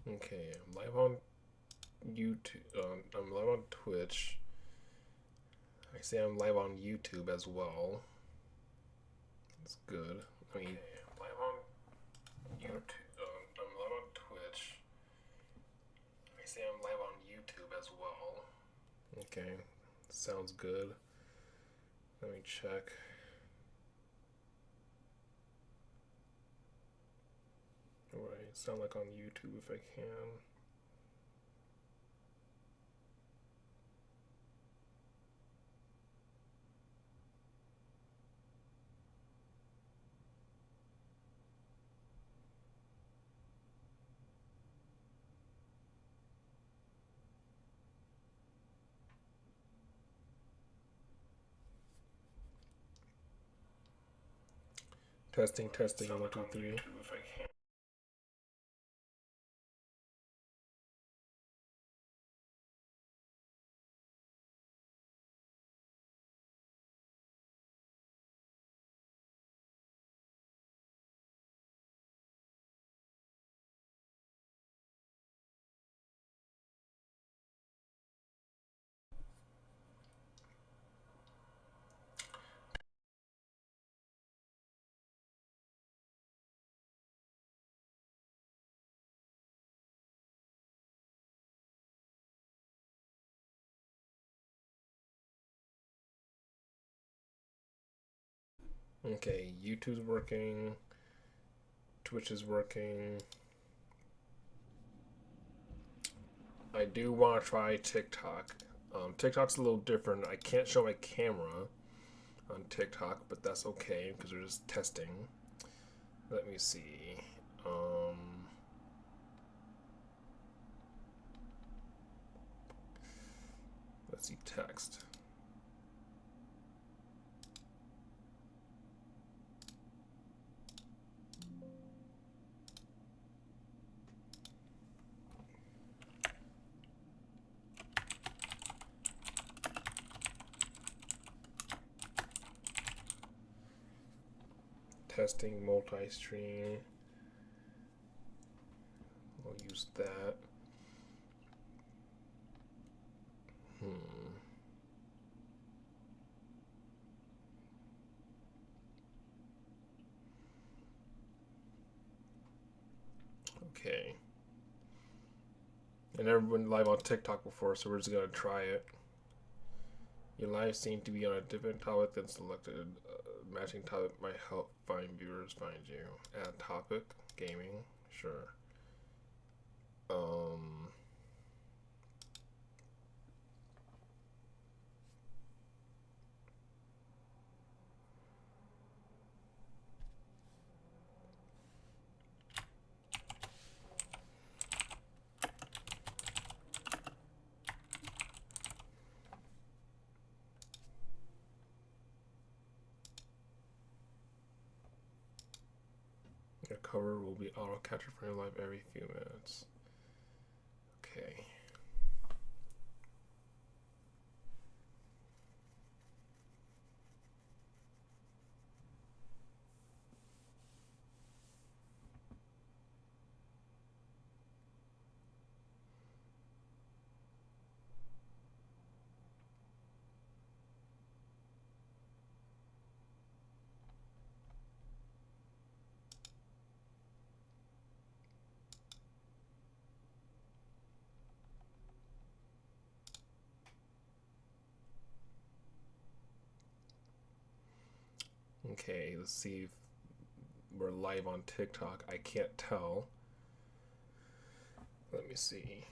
Okay, I'm live on YouTube. I'm live on Twitch. I say I'm live on YouTube as well. That's good. I mean, I'm live on YouTube. I'm live on Twitch. I say I'm live on YouTube as well. Okay, sounds good. Let me check. Alright, sound like on YouTube if I can. Testing, testing, one, two, three. If I can. Okay, YouTube's working. Twitch is working. I do want to try TikTok. TikTok's a little different. I can't show my camera on TikTok, but that's okay because we're just testing. Let me see. Um, let's see text. Testing multi-stream. We'll use that. Hmm. Okay. I never been live on TikTok before, so we're just gonna try it. Your live seemed to be on a different topic than selected. Matching topic might help find viewers find you. Add topic, gaming, sure. Um, your cover will be auto captured from your live every few minutes. Okay. Okay, let's see if we're live on TikTok. I can't tell. Let me see.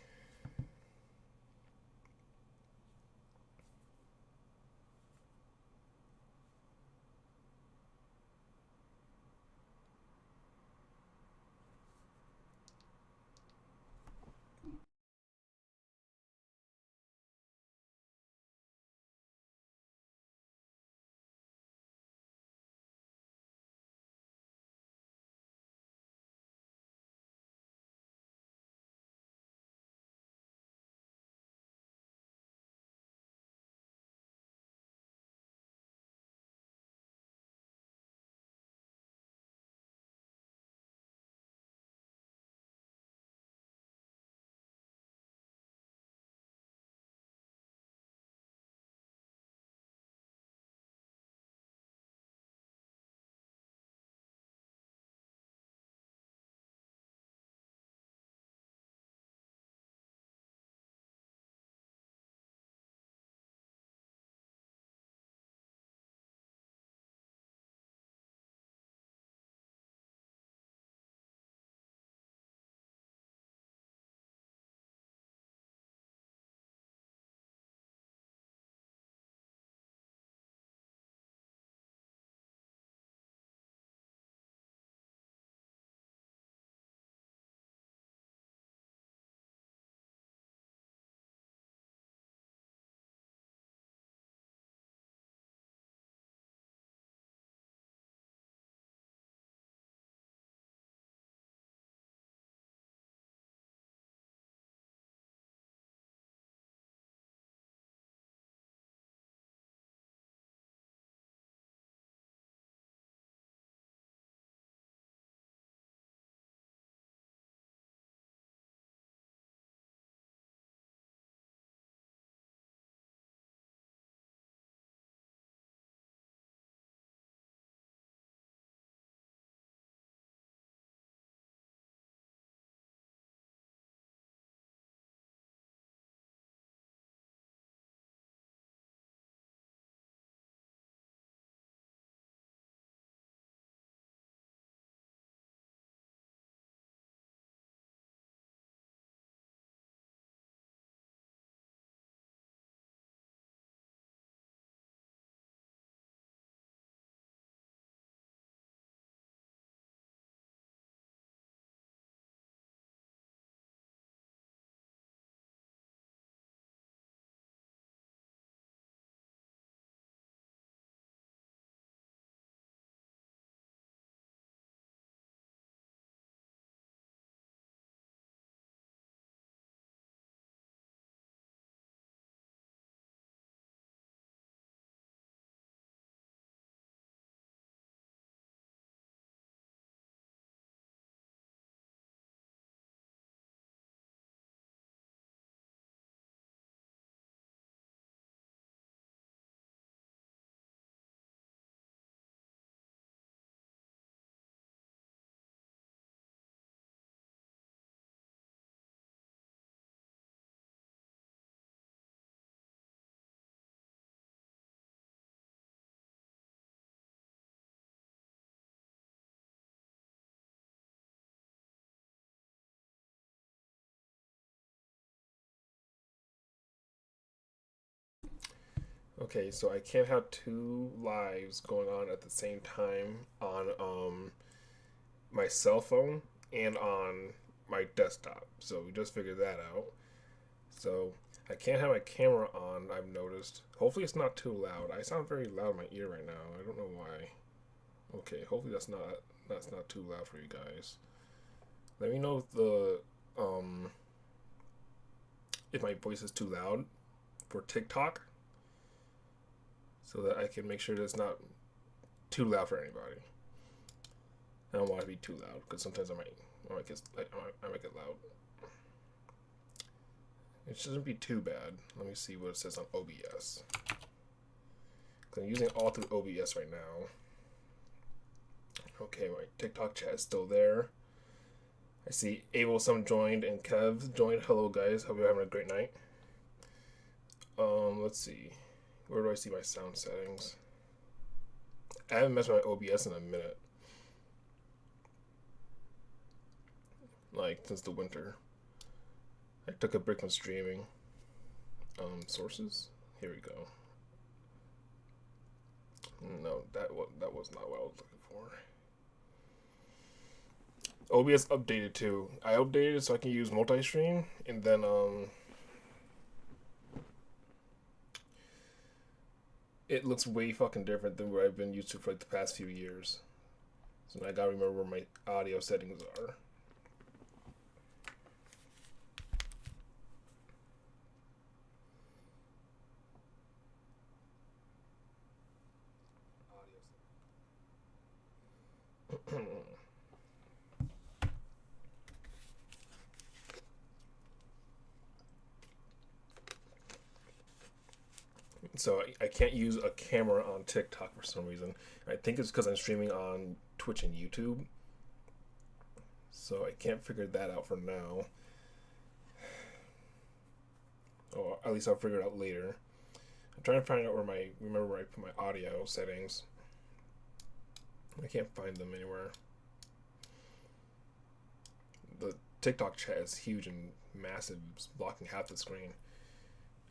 Okay, so I can't have two lives going on at the same time on my cell phone and on my desktop. So we just figured that out. So I can't have my camera on, I've noticed. Hopefully it's not too loud. I sound very loud in my ear right now. I don't know why. Okay, hopefully that's not too loud for you guys. Let me know if my voice is too loud for TikTok so that I can make sure that it's not too loud for anybody. I don't want it to be too loud because sometimes I might get loud. It shouldn't be too bad. Let me see what it says on OBS. Because I'm using all through OBS right now. Okay, my TikTok chat is still there. I see Abel some joined and Kev joined. Hello guys, hope you're having a great night. Let's see. Where do I see my sound settings? I haven't messed with my OBS in a minute. Like since the winter. I took a break from streaming. Sources? Here we go. No, that was not what I was looking for. OBS updated too. I updated so I can use multi-stream, and then it looks way fucking different than what I've been used to for like the past few years. So now I gotta remember where my audio settings are. So I can't use a camera on TikTok for some reason. I think it's because I'm streaming on Twitch and YouTube. So I can't figure that out for now. Or at least I'll figure it out later. I'm trying to find out where I put my audio settings. I can't find them anywhere. The TikTok chat is huge and massive, it's blocking half the screen.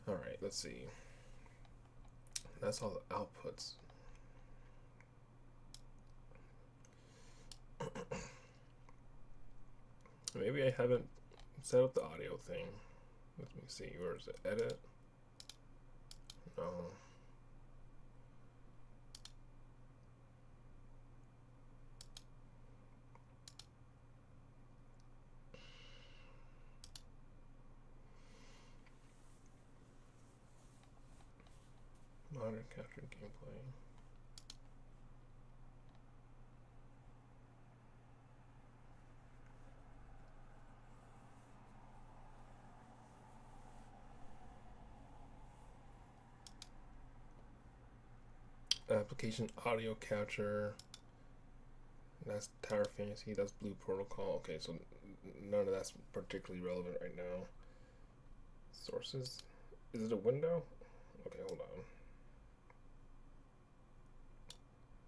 Alright, let's see. That's all the outputs. Maybe I haven't set up the audio thing. Let me see. Where is it? Edit? No. Modern captured gameplay. Application audio capture. That's Tower Fantasy. That's Blue Protocol. Okay, so none of that's particularly relevant right now. Sources. Is it a window? Okay, hold on.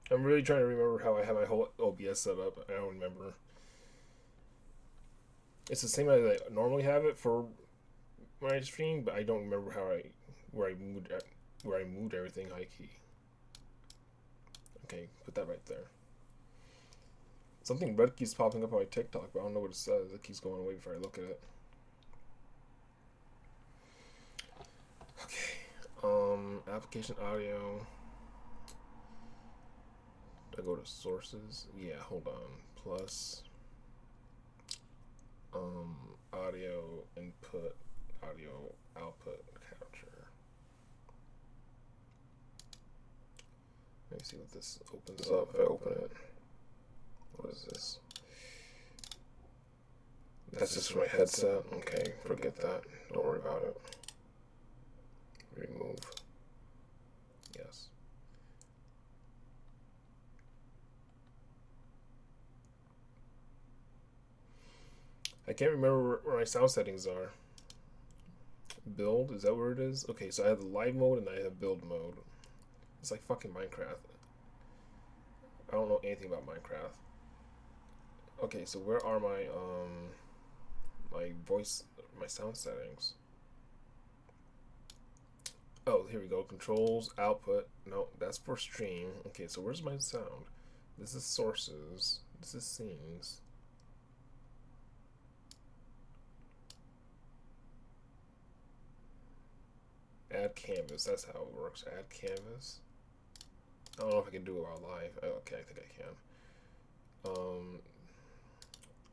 I'm really trying to remember how I have my whole OBS set up. I don't remember. It's the same as I normally have it for when I stream, but I don't remember where I moved everything high key. Okay, put that right there. Something red keeps popping up on my TikTok, but I don't know what it says. It keeps going away before I look at it. Okay. Application audio. I go to sources. Yeah, hold on. Plus audio input, audio output capture. Let me see what this opens up. If I open it. What is this? That's just my headset. Okay, forget that. Don't worry about it. Remove. Yes. I can't remember where my sound settings are. Build, is that where it is? Okay, so I have the live mode and I have build mode. It's like fucking Minecraft. I don't know anything about Minecraft. Okay, so where are my my voice, my sound settings? Oh, here we go. Controls, output. No, that's for stream. Okay, so where's my sound? This is sources. This is scenes. Add canvas. That's how it works. Add canvas. I don't know if I can do it while live. Oh, okay, I think I can.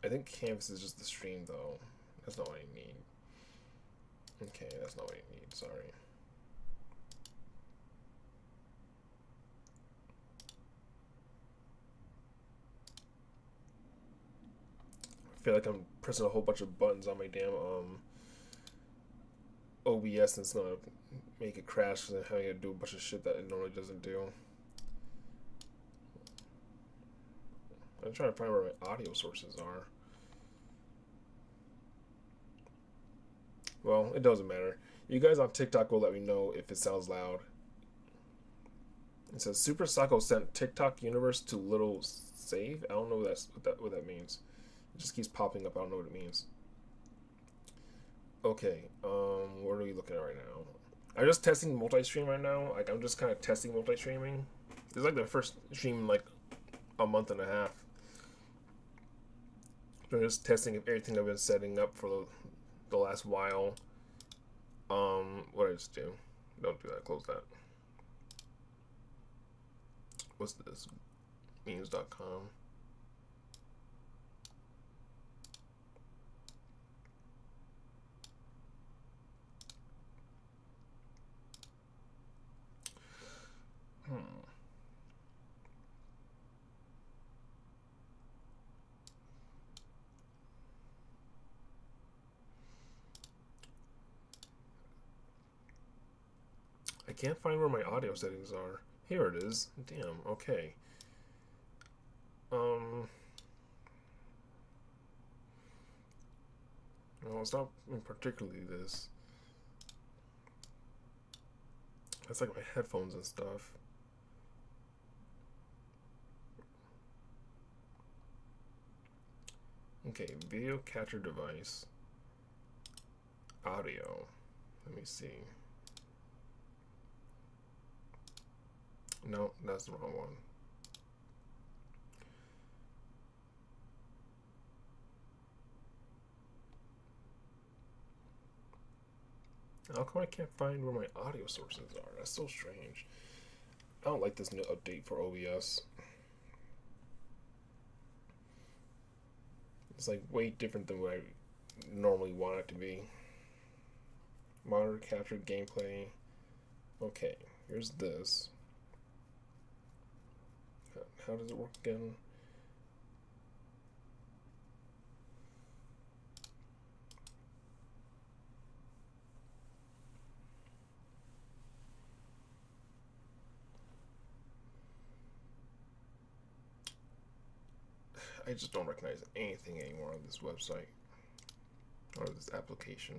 I think canvas is just the stream though. That's not what I need. Okay, that's not what I need. Sorry. I feel like I'm pressing a whole bunch of buttons on my damn OBS, and it's gonna make it crash and having to do a bunch of shit that it normally doesn't do. I'm trying to find where my audio sources are. Well, it doesn't matter. You guys on TikTok will let me know if it sounds loud. It says Super Sako sent TikTok universe to little save. I don't know what that means. It just keeps popping up. I don't know what it means. Okay, what are we looking at right now? I'm just testing multi-stream right now. Like, I'm just kind of testing multi-streaming. This is like the first stream in like a month and a half. So I'm just testing if everything I've been setting up for the last while. What did I just do? Don't do that. Close that. What's this? Memes.com. I can't find where my audio settings are. Here it is. Damn, okay. No, it's not particularly this. It's like my headphones and stuff. Okay, video capture device. Audio. Let me see. No, that's the wrong one. How come I can't find where my audio sources are? That's so strange. I don't like this new update for OBS. It's like way different than what I normally want it to be. Monitor captured gameplay. Okay, here's this. How does it work again? I just don't recognize anything anymore on this website or this application.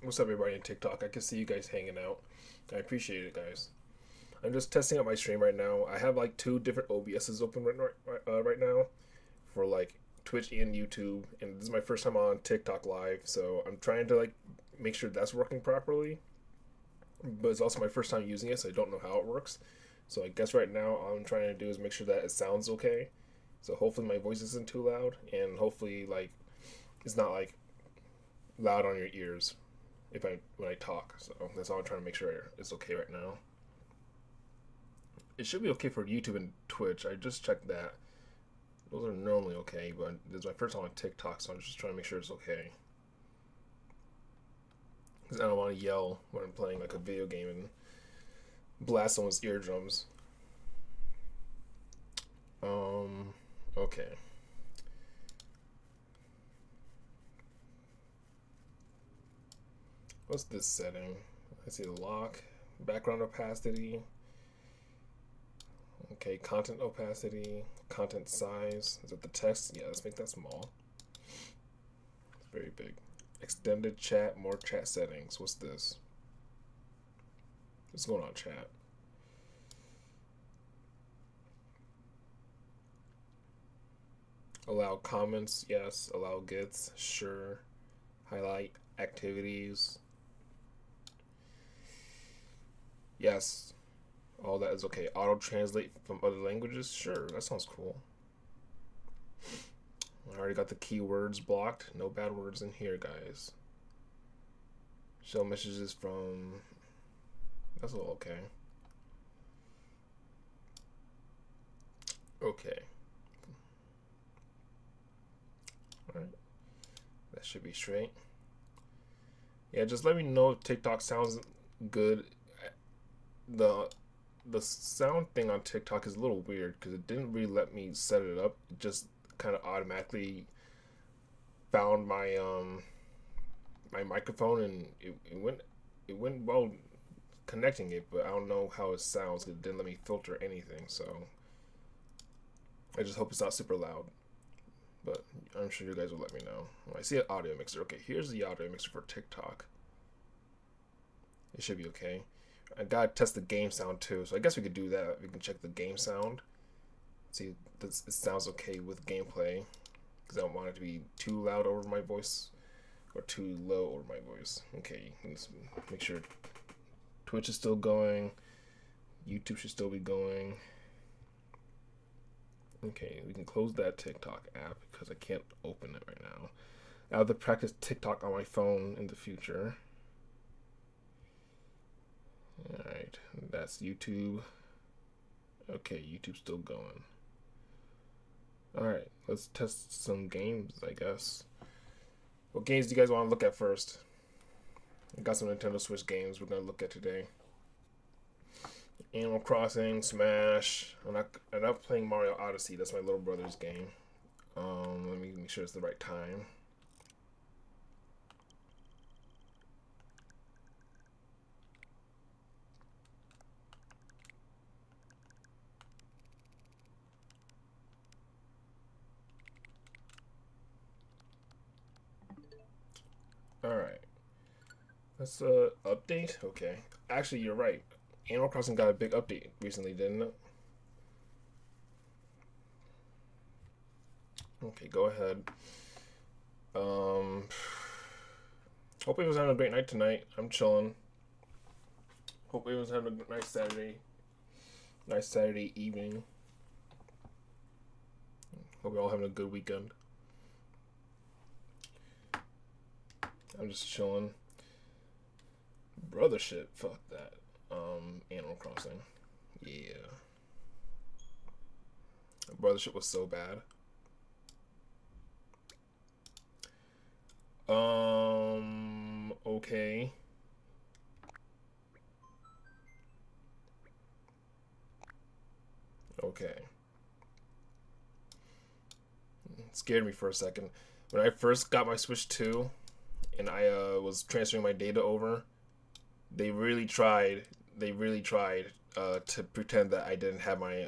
What's up, everybody on TikTok? I can see you guys hanging out. I appreciate it, guys. I'm just testing out my stream right now. I have like 2 different OBSs open right now for like Twitch and YouTube, and this is my first time on TikTok live, so I'm trying to like make sure that's working properly. But it's also my first time using it, so I don't know how it works. So I guess right now all I'm trying to do is make sure that it sounds okay. So hopefully my voice isn't too loud, and hopefully like it's not like loud on your ears when I talk. So that's all I'm trying to make sure it's okay right now. It should be okay for YouTube and Twitch. I just checked that. Those are normally okay, but this is my first time on TikTok, so I'm just trying to make sure it's okay. Because I don't want to yell when I'm playing like a video game and blast someone's eardrums. Okay. What's this setting? I see the lock, background opacity. Okay, content opacity, content size. Is it the text? Yeah, let's make that small. It's very big. Extended chat, more chat settings. What's this? What's going on, chat? Allow comments, yes. Allow gifts, sure. Highlight activities, yes. All that is okay. Auto translate from other languages, sure. That sounds cool. I already got the keywords blocked. No bad words in here, guys. Show messages from. That's all okay. Okay. Alright. That should be straight. Yeah, just let me know if TikTok sounds good. The sound thing on TikTok is a little weird because it didn't really let me set it up. It just kind of automatically found my my microphone, and it went well connecting it, but I don't know how it sounds. It didn't let me filter anything, so I just hope it's not super loud. But I'm sure you guys will let me know. I see an audio mixer. Okay, here's the audio mixer for TikTok. It should be okay. I gotta test the game sound too, so I guess we could do that. We can check the game sound. See if it sounds okay with gameplay, because I don't want it to be too loud over my voice or too low over my voice. Okay, let's make sure Twitch is still going. YouTube should still be going. Okay, we can close that TikTok app because I can't open it right now. I'll have to practice TikTok on my phone in the future. Alright, that's YouTube. Okay, YouTube's still going. Alright, let's test some games, I guess. What games do you guys want to look at first? I got some Nintendo Switch games we're going to look at today. Animal Crossing, Smash. I'm not playing Mario Odyssey. That's my little brother's game. Let me make sure it's the right time. Alright. Let's update. Okay. Actually, you're right. Animal Crossing got a big update recently, didn't it? Okay, go ahead. Hope everyone's having a great night tonight. I'm chilling. Hope everyone's having a nice Saturday evening. Hope you're all having a good weekend. I'm just chilling. Brother shit, fuck that. Animal Crossing. Yeah. Brother shit was so bad. Okay. Okay. It scared me for a second. When I first got my Switch 2 and I was transferring my data over, they really tried to pretend that I didn't have my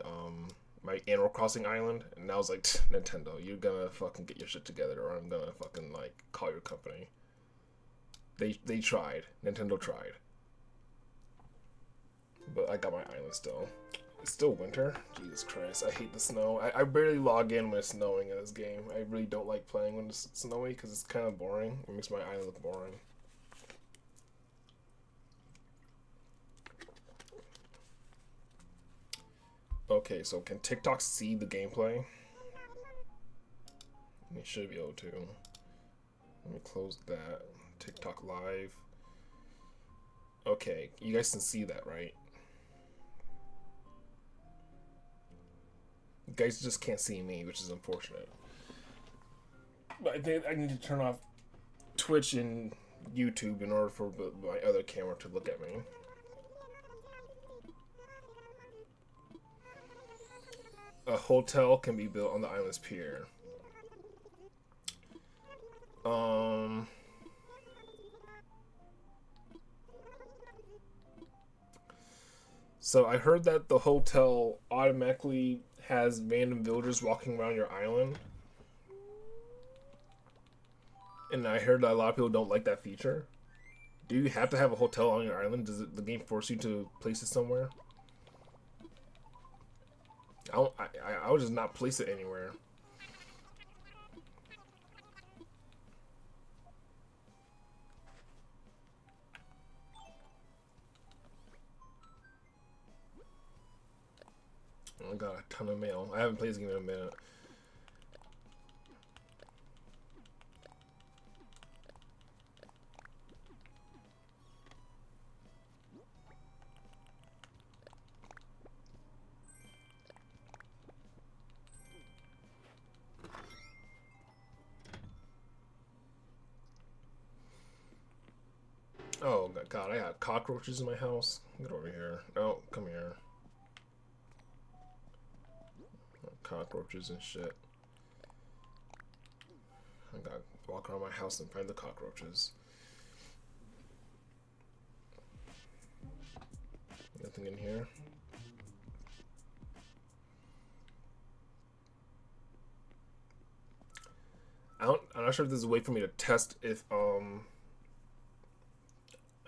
my Animal Crossing island, and I was like, Nintendo, you're gonna fucking get your shit together, or I'm gonna fucking like call your company. They tried. Nintendo tried. But I got my island still. It's still winter. Jesus Christ, I hate the snow. I barely log in when it's snowing in this game. I really don't like playing when it's snowy because it's kind of boring. It makes my island look boring. Okay, so can TikTok see the gameplay? It should be able to. Let me close that. TikTok live. Okay, you guys can see that, right? You guys just can't see me, which is unfortunate. But I think I need to turn off Twitch and YouTube in order for my other camera to look at me. A hotel can be built on the island's pier. So I heard that the hotel automatically has random villagers walking around your island. And I heard that a lot of people don't like that feature. Do you have to have a hotel on your island? Does the game force you to place it somewhere? I would just not place it anywhere. I got a ton of mail. I haven't played this game in a minute. Oh god, I got cockroaches in my house. Get over here. No, come here. Cockroaches and shit. I gotta walk around my house and find the cockroaches. Nothing in here. I'm not sure if there's a way for me to test if I'm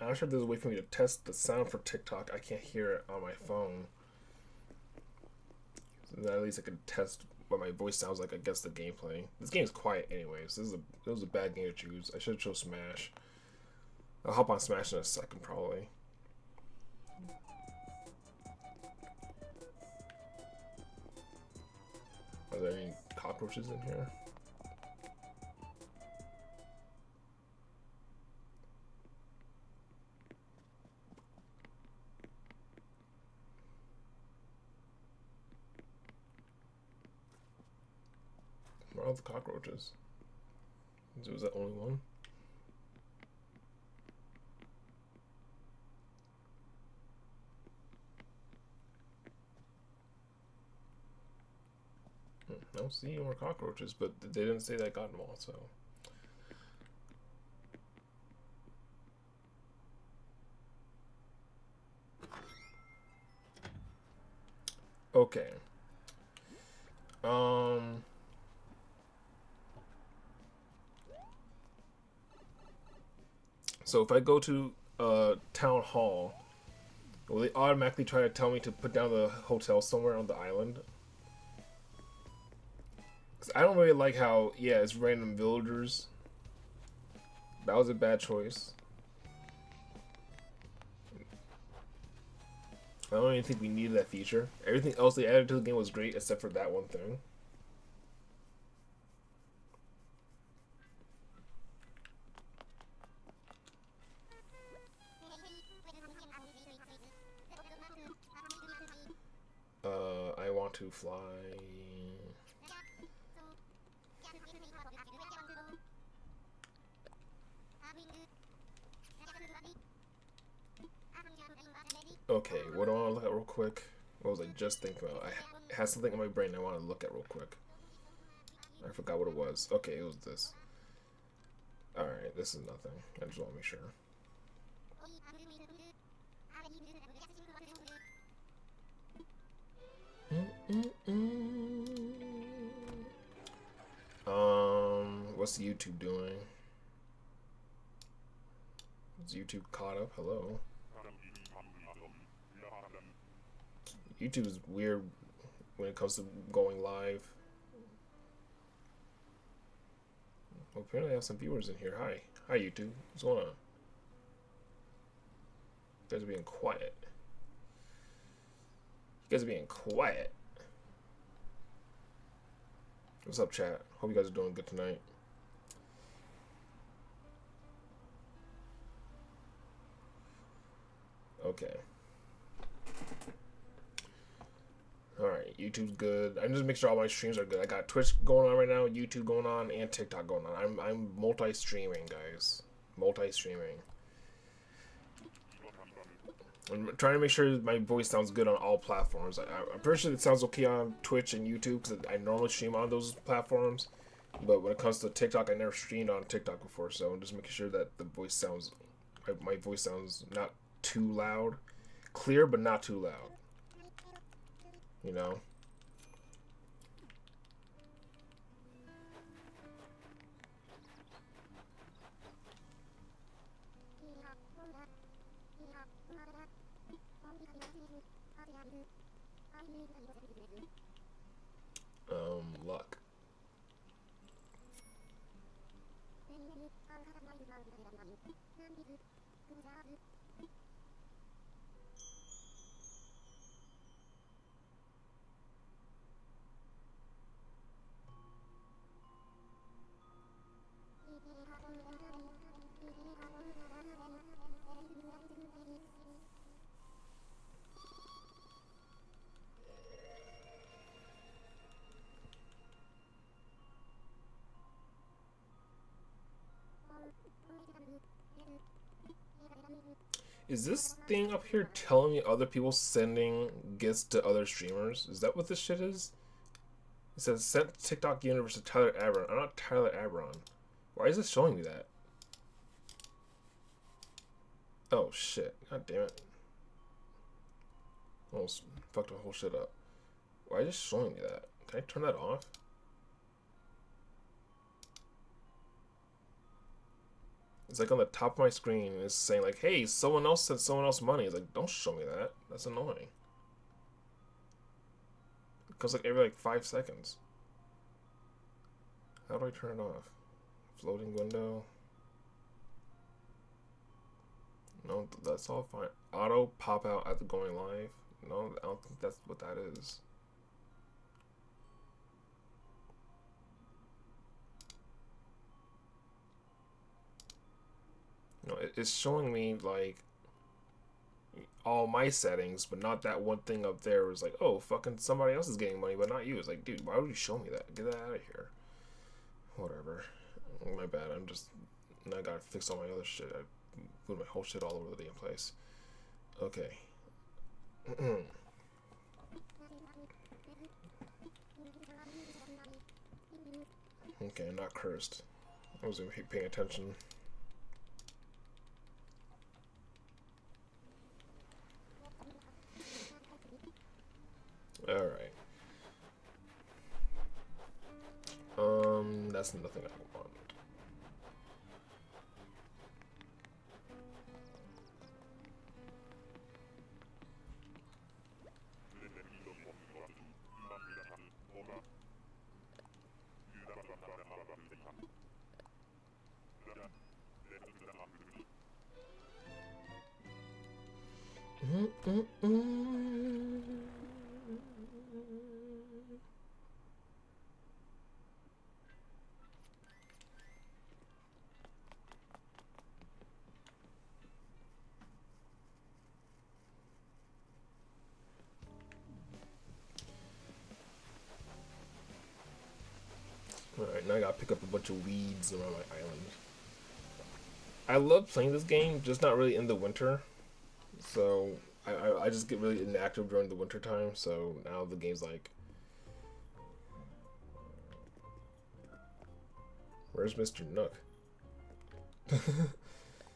not sure if there's a way for me to test the sound for TikTok. I can't hear it on my phone. So that at least I can test what my voice sounds like against the gameplay. This game is quiet anyways. This was a bad game to choose. I should have chose Smash. I'll hop on Smash in a second probably. Are there any cockroaches in here? Where are all the cockroaches? Was that only one? I don't see any more cockroaches, but they didn't say that I got them all, so. Okay. So if I go to town hall, will they automatically try to tell me to put down the hotel somewhere on the island? Cause I don't really like how, yeah, it's random villagers. That was a bad choice. I don't even think we needed that feature. Everything else they added to the game was great except for that one thing. I want to fly. Okay, what do I want to look at real quick? What was I just thinking about? I had something in my brain I want to look at real quick. I forgot what it was. Okay, it was this. Alright, this is nothing. I just want to make sure. What's YouTube doing? Is YouTube caught up? Hello? YouTube is weird when it comes to going live. Well, apparently I have some viewers in here. Hi. Hi, YouTube. What's going on? You guys are being quiet. You guys are being quiet. What's up, chat? Hope you guys are doing good tonight. Okay. Alright, YouTube's good. I'm just making sure all my streams are good. I got Twitch going on right now, YouTube going on, and TikTok going on. I'm multi-streaming, guys. Multi-streaming. I'm trying to make sure my voice sounds good on all platforms. I'm pretty sure it sounds okay on Twitch and YouTube because I normally stream on those platforms. But when it comes to TikTok, I never streamed on TikTok before, so I'm just making sure that the voice sounds, my voice sounds not too loud. clear but not too loud. You know? Luck. Is this thing up here telling me other people sending gifts to other streamers? Is that what this shit is? It says sent TikTok universe to Tyler Abron. I'm not Tyler Abron. Why is this showing me that? Oh shit. God damn it. Almost fucked the whole shit up. Why is it showing me that? Can I turn that off? It's like on the top of my screen, it's saying like, hey, someone else sent someone else money. It's like, don't show me that. That's annoying. It goes like every like 5 seconds. How do I turn it off? Floating window. No, that's all fine. Auto pop out at the going live. No, I don't think that's what that is. No, it's showing me like all my settings, but not that one thing up there. It was like, oh, fucking somebody else is getting money, but not you. It's like, dude, why would you show me that? Get that out of here. Whatever. My bad. I gotta fix all my other shit. I moved my whole shit all over the damn place. Okay. Okay, I'm not cursed. I wasn't paying attention. Alright. That's nothing I want. Alright, now I gotta pick up a bunch of weeds around my island. I love playing this game, just not really in the winter. So, I just get really inactive during the winter time, so now the game's like... Where's Mr. Nook?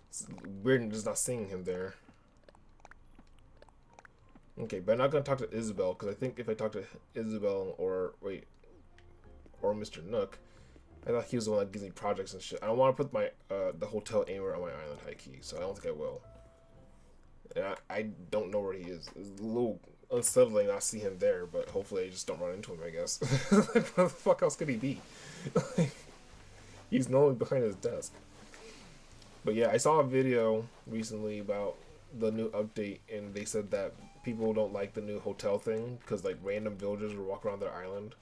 It's weird just not seeing him there. Okay, but I'm not gonna talk to Isabelle, because I think if I talk to Isabelle or Mr. Nook, I thought he was the one that gives me projects and shit. I don't want to put my the hotel anywhere on my island, high key, so I don't think I will. And I don't know where he is. It's a little unsettling not see him there, but hopefully I just don't run into him, I guess. Like, where the fuck else could he be? He's normally behind his desk. But yeah, I saw a video recently about the new update, and they said that people don't like the new hotel thing because like random villagers will walk around their island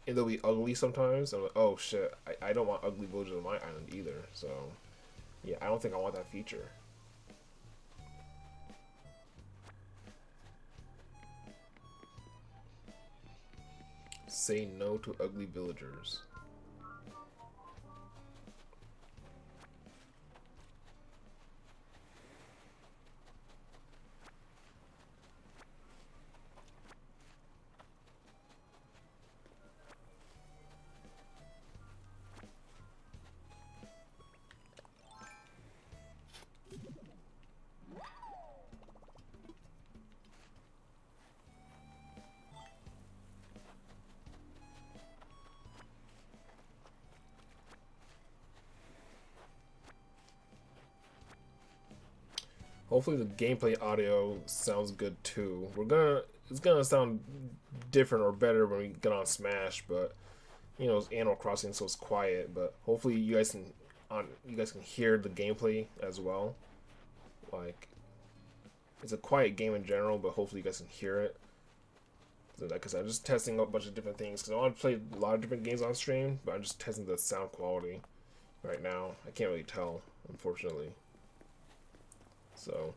and they'll be ugly sometimes. I'm like, oh shit, I don't want ugly villagers on my island either. So yeah, I don't think I want that feature. Say no to ugly villagers. Hopefully the gameplay audio sounds good too. It's gonna sound different or better when we get on Smash, but you know it's Animal Crossing, so it's quiet. But hopefully you guys can hear the gameplay as well. Like it's a quiet game in general, but hopefully you guys can hear it. Because I'm just testing a bunch of different things. Because I want to play a lot of different games on stream, but I'm just testing the sound quality right now. I can't really tell, unfortunately. So,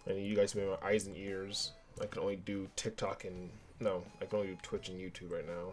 I need you guys to be my eyes and ears. I can only do TikTok and no, I can only do Twitch and YouTube right now.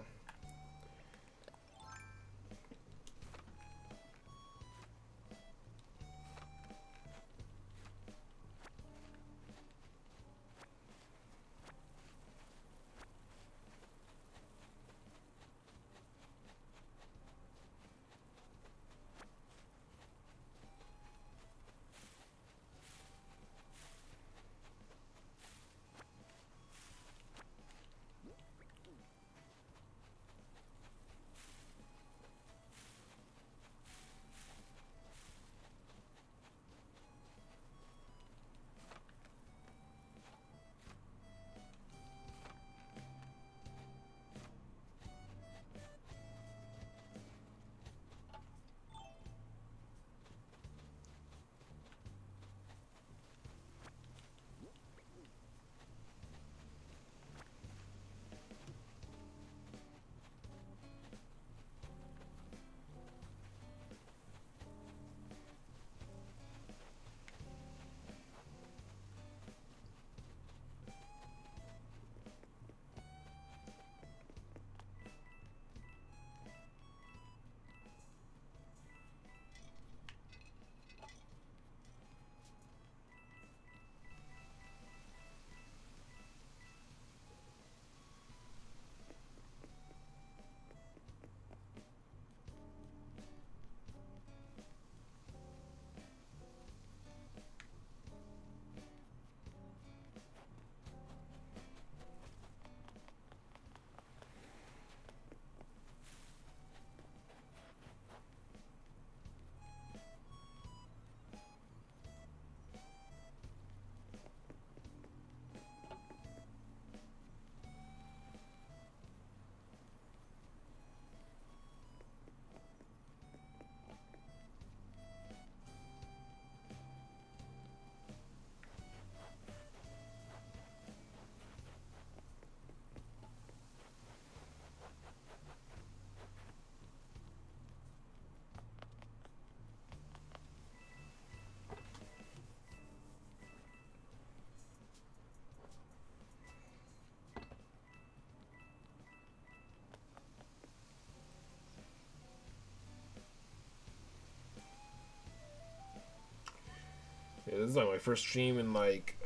Yeah, this is like my first stream in like.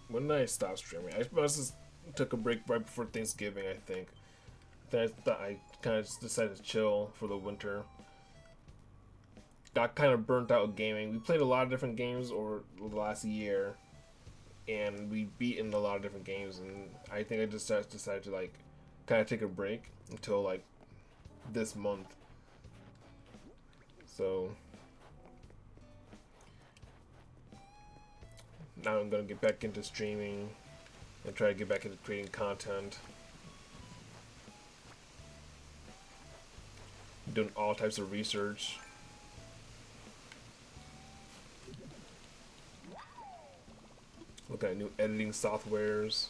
When did I stop streaming? I just took a break right before Thanksgiving, I think. Then I thought I kind of decided to chill for the winter. Got kind of burnt out with gaming. We played a lot of different games over the last year, and we beaten a lot of different games. And I think I just decided to like kind of take a break until like this month. So now I'm gonna get back into streaming and try to get back into creating content. Doing all types of research. Looking at new editing softwares.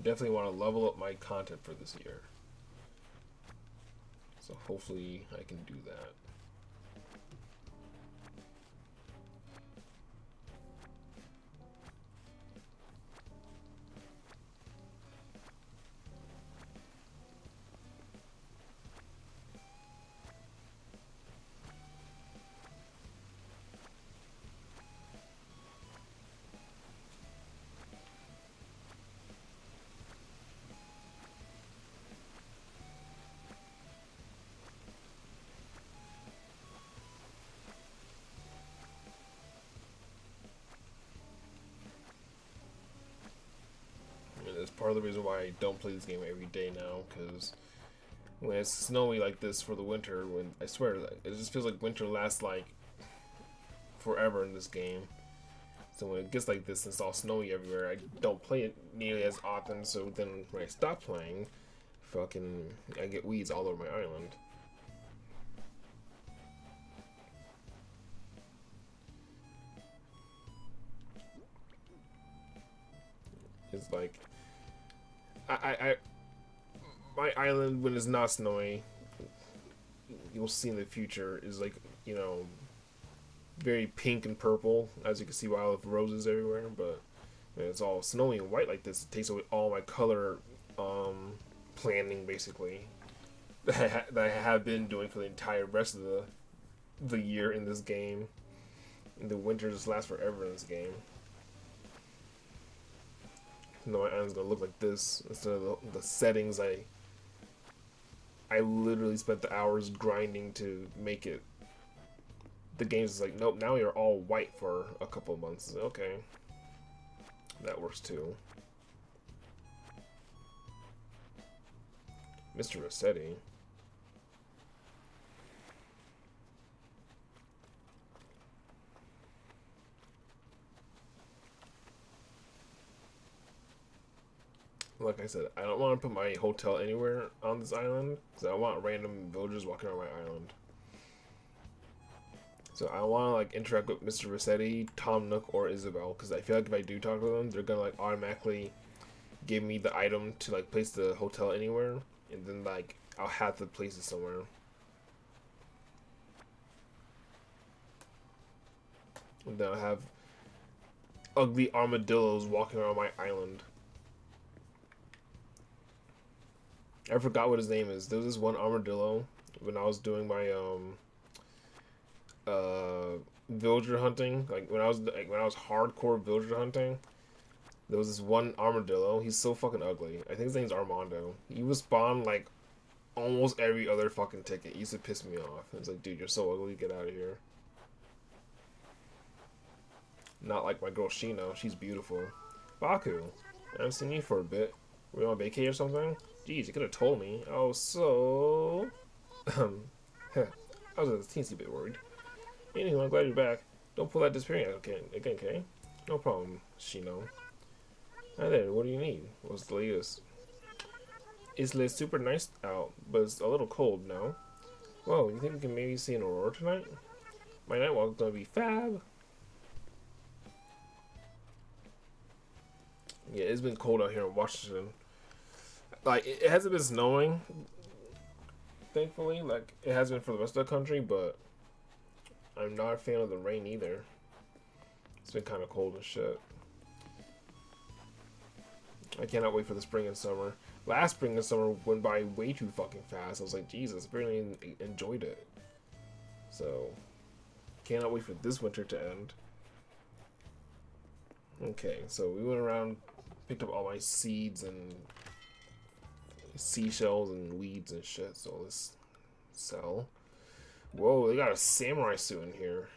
Definitely want to level up my content for this year. So hopefully I can do that. part of the reason why I don't play this game every day now, because when it's snowy like this for the winter, when I swear it just feels like winter lasts like forever in this game. So when it gets like this and it's all snowy everywhere, I don't play it nearly as often. So then when I stop playing, I get weeds all over my island. It's like my island when it's not snowy, you'll see in the future is like, you know, very pink and purple, as you can see, wild roses everywhere. But when it's all snowy and white like this, it takes away all my color planning basically that I have been doing for the entire rest of the year in this game. And the winter just lasts forever in this game. No, my island's gonna look like this instead of the settings I literally spent the hours grinding to make it. The game's just like, nope, now you're all white for a couple of months. Okay, that works too. Mr. Rossetti. Like I said, I don't want to put my hotel anywhere on this island, because I don't want random villagers walking around my island. So I want to like interact with Mr. Rossetti, Tom Nook, or Isabelle, because I feel like if I do talk to them, they're gonna like automatically give me the item to like place the hotel anywhere, and then like I'll have to place it somewhere. And then I'll have ugly armadillos walking around my island. I forgot what his name is. There was this one armadillo when I was doing my villager hunting. Like when I was hardcore villager hunting, there was this one armadillo. He's so fucking ugly. I think his name's Armando. He would spawn like almost every other fucking ticket. It used to piss me off. It's like, dude, you're so ugly. Get out of here. Not like my girl Shino. She's beautiful. Baku, I haven't seen you for a bit. We on vacay or something? Jeez, you could have told me. Oh, so... I was a teensy bit worried. Anyway, I'm glad you're back. Don't pull that disappearing again, okay? No problem, Shino. Hi there, what do you need? What's the latest? It's super nice out, but it's a little cold now. Whoa, you think we can maybe see an aurora tonight? My night walk's gonna be fab. Yeah, it's been cold out here in Washington. Like, it hasn't been snowing, thankfully, like it has been for the rest of the country, but I'm not a fan of the rain either. It's been kind of cold and shit. I cannot wait for the spring and summer. Last spring and summer went by way too fucking fast. I was like, Jesus, I really enjoyed it. So, cannot wait for this winter to end. Okay, so we went around, picked up all my seeds and seashells and weeds and shit, so let's sell. Whoa, they got a samurai suit in here.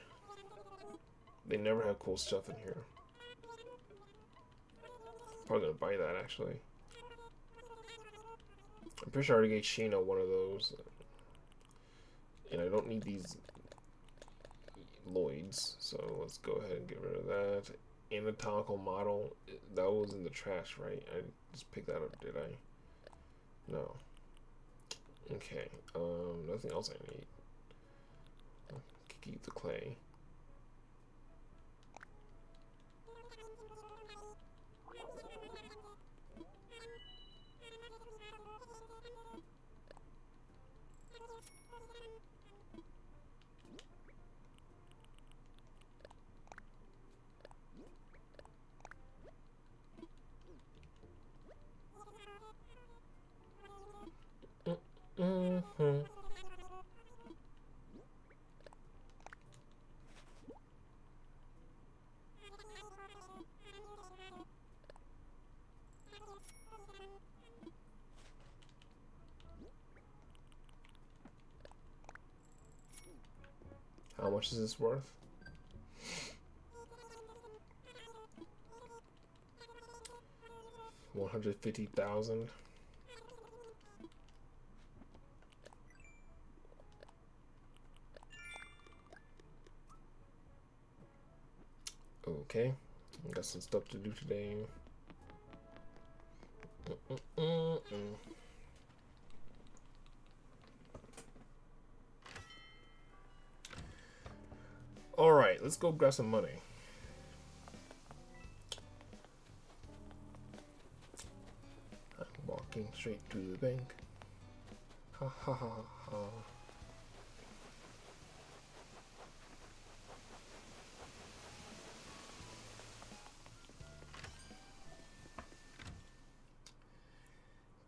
They never have cool stuff in here. Probably gonna buy that actually. I'm pretty sure I already gave Shino one of those. And I don't need these Lloyds, so let's go ahead and get rid of that. Anatomical model, that was in the trash, right? I just picked that up, did I? No. Okay. Nothing else I need. Keep the clay. How much is this worth? 150,000. Okay, got some stuff to do today. All right, let's go grab some money. I'm walking straight to the bank. Ha ha ha ha.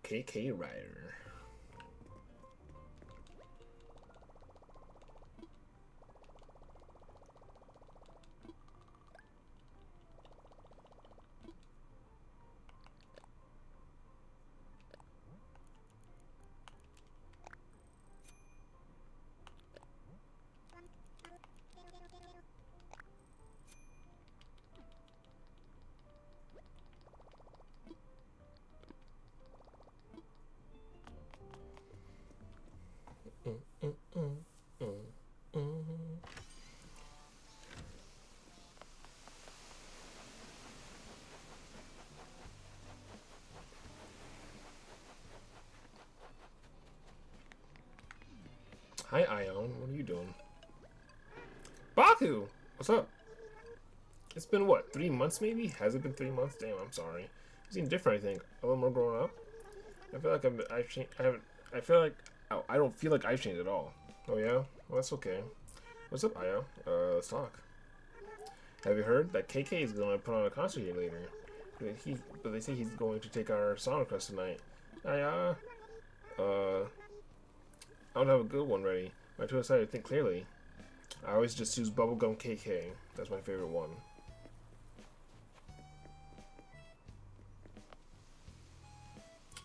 KK Rider. Hi, Ion. What are you doing? Baku! What's up? It's been what, 3 months maybe? Has it been 3 months? Damn, I'm sorry. You seem different, I think. A little more grown up. I feel like I've changed. I feel like I don't feel like I've changed at all. Oh yeah? Well, that's okay. What's up, Io? Let's talk. Have you heard that KK is going to put on a concert here later? But they say he's going to take our song request tonight. I don't have a good one ready. I'm too excited to think clearly. I always just choose Bubblegum KK. That's my favorite one.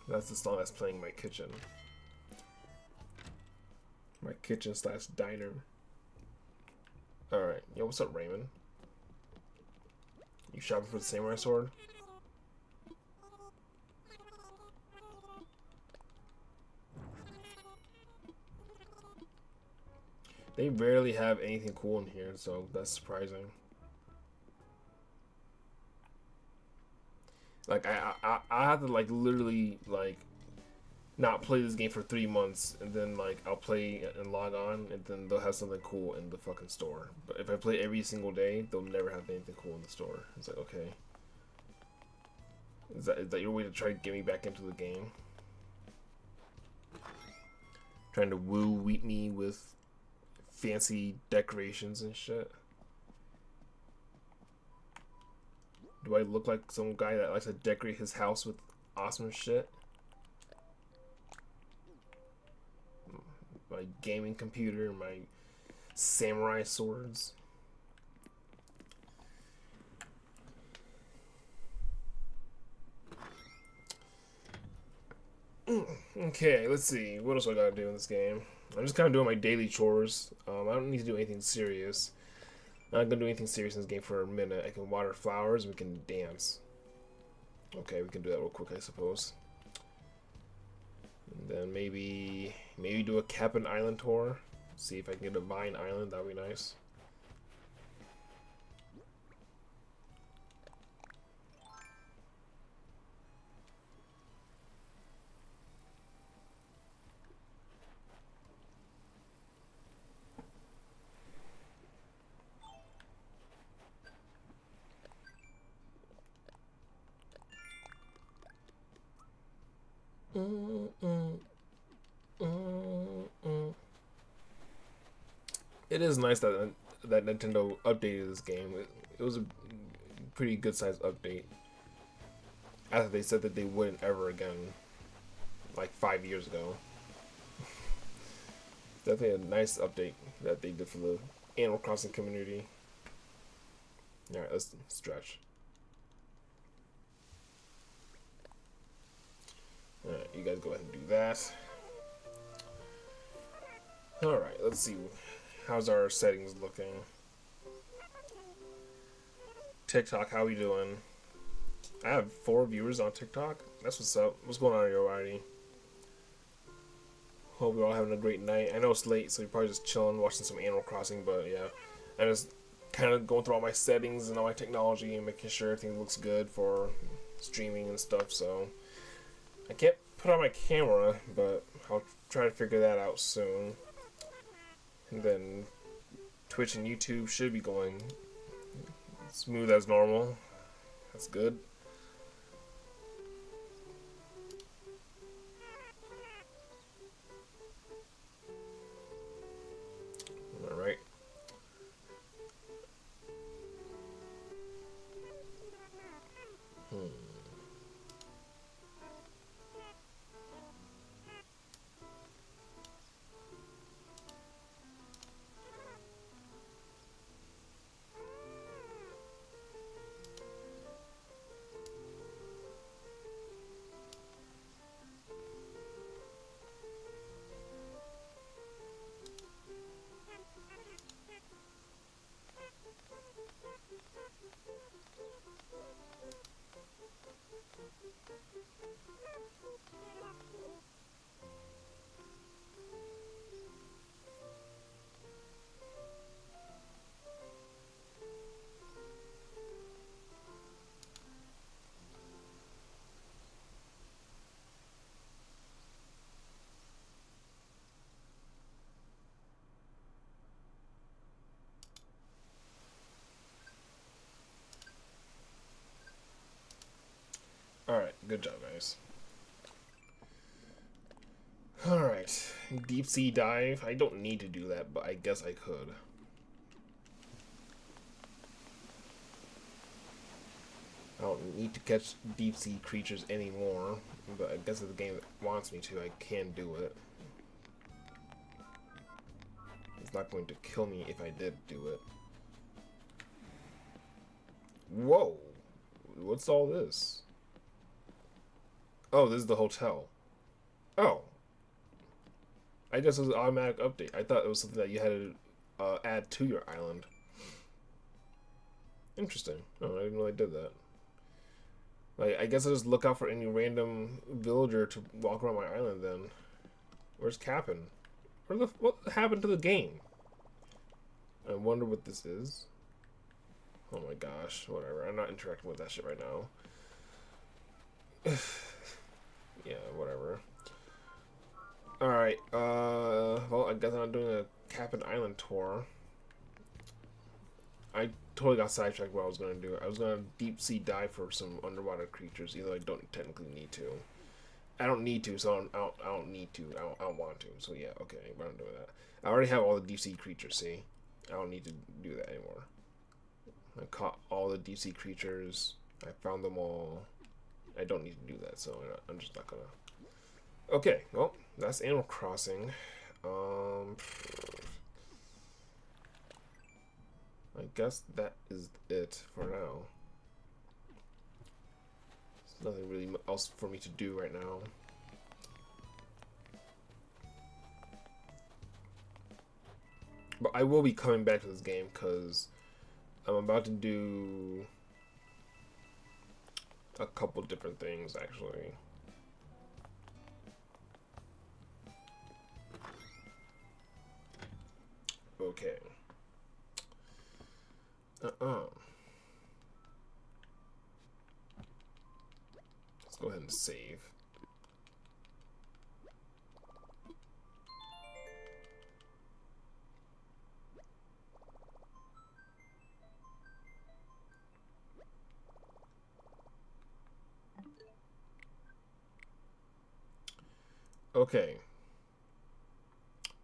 That's the song that's playing in my kitchen. My kitchen slash diner. Alright. Yo, what's up, Raymond? You shopping for the samurai sword? They rarely have anything cool in here, so that's surprising. Like I have to like literally like not play this game for 3 months, and then like I'll play and log on, and then they'll have something cool in the fucking store. But if I play every single day, they'll never have anything cool in the store. It's like, okay, is that your way to try to get me back into the game? Trying to woo me with fancy decorations and shit. Do I look like some guy that likes to decorate his house with awesome shit? My gaming computer, my samurai swords. Okay, let's see. What else I gotta do in this game? I'm just kind of doing my daily chores. I don't need to do anything serious. I'm not gonna do anything serious in this game for a minute. I can water flowers and we can dance. Okay, we can do that real quick, I suppose. And then maybe do a Cap'n Island tour. See if I can get a Vine Island. That'd be nice. It is nice that Nintendo updated this game. It was a pretty good sized update. After they said that they wouldn't ever again, like 5 years ago. Definitely a nice update that they did for the Animal Crossing community. Alright, let's stretch. Alright, you guys go ahead and do that. Alright, let's see. How's our settings looking? TikTok, how we doing? I have 4 viewers on TikTok. That's what's up. What's going on here, everybody? Hope you're all having a great night. I know it's late, so you're probably just chilling, watching some Animal Crossing, but yeah. I'm just kind of going through all my settings and all my technology and making sure everything looks good for streaming and stuff, so I can't put on my camera, but I'll try to figure that out soon. And then Twitch and YouTube should be going smooth as normal. That's good. Alright. Alright, good job, guys. Alright, deep sea dive. I don't need to do that, but I guess I could. I don't need to catch deep sea creatures anymore, but I guess if the game wants me to, I can do it. It's not going to kill me if I did do it. Whoa! What's all this? Oh, this is the hotel. Oh. I guess it was an automatic update. I thought it was something that you had to add to your island. Interesting. Oh, I didn't know I did that. Like, I guess I just look out for any random villager to walk around my island then. Where's Cap'n? What happened to the game? I wonder what this is. Oh my gosh, whatever. I'm not interacting with that shit right now. Yeah, whatever. Alright, well, I guess I'm not doing a Cap'n Island tour. I totally got sidetracked what I was going to do. I was going to deep sea dive for some underwater creatures, even though I don't technically need to. I don't need to, so I don't need to. I don't want to, so yeah, okay, we're not doing that. I already have all the deep sea creatures, see? I don't need to do that anymore. I caught all the deep sea creatures. I found them all. I don't need to do that, so I'm just not gonna. Okay, well, that's Animal Crossing. I guess that is it for now. There's nothing really else for me to do right now. But I will be coming back to this game because I'm about to do a couple different things, actually. Okay. Let's go ahead and save. Okay.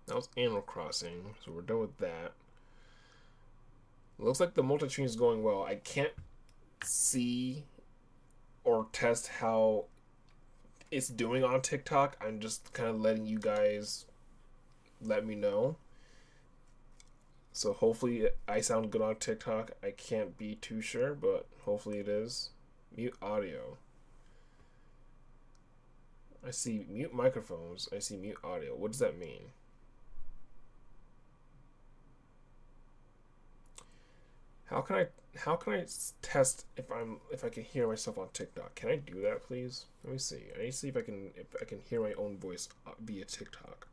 That was Animal Crossing, so we're done with that. Looks like the multi-stream is going well. I can't see or test how it's doing on TikTok. I'm just kind of letting you guys let me know. So hopefully I sound good on TikTok. I can't be too sure, but hopefully it is. Mute audio. I see mute microphones. I see mute audio. What does that mean? How can I test if I can hear myself on TikTok? Can I do that, please? Let me see. I need to see if I can hear my own voice via TikTok.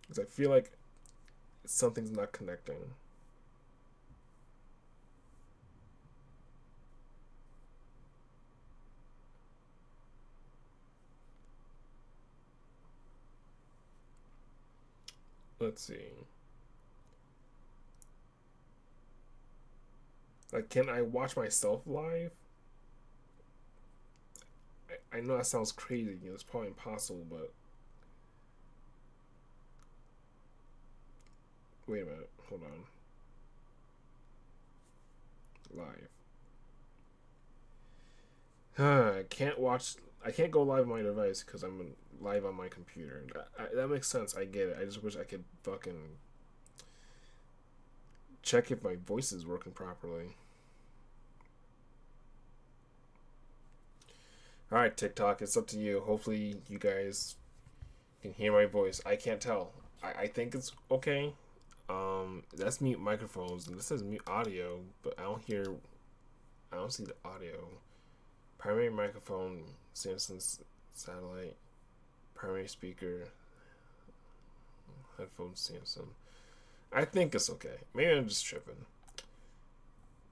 Because I feel like something's not connecting. Let's see. Like, can I watch myself live? I know that sounds crazy. It's probably impossible, but wait a minute. Hold on. Live. I can't watch. I can't go live on my device because I'm live on my computer. That makes sense. I get it. I just wish I could fucking check if my voice is working properly. All right, TikTok, it's up to you. Hopefully, you guys can hear my voice. I can't tell. I think it's okay. That's mute microphones, and this says mute audio, but I don't hear. I don't see the audio. Primary microphone, Samsung satellite. Primary speaker, headphones, Samsung. I think it's okay. Maybe I'm just tripping.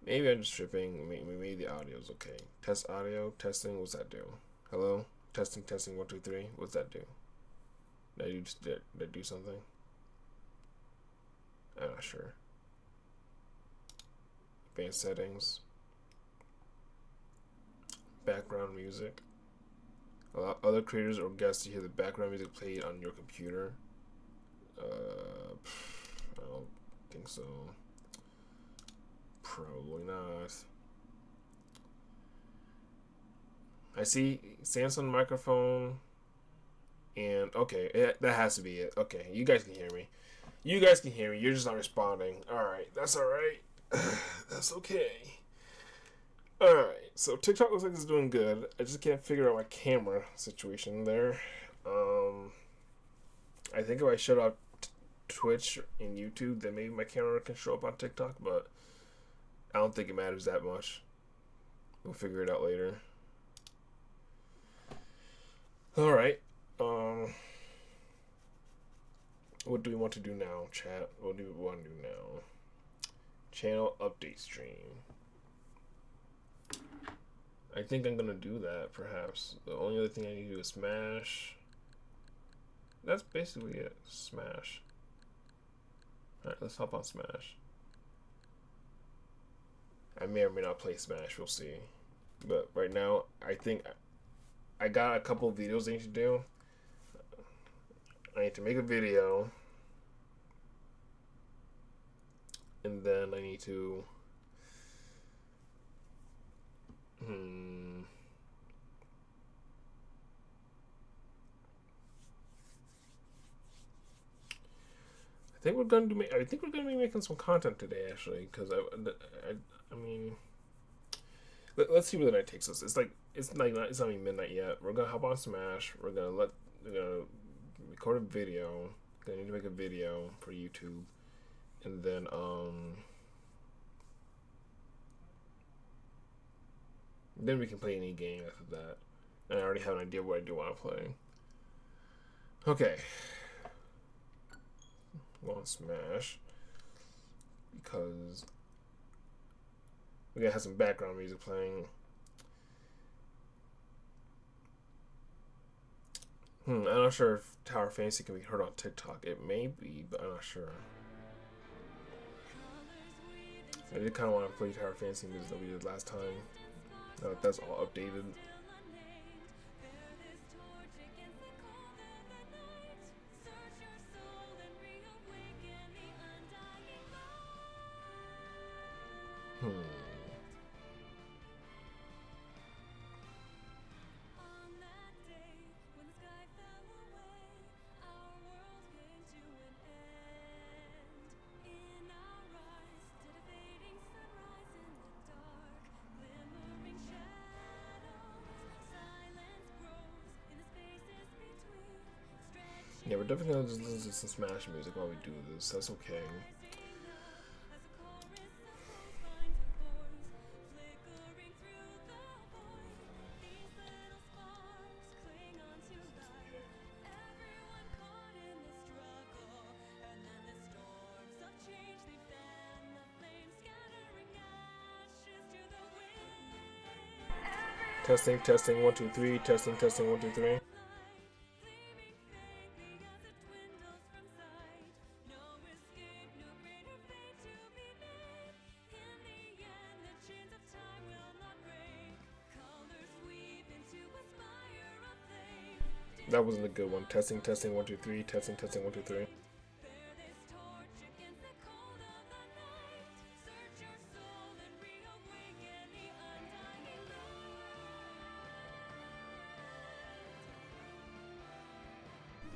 Maybe the audio's okay. Test audio, testing. What's that do? Hello, testing, testing. 1, 2, 3. What's that do? Did I do something? I'm not sure. Advanced settings. Background music. Allow other creators or guests to hear the background music played on your computer. I don't think so. Probably not. I see Samsung microphone. And okay, that has to be it. Okay, you guys can hear me. You guys can hear me. You're just not responding. Alright, that's alright. That's okay. Alright, so TikTok looks like it's doing good. I just can't figure out my camera situation there. I think if I shut off Twitch and YouTube, then maybe my camera can show up on TikTok, but I don't think it matters that much. We'll figure it out later. Alright. What do we want to do now, chat? What do we want to do now? Channel update stream. I think I'm gonna do that, perhaps. The only other thing I need to do is Smash. That's basically it. Smash. Alright, let's hop on Smash. I may or may not play Smash, we'll see. But right now, I think I got a couple of videos I need to do. I need to make a video. And then I need to... I think we're gonna be making some content today, actually, because I mean, let's see where the night takes us. It's not even midnight yet. We're gonna hop on Smash. We're gonna record a video. Gonna need to make a video for YouTube, and then we can play any game after that. And I already have an idea of what I do want to play. Okay. On Smash, because we're gonna have some background music playing. I'm not sure if Tower Fantasy can be heard on TikTok. It may be, but I'm not sure. I did kind of want to play Tower Fantasy music that we did last time. Now that that's all updated. Yeah, we're definitely gonna just listen to some Smash music while we do this. That's okay. Testing, testing, 1, 2, 3. Testing, testing, 1, 2, 3. That wasn't a good one. Testing, testing, 1, 2, 3. Testing, testing, 1, 2, 3.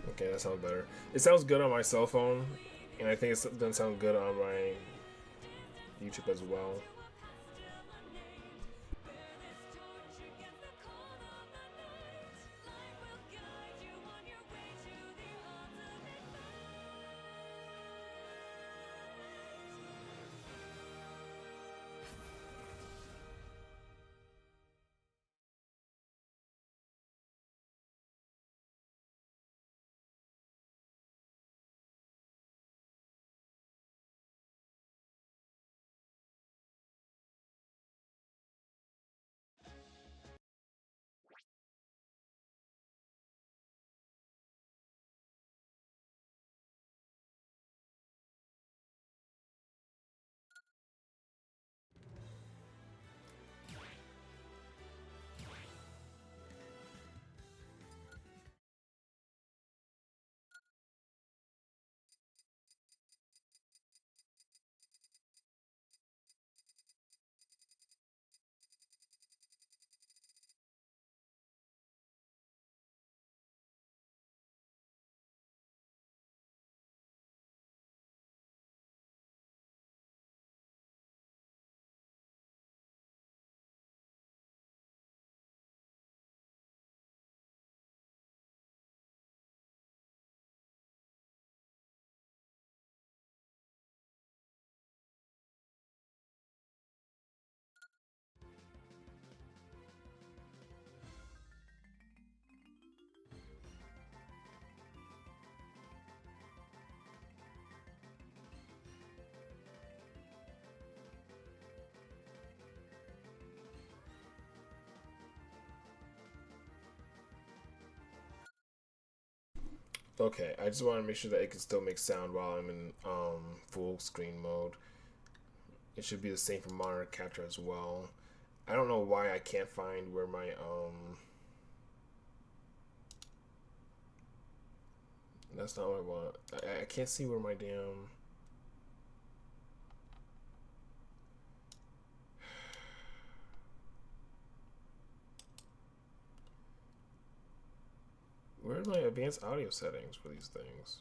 Okay, that sounds better. It sounds good on my cell phone, and I think it doesn't sound good on my YouTube as well. Okay, I just want to make sure that it can still make sound while I'm in full screen mode. It should be the same for monitor capture as well. I don't know why I can't find where my that's not what I want. I can't see where my damn where are my advanced audio settings for these things?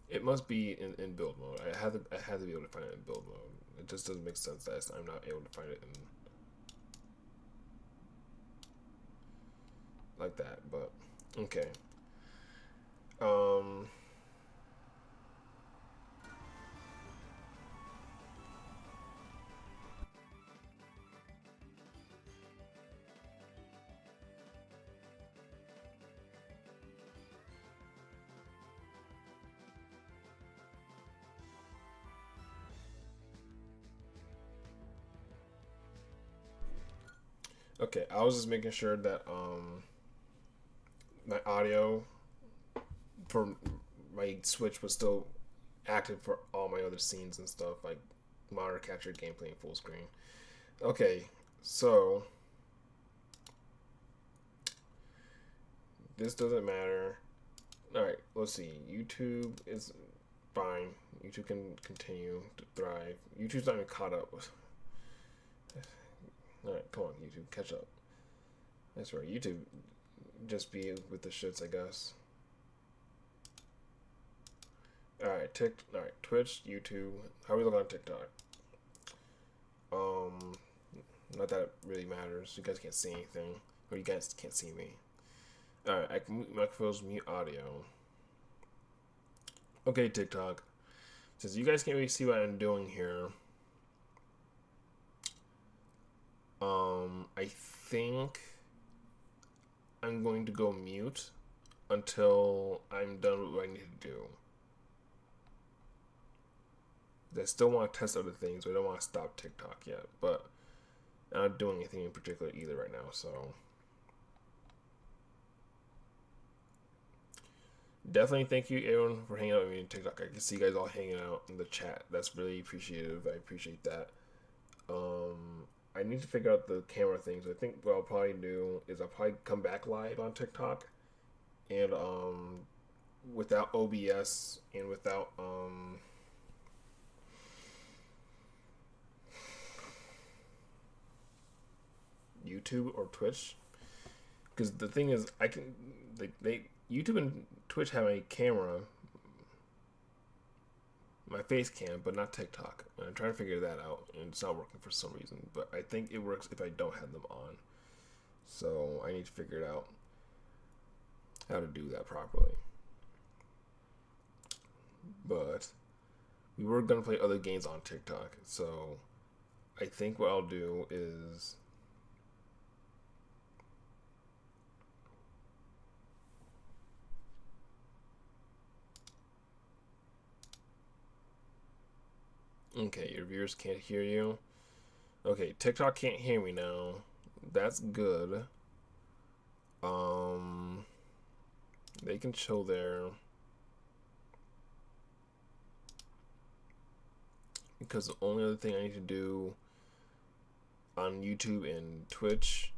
It must be in build mode. I had to be able to find it in build mode. It just doesn't make sense that I'm not able to find it in like that. But okay. Um. Okay, I was just making sure that my audio for my Switch was still active for all my other scenes and stuff, like monitor capture, gameplay, and full screen. Okay, so this doesn't matter. All right, let's see. YouTube is fine. YouTube can continue to thrive. YouTube's not even caught up. All right, come on, YouTube, catch up. That's right. YouTube just be with the shits, I guess. All right, Twitch, YouTube. How are we looking on TikTok? Not that it really matters. You guys can't see anything, or you guys can't see me. All right, I can mute microphones, mute audio. Okay, TikTok. Since you guys can't really see what I'm doing here, I think I'm going to go mute until I'm done with what I need to do. I still want to test other things, but I don't want to stop TikTok yet. But I'm not doing anything in particular either right now, so definitely thank you everyone for hanging out with me on TikTok. I can see you guys all hanging out in the chat. That's really appreciative. I appreciate that. I need to figure out the camera things. I think what I'll probably do is I'll probably come back live on TikTok and without OBS and without YouTube or Twitch, because the thing is I can YouTube and Twitch have a camera, my face cam, but not TikTok. And I'm trying to figure that out, and it's not working for some reason. But I think it works if I don't have them on. So I need to figure it out how to do that properly. But we were gonna play other games on TikTok, so I think what I'll do is okay, your viewers can't hear you. Okay, TikTok can't hear me now. That's good. They can show their, because the only other thing I need to do on YouTube and Twitch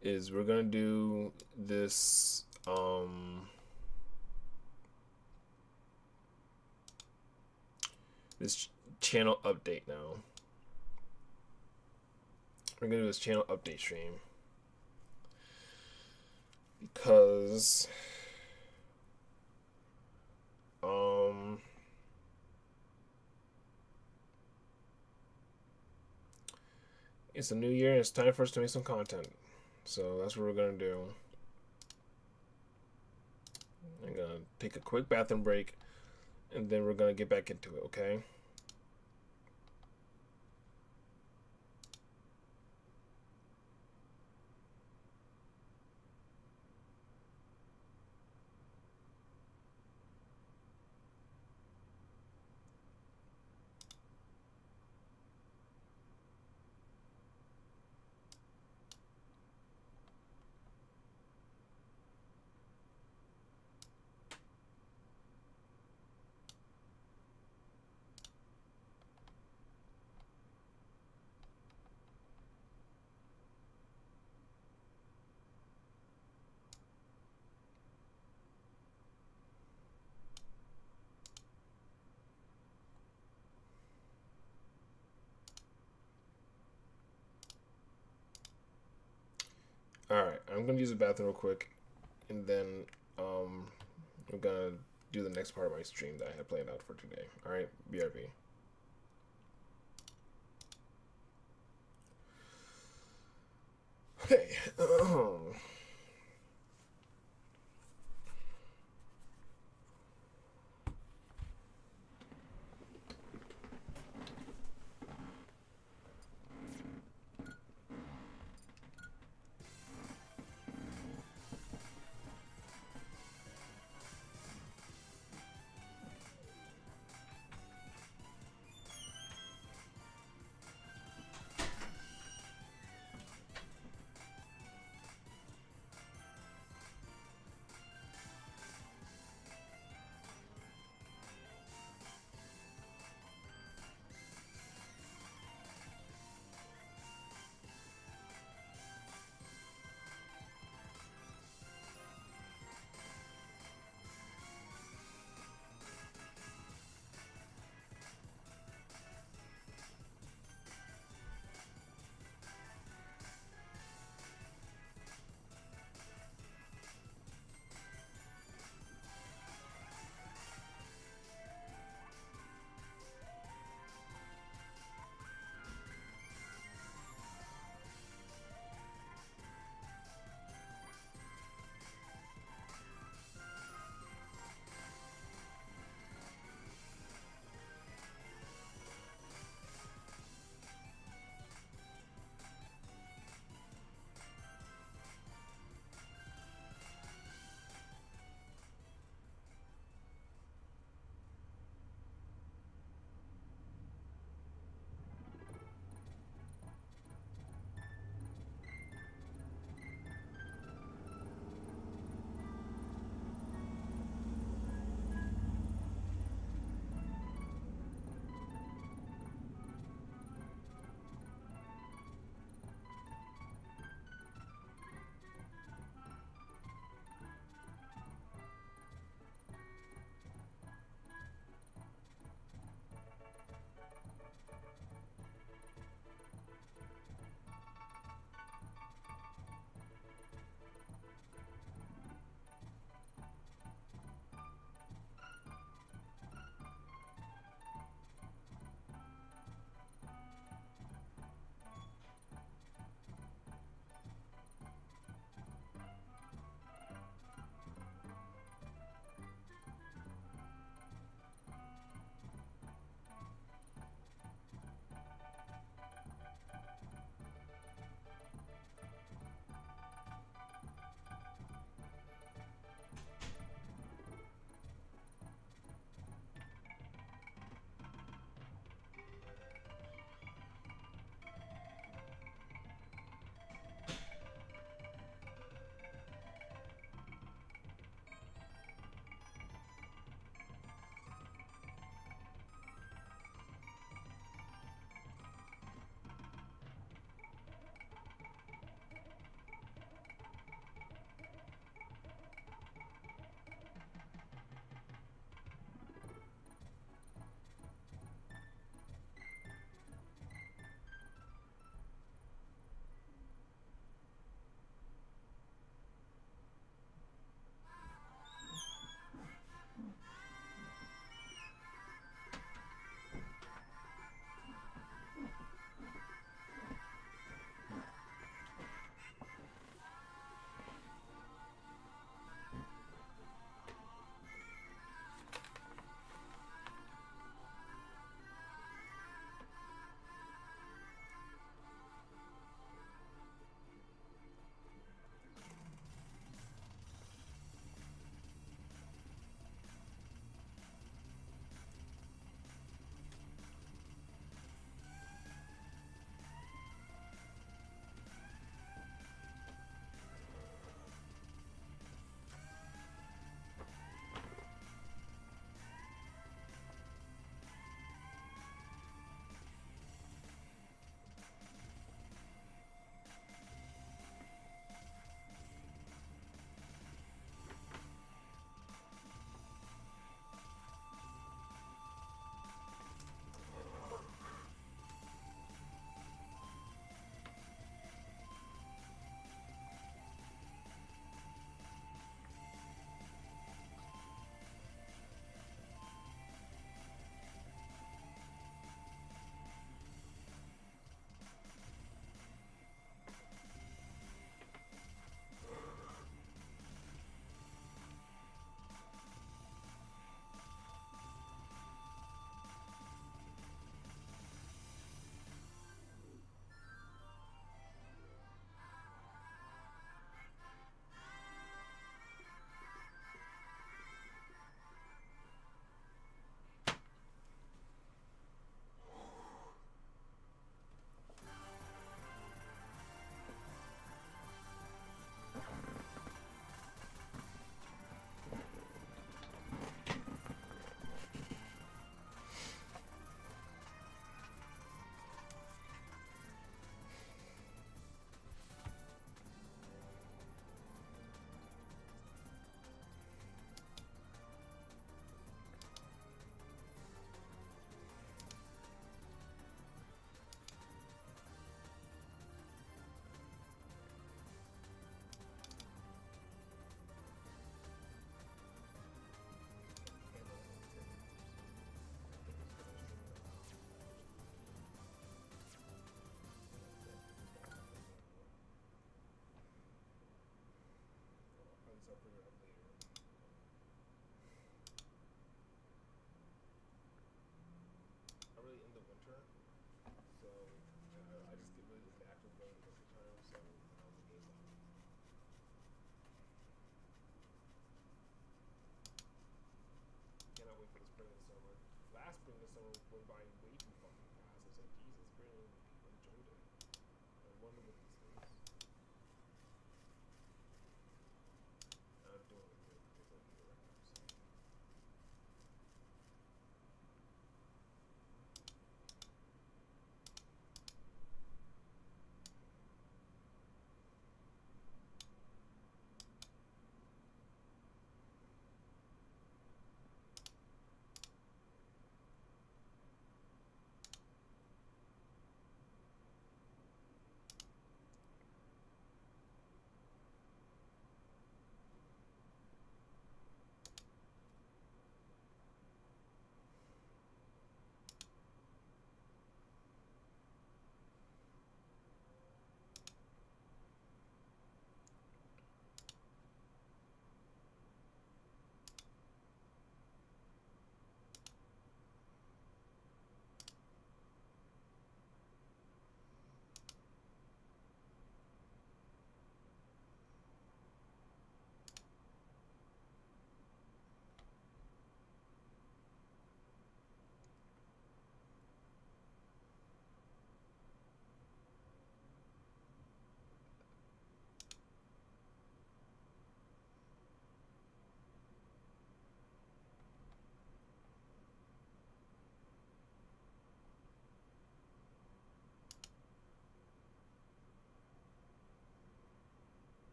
is we're gonna do this this channel update now. We're gonna do this channel update stream because it's a new year and it's time for us to make some content. So that's what we're gonna do. I'm gonna take a quick bathroom break and then we're gonna get back into it, okay? Alright, I'm gonna use the bathroom real quick and then I'm gonna do the next part of my stream that I had planned out for today. Alright, BRB. Okay.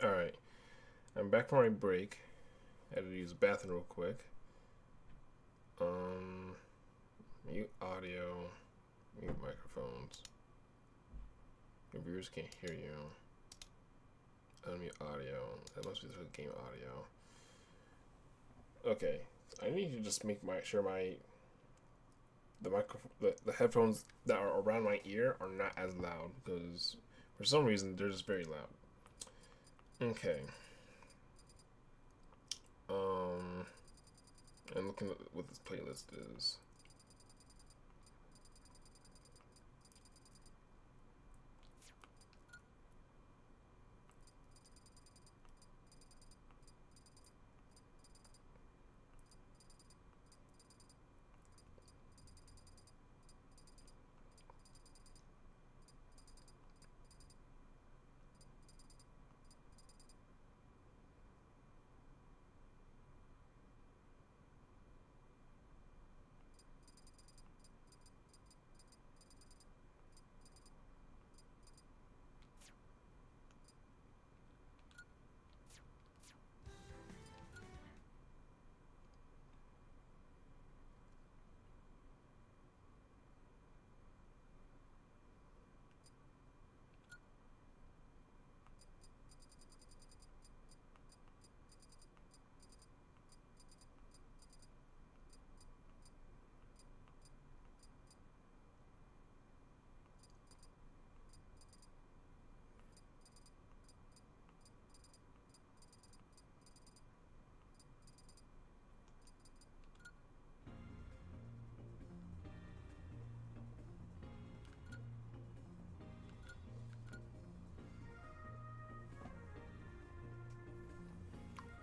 Alright, I'm back from my break. I had to use the bathroom real quick. Mute audio, mute microphones. Your viewers can't hear you. Unmute audio. That must be the game audio. Okay, I need to just make sure the headphones that are around my ear are not as loud, because for some reason they're just very loud. Okay. I'm looking at what this playlist is.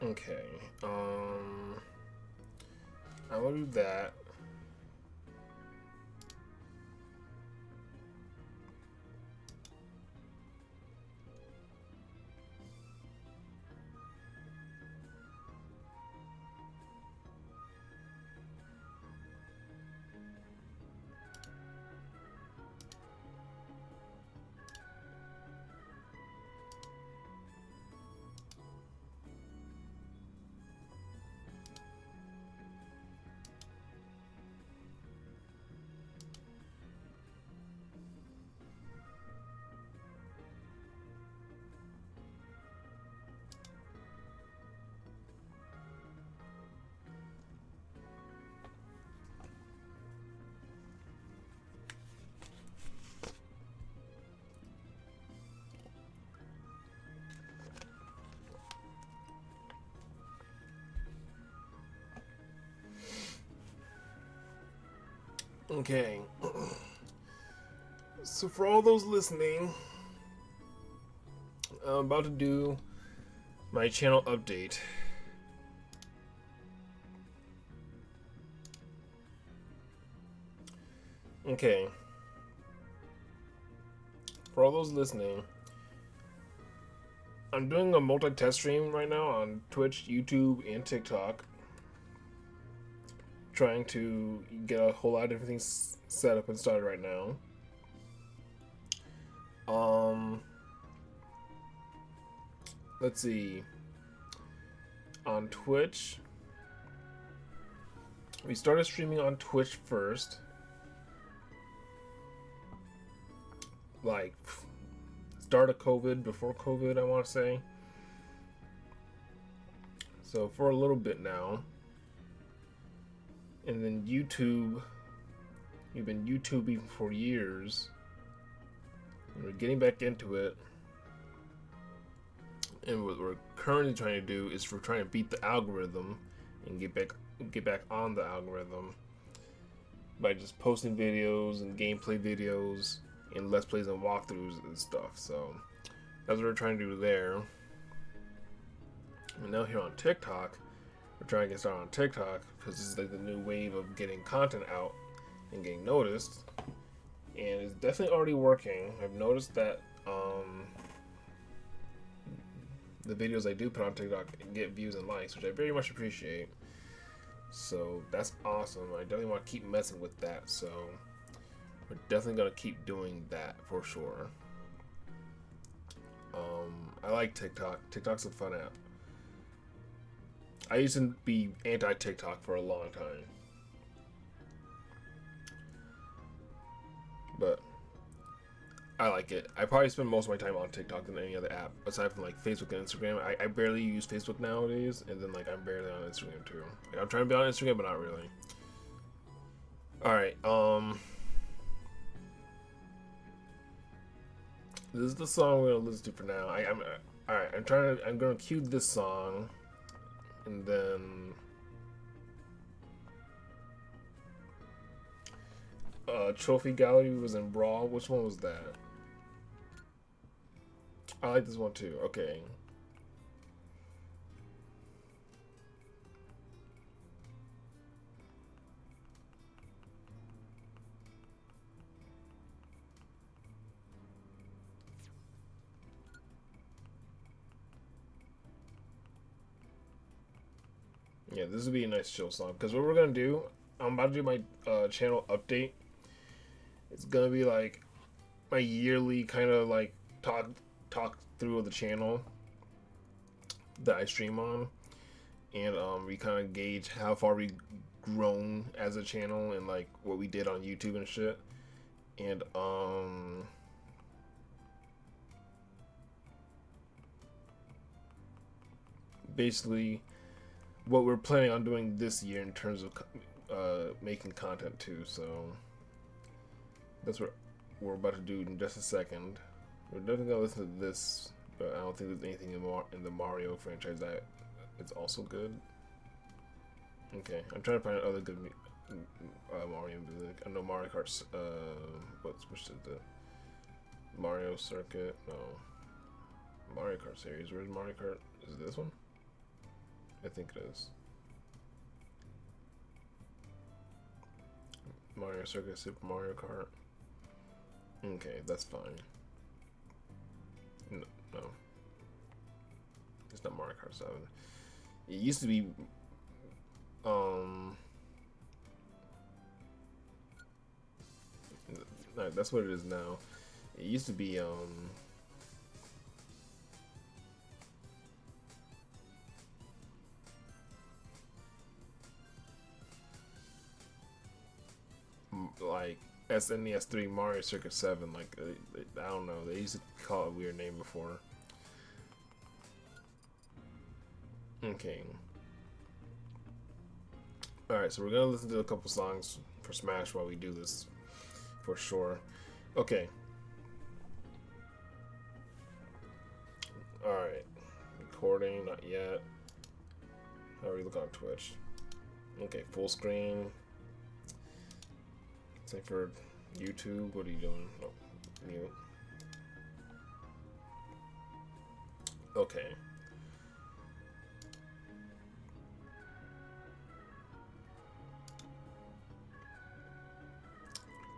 Okay, I will do that. Okay. So for all those listening, I'm about to do my channel update. Okay. For all those listening, I'm doing a multi-test stream right now on Twitch, YouTube, and TikTok. Trying to get a whole lot of different things set up and started right now. Let's see. On Twitch, we started streaming on Twitch first. Like, start of COVID, before COVID, I want to say. So for a little bit now. And then YouTube, we've been YouTubing for years. And we're getting back into it. And what we're currently trying to do is we're trying to beat the algorithm and get back on the algorithm by just posting videos and gameplay videos and let's plays and walkthroughs and stuff. So that's what we're trying to do there. And now here on TikTok, we're trying to get started on TikTok because this is like the new wave of getting content out and getting noticed. And it's definitely already working. I've noticed that the videos I do put on TikTok get views and likes, which I very much appreciate. So that's awesome. I definitely want to keep messing with that. So we're definitely going to keep doing that for sure. I like TikTok. TikTok's a fun app. I used to be anti TikTok for a long time, but I like it. I probably spend most of my time on TikTok than any other app aside from like Facebook and Instagram. I barely use Facebook nowadays, and then like I'm barely on Instagram too. Like, I'm trying to be on Instagram, but not really. All right. This is the song we're gonna listen to for now. I'm all right. I'm gonna cue this song, and then Trophy Gallery was in Brawl. Which one was that? I like this one too. Okay. Yeah, this would be a nice chill song. Because what we're gonna do, I'm about to do my channel update. It's gonna be like my yearly kind of like talk through of the channel that I stream on, and we kind of gauge how far we grown as a channel and like what we did on YouTube and shit. And basically what we're planning on doing this year in terms of making content too. So that's what we're about to do in just a second. We're definitely gonna listen to this, but I don't think there's anything in the Mario franchise that is also good. Okay, I'm trying to find other good Mario music. I know Mario Kart. Which is the Mario Circuit? No, Mario Kart series. Where's Mario Kart? Is it this one? I think it is. Mario Circuit, Super Mario Kart. Okay, that's fine. No. It's not Mario Kart 7. It used to be that's what it is now. It used to be like SNES 3 Mario Circuit 7. Like I don't know, they used to call it a weird name before. Okay. Alright, so we're gonna listen to a couple songs for Smash while we do this, for sure. Okay. Alright. Recording, not yet. How do we look on Twitch? Okay, full screen. Same for YouTube. What are you doing? Oh, mute. Okay.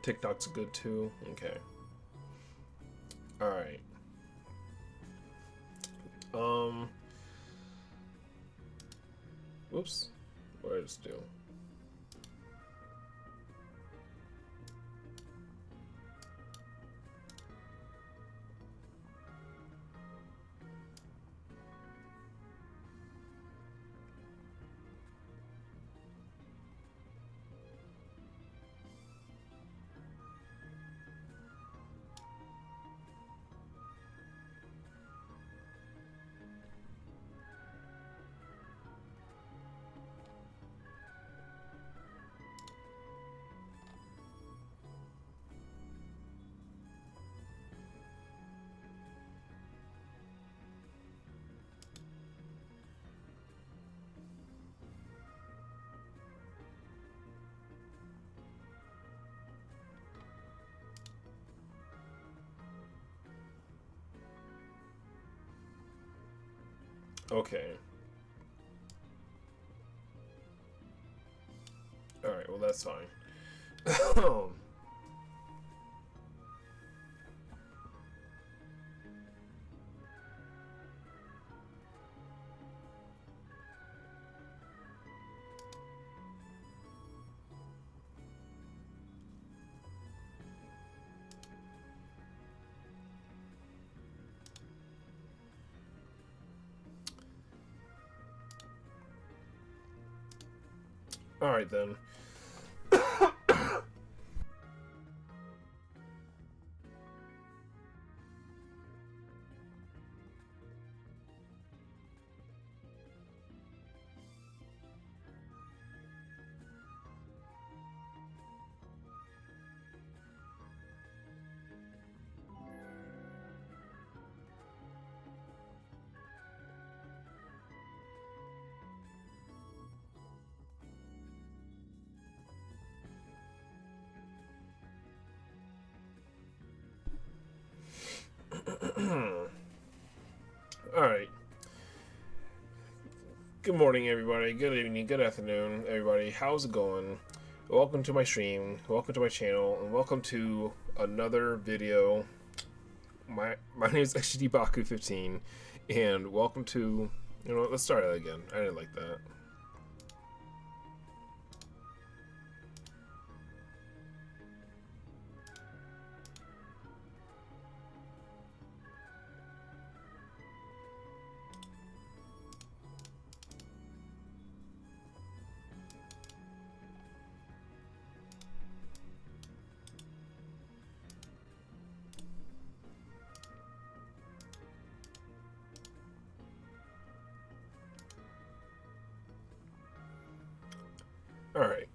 TikTok's good too. Okay. All right. Whoops. What did I just do? Okay. Alright, well that's fine. Alright then. Alright. Good morning, everybody. Good evening. Good afternoon, everybody. How's it going? Welcome to my stream. Welcome to my channel. And welcome to another video. My name is XGDBaku15. And welcome to... You know, let's start that again. I didn't like that. Alright.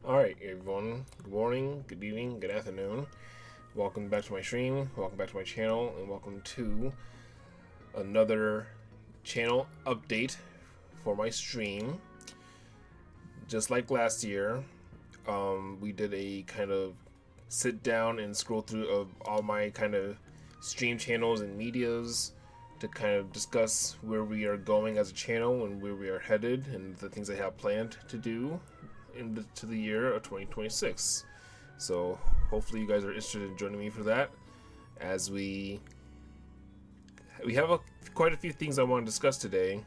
Alright, everyone. Good morning, good evening, good afternoon. Welcome back to my stream, welcome back to my channel, and welcome to another channel update for my stream. Just like last year, we did a kind of sit down and scroll through of all my kind of stream channels and medias to kind of discuss where we are going as a channel and where we are headed and the things I have planned to do into the year of 2026. So hopefully you guys are interested in joining me for that, as we have quite a few things I want to discuss today.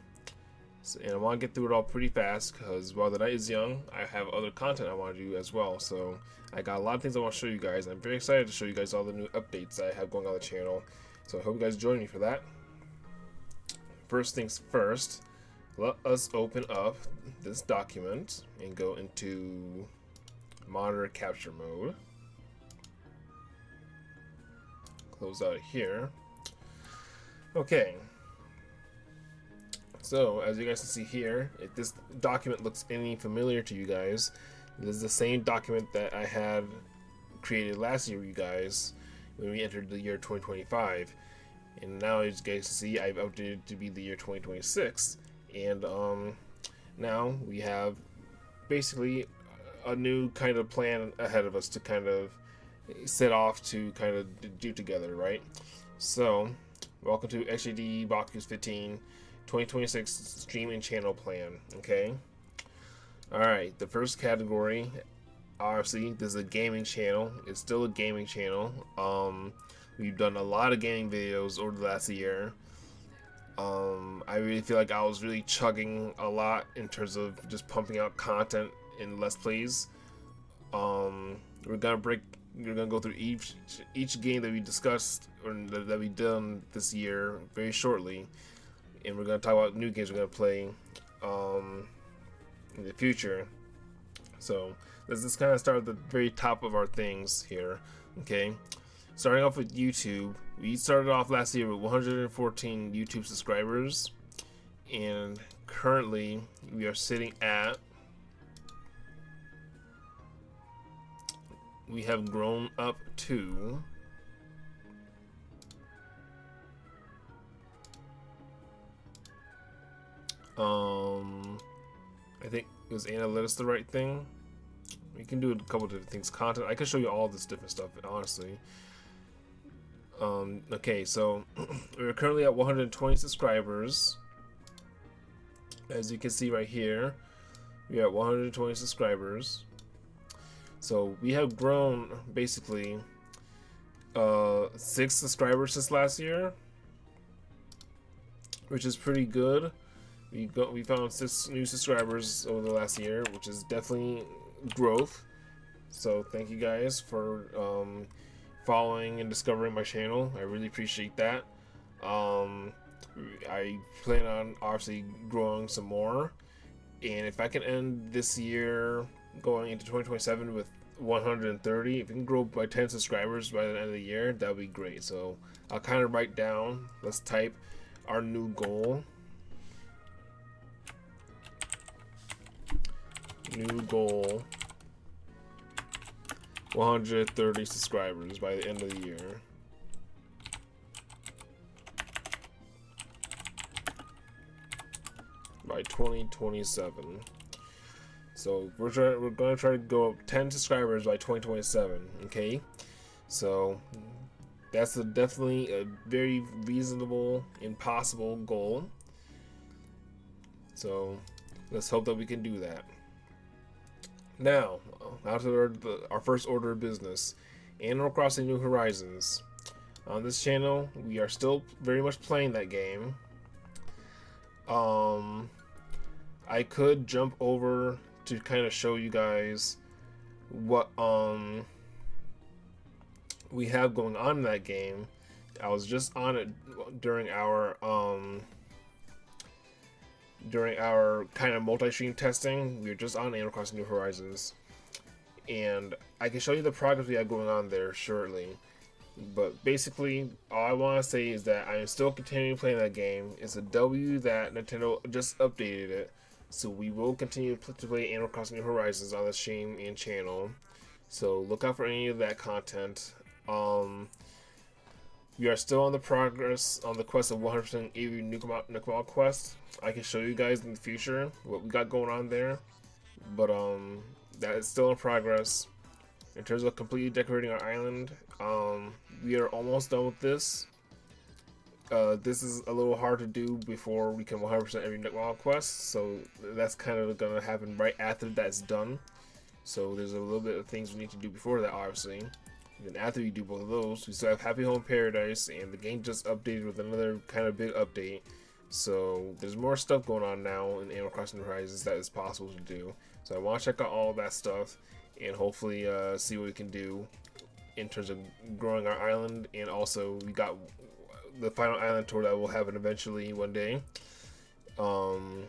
And I want to get through it all pretty fast because while the night is young, I have other content I want to do as well. So I got a lot of things I want to show you guys. I'm very excited to show you guys all the new updates I have going on the channel. So I hope you guys join me for that. First things first, let us open up this document and go into monitor capture mode. Close out here. Okay. So, as you guys can see here, if this document looks any familiar to you guys, this is the same document that I had created last year, you guys, when we entered the year 2025. And now, as you guys can see, I've updated to be the year 2026. And now we have basically a new kind of plan ahead of us to kind of set off to kind of do together, right? So, welcome to XJD Baku's 15 2026 stream and channel plan. Okay. Alright, the first category, obviously, this is a gaming channel. It's still a gaming channel. We've done a lot of gaming videos over the last year. I really feel like I was really chugging a lot in terms of just pumping out content in Let's Plays. We're gonna go through each game that we discussed or that we done this year very shortly, and we're gonna talk about new games we're gonna play in the future. So let's just kind of start at the very top of our things here. Okay, starting off with YouTube. We started off last year with 114 YouTube subscribers, and currently we are sitting at, we have grown up to I think, is analytics the right thing? We can do a couple of different things. Content, I can show you all this different stuff, honestly. Okay, so we're currently at 120 subscribers. As you can see right here, we are at 120 subscribers. So we have grown basically 6 subscribers since last year, which is pretty good. We found 6 new subscribers over the last year, which is definitely growth. So thank you guys for following and discovering my channel. I really appreciate that. I plan on obviously growing some more, and if I can end this year going into 2027 with 130, if we can grow by 10 subscribers by the end of the year, that would be great. So I'll kind of write down, let's type our new goal. New goal, 130 subscribers by the end of the year. By 2027. So we're going to try to go up 10 subscribers by 2027. Okay, so that's definitely a very reasonable and possible goal. So let's hope that we can do that. Now, out to our first order of business, Animal Crossing New Horizons. On this channel, we are still very much playing that game. I could jump over to kind of show you guys what we have going on in that game. I was just on it during our kind of multi-stream testing. We were just on Animal Crossing New Horizons, and I can show you the progress we have going on there shortly. But basically, all I want to say is that I am still continuing playing that game. It's a W that Nintendo just updated it, So we will continue to play Animal Crossing New Horizons on the stream and channel. So look out for any of that content. We are still on the progress on the quest of 100% Avery Nukemout quest. I can show you guys in the future what we got going on there, but that is still in progress. In terms of completely decorating our island, we are almost done with this. This is a little hard to do before we can 100% every Nukemout quest, so that's kind of gonna happen right after that's done. So there's a little bit of things we need to do before that, obviously. And then after you do both of those, we still have Happy Home Paradise, and the game just updated with another kind of big update. So there's more stuff going on now in Animal Crossing Horizons that is possible to do. So I want to check out all that stuff and hopefully see what we can do in terms of growing our island. And also we got the final island tour that we'll have eventually one day, when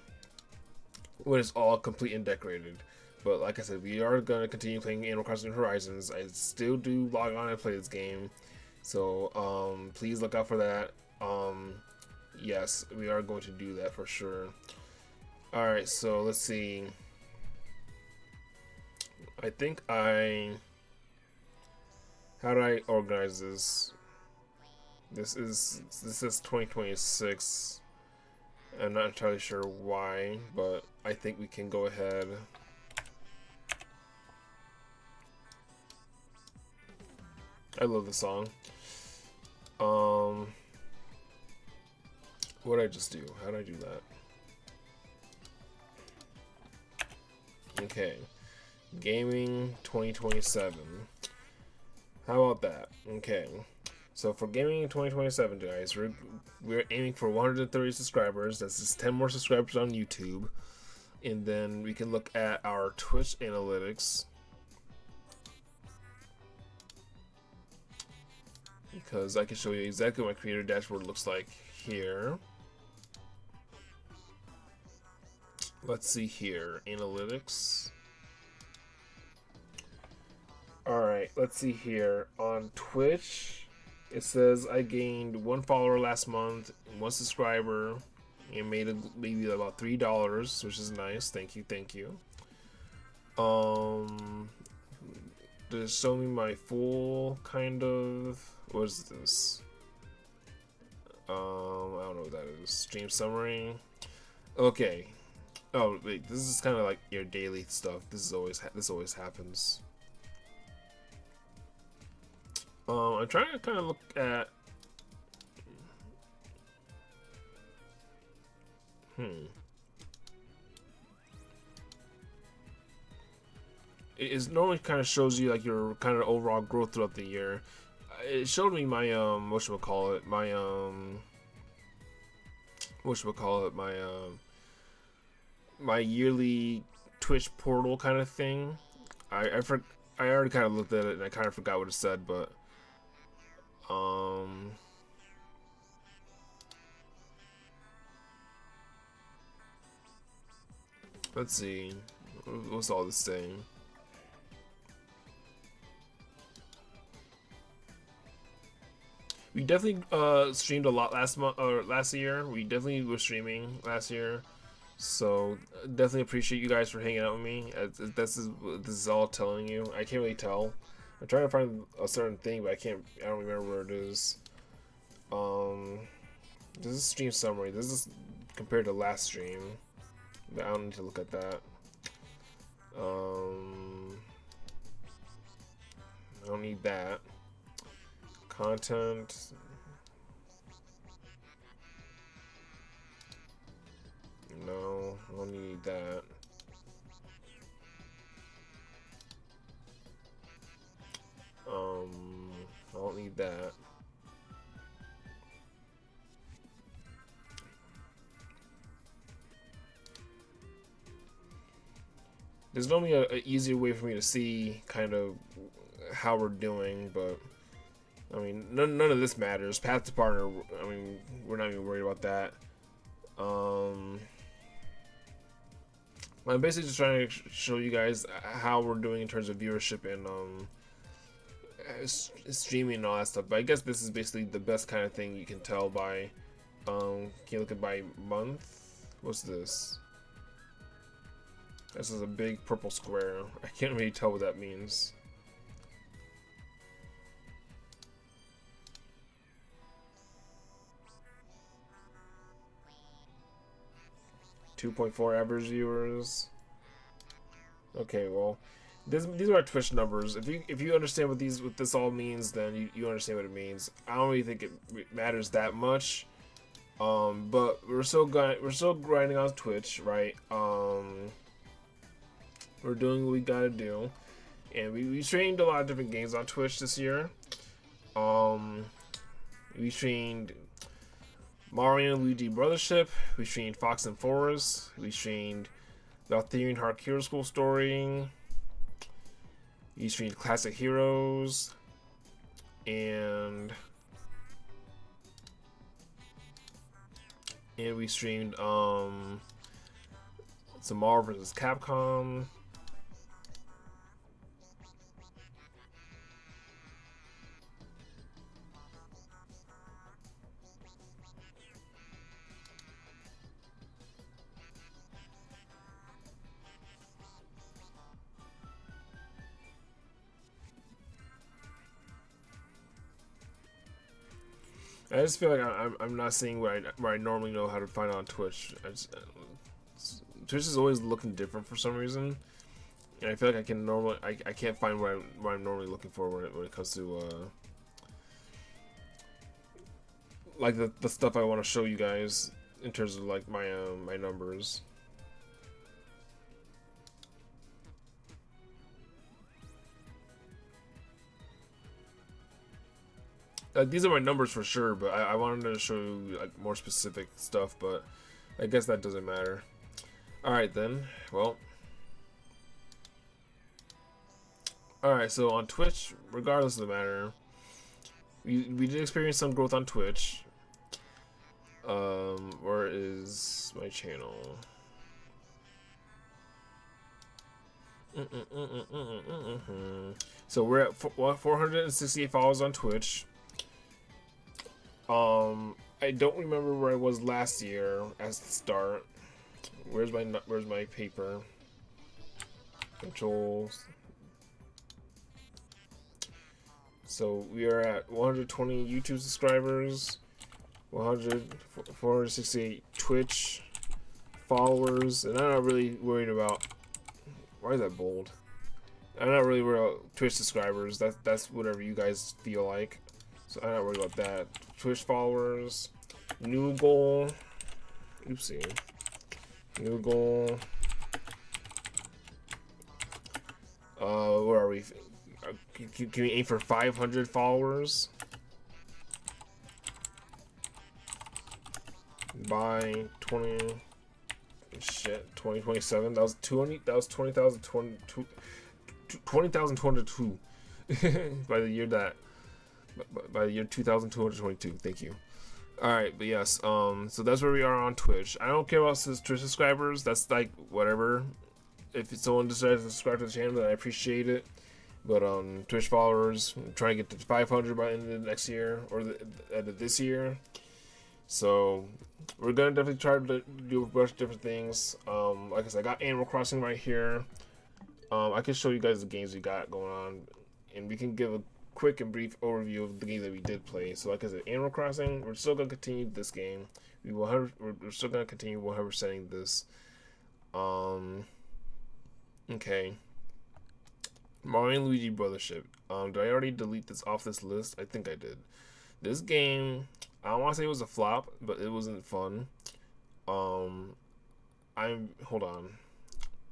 it's all complete and decorated. But like I said, we are going to continue playing Animal Crossing Horizons. I still do log on and play this game. So please look out for that. Yes, we are going to do that for sure. Alright, so let's see. I think how do I organize this? This is 2026. I'm not entirely sure why, but I think we can go ahead. I love the song. What did I just do? How did I do that? Okay. Gaming 2027. How about that? Okay. So for Gaming 2027, guys, we're aiming for 130 subscribers. That's just 10 more subscribers on YouTube. And then we can look at our Twitch analytics. Because I can show you exactly what my creator dashboard looks like here. Let's see here, analytics. Alright, let's see here. On Twitch, it says I gained 1 follower last month, 1 subscriber, and made maybe about $3, which is nice. Thank you, thank you. Just show me my full kind of. What is this? I don't know what that is. Stream summary. Okay. Oh wait, this is kind of like your daily stuff. This always happens. I'm trying to kind of look at. It normally kind of shows you like your kind of overall growth throughout the year. It showed me my whatchamacallit, my yearly Twitch portal kind of thing. I already kind of looked at it and I kind of forgot what it said, but let's see, what's all this saying? We definitely streamed a lot last year. We definitely were streaming last year, so definitely appreciate you guys for hanging out with me. This is all telling you. I can't really tell. I'm trying to find a certain thing, but I don't remember where it is. This is stream summary. This is compared to last stream, but I don't need to look at that. I don't need that. Content. No, I don't need that. I don't need that. There's normally an easier way for me to see kind of how we're doing, but I mean, none of this matters. Path to partner, I mean, we're not even worried about that. I'm basically just trying to show you guys how we're doing in terms of viewership and streaming and all that stuff. But I guess this is basically the best kind of thing you can tell by, can you look at by month? What's this? This is a big purple square. I can't really tell what that means. .4 average viewers. Okay, well, these are our Twitch numbers. If you understand what this all means, then you understand what it means. I don't really think it matters that much. But we're still grinding on Twitch, right? We're doing what we gotta do, and we streamed a lot of different games on Twitch this year. We streamed Mario and Luigi Brothership. We streamed Fox and Forest. We streamed the Valkyrian Heart Hero School Story. We streamed Classic Heroes, and we streamed some Marvel vs. Capcom. I just feel like I'm not seeing what I normally know how to find on Twitch. Twitch is always looking different for some reason, and I feel like I can't find what I'm normally looking for when it comes to like the stuff I want to show you guys in terms of like my my numbers. These are my numbers for sure, but I wanted to show you like more specific stuff, but I guess that doesn't matter. Alright then, well. Alright, so on Twitch, regardless of the matter, we did experience some growth on Twitch. Where is my channel? So we're at 468 followers on Twitch. I don't remember where I was last year as the start. Where's my paper? Controls. So we are at 120 YouTube subscribers, 468 Twitch followers, and I'm not really worried about. Why is that bold? I'm not really worried about Twitch subscribers. That's whatever you guys feel like. So I'm not worried about that. Twitch followers. New goal. Oopsie. New goal. Where are we? Can we aim for 500 followers? By 2027. That was 20,202 by the year that. By the year 2222. Thank you. All right, but yes, so that's where we are on Twitch. I don't care about Twitch subscribers. That's like whatever. If someone decides to subscribe to the channel, then I appreciate it. But Twitch followers, I'm trying to get to 500 by the end of the next year or the end of this year. So we're gonna definitely try to do a bunch of different things. Like I said, I got Animal Crossing right here. I can show you guys the games we got going on, and we can give a quick and brief overview of the games that we did play. So like I said, Animal Crossing, we're still going to continue this game. We're still going to continue 100%ing this. Okay. Mario and Luigi Brothership. Did I already delete this off this list? I think I did. This game, I don't want to say it was a flop, but it wasn't fun. Hold on.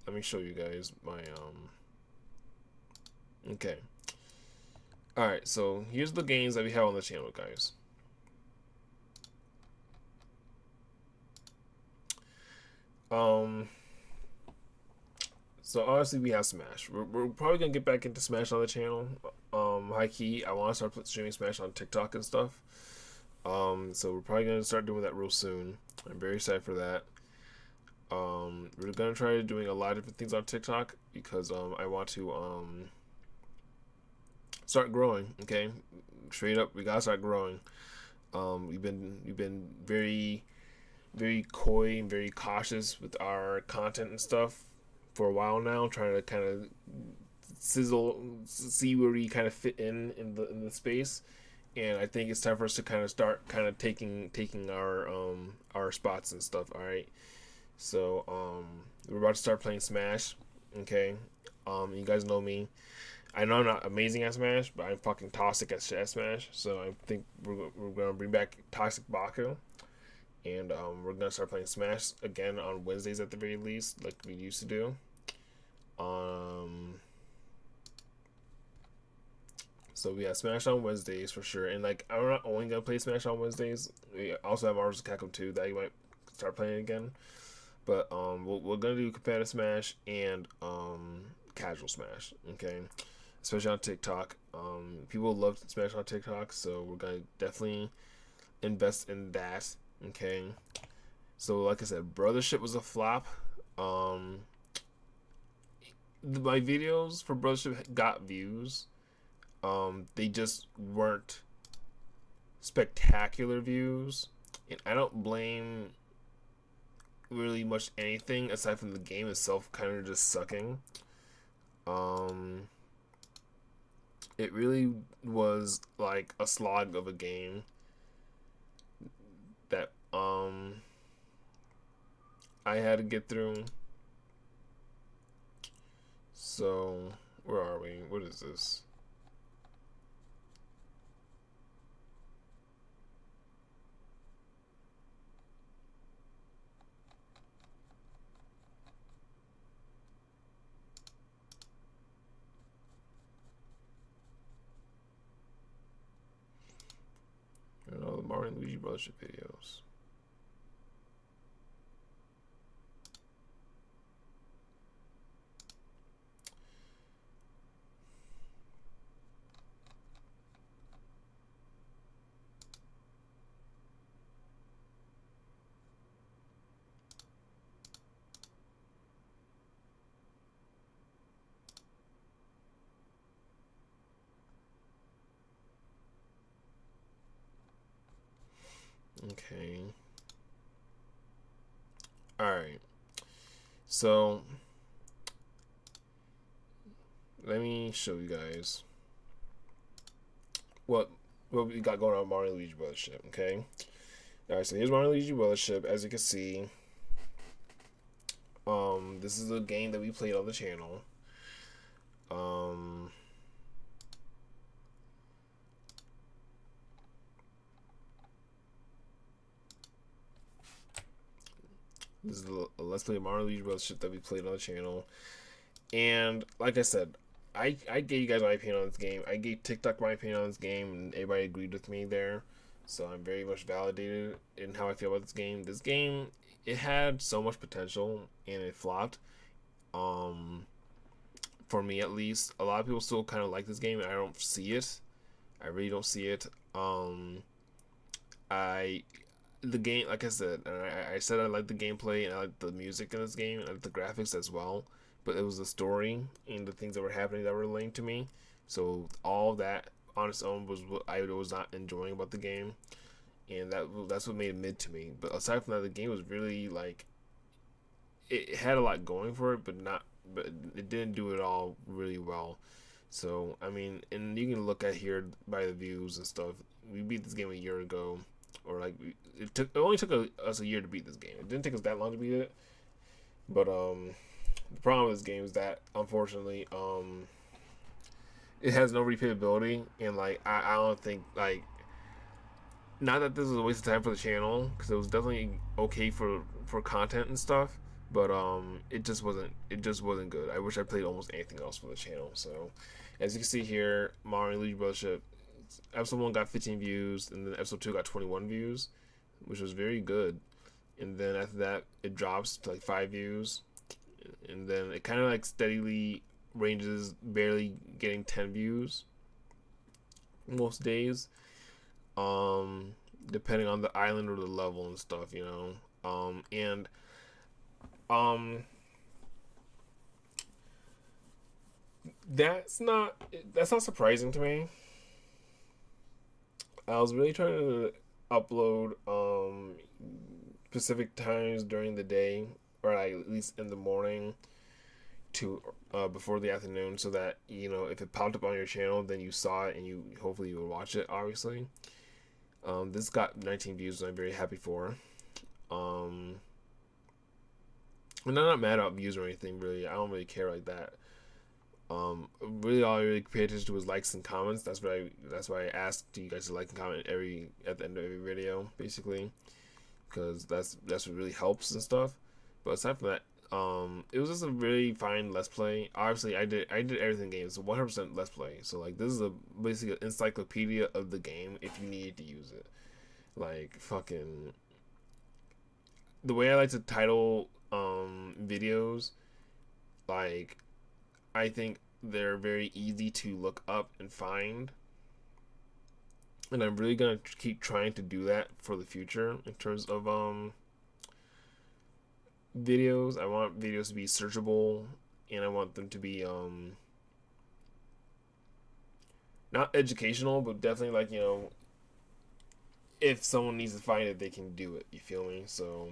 Let me show you guys my okay. Alright, so here's the games that we have on the channel, guys. So obviously we have Smash. We're probably gonna get back into Smash on the channel. High key, I want to start streaming Smash on TikTok and stuff. So we're probably gonna start doing that real soon. I'm very excited for that. We're gonna try doing a lot of different things on TikTok because I want to start growing. Okay, straight up, we gotta start growing. We've been very coy and very cautious with our content and stuff for a while now, trying to kind of see where we kind of fit in the space. And I think it's time for us to kind of start kind of taking our spots and stuff. All right, so we're about to start playing Smash. Okay, you guys know me. I know I'm not amazing at Smash, but I'm fucking toxic at Smash. So I think we're gonna bring back Toxic Baku, and we're gonna start playing Smash again on Wednesdays at the very least, like we used to do. So we have Smash on Wednesdays for sure, and like I'm not only gonna play Smash on Wednesdays. We also have Marvel's Capcom 2 that you might start playing again. But we're gonna do competitive Smash and casual Smash. Okay, especially on TikTok. People love Smash on TikTok, so we're gonna definitely invest in that. Okay, so like I said, Brothership was a flop. My videos for Brothership got views. They just weren't spectacular views, and I don't blame really much anything aside from the game itself kind of just sucking. It really was like a slog of a game that I had to get through. So where are we? What is this? I don't know, the Mario and Luigi Brothership videos. Okay. Alright. So let me show you guys what we got going on with Mario and Luigi Brothership, okay? Alright, so here's Mario and Luigi Brothership. As you can see, this is a game that we played on the channel. This is a Let's Play Mario Luigi Brothership that we played on the channel. And like I said, I gave you guys my opinion on this game. I gave TikTok my opinion on this game, and everybody agreed with me there. So I'm very much validated in how I feel about this game. This game, it had so much potential, and it flopped. For me at least, a lot of people still kind of like this game, and I don't see it. I really don't see it. The game, like I said, and I said I like the gameplay and I like the music in this game and I like the graphics as well. But it was the story and the things that were happening that were lame to me. So all that on its own was what I was not enjoying about the game, and that's what made it mid to me. But aside from that, the game was really like it had a lot going for it, but it didn't do it all really well. So I mean, and you can look at here by the views and stuff. We beat this game a year ago, or like it only took us a year to beat this game. It didn't take us that long to beat it, but the problem with this game is that unfortunately it has no replayability, and like I don't think like, not that this was a waste of time for the channel, because it was definitely okay for content and stuff, but it just wasn't good. I wish I played almost anything else for the channel. So as you can see here, Mario Luigi Brothership, episode 1 got 15 views, and then episode 2 got 21 views, which was very good. And then after that, it drops to like 5 views, and then it kind of like steadily ranges, barely getting 10 views most days, depending on the island or the level and stuff, you know. That's not surprising to me. I was really trying to upload specific times during the day, or like at least in the morning, to before the afternoon, so that you know if it popped up on your channel, then you saw it and you hopefully you would watch it. Obviously, this got 19 views, and I'm very happy for. And I'm not mad about views or anything. Really, I don't really care like that. Really, all I really pay attention to was likes and comments. That's why I asked you guys to like and comment at the end of every video, basically, because that's what really helps and stuff. But aside from that, it was just a really fine Let's Play. Obviously, I did everything in the game. It's 100% Let's Play. So like, this is basically an encyclopedia of the game if you needed to use it. Like fucking the way I like to title videos, like I think they're very easy to look up and find. And I'm really gonna keep trying to do that for the future in terms of videos. I want videos to be searchable, and I want them to be not educational, but definitely like, you know, if someone needs to find it, they can do it. You feel me? So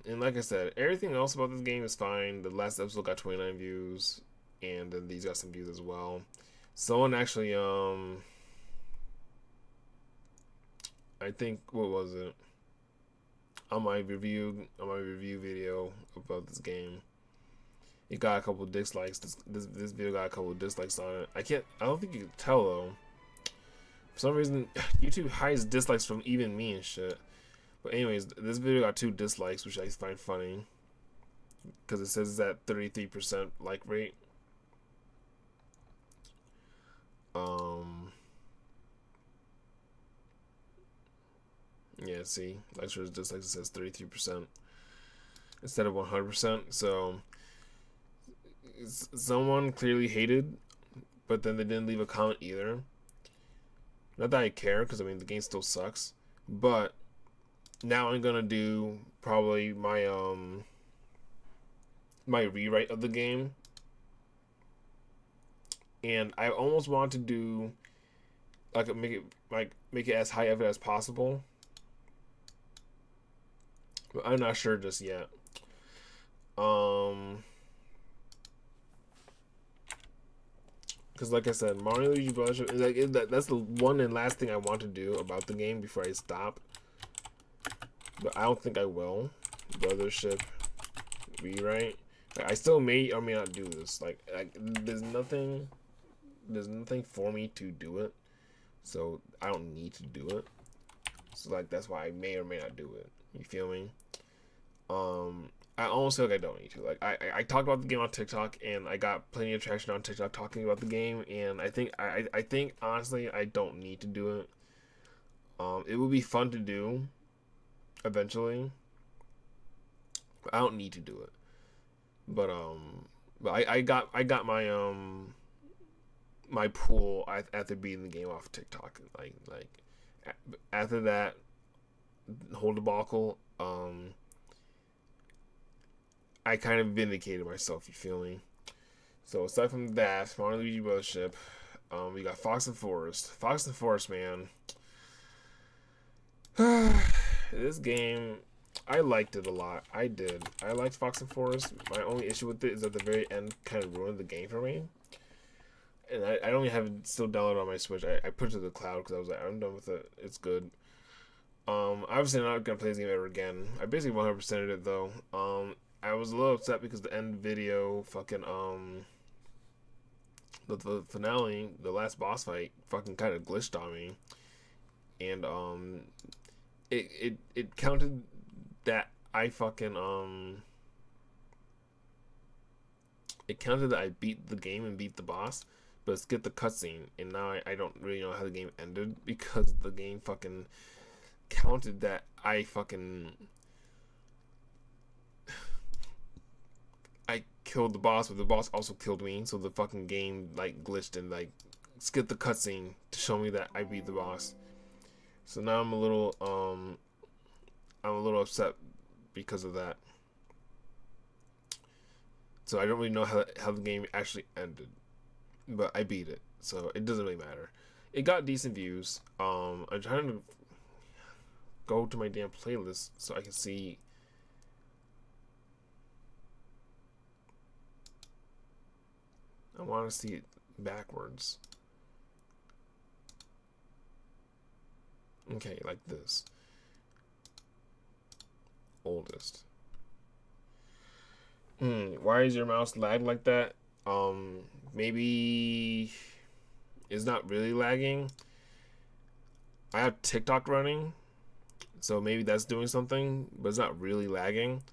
and like I said, everything else about this game is fine. The last episode got 29 views, and then these got some views as well. Someone actually I think, what was it, on my review video about this game, it got a couple of dislikes. This video got a couple of dislikes on it. I don't think you can tell though. For some reason, YouTube hides dislikes from even me and shit. But anyways, this video got 2 dislikes, which I find funny, because it says it's at 33% like rate. Yeah, see, likes versus dislikes, it says 33% instead of 100%. So someone clearly hated, but then they didn't leave a comment either. Not that I care, because I mean the game still sucks. But now I'm gonna do probably my my rewrite of the game, and I almost want to do like make it as high effort as possible, but I'm not sure just yet. Because like I said, Mario Luigi Brothership is like that's the one and last thing I want to do about the game before I stop. But I don't think I will. Brothership rewrite. Like, I still may or may not do this. Like there's nothing for me to do it, so I don't need to do it. So like that's why I may or may not do it. You feel me? I almost feel like I don't need to. Like I talked about the game on TikTok, and I got plenty of traction on TikTok talking about the game, and I think honestly I don't need to do it. It would be fun to do eventually, but I don't need to do it. But I got my my pool after beating the game off TikTok. Like after that whole debacle, I kind of vindicated myself. You feel me? So aside from that, Mario Luigi Brothership, we got Fox and Forest. Fox and Forest, man. This game, I liked it a lot. I did. I liked Fox and Forest. My only issue with it is at the very end kind of ruined the game for me. And I don't even have it still downloaded on my Switch. I put it to the cloud because I was like, I'm done with it. It's good. Obviously I'm not gonna play this game ever again. I basically 100%ed it though. I was a little upset because the end video fucking the finale, the last boss fight, fucking kind of glitched on me, and it counted that I fucking it counted that I beat the game and beat the boss, but it skipped the cutscene, and now I don't really know how the game ended because the game fucking counted that I fucking I killed the boss, but the boss also killed me, so the fucking game like glitched and like skipped the cutscene to show me that I beat the boss. So now I'm a little upset because of that. So I don't really know how the game actually ended, but I beat it, so it doesn't really matter. It got decent views. I'm trying to go to my damn playlist so I can see. I want to see it backwards. Okay, like this. Oldest. Why is your mouse lag like that? Maybe it's not really lagging. I have TikTok running, so maybe that's doing something, but it's not really lagging.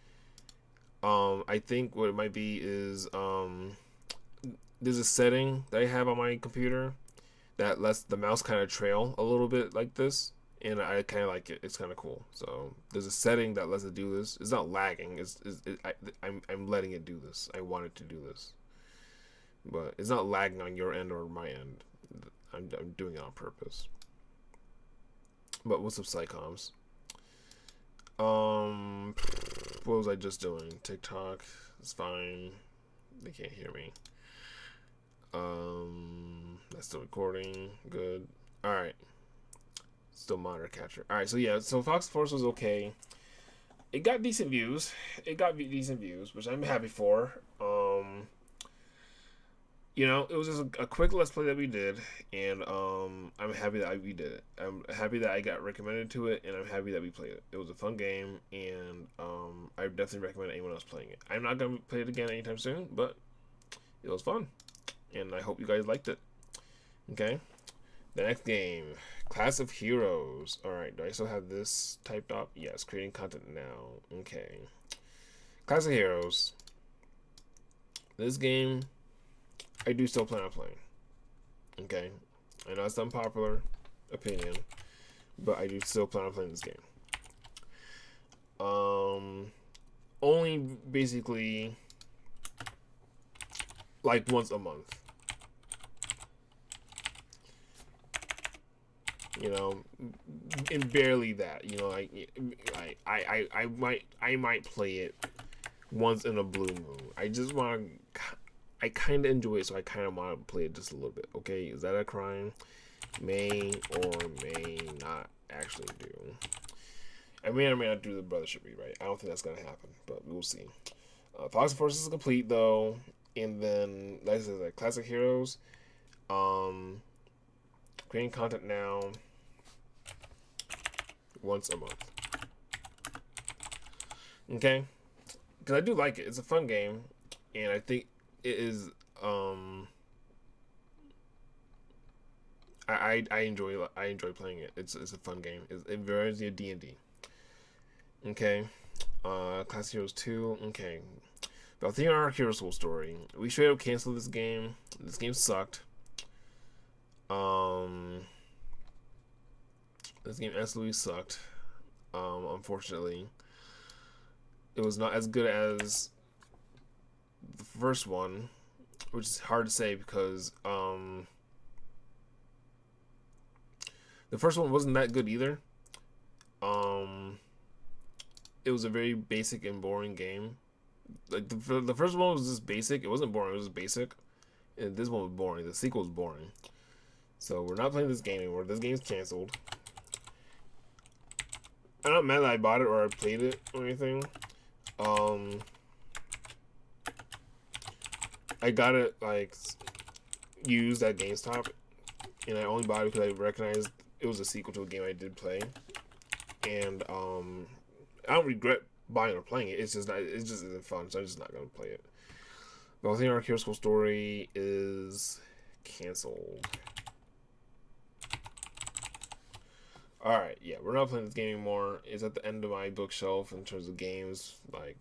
I think what it might be is there's a setting that I have on my computer that lets the mouse kind of trail a little bit like this, and I kind of like it. It's kind of cool. So there's a setting that lets it do this. It's not lagging. I'm letting it do this. I want it to do this, but it's not lagging on your end or my end. I'm doing it on purpose. But what's up, Psychoms? What was I just doing? TikTok. It's fine. They can't hear me. That's still recording. Good. All right. Still monitor catcher. All right. So yeah. So Fox Force was okay. It got decent views. Which I'm happy for. You know, it was just a quick let's play that we did, and I'm happy that we did it. I'm happy that I got recommended to it, and I'm happy that we played it. It was a fun game, and I definitely recommend anyone else playing it. I'm not gonna play it again anytime soon, but it was fun, and I hope you guys liked it. Okay, the next game, Class of Heroes. All right, do I still have this typed up? Yes, creating content now. Okay, Class of Heroes. This game, I do still plan on playing. Okay, I know it's an unpopular opinion, but I do still plan on playing this game. Only basically like once a month. You know, and barely that. You know, I might play it once in a blue moon. I just want to. I kind of enjoy it, so I kind of want to play it just a little bit. Okay, is that a crime? May or may not actually do. I may or may not do the Brothership rewrite. I don't think that's gonna happen, but we'll see. Fox Force is complete though, and then like I said, like Classic Heroes. Creating content now. Once a month. Okay, because I do like it. It's a fun game, and I think it is. I enjoy playing it. It's a fun game. It reminds me of D&D. Okay, Class Heroes 2. Okay, but thinking our Hero Soul story, we straight up canceled this game. This game sucked. This game absolutely sucked. Unfortunately, it was not as good as the first one, which is hard to say because the first one wasn't that good either. It was a very basic and boring game. Like the first one was just basic. It wasn't boring. It was just basic. And this one was boring. The sequel was boring. So we're not playing this game anymore. This game's canceled. I'm not mad that I bought it or I played it or anything. I got it like used at GameStop, and I only bought it because I recognized it was a sequel to a game I did play. And I don't regret buying or playing it. It's just isn't fun, so I'm just not gonna play it. But I think our Hero School story is canceled. Alright, yeah, we're not playing this game anymore. It's at the end of my bookshelf in terms of games. Like,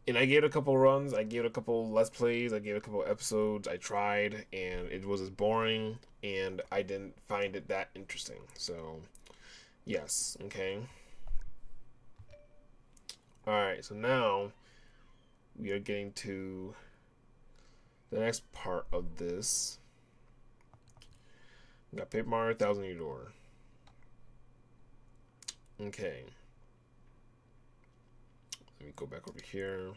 and I gave it a couple runs, I gave it a couple Let's Plays, I gave it a couple episodes, I tried, and it was as boring, and I didn't find it that interesting. So, yes, okay. Alright, so now we are getting to the next part of this. We got Paper Mario Thousand Year Door. Okay. Let me go back over here.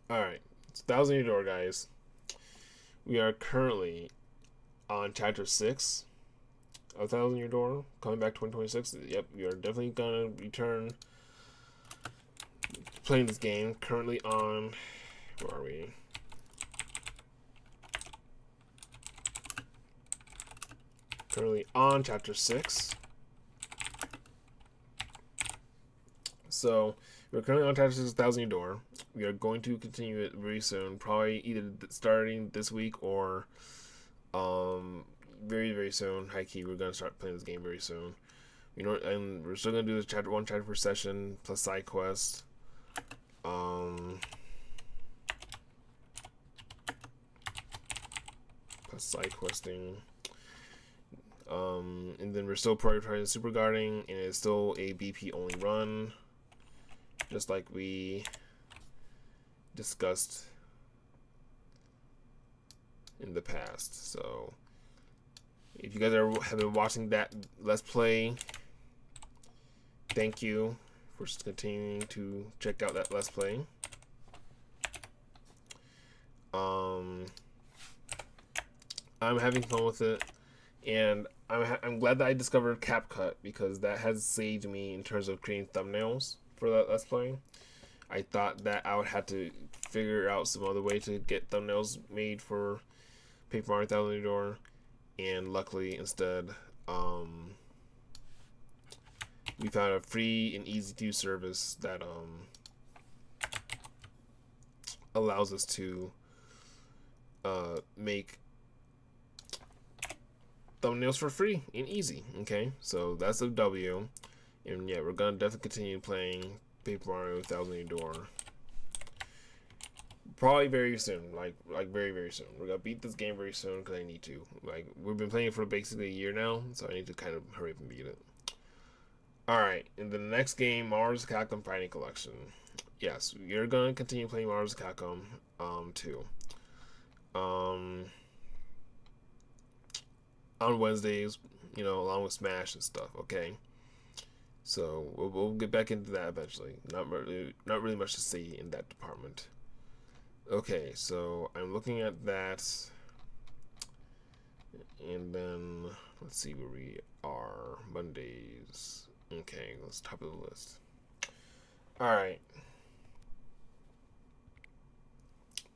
Alright, Thousand Year Door, guys. We are currently on chapter 6 of Thousand Year Door, coming back 2026. Yep, we are definitely gonna return playing this game. Currently on, where are we? Currently on chapter 6. So we're currently on chapter 6 of Thousand Year Door. We are going to continue it very soon, probably either starting this week or very, very soon. High key, we're gonna start playing this game very soon. You know, and we're still gonna do this chapter 1 chapter per session plus side quest. Plus side questing. And then we're still prioritizing super guarding, and it's still a BP only run, just like we discussed in the past. So if you guys have been watching that Let's Play, thank you for continuing to check out that Let's Play. I'm having fun with it, and I'm glad that I discovered CapCut, because that has saved me in terms of creating thumbnails for that Let's Play. I thought that I would have to figure out some other way to get thumbnails made for Paper Mario Thousand Year Door, and luckily instead we found a free and easy to use service that allows us to make thumbnails for free and easy. Okay, so that's a W. And yeah, we're gonna definitely continue playing Paper Mario Thousand Year Door probably very soon, like very, very soon. We're gonna beat this game very soon because I need to. Like, we've been playing it for basically a year now, so I need to kind of hurry up and beat it. Alright, in the next game, Marvel's Capcom Fighting Collection. Yes, you're gonna continue playing Marvel's Capcom 2. On Wednesdays, you know, along with Smash and stuff, okay? So we'll get back into that eventually. Not really much to see in that department. Okay, so I'm looking at that, and then let's see where we are. Mondays. Okay, let's top of the list. All right.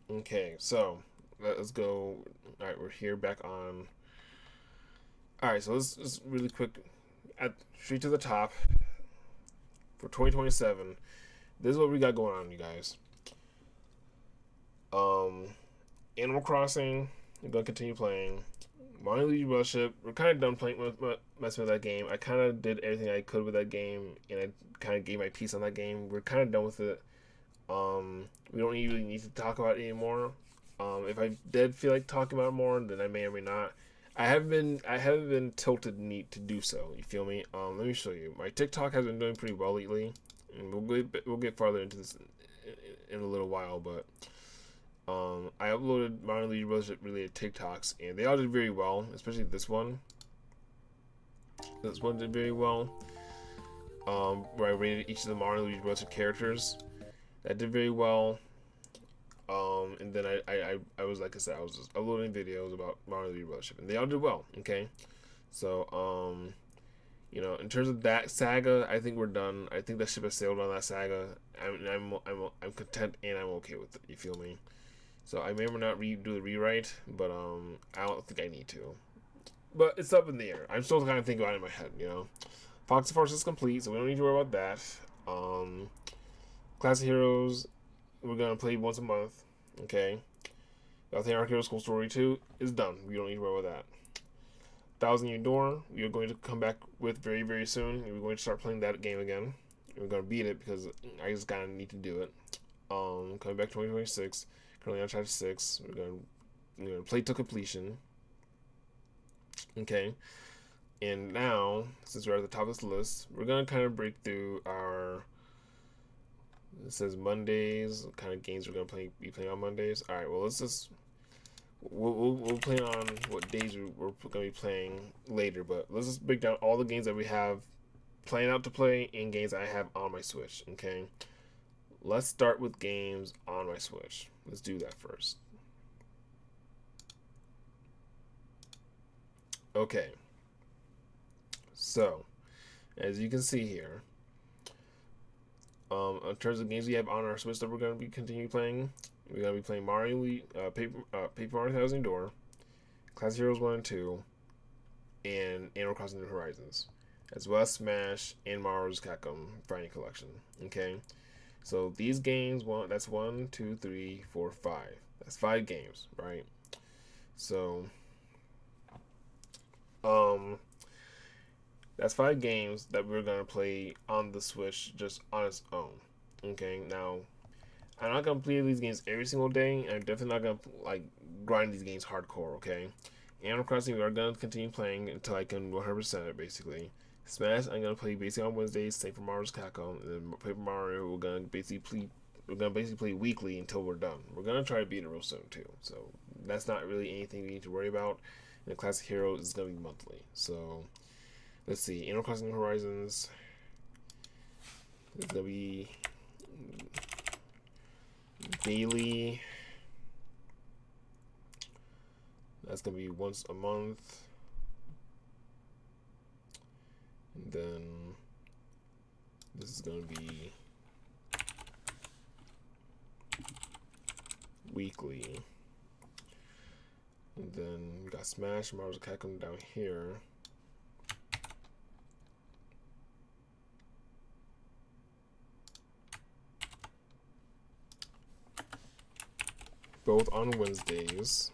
Okay, so let's go. All right, we're here back on. All right, so let's really quick straight to the top for 2027. This is what we got going on, you guys. Animal Crossing, we're gonna continue playing. Mario Luigi Worship, we're kind of done messing with that game. I kind of did everything I could with that game, and I kind of gave my piece on that game. We're kind of done with it. We don't really need to talk about it anymore. If I did feel like talking about it more, then I may or may not. I haven't been tilted neat to do so. You feel me? Let me show you. My TikTok has been doing pretty well lately, and we'll get farther into this in a little while, but. I uploaded Mario Luigi Worship related TikToks, and they all did very well, especially this one. This one did very well. Where I rated each of the Mario Luigi Worship characters. That did very well. And then I was, like I said, I was just uploading videos about Mario Luigi Worship, and they all did well. Okay, so you know, in terms of that saga, I think we're done. I think that ship has sailed on that saga. I'm content, and I'm okay with it. You feel me? So I may or may not do the rewrite, but I don't think I need to. But it's up in the air. I'm still kind of thinking about it in my head, you know. Fox Force is complete, so we don't need to worry about that. Classic Heroes, we're gonna play once a month. Okay. Galactic Arc Hero School Story 2 is done. We don't need to worry about that. Thousand Year Door, we are going to come back with very, very soon. We're going to start playing that game again. We're gonna beat it because I just kind of need to do it. Coming back 2026. Currently on chapter 6. We're gonna play to completion. Okay. And now, since we're at the top of this list, we're gonna kind of break through our. It says Mondays, what kind of games we're gonna be playing on Mondays. All right. Well, let's just we'll plan on what days we're gonna be playing later. But let's just break down all the games that we have planned out to play and games I have on my Switch. Okay. let's start with games on my Switch. Let's do that first. Okay. So, as you can see here, in terms of games we have on our Switch that we're going to be continue playing, we're going to be playing Paper Mario Thousand Door, Classic Heroes 1 and 2, and Animal Crossing New Horizons, as well as Smash and Marvel's Capcom Fighting Collection. Okay, so these games, that's 1, 2, 3, 4, 5. That's 5 games, right? So, that's 5 games that we're gonna play on the Switch just on its own. Okay, now I'm not gonna play these games every single day, and I'm definitely not gonna like grind these games hardcore. Okay, Animal Crossing we are gonna continue playing until I can 100% it basically. Smash I'm gonna play basically on Wednesdays, same for Marvel's Capcom, and then Paper Mario we're gonna basically play weekly until we're done. We're gonna try to beat it real soon too, so that's not really anything we need to worry about. And the Classic Heroes is gonna be monthly, so let's see. Animal Crossing Horizons is gonna be daily. That's gonna be once a month. And then this is gonna be weekly. And then we got Smash, Marvel's Capcom down here. Both on Wednesdays.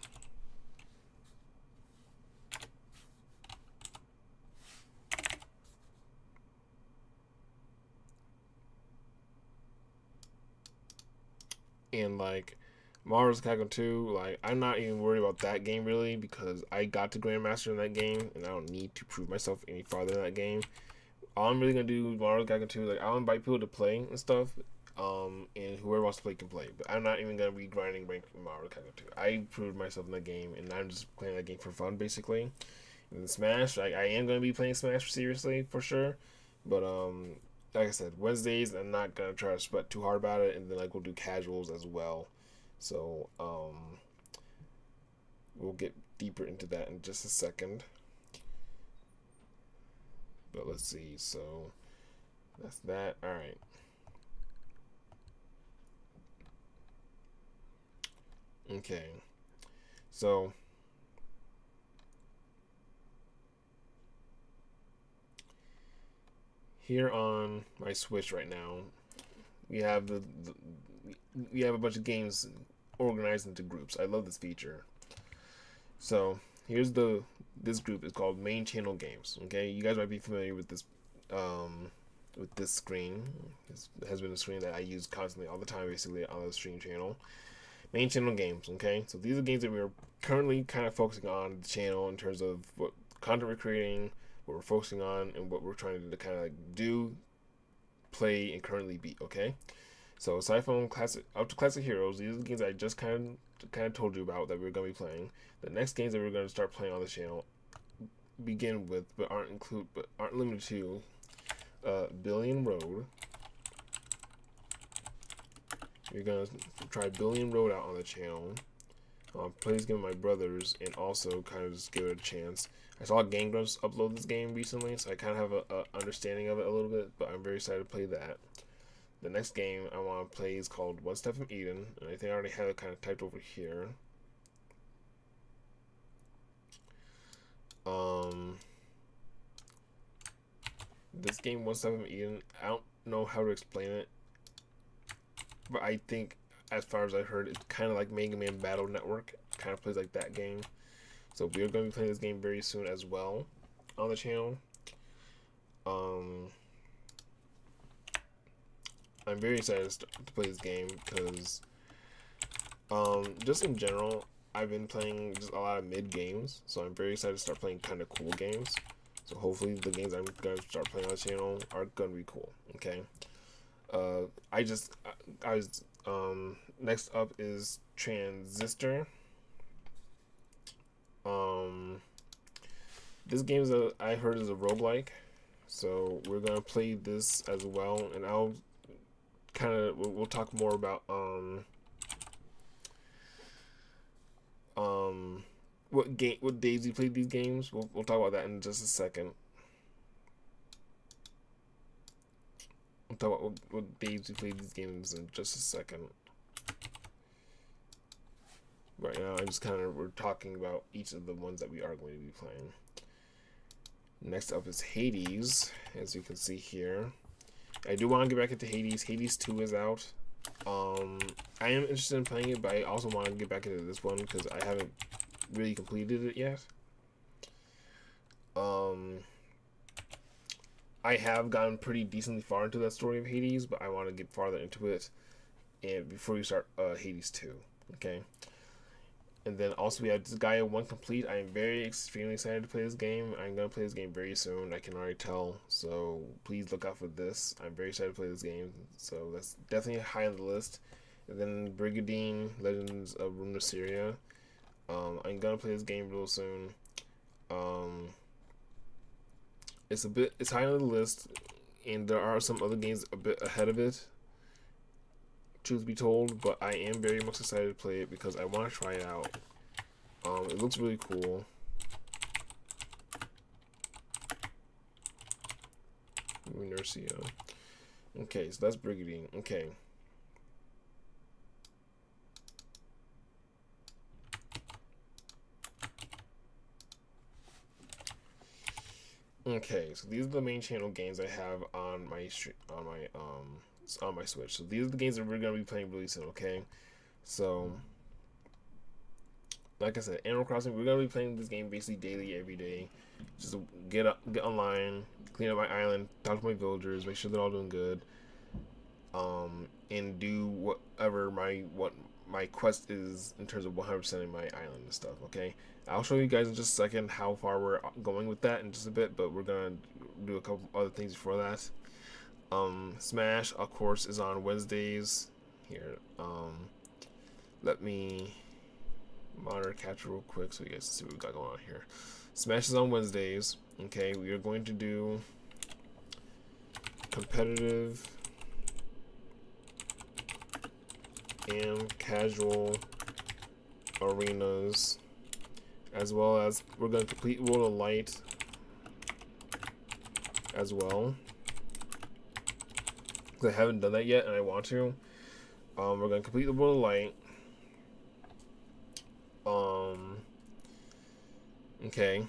And like Marvel's Capcom 2, like I'm not even worried about that game really because I got to Grandmaster in that game and I don't need to prove myself any farther in that game. All I'm really gonna do Marvel's Capcom 2, like I'll invite people to play and stuff. And whoever wants to play can play. But I'm not even gonna be grinding rank in Marvel's Capcom 2. I proved myself in that game and I'm just playing that game for fun basically. And Smash, like I am gonna be playing Smash seriously for sure. But like I said, Wednesdays I'm not gonna try to sweat too hard about it, and then like we'll do casuals as well. So we'll get deeper into that in just a second. But let's see. So that's that. All right. Okay. So here on my Switch right now, we have we have a bunch of games organized into groups. I love this feature. So here's this group is called Main Channel Games. Okay, you guys might be familiar with this screen. This has been a screen that I use constantly all the time, basically on the stream channel. Main Channel Games. Okay, so these are games that we're currently kind of focusing on the channel in terms of what content we're creating, what we're focusing on, and what we're trying to kind of like do, play, and currently beat. Okay. So aside from Classic Heroes, these are the games I just kind of told you about that we're gonna be playing. The next games that we're gonna start playing on the channel begin with, but aren't limited to, Billion Road. We're gonna try Billion Road out on the channel. Play this game with my brothers, and also kind of just give it a chance. I saw Game Grumps upload this game recently, so I kind of have a understanding of it a little bit, but I'm very excited to play that. The next game I want to play is called One Step from Eden, and I think I already have it kind of typed over here. This game, One Step from Eden, I don't know how to explain it, but I think, as far as I heard, it's kind of like Mega Man Battle Network. It kind of plays like that game. So we're going to be playing this game very soon as well on the channel. I'm very excited to play this game because, just in general, I've been playing just a lot of mid games, so I'm very excited to start playing kind of cool games. So hopefully the games I'm gonna start playing on the channel are gonna be cool. Okay. Next up is Transistor. This game I heard is a roguelike, so we're gonna play this as well, and I'll kind of we'll talk more about what days you played these games. We'll talk about that in just a second. We'll talk about what days you played these games in just a second. Right now, we're talking about each of the ones that we are going to be playing. Next up is Hades, as you can see here. I do want to get back into Hades. Hades 2 is out. I am interested in playing it, but I also want to get back into this one because I haven't really completed it yet. I have gotten pretty decently far into that story of Hades, but I want to get farther into it and before we start Hades 2. Okay. And then also we have this Gaia 1 complete. I am extremely excited to play this game. I'm going to play this game very soon. I can already tell. So please look out for this. I'm very excited to play this game. So that's definitely high on the list. And then Brigadine, Legends of Runeterra. I'm going to play this game real soon. It's high on the list. And there are some other games a bit ahead of it, truth be told, but I am very much excited to play it because I want to try it out. It looks really cool. Runeterra. Okay, so that's Brigadine. Okay. Okay, so these are the main channel games I have on my Switch. So these are the games that we're gonna be playing really soon. Okay, so like I said, Animal Crossing, we're gonna be playing this game basically daily, every day. Just get online, clean up my island, talk to my villagers, make sure they're all doing good, and do whatever my quest is in terms of 100%ing my island and stuff. Okay, I'll show you guys in just a second how far we're going with that in just a bit, but we're gonna do a couple other things before that. Smash, of course, is on Wednesdays. Here, let me monitor capture real quick so you guys can see what we got going on here. Smash is on Wednesdays. Okay, we are going to do competitive and casual arenas, as well as we're going to complete World of Light as well, because I haven't done that yet and I want to. We're going to complete the World of Light. Okay.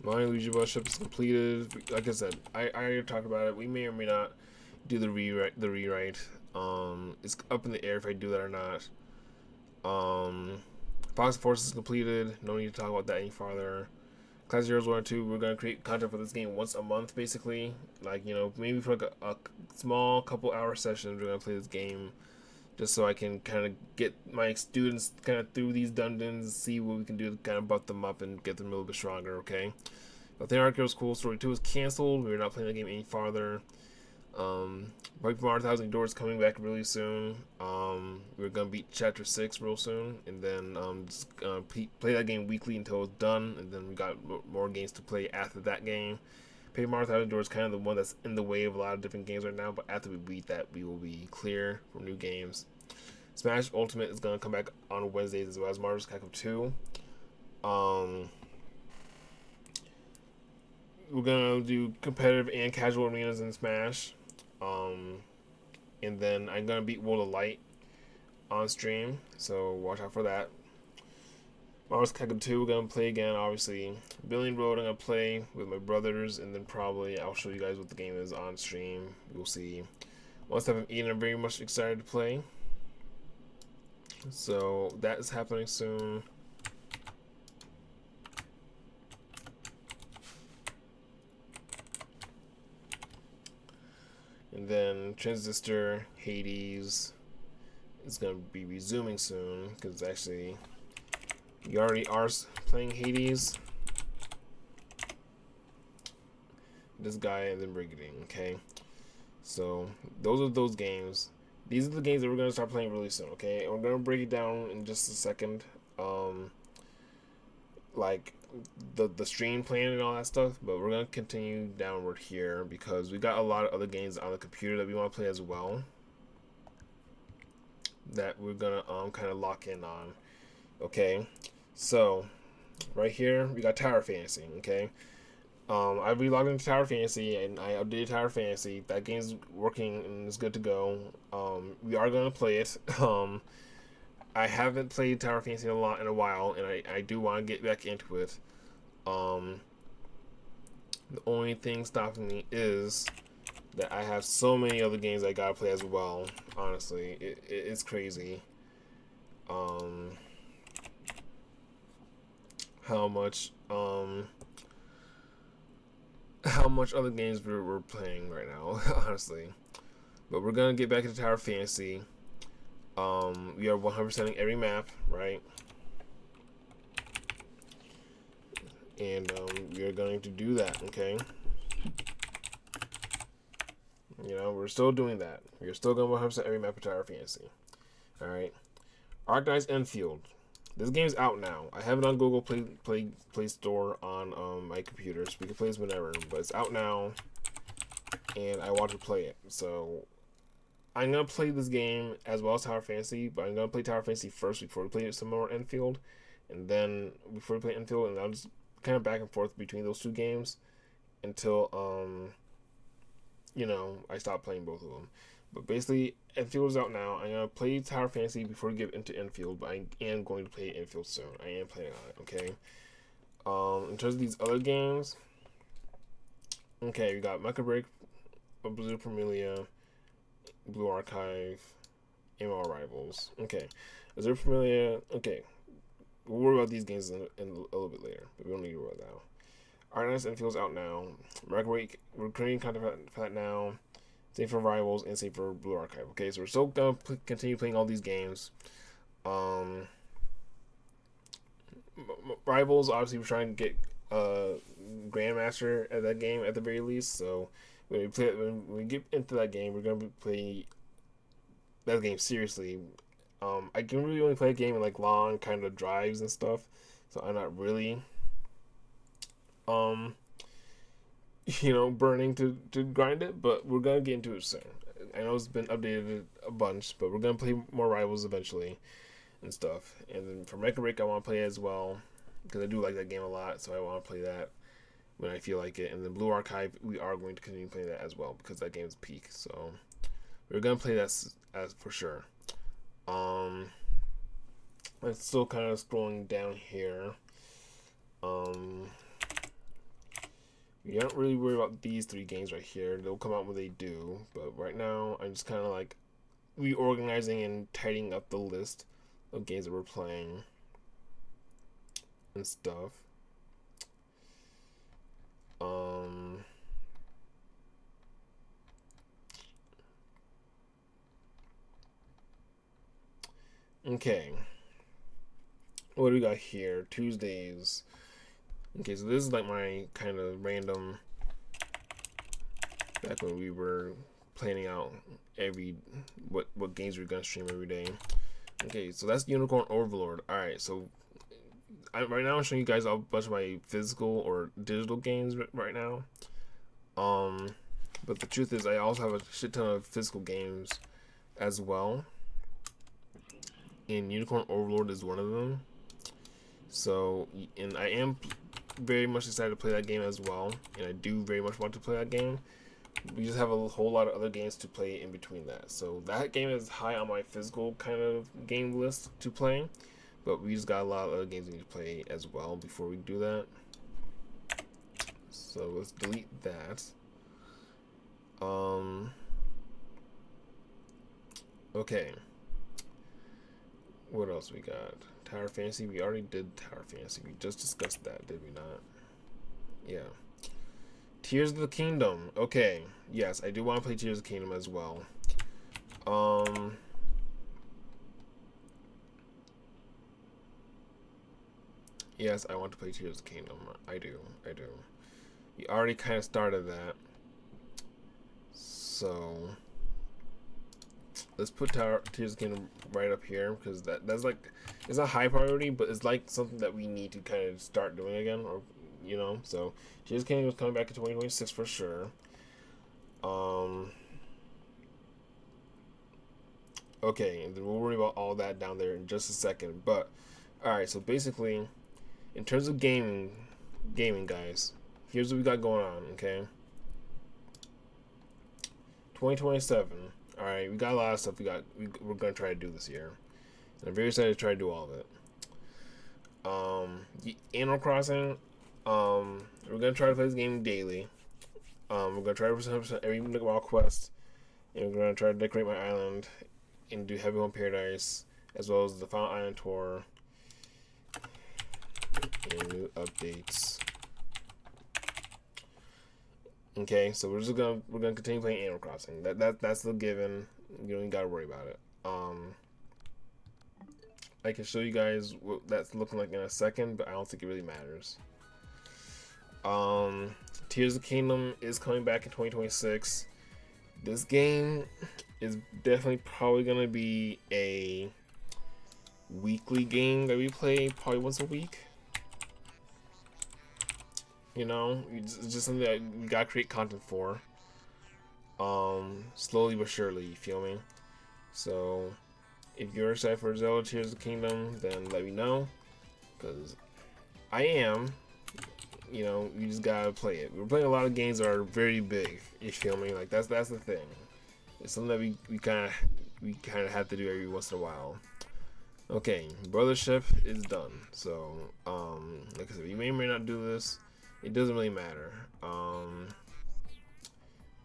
My Luigi Worship is completed. Like I said, I already talked about it. We may or may not do the rewrite. It's up in the air if I do that or not. Fox Force is completed. No need to talk about that any farther. Class Heroes 1 and 2, we're gonna create content for this game once a month, basically. Like, you know, maybe for like a small couple hour sessions, we're gonna play this game, just so I can kind of get my students kind of through these dungeons, see what we can do to kind of buff them up and get them a little bit stronger. Okay. But the Arceus Cool Story 2 is canceled. We're not playing the game any farther. Paper Mario Thousand Doors coming back really soon. We're gonna beat Chapter 6 real soon, and then just play that game weekly until it's done, and then we got more games to play after that game. Paper Mario Thousand Doors is kind of the one that's in the way of a lot of different games right now, but after we beat that, we will be clear for new games. Smash Ultimate is gonna come back on Wednesdays, as well as Marvel's Capcom 2. We're gonna do competitive and casual arenas in Smash. And then I'm gonna beat World of Light on stream, so watch out for that. Marvel's Capcom 2 we're gonna play again, obviously. Billion Road I'm gonna play with my brothers, and then probably I'll show you guys what the game is on stream. You'll see. Once I've eaten, I'm very much excited to play. So that is happening soon. And then Transistor Hades is going to be resuming soon, because actually you already are playing Hades. this guy, and then Brigading. Okay, so those are those games. These are the games that we're gonna start playing really soon. Okay, and we're gonna break it down in just a second. Like the stream plan and all that stuff, but we're gonna continue downward here because we got a lot of other games on the computer that we want to play as well that we're gonna kind of lock in on. Okay, so right here we got Tower Fantasy. Okay, I relogged into Tower Fantasy and I updated Tower Fantasy. That game's working and it's good to go. We are gonna play it. I haven't played Tower Fantasy in a while, and I do want to get back into it. The only thing stopping me is that I have so many other games I gotta play as well. Honestly, it's crazy. How much other games we're playing right now, honestly. But we're gonna get back into Tower Fantasy. We are 100%ing every map, right? And we are going to do that, okay? You know, we're still doing that. We're still going 100% every map of Tower Fantasy. Alright. Arknights Enfield. This game's out now. I have it on Google Play Store on my computer, so we can play this whenever. But it's out now, and I want to play it. So I'm gonna play this game as well as Tower Fantasy, but I'm gonna play Tower Fantasy first before we play some more Enfield, and then before we play Enfield, and I'll just kind of back and forth between those two games until you know, I stop playing both of them. But basically, Enfield is out now. I'm gonna play Tower Fantasy before we get into Enfield, but I am going to play Enfield soon. I am planning on it. Okay. In terms of these other games, okay, we got Mecha Break, Blizzard Familia, Blue Archive, ML Rivals. Okay, Blizzard Familia. Okay, we'll worry about these games in a little bit later, but we don't need to worry about that now. Arknights Enfield's out now. Mecha Break, we're creating content for that now. Same for Rivals and same for Blue Archive. Okay, so we're still gonna continue playing all these games. Rivals, obviously, we're trying to get Grandmaster at that game at the very least. So when we get into that game, we're gonna play that game seriously. I can really only play a game in like long kind of drives and stuff, so I'm not really you know, burning to grind it, but we're gonna get into it soon. I know it's been updated a bunch, but we're gonna play more Rivals eventually and stuff. And then for Mecha Break, I want to play as well because I do like that game a lot, so I want to play that when I feel like it. And then Blue Archive, we are going to continue playing that as well because that game's peak. So we're gonna play that as for sure. I'm still kind of scrolling down here. We don't really worry about these three games right here. They'll come out when they do. But right now, I'm just kind of like reorganizing and tidying up the list of games that we're playing and stuff. Okay. What do we got here? Tuesdays. Okay, so this is like my kind of random back when we were planning out what games we are gonna stream every day. Okay, so that's Unicorn Overlord. Alright, so right now I'm showing you guys a bunch of my physical or digital games right now. But the truth is I also have a shit ton of physical games as well. And Unicorn Overlord is one of them. So, and I am very much excited to play that game as well, and I do very much want to play that game. We just have a whole lot of other games to play in between that. So that game is high on my physical kind of game list to play, but we just got a lot of other games we need to play as well before we do that. So let's delete that. Okay. What else we got? Tower Fantasy. We already did Tower Fantasy. We just discussed that, did we not? Yeah. Tears of the Kingdom. Okay. Yes, I do want to play Tears of the Kingdom as well. Yes, I want to play Tears of the Kingdom. I do. We already kind of started that. So let's put Tears of the Kingdom right up here, because that's like, it's a high priority, but it's like something that we need to kind of start doing again, or you know. So Tears of the Kingdom is coming back in 2026 for sure. Okay, and then we'll worry about all that down there in just a second. But all right, so basically, in terms of gaming, guys, here's what we got going on. Okay, 2027. All right, we got a lot of stuff. We're gonna try to do this year, and I'm very excited to try to do all of it. Animal Crossing. We're gonna try to play this game daily. We're gonna try to 100% every wild quest, and we're gonna try to decorate my island and do Heavy Home Paradise, as well as the Final Island Tour and new updates. Okay, so we're gonna continue playing Animal Crossing. That's the given. You don't gotta worry about it. I can show you guys what that's looking like in a second, but I don't think it really matters. Tears of the Kingdom is coming back in 2026. This game is definitely probably gonna be a weekly game that we play, probably once a week. You know, it's just something that we gotta create content for. Slowly but surely, you feel me? So, if you're excited for Zelda Tears of the Kingdom, then let me know, because I am. You know, you just gotta play it. We're playing a lot of games that are very big. You feel me? Like that's the thing. It's something that we kind of have to do every once in a while. Okay, Brothership is done. So, like I said, you may or may not do this. It doesn't really matter.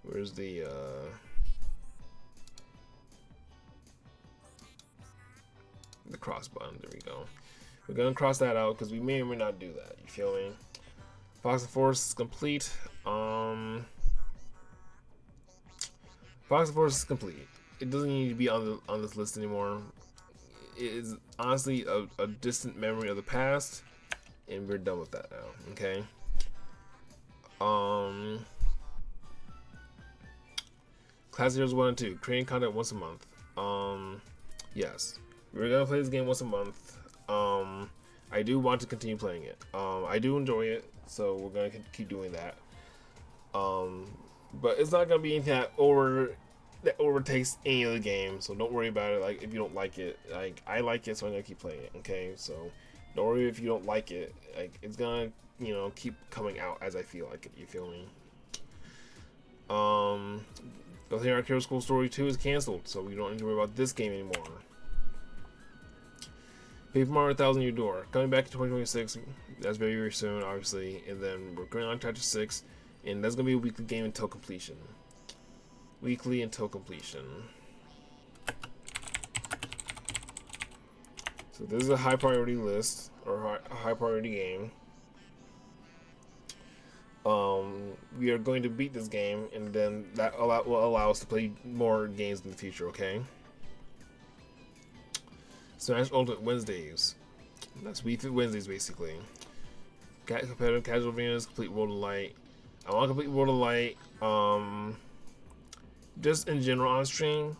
Where's the cross button? There we go. We're gonna cross that out because we may or may not do that. You feel me? Fox and Forest is complete. Fox and Forest is complete. It doesn't need to be on this list anymore. It is honestly a distant memory of the past, and we're done with that now. Okay. Class Heroes 1 and 2, creating content once a month. Yes, we're gonna play this game once a month. I do want to continue playing it. I do enjoy it, so we're gonna keep doing that. But it's not gonna be anything that overtakes any of the game. So don't worry about it. Like if you don't like it, like I like it, so I'm gonna keep playing it. Okay, so don't worry if you don't like it. Like it's gonna, you know, keep coming out as I feel like it. You feel me? Golden Arc Hero School Story 2 is canceled, so we don't need to worry about this game anymore. Paper Mario 1000 Year Door coming back in 2026. That's very, very soon, obviously. And then we're going on Chapter 6, and that's gonna be a weekly game until completion. Weekly until completion. So this is a high priority list, or a high priority game. We are going to beat this game, and then that will allow us to play more games in the future. Okay. Smash Ultimate Wednesdays. That's Wii Fit Wednesdays, basically. Competitive casual arenas, complete World of Light. I want to complete World of Light. Just in general on stream.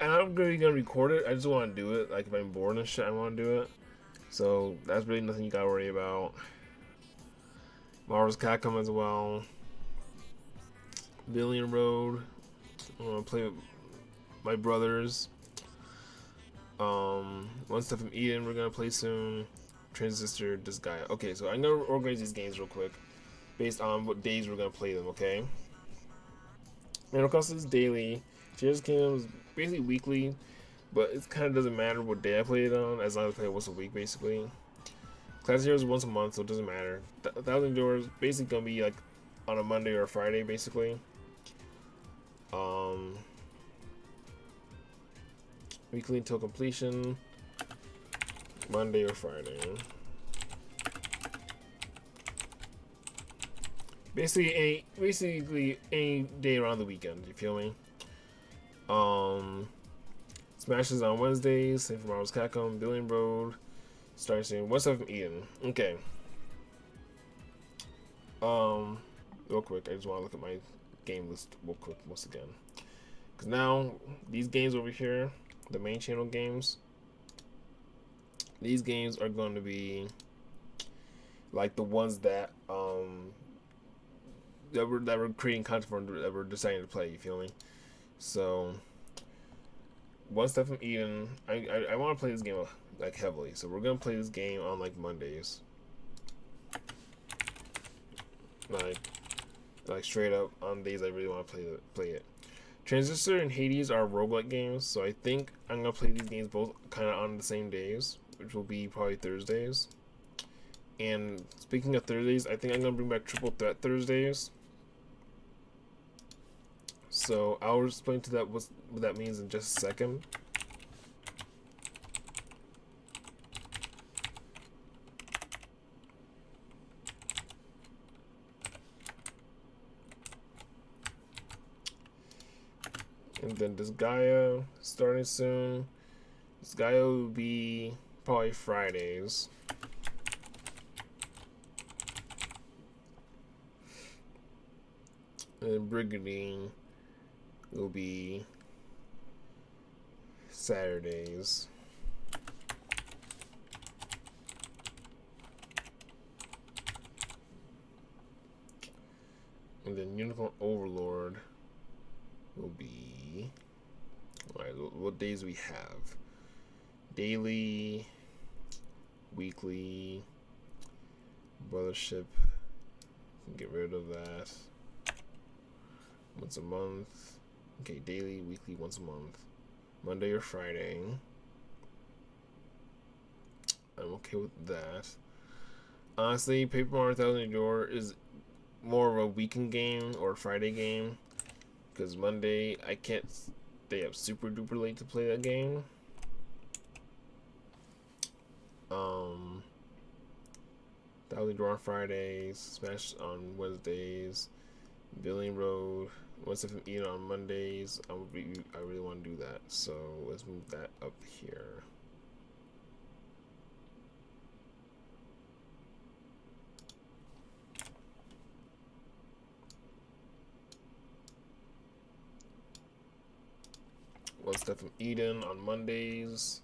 And I'm really gonna record it. I just want to do it. Like if I'm bored and shit, I want to do it. So that's really nothing you gotta worry about. Marvel's Capcom as well. Billion Road. I want to play with my brothers. One Step from Eden we're gonna play soon. Transistor, Disgaea. Okay, so I'm gonna organize these games real quick based on what days we're gonna play them. Okay. Animal Crossing is daily. Tears of the Kingdom is basically weekly, but it kind of doesn't matter what day I play it on, as long as I play it once a week, basically. Class Heroes is once a month, so it doesn't matter. 1000 Doors basically gonna be like on a Monday or a Friday, basically. Weekly until completion, Monday or Friday. Basically any day around the weekend. You feel me? Smash is on Wednesdays. Same for Marvel's Capcom. Billion Road. Starting soon. What's up from Eden? Okay. Real quick, I just want to look at my game list real quick once again. Because now, these games over here, the main channel games, these games are going to be like the ones that that were creating content for, that were deciding to play. You feel me? So, One Step from Eden. I want to play this game like heavily, so we're gonna play this game on like Mondays, like straight up on days I really want to play it. Transistor and Hades are roguelike games, so I think I'm gonna play these games both kind of on the same days, which will be probably Thursdays. And speaking of Thursdays, I think I'm gonna bring back Triple Threat Thursdays. So I'll explain to that what that means in just a second. And then Disgaea starting soon. Disgaea will be probably Fridays. And Brigadine will be Saturdays. And then Unicorn Overlord will be, alright, what days we have? Daily, weekly, Brothership, get rid of that. Once a month. Okay, daily, weekly, once a month. Monday or Friday. I'm okay with that. Honestly, Paper Mario Thousand Year is more of a weekend game or Friday game, because Monday I can't stay up super duper late to play that game. Thousand Year on Fridays, Smash on Wednesdays, Billing Road, One Step from Eden on Mondays. I really want to do that, so let's move that up here. One Step from Eden on Mondays,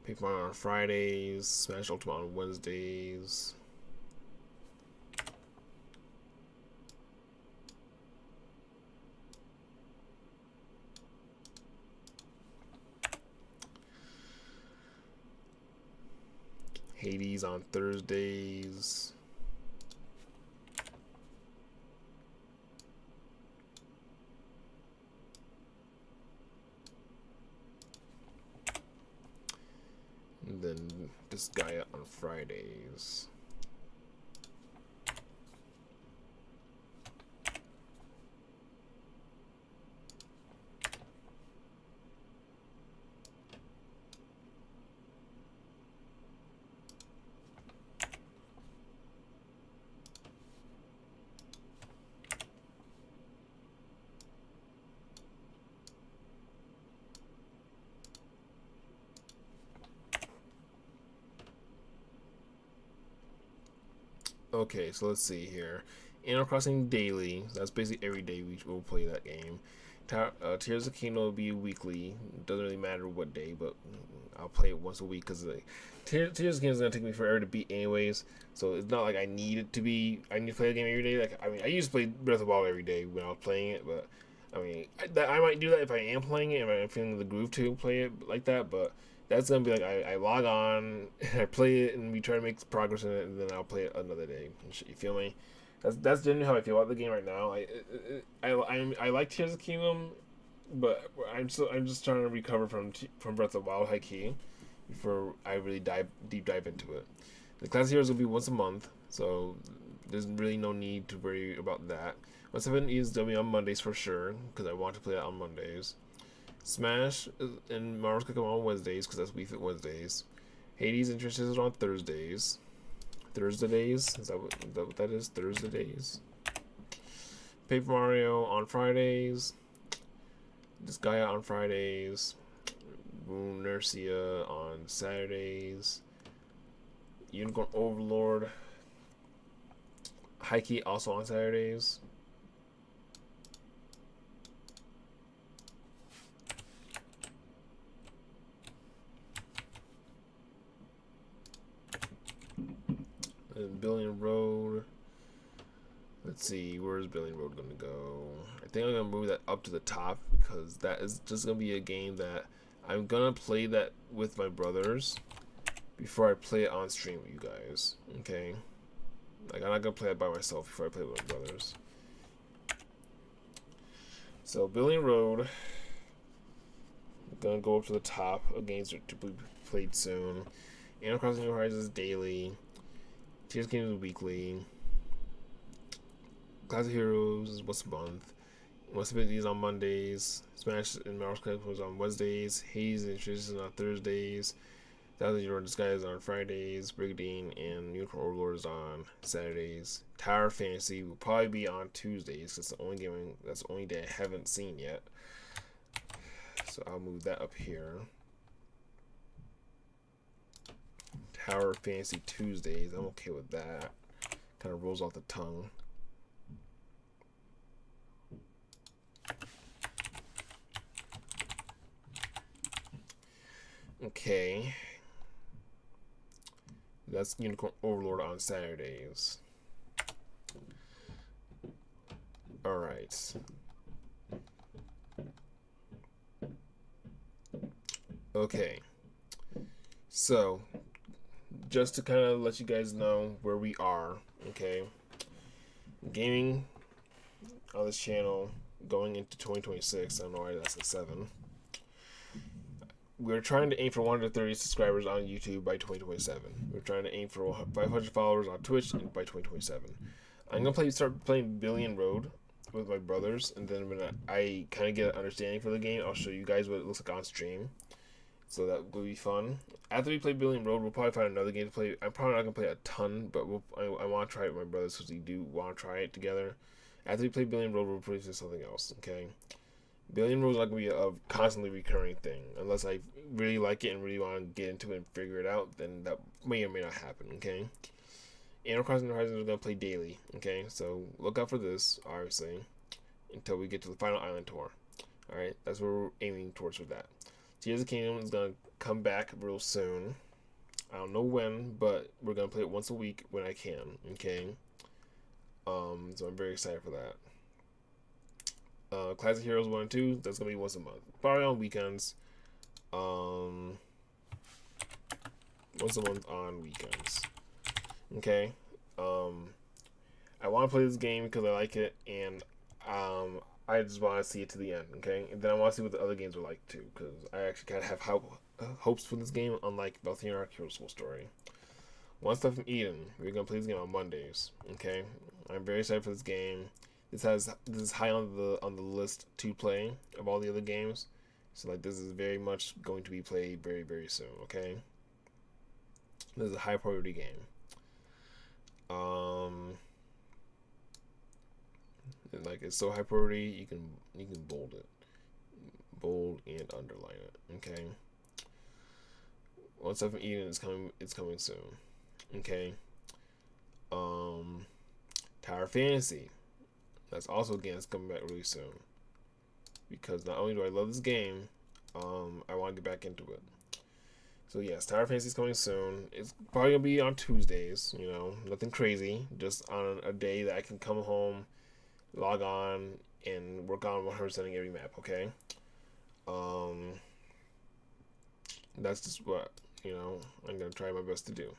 Paper Mario on Fridays, Smash Ultimate on Wednesdays. Hades on Thursdays. And then Disgaea on Fridays. Okay, so let's see here. Animal Crossing Daily. That's basically every day we will play that game. Tears of the Kingdom will be weekly. Doesn't really matter what day, but I'll play it once a week because Tears of the Kingdom is gonna take me forever to beat anyways. So it's not like I need it to be. I need to play the game every day. Like I used to play Breath of the Wild every day when I was playing it, but I might do that if I am playing it, if I'm feeling the groove to play it like that. But that's gonna be like I log on, and I play it, and we try to make progress in it, and then I'll play it another day. You feel me? That's generally how I feel about the game right now. I like Tears of the Kingdom, but I'm just trying to recover from Breath of the Wild high key before I really deep dive into it. The Classic Heroes will be once a month, so there's really no need to worry about that. 1/7 is going to be on Mondays for sure, because I want to play that on Mondays. Smash and Marvel's gonna come on Wednesdays because that's Wii Fit Wednesdays. Hades and Trish is on Thursdays. Thursdays? Is that what that is? Thursdays. Paper Mario on Fridays. Disgaea on Fridays. Nursia on Saturdays. Unicorn Overlord Hikey also on Saturdays. And Billion Road. Let's see, where's Billion Road gonna go? I think I'm gonna move that up to the top because that is just gonna be a game that I'm gonna play that with my brothers before I play it on stream with you guys. Okay, like I'm not gonna play it by myself before I play it with my brothers. So Billion Road, gonna go up to the top. Games are to be played soon. Animal Crossing New Horizons daily. Tears Games weekly. Classic Heroes is once a month. Most of these on Mondays. Smash and Marvel's Collectibles on Wednesdays. Haze and Traditions on Thursdays. Thousand Year Old Disguise on Fridays. Brigadine and Unicorn Overlords on Saturdays. Tower Fantasy will probably be on Tuesdays. That's the only game. That's the only day I haven't seen yet. So I'll move that up here. Tower Fantasy Tuesdays. I'm okay with that. Kind of rolls off the tongue. Okay. That's Unicorn Overlord on Saturdays. Alright. Okay. So, just to kind of let you guys know where we are, okay? Gaming on this channel going into 2026. I don't know why that's a 7. We're trying to aim for 130 subscribers on YouTube by 2027. We're trying to aim for 500 followers on Twitch by 2027. I'm gonna start playing Billion Road with my brothers, and then when I kind of get an understanding for the game, I'll show you guys what it looks like on stream. So that will be fun. After we play Billion Road, we'll probably find another game to play. I'm probably not gonna play a ton, but I want to try it with my brothers because we do want to try it together. After we play Billion Road, we'll play something else. Okay. Billion Road is not going to be a constantly recurring thing. Unless I really like it and really want to get into it and figure it out, then that may or may not happen, okay? Animal Crossing Horizons is going to play daily, okay? So look out for this, obviously, until we get to the final island tour. Alright, that's what we're aiming towards with that. Tears of the Kingdom is going to come back real soon. I don't know when, but we're going to play it once a week when I can, okay? So I'm very excited for that. Classic Heroes 1 and 2, that's going to be once a month. Probably on weekends. Once a month on weekends. Okay? I want to play this game because I like it, and I just want to see it to the end, okay? And then I want to see what the other games are like, too, because I actually kind of have hopes for this game, unlike Balthier Arc Heroes Full Story. One Step from Eden, we're going to play this game on Mondays, okay? I'm very excited for this game. This is high on the list to play of all the other games, so like this is very much going to be played very, very soon. Okay, this is a high priority game. And like it's so high priority, you can bold it, bold and underline it. Okay. One Step from Eden is coming. It's coming soon. Okay. Tower Fantasy. That's also again it's coming back really soon. Because not only do I love this game, I want to get back into it. So yes, Tower Fantasy is coming soon. It's probably gonna be on Tuesdays. You know, nothing crazy. Just on a day that I can come home, log on, and work on 100%ing every map. Okay. That's just what I'm gonna try my best to do.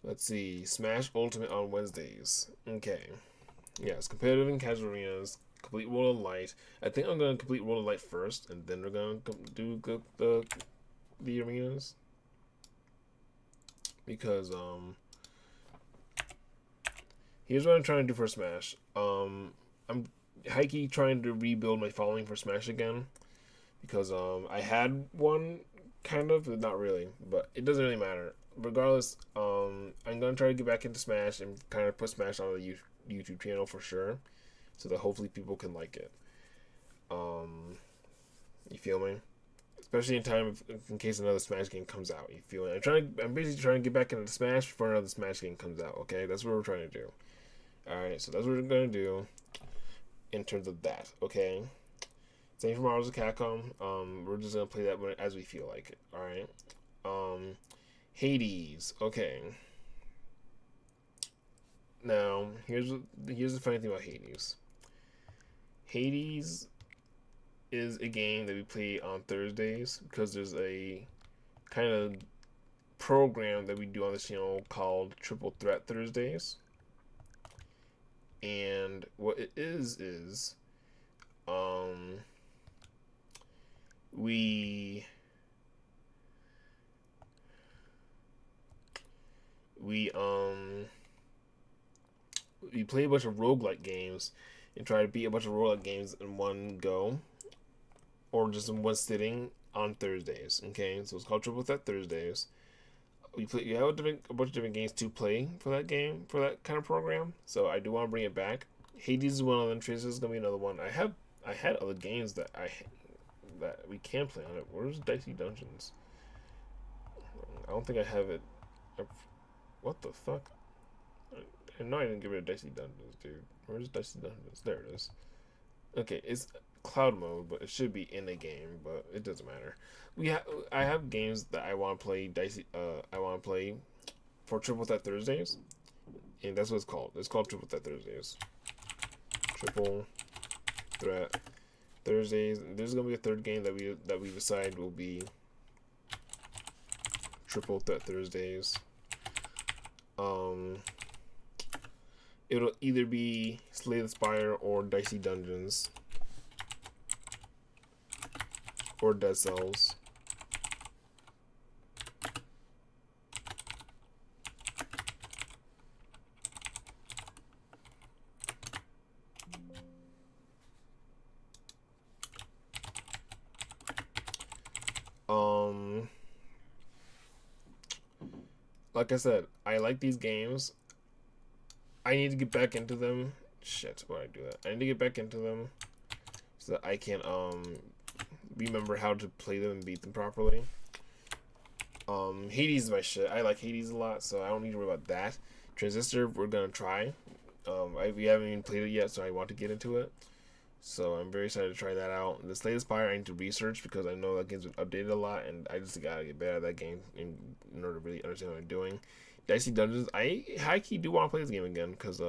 Let's see. Smash Ultimate on Wednesdays. Okay. Yes, competitive and casual arenas. Complete World of Light. I think I'm gonna complete World of Light first, and then we're gonna do the arenas. Because here's what I'm trying to do for Smash. I'm high-key trying to rebuild my following for Smash again. Because I had one kind of, but not really. But it doesn't really matter. Regardless, I'm gonna try to get back into Smash and kind of put Smash on the YouTube channel for sure, so that hopefully people can like it. You feel me? especially in time in case another Smash game comes out. You feel it? I'm basically trying to get back into Smash before another Smash game comes out. Okay, that's what we're trying to do. All right, so that's what we're gonna do in terms of that. Okay. Same for Marvel's Capcom. We're just gonna play that as we feel like it. All right. Hades. Okay. Now here's the funny thing about Hades. Hades is a game that we play on Thursdays because there's a kind of program that we do on this channel called Triple Threat Thursdays. And what it is we play a bunch of roguelike games and try to beat a bunch of roguelike games in one go or just in one sitting on Thursdays. Okay, so it's called Triple Threat Thursdays. You have a bunch of different games to play for that game, for that kind of program. So I do want to bring it back. Hades is one of them. Tracer is gonna be another one. I had other games that we can play on it. Where's Dicey Dungeons? I don't think I have it. What the fuck? I know I didn't get rid of Dicey Dungeons, dude. Where's Dicey Dungeons? There it is. Okay, it's cloud mode, but it should be in the game, but it doesn't matter. I have games that I want to play I want to play for Triple Threat Thursdays, and that's what it's called. It's called Triple Threat Thursdays. Triple Threat Thursdays. There's gonna be a third game that we decide will be Triple Threat Thursdays. It'll either be Slay the Spire or Dicey Dungeons or Dead Cells. Like I said, I like these games. I need to get back into them. Shit, why I do that? I need to get back into them so that I can remember how to play them and beat them properly. Hades is my shit. I like Hades a lot, so I don't need to worry about that. Transistor, we're gonna try. We haven't even played it yet, so I want to get into it. So I'm very excited to try that out. The Slay the Spire I need to research because I know that game's been updated a lot, and I just gotta get better at that game in order to really understand what I'm doing. Dicey Dungeons, I high-key do want to play this game again because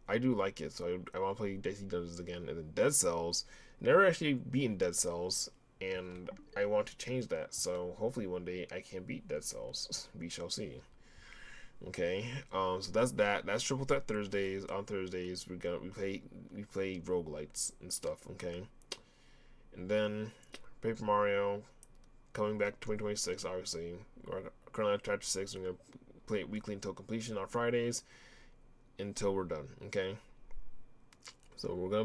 I do like it, so I want to play Dicey Dungeons again. And then Dead Cells, never actually beaten Dead Cells, and I want to change that. So hopefully one day I can beat Dead Cells. We shall see. Okay, so that's that. That's Triple Threat Thursdays. On Thursdays, we play roguelites and stuff. Okay, and then Paper Mario coming back 2026. Obviously, we're currently on Chapter 6. We're gonna play it weekly until completion on Fridays until we're done. Okay, so we're gonna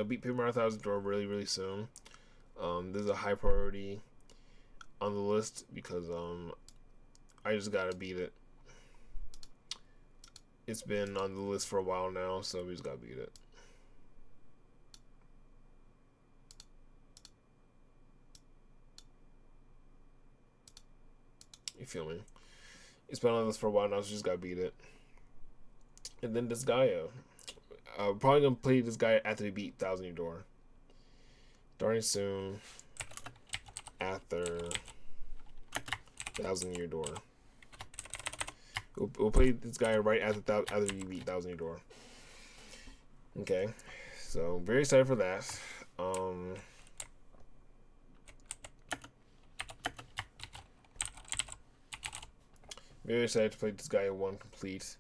beat Paper Mario Thousand Door really soon. This is a high priority on the list because I just gotta beat it. It's been on the list for a while now, so we just gotta beat it. You feel me? It's been on the list for a while now, so we just gotta beat it. And then Disgaea. I'm probably gonna play Disgaea after we beat Thousand Year Door. Starting soon after Thousand Year Door. We'll play this guy right after you beat Thousand Year Door. Okay, so very excited for that. Very excited to play Disgaea 1 complete.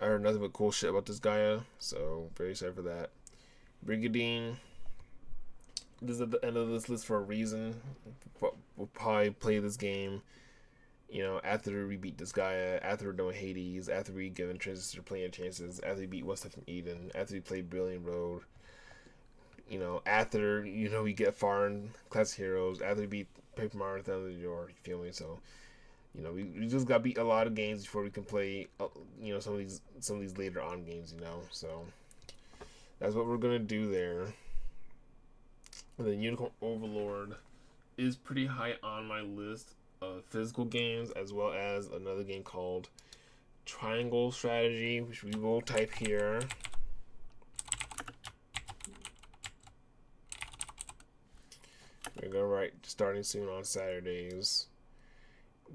I heard nothing but cool shit about Disgaea, so very excited for that. Brigadine. This is at the end of this list for a reason. We'll probably play this game, you know, after we beat Disgaea, after we're done with Hades, after we give Transistor plenty of chances, after we beat One Step from Eden, after we play Brilliant Road, you know, after, you know, we get far in Classic Heroes, after we beat Paper Mario Thousand Year Door, you feel me? So, you know, we just got to beat a lot of games before we can play, you know, some of these later on games, you know. So that's what we're gonna do there. And then Unicorn Overlord. is pretty high on my list of physical games, as well as another game called Triangle Strategy, which we will type here. We're gonna write starting soon on Saturdays,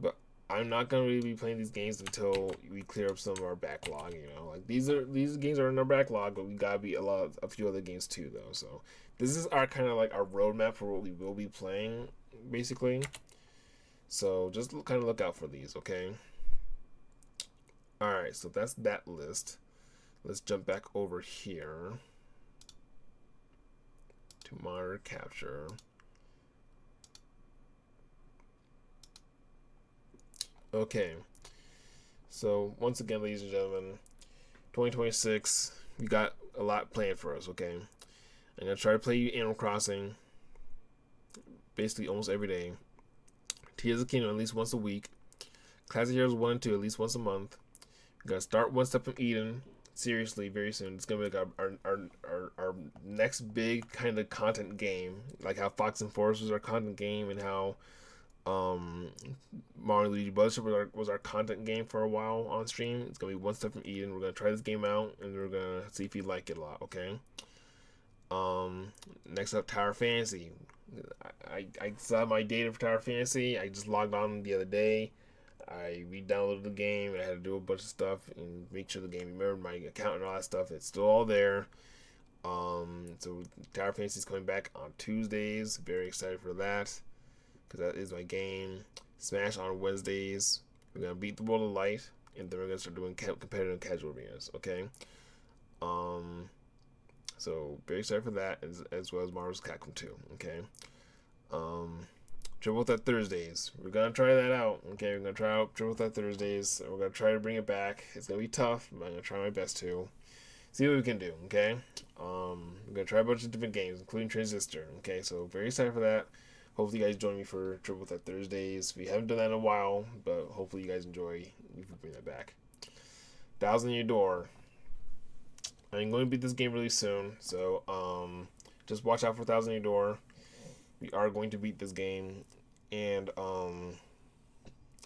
but I'm not gonna really be playing these games until we clear up some of our backlog. You know, like these games are in our backlog, but we gotta be a few other games too, though. So this is our kind of like our roadmap for what we will be playing, basically. So just kind of look out for these, okay? All right, so that's that list. Let's jump back over here to monitor capture. Okay, so once again, ladies and gentlemen, 2026, we got a lot planned for us, okay? I'm gonna try to play Animal Crossing basically almost every day. Tears of the Kingdom at least once a week. Classic Heroes 1 and 2 at least once a month. We're gonna start One Step from Eden seriously very soon. It's gonna be like our next big kind of content game, like how Fox and Forest was our content game, and how Mario and Luigi Buttership was our content game for a while on stream. It's gonna be One Step from Eden. We're gonna try this game out, and we're gonna see if you like it a lot. Okay. Next up, Tower Fantasy. I saw my data for Tower Fantasy. I just logged on the other day. I re-downloaded the game. I had to do a bunch of stuff and make sure the game remembered my account and all that stuff. It's still all there. So Tower Fantasy is coming back on Tuesdays. Very excited for that because that is my game. Smash on Wednesdays. We're gonna beat the World of Light, and then we're gonna start doing competitive and casual arenas. Okay. So very excited for that, as well as Marvel's Capcom 2. Okay. Triple Threat Thursdays. We're gonna try that out. Okay, we're gonna try out Triple Threat Thursdays. We're gonna try to bring it back. It's gonna be tough, but I'm gonna try my best to see what we can do. Okay. We're gonna try a bunch of different games, including Transistor. Okay, so very excited for that. Hopefully you guys join me for Triple Threat Thursdays. We haven't done that in a while, but hopefully you guys enjoy if we bring that back. Thousand Year Door. I'm going to beat this game really soon, so just watch out for Thousand Year Door. We are going to beat this game, and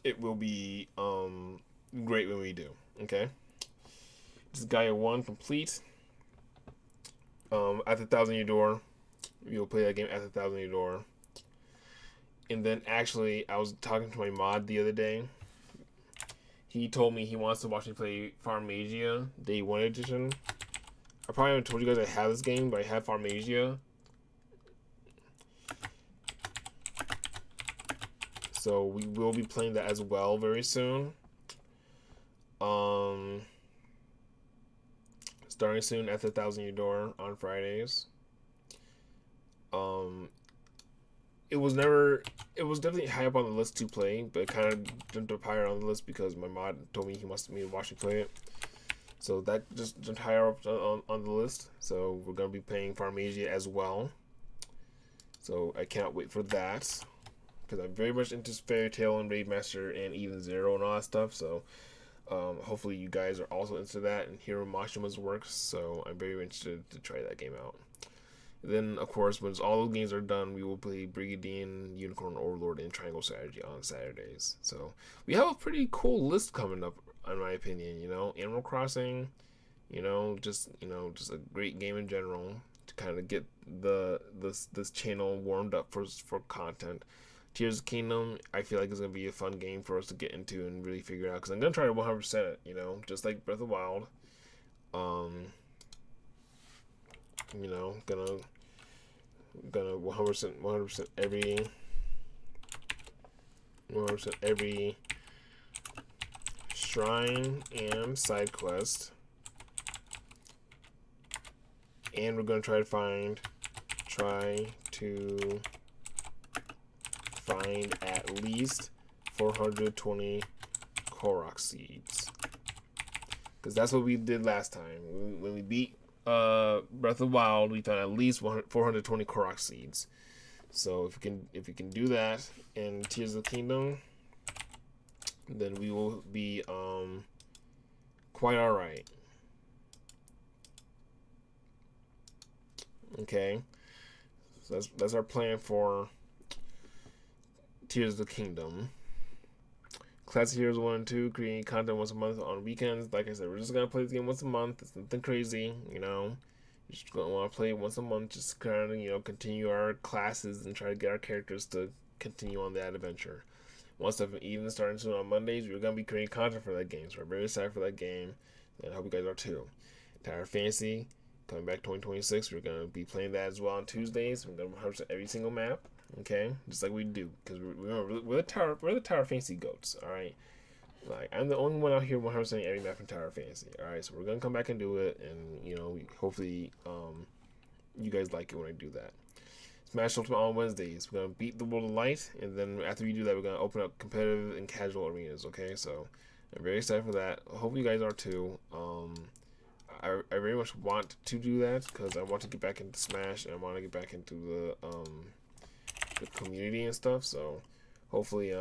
it will be great when we do. Okay, this is Gaia 1 complete. At the Thousand Year Door, you'll play that game at the Thousand Year Door. And then actually, I was talking to my mod the other day. He told me he wants to watch me play Farmagia Day 1 Edition. I probably haven't told you guys I have this game, but I have Farmagia. So we will be playing that as well very soon. Starting soon at the Thousand Year Door on Fridays. It was definitely high up on the list to play, but it kind of jumped up higher on the list because my mod told me he wants me to watch me play it. So that just jumped higher up on the list. So we're going to be playing Farmagia as well. So I can't wait for that. Because I'm very much into Fairy Tail and Raid Master and Even Zero and all that stuff. So hopefully you guys are also into that and Hiro Mashima's works. So I'm very interested to try that game out. Then, of course, once all those games are done, we will play Brigadier, Unicorn Overlord, and Triangle Strategy on Saturdays. So we have a pretty cool list coming up, in my opinion. You know, Animal Crossing, just a great game in general to kind of get this channel warmed up for content. Tears of the Kingdom, I feel like it's gonna be a fun game for us to get into and really figure out because I'm gonna try to 100% it. Just like Breath of the Wild. Gonna 100% every shrine and side quest, and we're gonna try to find at least 420 Korok seeds, because that's what we did last time when we beat Breath of the Wild. We found at least 420 Korok seeds. So if we can do that in Tears of the Kingdom, then we will be quite all right. Okay, so that's our plan for Tears of the Kingdom. Classic Heroes 1 and 2, creating content once a month on weekends. Like I said, we're just gonna play this game once a month. It's nothing crazy, you know. You're just gonna want to play it once a month, just kind of, you know, continue our classes and try to get our characters to continue on that adventure. Once the even starting soon on Mondays, we're gonna be creating content for that game. So we're very excited for that game, and I hope you guys are too. Tower Fantasy coming back 2026. We're gonna be playing that as well on Tuesdays. We're gonna host every single map. Okay, just like we do, because we're the Tower Fantasy goats. All right, like I'm the only one out here 100% every map in Tower Fantasy. All right, so we're gonna come back and do it, and you know, hopefully, you guys like it when I do that. Smash Ultimate on Wednesdays. We're gonna beat the World of Light, and then after we do that, we're gonna open up competitive and casual arenas. Okay, so I'm very excited for that. I hope you guys are too. I very much want to do that because I want to get back into Smash and I want to get back into the community and stuff. So hopefully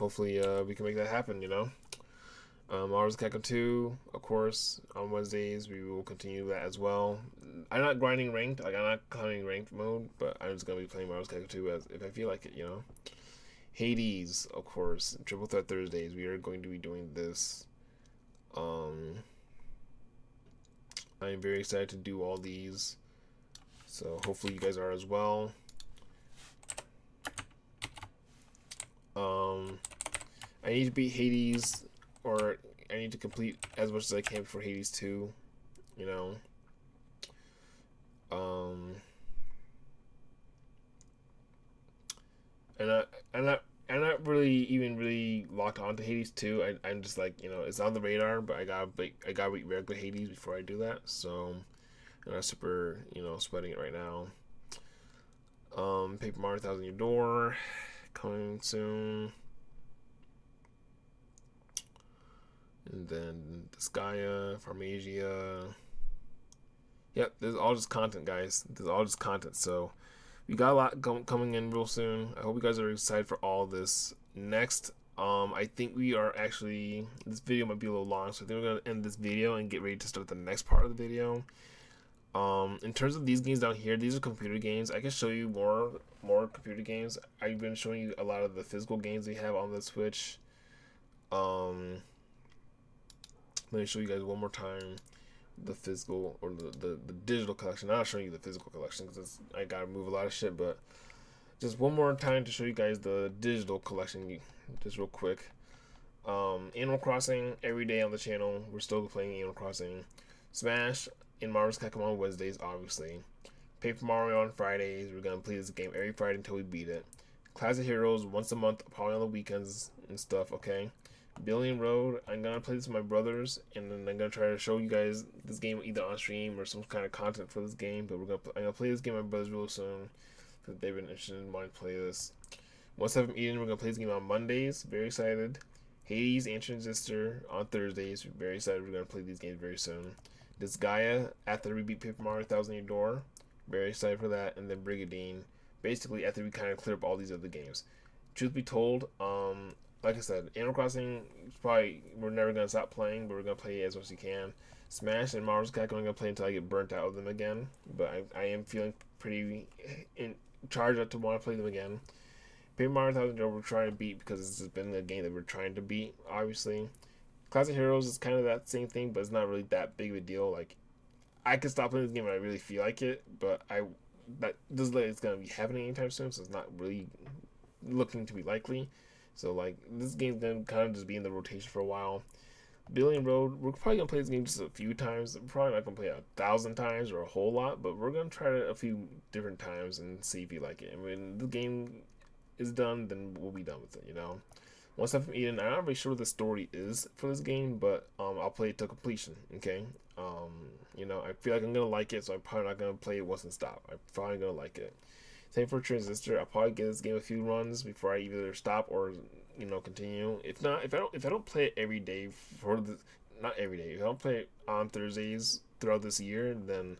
we can make that happen, you know. Marvel's Capcom 2, of course, on Wednesdays we will continue that as well. I'm not grinding ranked, like I'm not climbing ranked mode, but I'm just gonna be playing Marvel's Capcom 2 as if I feel like it, you know. Hades, of course, Triple Threat Thursdays. We are going to be doing this. I'm very excited to do all these, so hopefully you guys are as well. I need to beat Hades, or I need to complete as much as I can for Hades 2, you know. I'm not really even really locked onto Hades 2. I'm just like, you know, it's on the radar, but I gotta beat regular Hades before I do that. So I'm not super, you know, sweating it right now. Paper Mario Thousand Year Door coming soon. And then Disgaea, Pharmasia. Yep, this is all just content, guys. This is all just content. So we got a lot coming in real soon. I hope you guys are excited for all this. Next, I think we are actually, this video might be a little long, so I think we're gonna end this video and get ready to start the next part of the video. In terms of these games down here, these are computer games. I can show you more computer games. I've been showing you a lot of the physical games they have on the Switch. Let me show you guys one more time the physical or the digital collection. I'm not showing you the physical collection because I gotta move a lot of shit, but just one more time to show you guys the digital collection just real quick. Animal Crossing every day on the channel. We're still playing Animal Crossing. Smash and Marvel's Capcom on Wednesdays, obviously. Paper Mario on Fridays. We're gonna play this game every Friday until we beat it. Classic Heroes once a month, probably on the weekends and stuff, okay? Billion Road, I'm gonna play this with my brothers, and then I'm gonna try to show you guys this game either on stream or some kind of content for this game. But I'm gonna play this game with my brothers real soon because they've been interested in wanting to play this. Once I've eaten, we're gonna play this game on Mondays. Very excited. Hades and Transistor on Thursdays. Very excited. We're gonna play these games very soon. Disgaea after we beat Paper Mario Thousand Year Door. Very excited for that. And then Brigadine. Basically after we kind of clear up all these other games. Truth be told, like I said, Animal Crossing, we're never going to stop playing, but we're going to play as much as we can. Smash and Marvel's Capcom, I'm going to play until I get burnt out of them again, but I am feeling pretty charged up to want to play them again. Paper Mario Thousand Year we're trying to beat because this has been a game that we're trying to beat, obviously. Classic Heroes is kind of that same thing, but it's not really that big of a deal. Like, I could stop playing this game when I really feel like it, but that doesn't look like it's going to be happening anytime soon, so it's not really looking to be likely. So, like, this game's gonna kind of just be in the rotation for a while. Billion Road, we're probably gonna play this game just a few times. We're probably not gonna play it 1,000 times or a whole lot, but we're gonna try it a few different times and see if you like it. And when the game is done, then we'll be done with it, you know? Once I've eaten, I'm not really sure what the story is for this game, but I'll play it to completion, okay? You know, I feel like I'm gonna like it, so I'm probably not gonna play it once and stop. I'm probably gonna like it. Same for Transistor. I'll probably give this game a few runs before I either stop or, you know, continue. If not, if I don't play it every day not every day. If I don't play it on Thursdays throughout this year, then,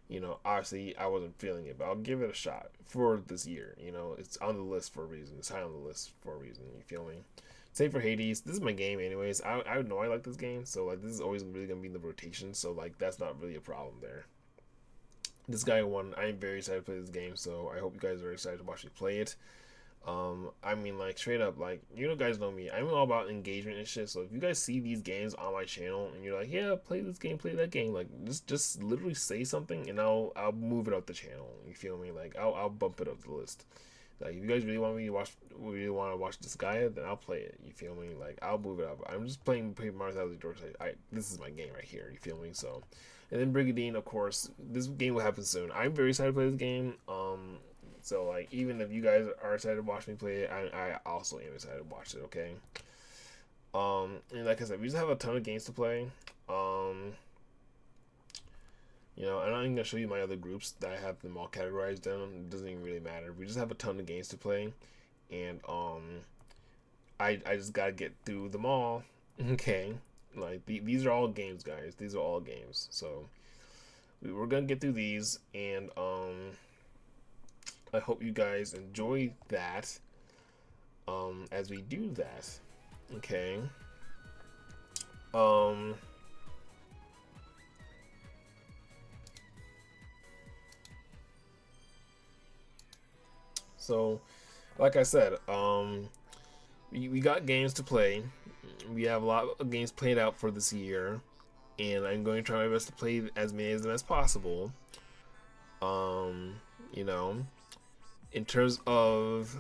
you know, obviously I wasn't feeling it. But I'll give it a shot for this year. You know, it's on the list for a reason. It's high on the list for a reason. You feel me? Same for Hades. This is my game, anyways. I know I like this game, so like this is always really gonna be in the rotation. So like that's not really a problem there. This guy won. I'm very excited to play this game, so I hope you guys are excited to watch me play it. I mean, like, straight up, like, you know, guys know me. I'm all about engagement and shit. So if you guys see these games on my channel and you're like, yeah, play this game, play that game, like, just literally say something and I'll move it up the channel. You feel me? Like, I'll bump it up the list. Like, if you guys really want me to watch, really want to watch this guy, then I'll play it. You feel me? Like, I'll move it up. I'm just playing Paper Mario Thousand Doors. This is my game right here. You feel me? So, and then Brigadine, of course, this game will happen soon. I'm very excited to play this game. So like, even if you guys are excited to watch me play it, I also am excited to watch it. Okay. And like I said, we just have a ton of games to play. You know, I'm not even gonna show you my other groups that I have them all categorized down. It doesn't even really matter. We just have a ton of games to play, and I just gotta get through them all. Okay, like these are all games, guys. These are all games. So we're gonna get through these, and I hope you guys enjoy that. As we do that, okay. So, like I said, we got games to play. We have a lot of games played out for this year, and I'm going to try my best to play as many of them as possible. You know, in terms of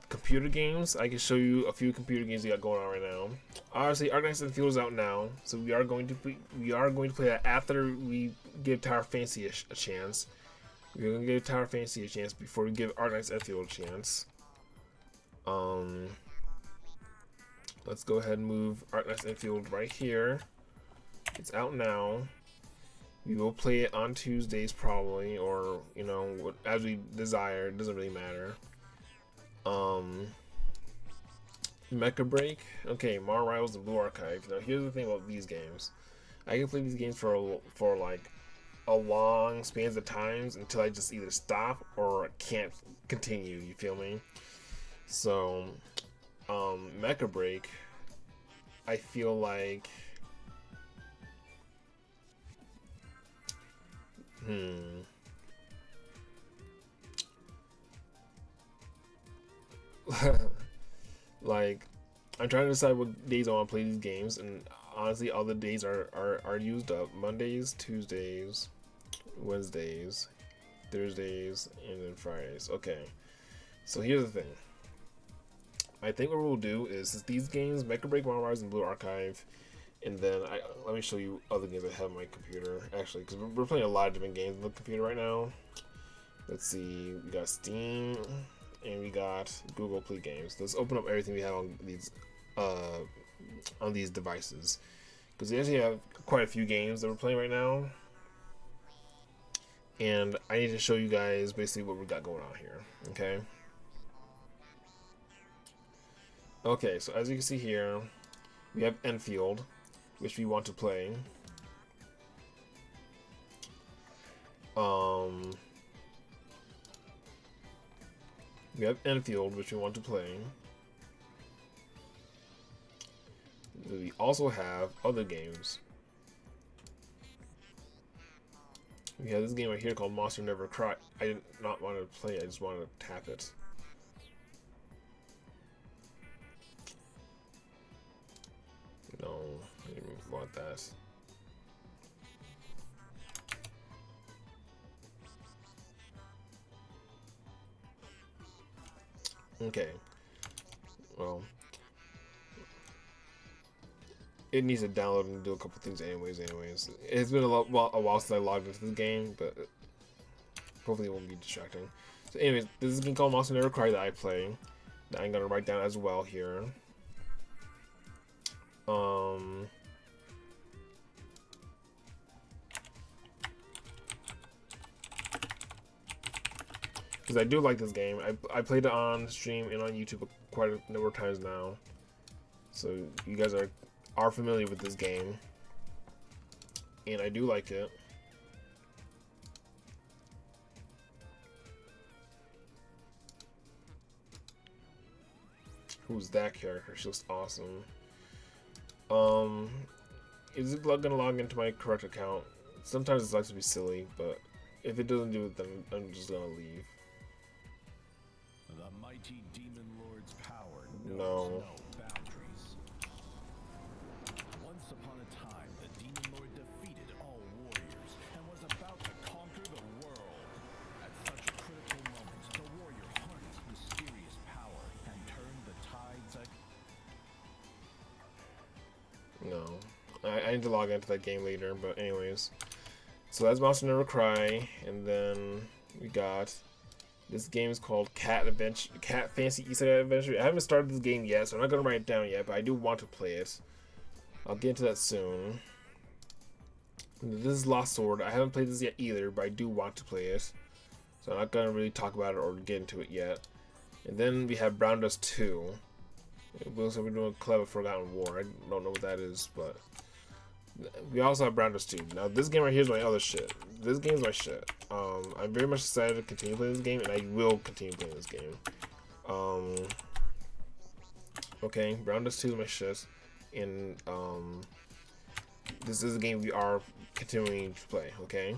computer games, I can show you a few computer games we got going on right now. Obviously, Arknights Enfield is out now, so we are going to play that after we give Tower Fantasy a chance. We're gonna give Tower Fantasy a chance before we give Arknights Enfield a chance. Let's go ahead and move Arknights Enfield right here. It's out now. We will play it on Tuesdays probably, or you know, as we desire. It doesn't really matter. Mecha Break. Okay, Mar Rivals and Blue Archive. Now here's the thing about these games. I can play these games for like a long spans of times until I just either stop or can't continue. You feel me? So, Mecha Break, I feel like, like, I'm trying to decide what days I want to play these games, and honestly, all the days are used up. Mondays, Tuesdays, Wednesdays, Thursdays, and then Fridays. Okay, so here's the thing. I think what we'll do is these games, Mecha Break, Mar Rise, and Blue Archive, and then let me show you other games I have on my computer, actually, because we're playing a lot of different games on the computer right now. Let's see, we got Steam, and we got Google Play Games. Let's open up everything we have on these devices, because we actually have quite a few games that we're playing right now, and I need to show you guys basically what we got going on here. Okay, so as you can see here, we have Enfield, which we want to play. We have Enfield, which we want to play. We also have other games. We have this game right here called Monster Never Cry. I did not want to play it, I just wanted to tap it. No, I didn't want that. Okay. Well, it needs to download and do a couple things anyways. It's been a while since I logged into this game, but hopefully it won't be distracting. So anyways, this is a game called Monster Never Cry that I play, that I'm gonna write down as well here. Because I do like this game. I played it on stream and on YouTube quite a number of times now, so you guys are familiar with this game, and I do like it. Who's that character? She looks awesome. Is it gonna log into my correct account? sometimes it likes to be silly, but if it doesn't do it, then I'm just gonna leave. The mighty demon lord's power knows No. no boundaries. Once upon a time, the demon lord defeated all warriors and was about to conquer the world. At such a critical moment, the warrior harnessed mysterious power and turned the tides No. I need to log into that game later, but anyways. So that's Monster Never Cry, and then we got this game is called Cat Fantasy East Side Adventure. I haven't started this game yet, so I'm not gonna write it down yet, but I do want to play it. I'll get into that soon. This is Lost Sword. I haven't played this yet either, but I do want to play it. So I'm not gonna really talk about it or get into it yet. And then we have Brown Dust 2. It looks like we're doing Clever Forgotten War. I don't know what that is, but we also have Brown Dust 2. Now this game right here is my other shit. This game is my shit. I'm very much excited to continue playing this game, and I will continue playing this game. Okay, Brown Dust 2 is my shit, and this is a game we are continuing to play. Okay,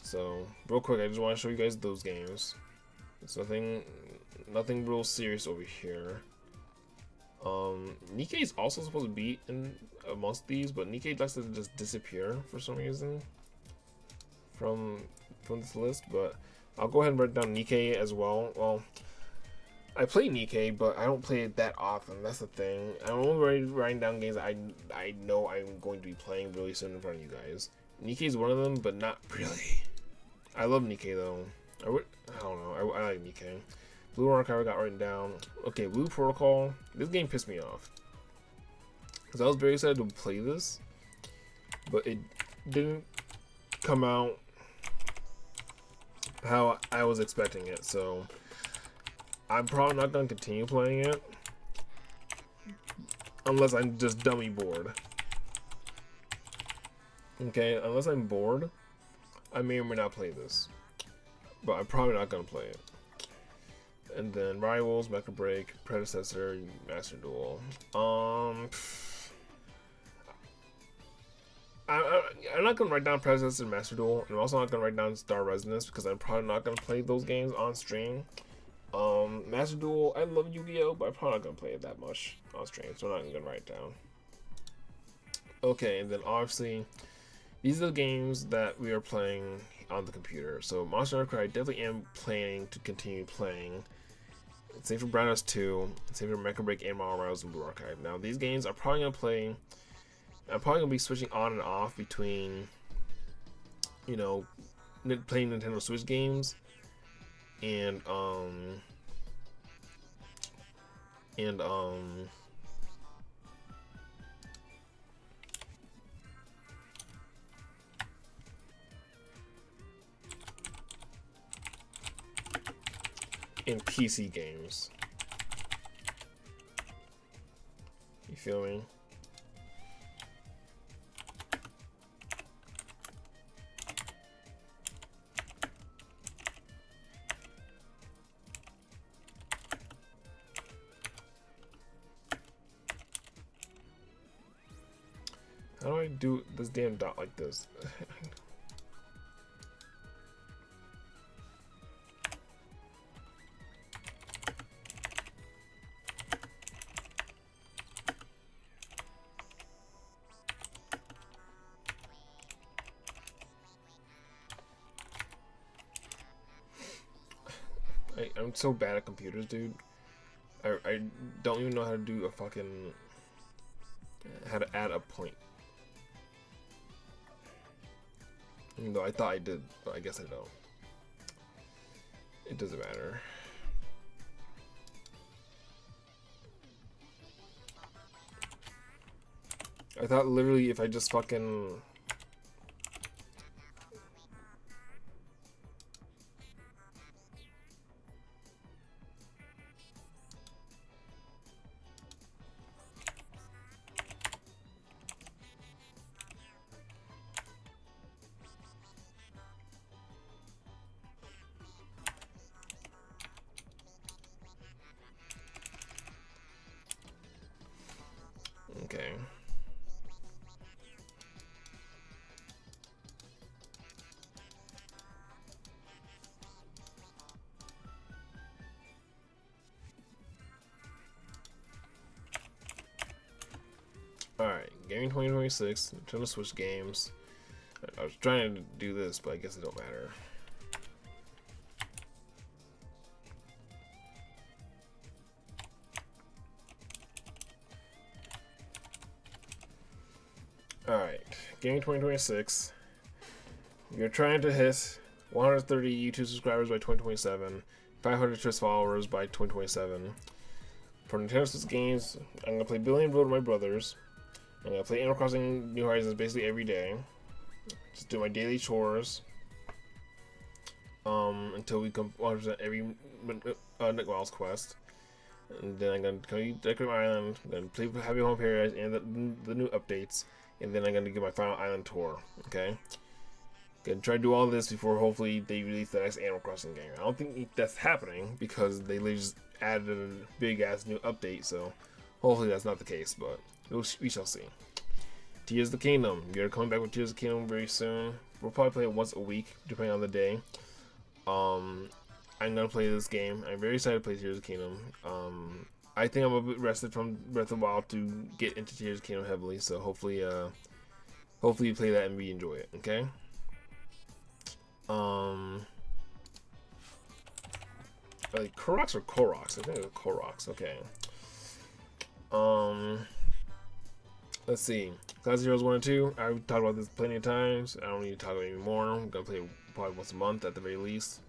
so real quick, I just want to show you guys those games. It's nothing real serious over here. Nikkei is also supposed to be in amongst these, but Nikkei likes to just disappear for some reason from this list. But I'll go ahead and write down Nikkei as well. Well, I play Nikkei, but I don't play it that often. That's the thing. I'm only writing down games that I know I'm going to be playing really soon in front of you guys. Nikkei is one of them, but not really. I love Nikkei though. I don't know. I like Nikkei. Blue Archive I got written down. Okay, Blue Protocol. This game pissed me off because I was very excited to play this, but it didn't come out how I was expecting it. So I'm probably not going to continue playing it unless I'm just dummy bored. Okay, unless I'm bored, I may or may not play this, but I'm probably not going to play it. And then Rivals, Mecha Break, Predecessor, Master Duel. I'm not gonna write down Predecessor and Master Duel, and I'm also not gonna write down Star Resonance because I'm probably not gonna play those games on stream. Master Duel, I love Yu-Gi-Oh, but I'm probably not gonna play it that much on stream, so I'm not even gonna write it down. Okay, and then obviously these are the games that we are playing on the computer. So Monster Hunter Cry, I definitely am planning to continue playing. Same for Brown Dust 2, same for Mecha Break and Marvel Rivals and Blue Archive. Now these games are probably gonna play. I'm probably gonna be switching on and off between, you know, playing Nintendo Switch games and in PC games. You feel me? How do I do this damn dot like this? I'm so bad at computers, dude. I don't even know how to do a fucking how to add a point. Even though I thought I did, but I guess I don't. It doesn't matter. I thought literally if I just fucking okay. Gaming 2026, Nintendo Switch games. I was trying to do this, but I guess it don't matter. Alright, Gaming 2026. You're trying to hit 130 YouTube subscribers by 2027, 500 Twitch followers by 2027. For Nintendo Switch games, I'm going to play Billion Road with my brothers. I'm going to play Animal Crossing New Horizons basically every day. Just do my daily chores. Until we come 100% every Nick Wild's quest. And then I'm going to decorate my island, I'm going to play Happy Home Paradise and the new updates. And then I'm going to get my final island tour, okay? Gonna try to do all this before hopefully they release the next Animal Crossing game. I don't think that's happening because they just added a big ass new update, so hopefully that's not the case, but we shall see. Tears of the Kingdom. You're coming back with Tears of the Kingdom very soon. We'll probably play it once a week, depending on the day. I'm gonna play this game. I'm very excited to play Tears of the Kingdom. I think I'm a bit rested from Breath of the Wild to get into Tears of the Kingdom heavily, so hopefully you play that and we enjoy it, okay? Like Koroks or Koroks? I think it's Koroks, okay. Let's see. Class Heroes 1 and 2. I've talked about this plenty of times. I don't need to talk about it anymore. I'm gonna play it probably once a month at the very least.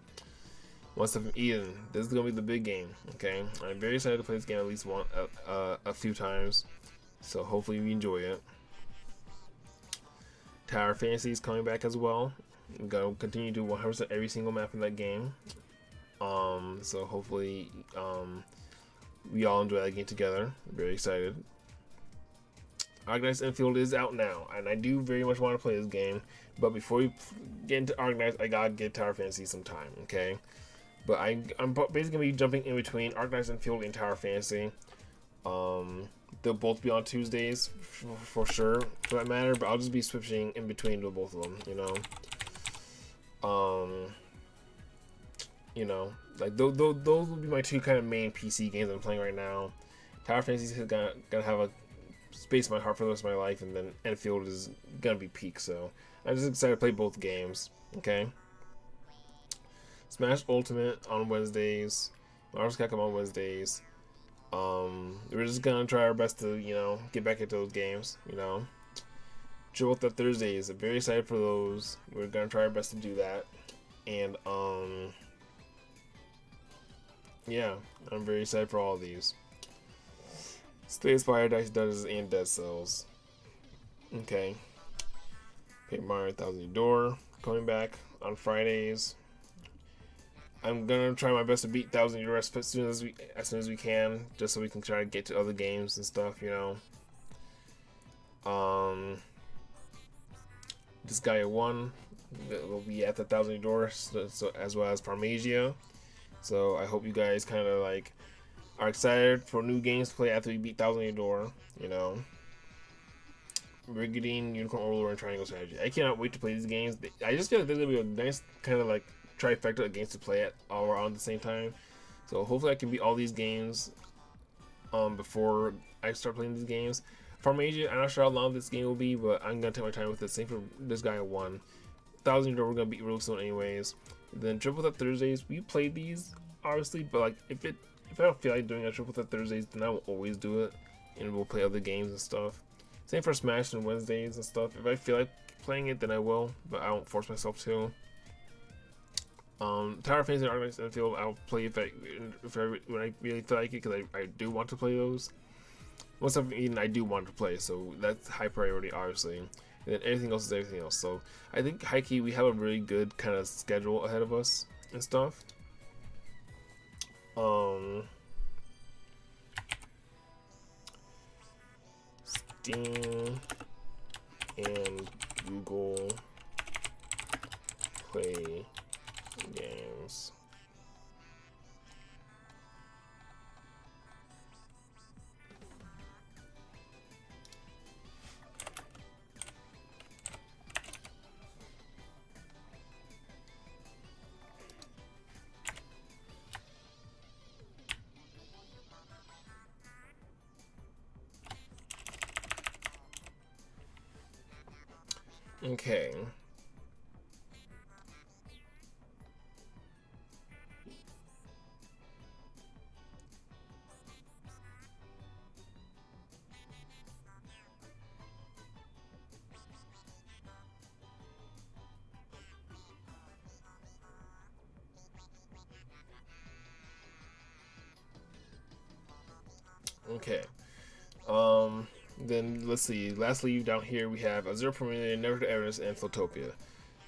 One Step from Eden. This is gonna be the big game. Okay, I'm very excited to play this game at least a few times. So hopefully we enjoy it. Tower Fantasy is coming back as well. I'm gonna continue to do 100% every single map in that game. So hopefully we all enjoy that game together. I'm very excited. Arknights Infield is out now, and I do very much want to play this game. But before we get into Arknights, I gotta get Tower Fantasy some time, okay? But I'm basically gonna be jumping in between Arknights Infield and Tower Fantasy. They'll both be on Tuesdays for sure, for that matter. But I'll just be switching in between the both of them, you know. Like those will be my two kind of main PC games I'm playing right now. Tower Fantasy is gonna have a space in my heart for the rest of my life, and then Enfield is gonna be peak. So I'm just excited to play both games. Okay. Smash Ultimate on Wednesdays. Marvel's Capcom on Wednesdays. We're just gonna try our best to get back into those games. Triple Threat Thursdays. I'm very excited for those. We're gonna try our best to do that, and yeah, I'm very excited for all of these. Slay the Spire, Dice Dungeons, and Dead Cells. Okay. Paper Mario Thousand Year Door coming back on Fridays. I'm gonna try my best to beat Thousand Year Door as soon as we can, just so we can try to get to other games and stuff. Disgaea 1 will be at the Thousand Year Door, so as well as Farmagia. So I hope you guys kind of like are excited for new games to play after we beat Thousand Year Door. Brigadine, Unicorn Overlord, and Triangle Strategy. I cannot wait to play these games. I just feel like there's gonna be a nice kind of like trifecta of games to play at all around at the same time. So hopefully I can beat all these games before I start playing these games. Farmagia, I'm not sure how long this game will be, but I'm gonna take my time with it. Same for Disgaea 1. Thousand Year Door we're gonna beat real soon anyways. Then Triple Threat Thursdays, we played these obviously, but like if I don't feel like doing a Triple Threat Thursdays, then I will always do it, and we'll play other games and stuff. Same for Smash and Wednesdays and stuff. If I feel like playing it, then I will, but I won't force myself to. Tower Fantasy and Arknights Infield, I'll play when I really feel like it, because I do want to play those. Once I've eaten, I do want to play, so that's high priority, obviously. And then everything else is everything else. So I think high key we have a really good kind of schedule ahead of us and stuff. Steam and Google Play Games. Okay. Okay. Then let's see. Lastly, down here we have Azure Premier, Never to Everest, and Photopia.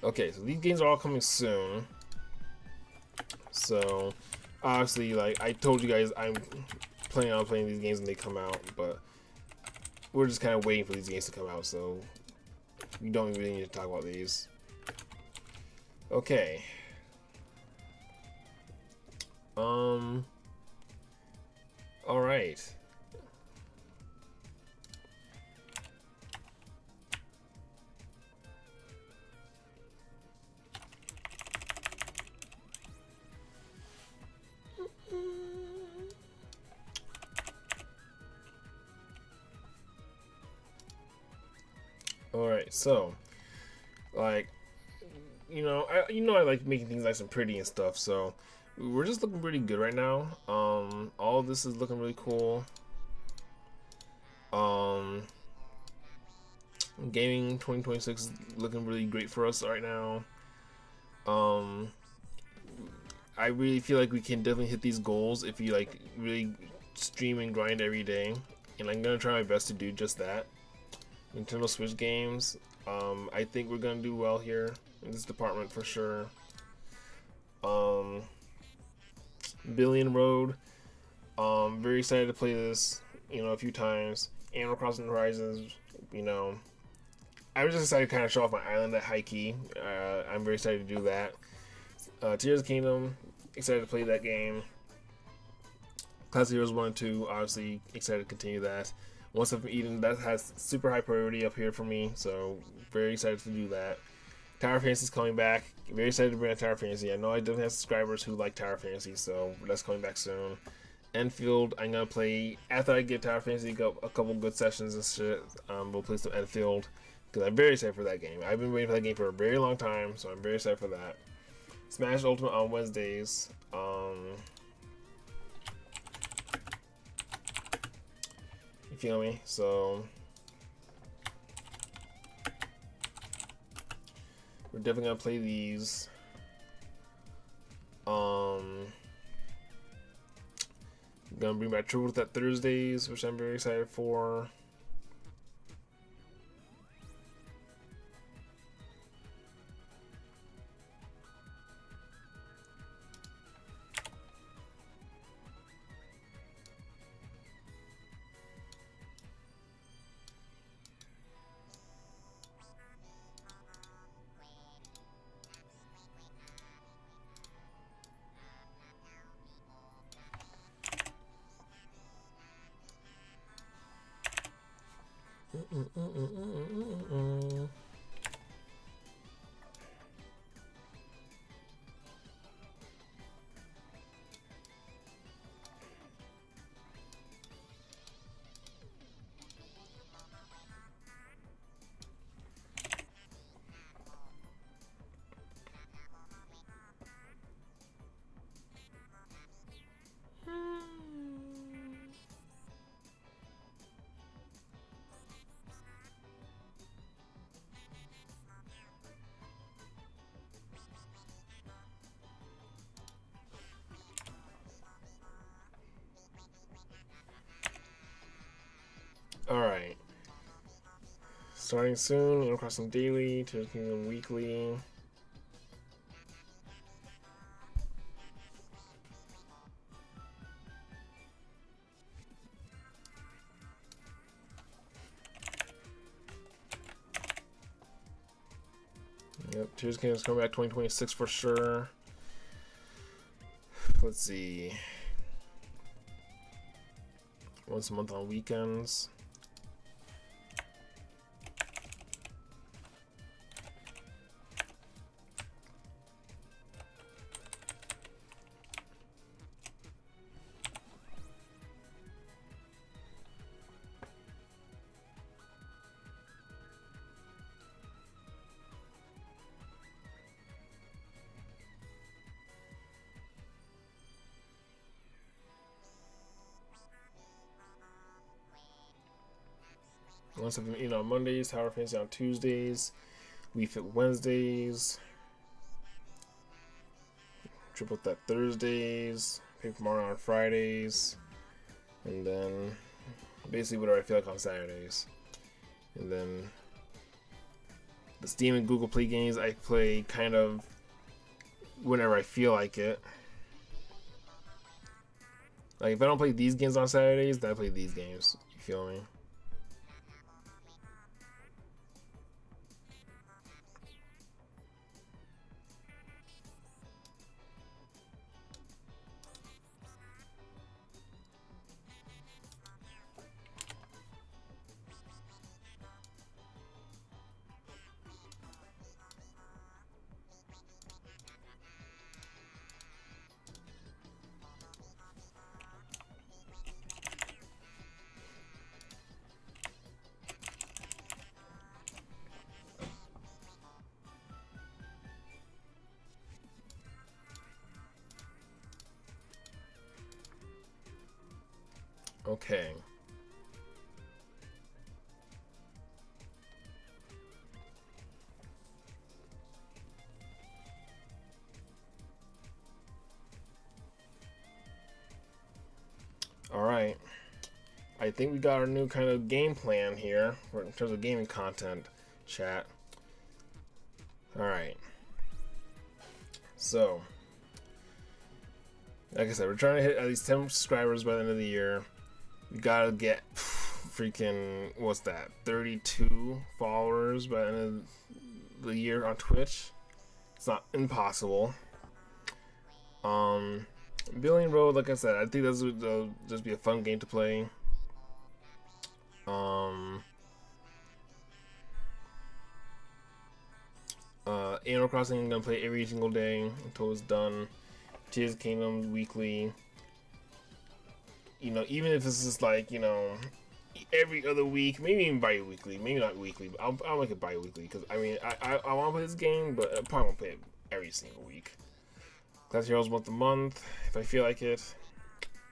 Okay, so these games are all coming soon. So, obviously, like I told you guys, I'm planning on playing these games when they come out, but we're just kind of waiting for these games to come out, so we don't really need to talk about these. Okay. All right. Alright, so, like, I like making things nice and pretty and stuff, so we're just looking pretty good right now. All of this is looking really cool. Gaming 2026 is looking really great for us right now. I really feel like we can definitely hit these goals if you like really stream and grind every day, and I'm gonna try my best to do just that. Nintendo Switch games, I think we're gonna do well here in this department for sure. Billion Road, very excited to play this, a few times. Animal Crossing Horizons, I was just excited to kind of show off my island at high key. I'm very excited to do that. Tears of the Kingdom, excited to play that game. Classic Heroes 1 and 2, obviously excited to continue that. Once I've eaten, that has super high priority up here for me, so very excited to do that. Tower Fantasy is coming back. Very excited to bring out Tower Fantasy. I know I definitely have subscribers who like Tower Fantasy, so that's coming back soon. Enfield, I'm gonna play after I get Tower Fantasy, go a couple good sessions and shit. We'll play some Enfield because I'm very excited for that game. I've been waiting for that game for a very long time, so I'm very excited for that. Smash Ultimate on Wednesdays. You feel me? So we're definitely gonna play these. Gonna bring back Truth at Thursdays, which I'm very excited for. Alright. Starting soon, Animal Crossing Daily, Tears of the Kingdom Weekly. Yep, Tears of the Kingdom's coming back 2026 for sure. Let's see. Once a month on weekends. Once I've been on Mondays, Tower Fantasy on Tuesdays, Wii Fit Wednesdays, Triple Threat Thursdays, Paper Mario on Fridays, and then basically whatever I feel like on Saturdays. And then the Steam and Google Play games I play kind of whenever I feel like it. Like if I don't play these games on Saturdays, then I play these games. You feel me? Okay. Alright. I think we got our new kind of game plan here in terms of gaming content, chat. Alright. So, like I said, we're trying to hit at least 10 subscribers by the end of the year. We gotta get freaking, what's that, 32 followers by the end of the year on Twitch. It's not impossible. Billion Road, like I said, I think this would just be a fun game to play. Animal Crossing I'm gonna play every single day until it's done. Tears of the Kingdom weekly. Even if it's just like, every other week, maybe even bi-weekly, maybe not weekly, but I'll make it bi-weekly, because I mean, I want to play this game, but I probably won't play it every single week. Classic Heroes once a month, if I feel like it.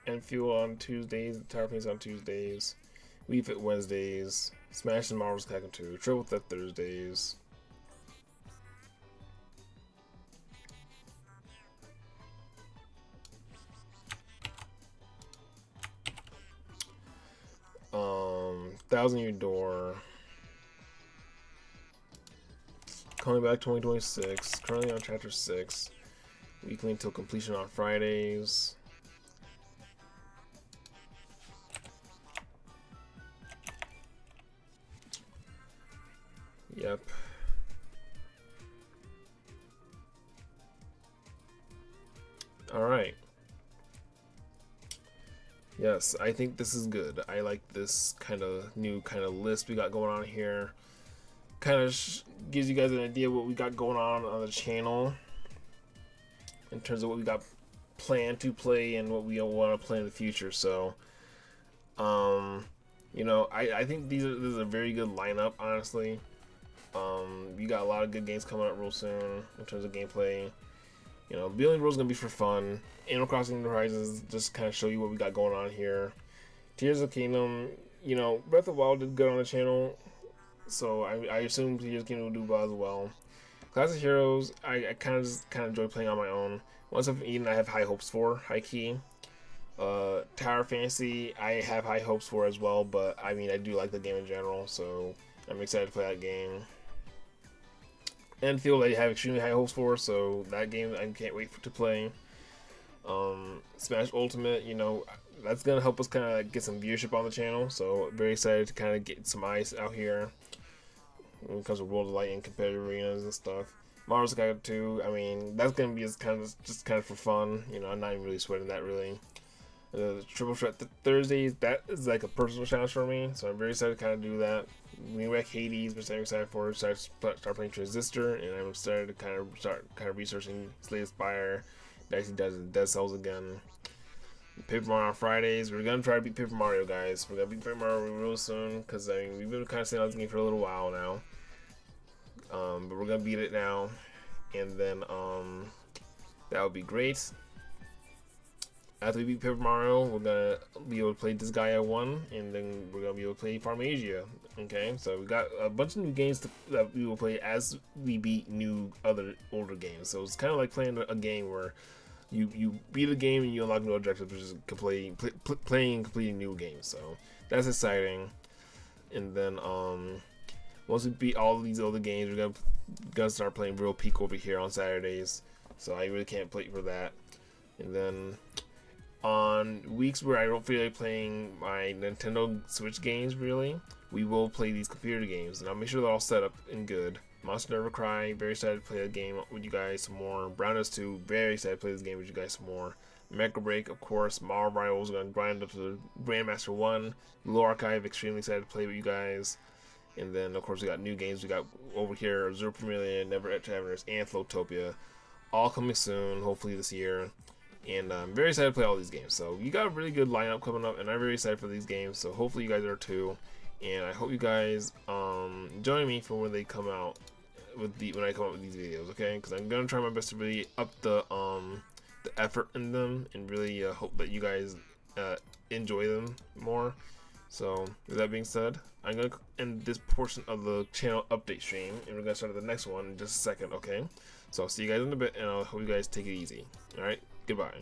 And Fuel on Tuesdays, Tower Fantasy on Tuesdays, Wii Fit Wednesdays, Smash and Marvel's Capcom 2, Triple Threat Thursdays. Thousand Year Door. Coming Back 2026. Currently on Chapter 6. Weekly until completion on Fridays. Yep. Alright. Yes, I think this is good. I like this kind of new kind of list we got going on here. Kind of gives you guys an idea of what we got going on the channel in terms of what we got planned to play and what we want to play in the future. So, I think this is a very good lineup, honestly. You got a lot of good games coming up real soon in terms of gameplay. Billion Road is gonna be for fun. Animal Crossing New Horizons just kind of show you what we got going on here. Tears of the Kingdom, Breath of the Wild did good on the channel, so I assume Tears of the Kingdom will do well as well. Classic Heroes, I kind of enjoy playing on my own. Once I've eaten, I have high hopes for, high key. Tower Fantasy, I have high hopes for as well, but I mean, I do like the game in general, so I'm excited to play that game. And Field I have extremely high hopes for, so that game I can't wait to play. Smash Ultimate, that's gonna help us kind of get some viewership on the channel, so very excited to kind of get some eyes out here when it comes to World of Light and competitive arenas and stuff. Marvel's Capcom 2, I mean, that's gonna be just kind of for fun. I'm not even really sweating that really. The Triple Threat Thursdays, that is like a personal challenge for me, so I'm very excited to kind of do that. Wreck Hades, which I'm excited for. Start playing Transistor, and I'm excited to kind of researching Slay Spire, Dicey does Dead Cells again. Paper Mario on Fridays. We're gonna try to beat Paper Mario, guys. We're gonna beat Paper Mario real soon, because I mean we've been kind of saying on this game for a little while now. But we're gonna beat it now, and then that would be great. after we beat Paper Mario, we're gonna be able to play Disgaea 1, and then we're gonna be able to play Farmasia. Okay, so we got a bunch of new games that we will play as we beat new other older games. So it's kind of like playing a game where you beat a game and you unlock new objectives, which is playing and completing new games. So that's exciting. And then once we beat all of these other games, we're gonna start playing Real Peak over here on Saturdays. So I really can't wait for that. And then on weeks where I don't feel like playing my Nintendo Switch games, really, we will play these computer games, and I'll make sure they're all set up and good. Monster Never Cry, very excited to play the game with you guys some more. Browners 2, very excited to play this game with you guys some more. Mega Break, of course. Mario Rivals, going to grind up to the Grandmaster 1. Lore Archive, extremely excited to play with you guys. And then, of course, we got new games. We got over here Zero Premier, Never Travelers, and Flowtopia. All coming soon, hopefully this year. And I'm very excited to play all these games. So you got a really good lineup coming up, and I'm very excited for these games. So hopefully you guys are too. And I hope you guys join me for when they come out with when I come up with these videos, okay? Because I'm gonna try my best to really up the effort in them, and really hope that you guys enjoy them more. So with that being said, I'm gonna end this portion of the channel update stream, and we're gonna start the next one in just a second, okay? So I'll see you guys in a bit, and I hope you guys take it easy. All right, goodbye.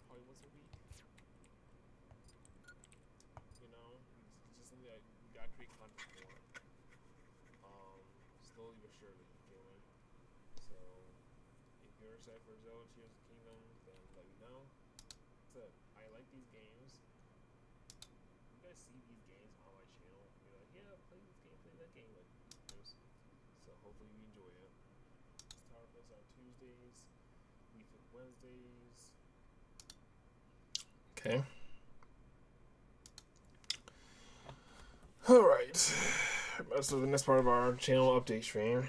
Probably once a week. You know, it's just something that we gotta create content for. Slowly but surely, you know. So, if you're excited for Zelda Tears of the Kingdom, then let me know. So, I like these games. You guys I see these games on my channel, and be like, yeah, play this game, play that game. Like, so hopefully you enjoy it. Star Plus on Tuesdays, Week Wednesdays. Okay. Alright. So the next part of our channel update stream.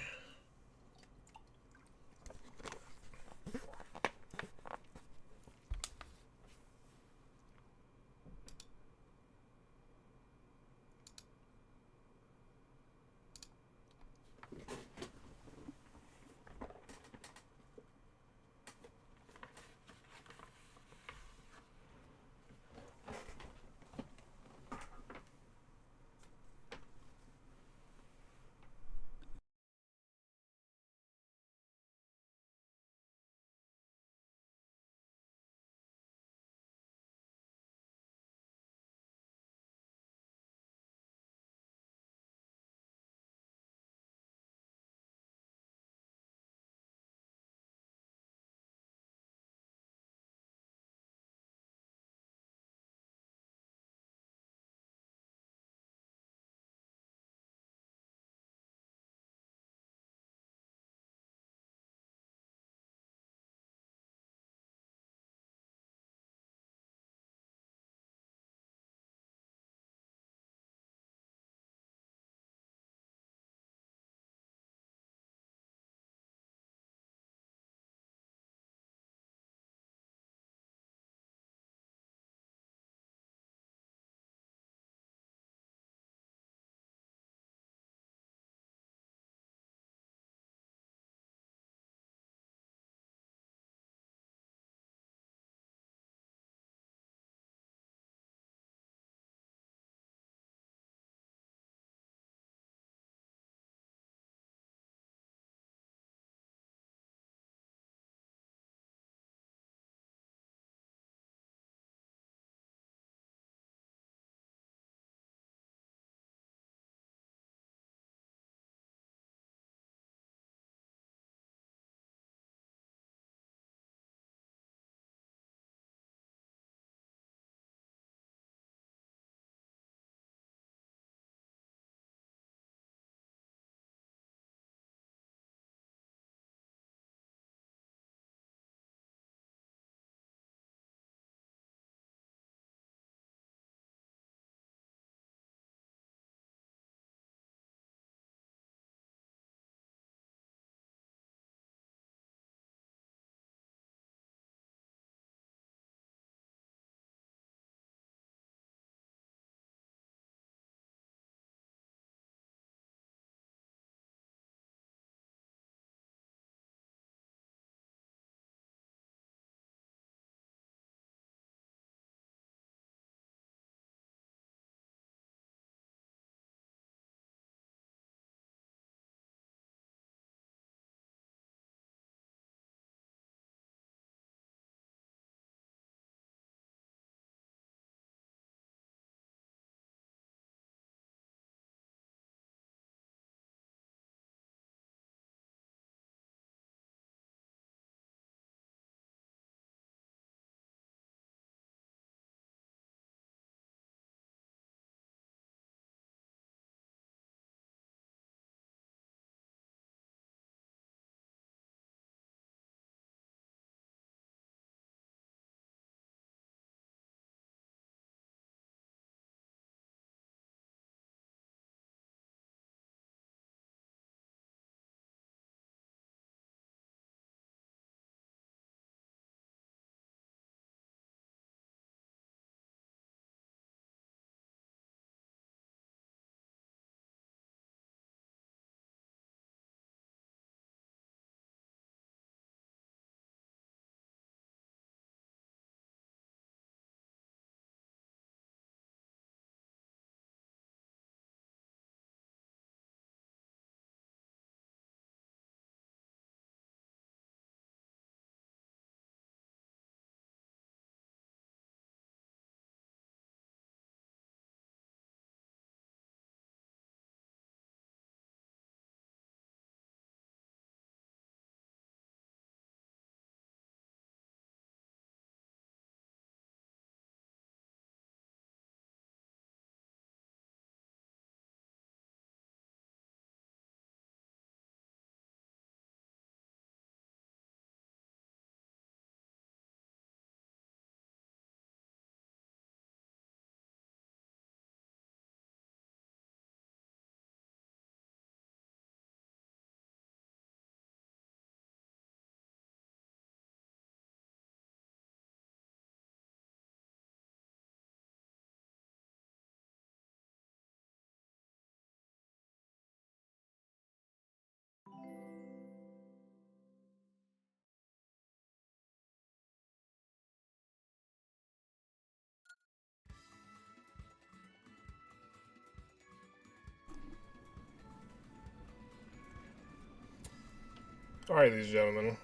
Alright, ladies and gentlemen,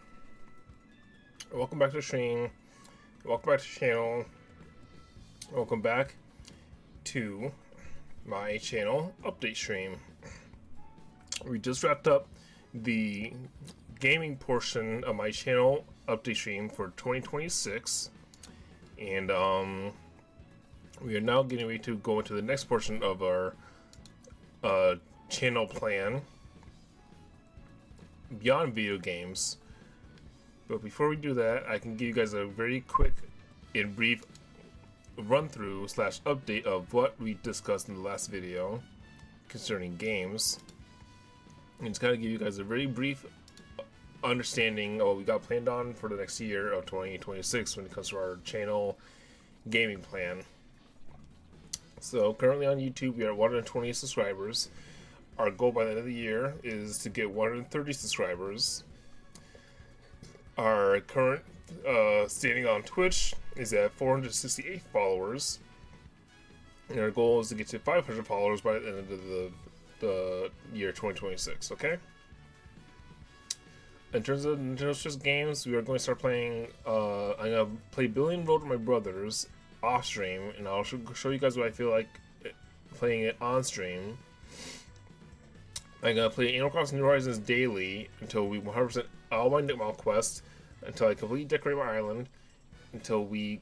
welcome back to the stream, welcome back to the channel, welcome back to my channel update stream. We just wrapped up the gaming portion of my channel update stream for 2026, and we are now getting ready to go into the next portion of our channel plan beyond video games. But before we do that, I can give you guys a very quick and brief run through / update of what we discussed in the last video concerning games, and just kind of give you guys a very brief understanding of what we got planned on for the next year of 2026 when it comes to our channel gaming plan. So currently on YouTube we are 120 subscribers. Our goal by the end of the year is to get 130 subscribers. Our current standing on Twitch is at 468 followers. And our goal is to get to 500 followers by the end of the year 2026, okay? In terms of Nintendo Switch games, we are going to start playing, I'm going to play Billion Road with my brothers off stream, and I'll show you guys what I feel like playing it on stream. I'm going to play Animal Crossing New Horizons daily until we 100% all my Nightmare quests, until I completely decorate my island, until we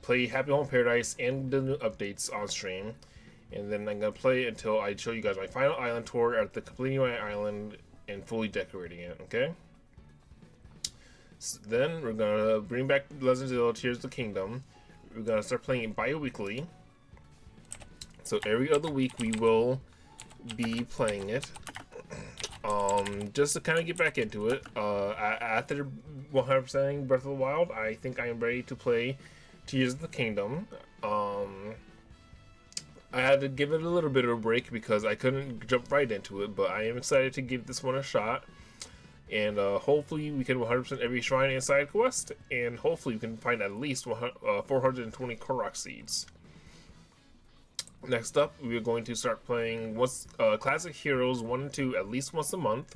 play Happy Home Paradise and the new updates on stream. And then I'm going to play until I show you guys my final island tour at the completing my island and fully decorating it, okay? So then we're going to bring back Legend of Zelda Tears of the Kingdom. We're going to start playing it bi-weekly. So every other week we will be playing it, just to kind of get back into it. After 100%ing Breath of the Wild, I think I am ready to play Tears of the Kingdom. I had to give it a little bit of a break because I couldn't jump right into it, but I am excited to give this one a shot, and hopefully we can 100% every shrine and side quest, and hopefully we can find at least 420 Korok seeds. Next up, we are going to start playing Classic Heroes 1 and 2 at least once a month.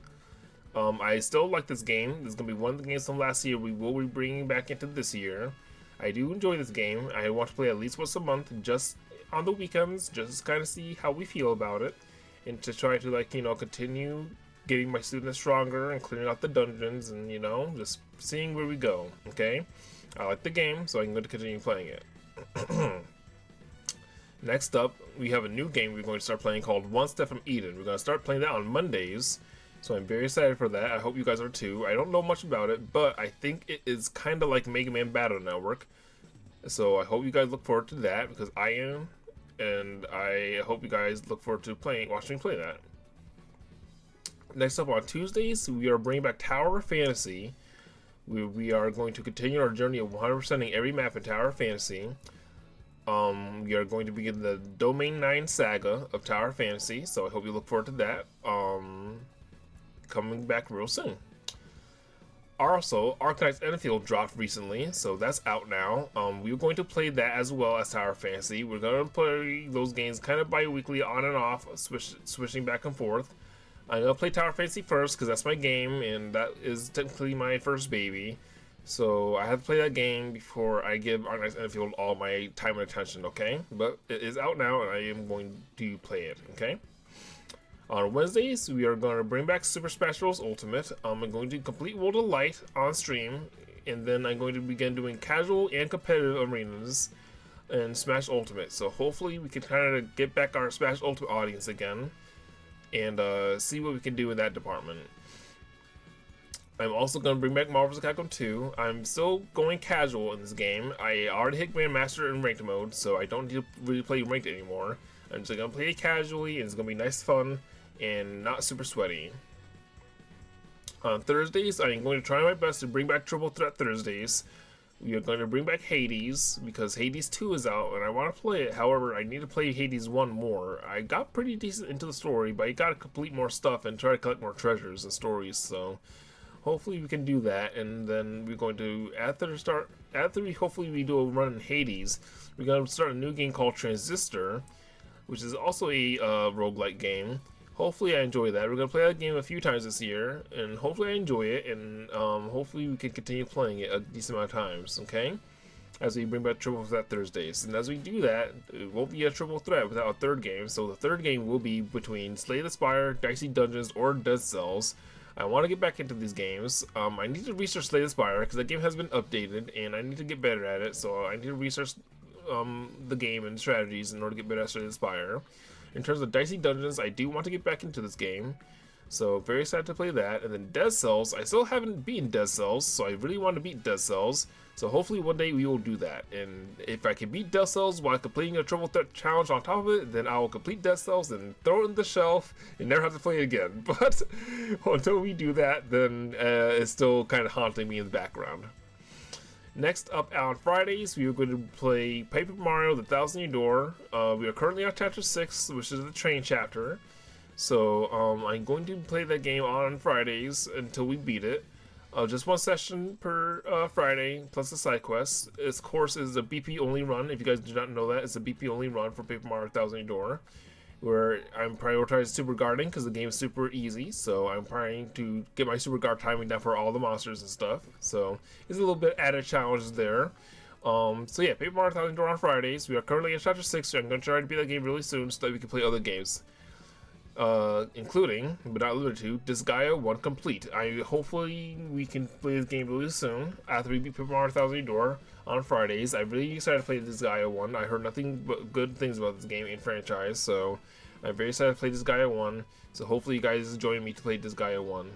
I still like this game. This is going to be one of the games from last year we will be bringing back into this year. I do enjoy this game. I want to play at least once a month, just on the weekends, just to kind of see how we feel about it, and to try to, like, you know, continue getting my students stronger and clearing out the dungeons, and, you know, just seeing where we go, okay? I like the game, so I'm going to continue playing it. Next up, we have a new game we're going to start playing called One Step from Eden. We're going to start playing that on Mondays, so I'm very excited for that. I hope you guys are too. I don't know much about it, but I think it is kind of like Mega Man Battle Network. So I hope you guys look forward to that, because I am, and I hope you guys look forward to watching me play that. Next up, on Tuesdays, we are bringing back Tower of Fantasy. We are going to continue our journey of 100%ing every map in Tower of Fantasy. We are going to begin the Domain 9 saga of Tower of Fantasy, so I hope you look forward to that. Coming back real soon. Also, Arknights Enfield dropped recently, so that's out now. We're going to play that as well as Tower of Fantasy. We're going to play those games kind of bi-weekly, on and off, switching back and forth. I'm going to play Tower of Fantasy first, because that's my game, and that is technically my first baby. So I have to play that game before I give Arknights Enfield all my time and attention, okay? But it is out now, and I am going to play it, okay? On Wednesdays, we are going to bring back Super Smash Bros. Ultimate. I'm going to complete World of Light on stream, and then I'm going to begin doing casual and competitive arenas and Smash Ultimate. So hopefully we can kind of get back our Smash Ultimate audience again, and see what we can do in that department. I'm also going to bring back Marvel vs. Capcom 2. I'm still going casual in this game. I already hit Grandmaster in ranked mode, so I don't need to really play ranked anymore. I'm just going to play it casually, and it's going to be nice fun and not super sweaty. On Thursdays, I'm going to try my best to bring back Triple Threat Thursdays. We are going to bring back Hades, because Hades 2 is out, and I want to play it. However, I need to play Hades 1 more. I got pretty decent into the story, but I got to complete more stuff and try to collect more treasures and stories, so hopefully we can do that. And then we're going to, hopefully we do a run in Hades, we're going to start a new game called Transistor, which is also a roguelike game. hopefully I enjoy that. We're gonna play that game a few times this year, and hopefully I enjoy it, and hopefully we can continue playing it a decent amount of times. Okay, as we bring back Triple Threat Thursdays, and as we do that, it won't be a Triple Threat without a third game. So the third game will be between Slay the Spire, Dicey Dungeons, or Dead Cells. I want to get back into these games. I need to research Slay the Spire because that game has been updated, and I need to get better at it. So I need to research the game and strategies in order to get better at Slay the Spire. In terms of Dicey Dungeons, I do want to get back into this game, so very excited to play that. And then Dead Cells, I still haven't beaten Dead Cells, so I really want to beat Dead Cells. So hopefully one day we will do that. And if I can beat Dead Cells while completing a Triple Threat challenge on top of it, then I will complete Dead Cells and throw it in the shelf and never have to play it again. But until we do that, then it's still kind of haunting me in the background. Next up on Fridays, we are going to play Paper Mario: The Thousand Year Door. We are currently on Chapter 6, which is the train chapter. So I'm going to play that game on Fridays until we beat it. Just one session per Friday, plus the side quests. This course is a BP only run. If you guys do not know that, it's a BP only run for Paper Mario: Thousand Year Door, where I'm prioritizing Super Guarding because the game is super easy. So I'm trying to get my Super Guard timing down for all the monsters and stuff. So it's a little bit added challenge there. So yeah, Paper Mario: Thousand Year Door on Fridays. We are currently in Chapter 6, so I'm going to try to beat that game really soon so that we can play other games. Including, but not limited to, Disgaea 1 Complete. Hopefully we can play this game really soon after we beat Paper Mario: Thousand Year Door on Fridays. I'm really excited to play Disgaea 1. I heard nothing but good things about this game and franchise, so I'm very excited to play Disgaea 1. So hopefully you guys join me to play Disgaea 1.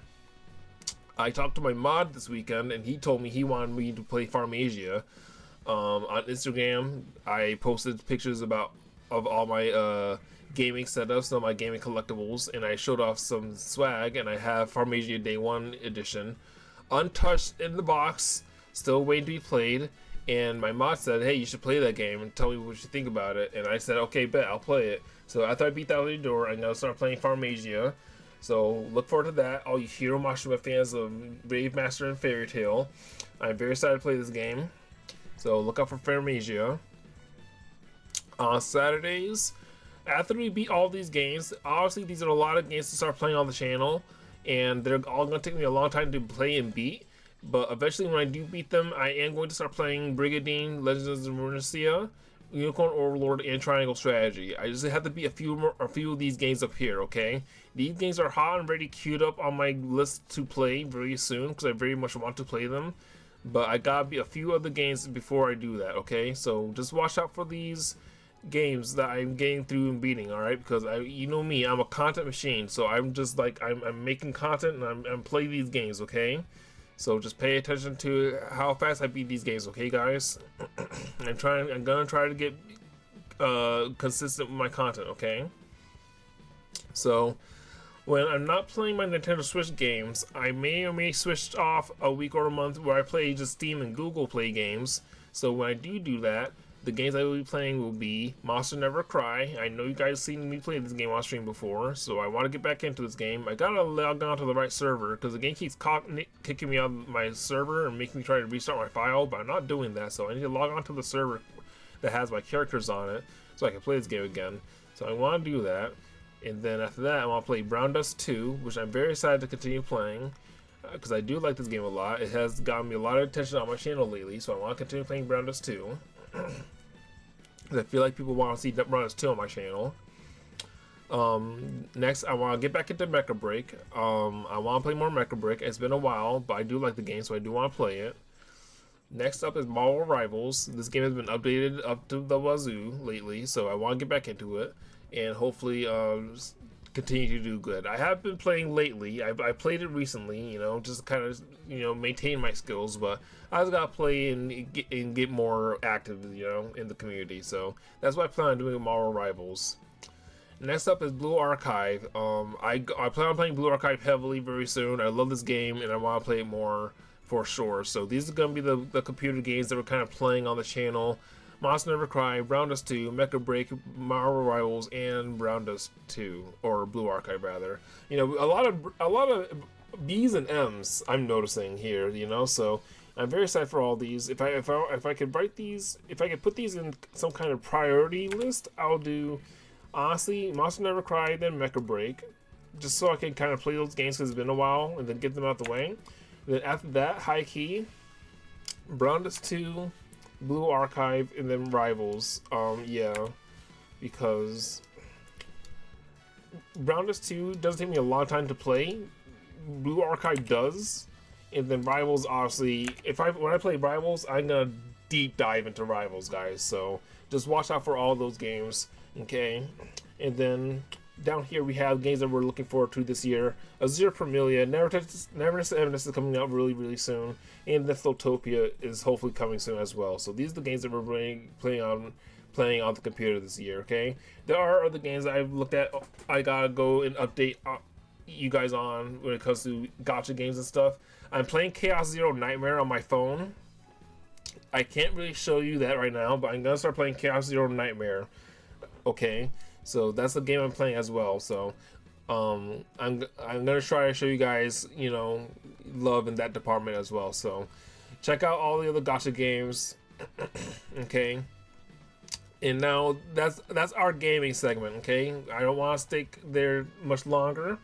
I talked to my mod this weekend, and he told me he wanted me to play Farmasia. On Instagram, I posted pictures of all my gaming setups, all my gaming collectibles, and I showed off some swag, and I have Farmasia Day 1 edition untouched in the box, still waiting to be played. And my mod said, hey, you should play that game and tell me what you think about it. And I said, okay, bet, I'll play it. So after I beat Thousand Year Door, I'm gonna start playing Farmasia. So look forward to that. All you Hiro Mashima fans of Brave Master and Fairy Tail, I'm very excited to play this game. So look out for Farmasia. On Saturdays, after we beat all these games, obviously these are a lot of games to start playing on the channel, and they're all going to take me a long time to play and beat. But eventually when I do beat them, I am going to start playing Brigadine, Legends of Runecia, Unicorn Overlord, and Triangle Strategy. I just have to beat a few of these games up here, okay? These games are hot and ready queued up on my list to play very soon, because I very much want to play them. But I gotta beat a few other games before I do that, okay? So just watch out for these games that I'm getting through and beating, all right? Because you know me, I'm a content machine, so I'm just like I'm making content and I'm playing these games, okay? So just pay attention to how fast I beat these games, okay, guys? I'm gonna try to get consistent with my content, okay? So when I'm not playing my Nintendo Switch games, I may or may switch off a week or a month where I play just Steam and Google Play games. So when I do that, the games I will be playing will be Monster Never Cry. I know you guys seen me play this game on stream before, so I want to get back into this game. I gotta log on to the right server, because the game keeps kicking me out of my server and making me try to restart my file, but I'm not doing that, so I need to log on to the server that has my characters on it, so I can play this game again. So I want to do that, and then after that I want to play Brown Dust 2, which I'm very excited to continue playing, because I do like this game a lot. It has gotten me a lot of attention on my channel lately, so I want to continue playing Brown Dust 2. I feel like people want to see Brown Dust 2 on my channel. Next, I want to get back into Mecha Break. I want to play more Mecha Break. It's been a while, but I do like the game, so I do want to play it. Next up is Marvel Rivals. This game has been updated up to the wazoo lately, so I want to get back into it and hopefully continue to do good. I have been playing lately. I played it recently, you know, just kind of, you know, maintain my skills, but I just gotta play and get more active, you know, in the community. So that's what I plan on doing with Marvel Rivals. Next up is Blue Archive. I plan on playing Blue Archive heavily very soon. I love this game and I want to play it more for sure. So these are gonna be the computer games that we're kind of playing on the channel. Monster Never Cry, Brown Dust 2, Mecha Break, Marvel Rivals, and Brown Dust 2, or Blue Archive rather. You know, a lot of B's and M's I'm noticing here. You know, so I'm very excited for all these. If I could write these, if I could put these in some kind of priority list, I'll do honestly Monster Never Cry, then Mecha Break, just so I can kind of play those games because it's been a while, and then get them out the way. Then after that, High Key, Brown 2, Blue Archive, and then Rivals. Yeah, because Brown 2 doesn't take me a long time to play. Blue Archive does, and then Rivals, obviously, when I play Rivals, I'm gonna deep dive into Rivals, guys. So just watch out for all those games, okay? And then down here we have games that we're looking forward to this year. Azure Familia, Neverness of Evanescence is coming out really soon, and Mythotopia is hopefully coming soon as well. So these are the games that we're playing on the computer this year, okay? There are other games that I've looked at. I gotta go and update you guys on when it comes to gacha games and stuff. I'm playing Chaos Zero Nightmare on my phone. I can't really show you that right now, but I'm gonna start playing Chaos Zero Nightmare. Okay, so that's the game I'm playing as well. So I'm gonna try to show you guys, you know, love in that department as well. So check out all the other gacha games. Okay, and now that's our gaming segment. Okay, I don't want to stay there much longer.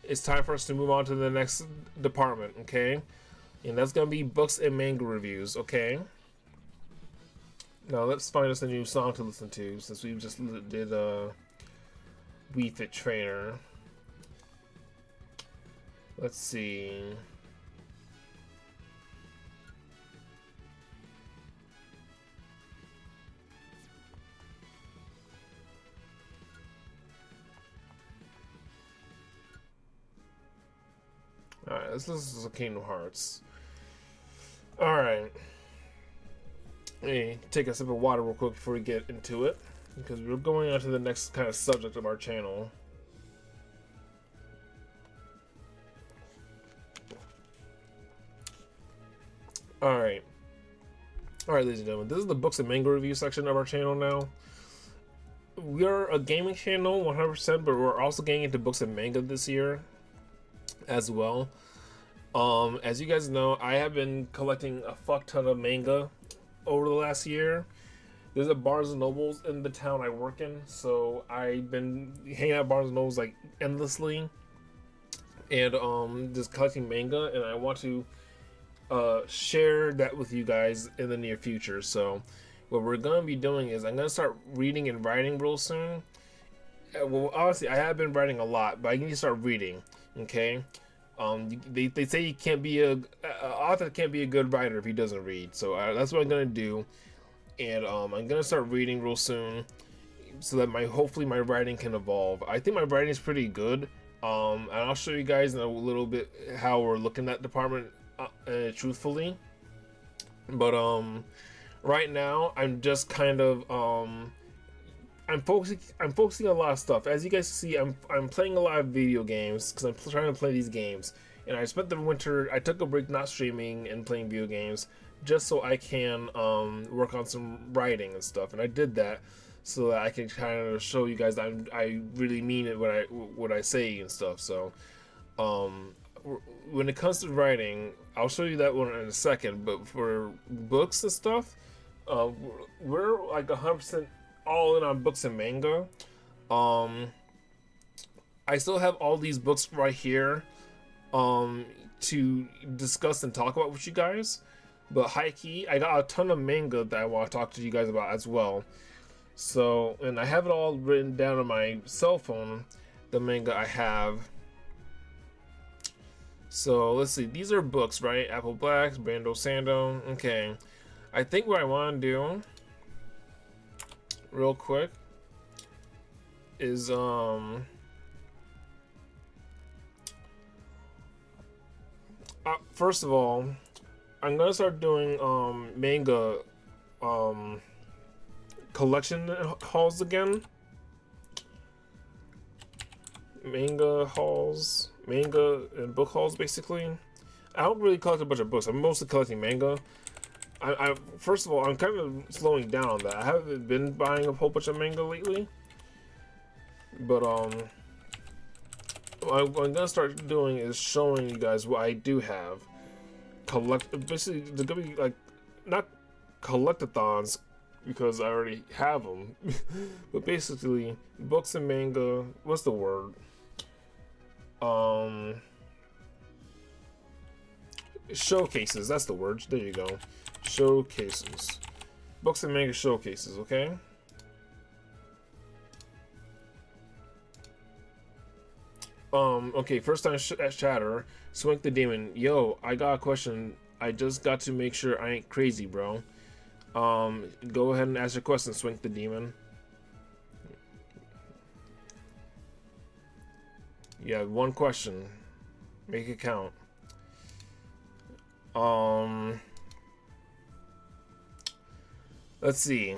It's time for us to move on to the next department. Okay, and that's gonna be books and manga reviews. Okay, now let's find us a new song to listen to, since we just did Wii Fit Trainer. Let's see. Alright, let's listen to Kingdom Hearts. Alright. Hey, take a sip of water real quick before we get into it, because we're going on to the next kind of subject of our channel. Alright. Alright, ladies and gentlemen, this is the books and manga review section of our channel now. We are a gaming channel 100%, but we're also getting into books and manga this year as well. As you guys know, I have been collecting a fuck ton of manga over the last year. There's a Barnes and Nobles in the town I work in, so I've been hanging out at Barnes and Nobles like endlessly, and just collecting manga, and I want to share that with you guys in the near future. So what we're gonna be doing is I'm gonna start reading and writing real soon. Well, honestly, I have been writing a lot, but I need to start reading. Okay, they say you can't be an author can't be a good writer if he doesn't read. So that's what I'm gonna do, and I'm gonna start reading real soon, so that hopefully my writing can evolve. I think my writing is pretty good. And I'll show you guys in a little bit how we're looking at that department, truthfully. But right now I'm just kind of I'm focusing on a lot of stuff. As you guys see, I'm playing a lot of video games because I'm trying to play these games. And I spent the winter, I took a break not streaming and playing video games just so I can work on some writing and stuff. And I did that so that I can kind of show you guys that I really mean it what I say and stuff. So when it comes to writing, I'll show you that one in a second. But for books and stuff, we're like 100% all in on books and manga. I still have all these books right here to discuss and talk about with you guys, but high key I got a ton of manga that I want to talk to you guys about as well. So, and I have it all written down on my cell phone, the manga I have. So let's see, these are books, right? Apple Blacks, Brando Sando. Okay, I think what I want to do real quick is first of all, I'm gonna start doing manga collection hauls again. Manga hauls, manga and book hauls, basically. I don't really collect a bunch of books. I'm mostly collecting manga. I first of all, I'm kind of slowing down on that. I haven't been buying a whole bunch of manga lately, but what I'm gonna start doing is showing you guys what I do have. Basically, they're gonna be like not collectathons because I already have them, but basically books and manga. What's the word? um, showcases. That's the word. There you go. Showcases. Books and manga showcases. Okay. Okay, first time chatter. Swink the Demon. Yo, I got a question. I just got to make sure I ain't crazy, bro. Go ahead and ask your question, Swink the Demon. Yeah, one question. Make it count. Let's see.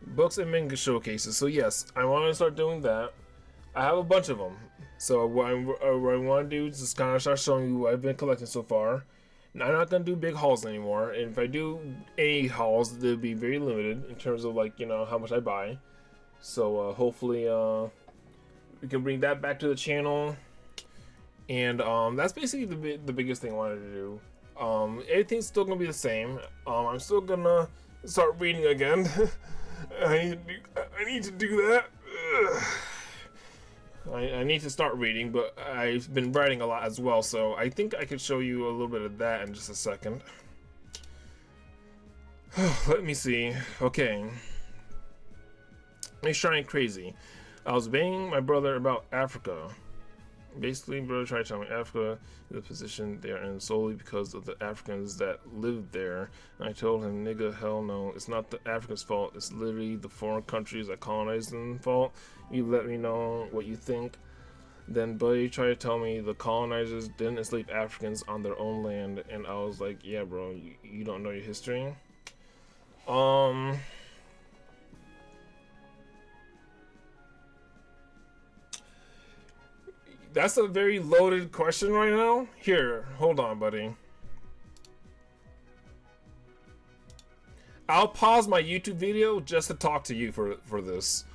Books and manga showcases. So yes, I want to start doing that. I have a bunch of them. So what I want to do is just kind of start showing you what I've been collecting so far. Now, I'm not going to do big hauls anymore. And if I do any hauls, they'll be very limited in terms of, like, you know, how much I buy. So hopefully we can bring that back to the channel. And that's basically the biggest thing I wanted to do. Everything's still going to be the same. I'm still going to start reading again. I need to do that. Ugh. I need to start reading, but I've been writing a lot as well, so I think I could show you a little bit of that in just a second. Let me see. Okay. Make sure I ain't crazy. I was banging my brother about Africa. Basically, brother tried to tell me Africa is the position they're in solely because of the Africans that lived there. And I told him, nigga, hell no. It's not the Africans' fault. It's literally the foreign countries that colonized them fault. You let me know what you think. Then buddy tried to tell me the colonizers didn't enslave Africans on their own land. And I was like, yeah, bro, you don't know your history? That's a very loaded question right now. Here, hold on, buddy. I'll pause my YouTube video just to talk to you for this.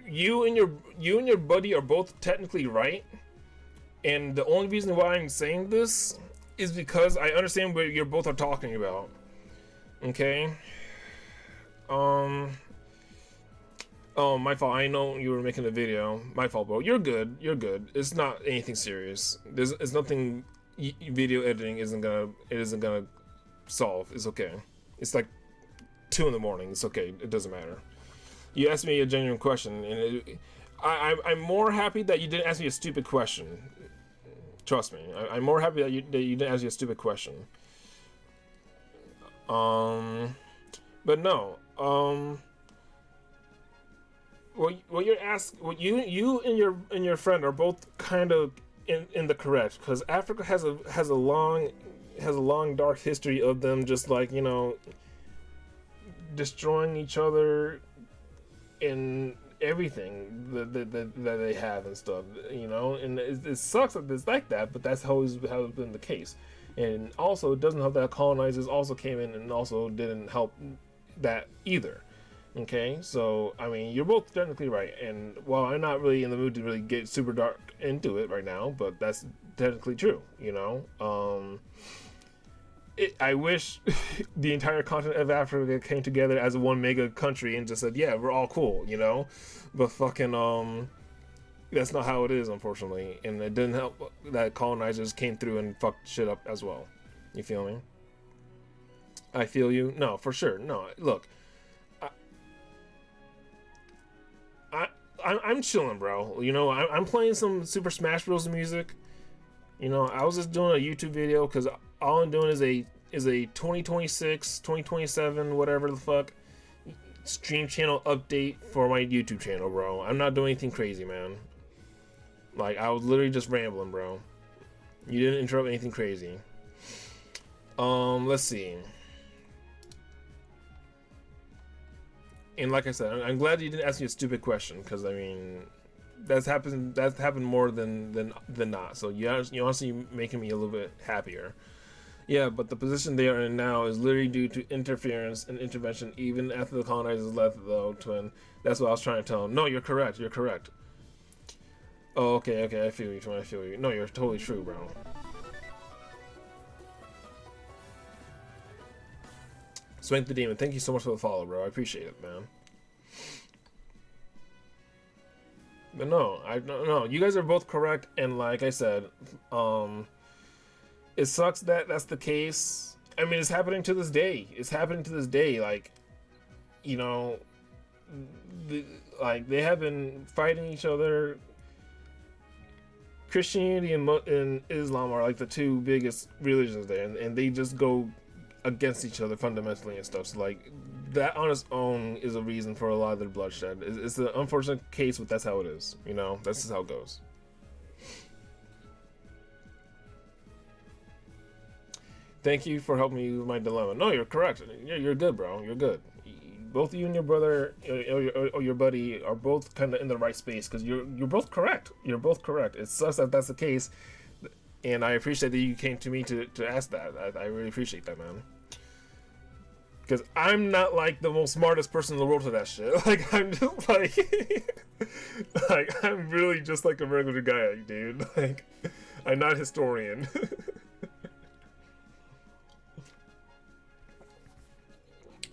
You and your buddy are both technically right, and the only reason why I'm saying this is because I understand what you both are talking about. Okay. Oh, my fault. I know you were making a video. My fault, bro. You're good. You're good. It's not anything serious. It's nothing. Video editing isn't gonna solve. It's okay. It's like 2 in the morning. It's okay. It doesn't matter. You asked me a genuine question, and I'm more happy that you didn't ask me a stupid question. Trust me. I'm more happy that you didn't ask me a stupid question. But no. What you're asking, what you and your friend are both kind of in the correct, because Africa has a long dark history of them just, like, you know, destroying each other in everything that they have and stuff, you know, and it sucks that it's like that, but that's always how it's been the case. And also, it doesn't help that colonizers also came in and also didn't help that either. Okay, so I mean, you're both technically right, and while I'm not really in the mood to really get super dark into it right now, but that's technically true, you know. I wish the entire continent of Africa came together as one mega country and just said, yeah, we're all cool, you know, but fucking that's not how it is, unfortunately, and it didn't help that colonizers came through and fucked shit up as well. You feel me? I feel you. No, for sure. No, look, I'm chilling, bro. You know, I'm playing some Super Smash Bros. Music. You know, I was just doing a YouTube video because all I'm doing is a 2026, 2027, whatever the fuck, stream channel update for my YouTube channel, bro. I'm not doing anything crazy, man. Like, I was literally just rambling, bro. You didn't interrupt anything crazy. Let's see. And like I said, I'm glad you didn't ask me a stupid question, because I mean, that's happened more than not. So you honestly making me a little bit happier. Yeah, but the position they are in now is literally due to interference and intervention, even after the colonizers left, though, twin. That's what I was trying to tell him. No, you're correct. You're correct. Oh, okay, I feel you, twin. I feel you. No, you're totally true, bro. Swank the Demon, thank you so much for the follow, bro. I appreciate it, man. But no, you guys are both correct, and like I said, it sucks that that's the case. I mean, it's happening to this day. It's happening to this day. Like, you know, like they have been fighting each other. Christianity and Islam are like the two biggest religions there, and they just go against each other fundamentally and stuff. So like that on its own is a reason for a lot of the bloodshed. It's an unfortunate case, but that's how it is. You know, that's just how it goes. Thank you for helping me with my dilemma. No, you're correct. You're good, bro. You're good. Both you and your brother or your buddy are both kind of in the right space because you're both correct. You're both correct. It sucks that that's the case, and I appreciate that you came to me to ask that. I really appreciate that, man. Because I'm not like the most smartest person in the world for that shit. Like I'm just like, like I'm really just like a regular guy, dude. Like I'm not a historian.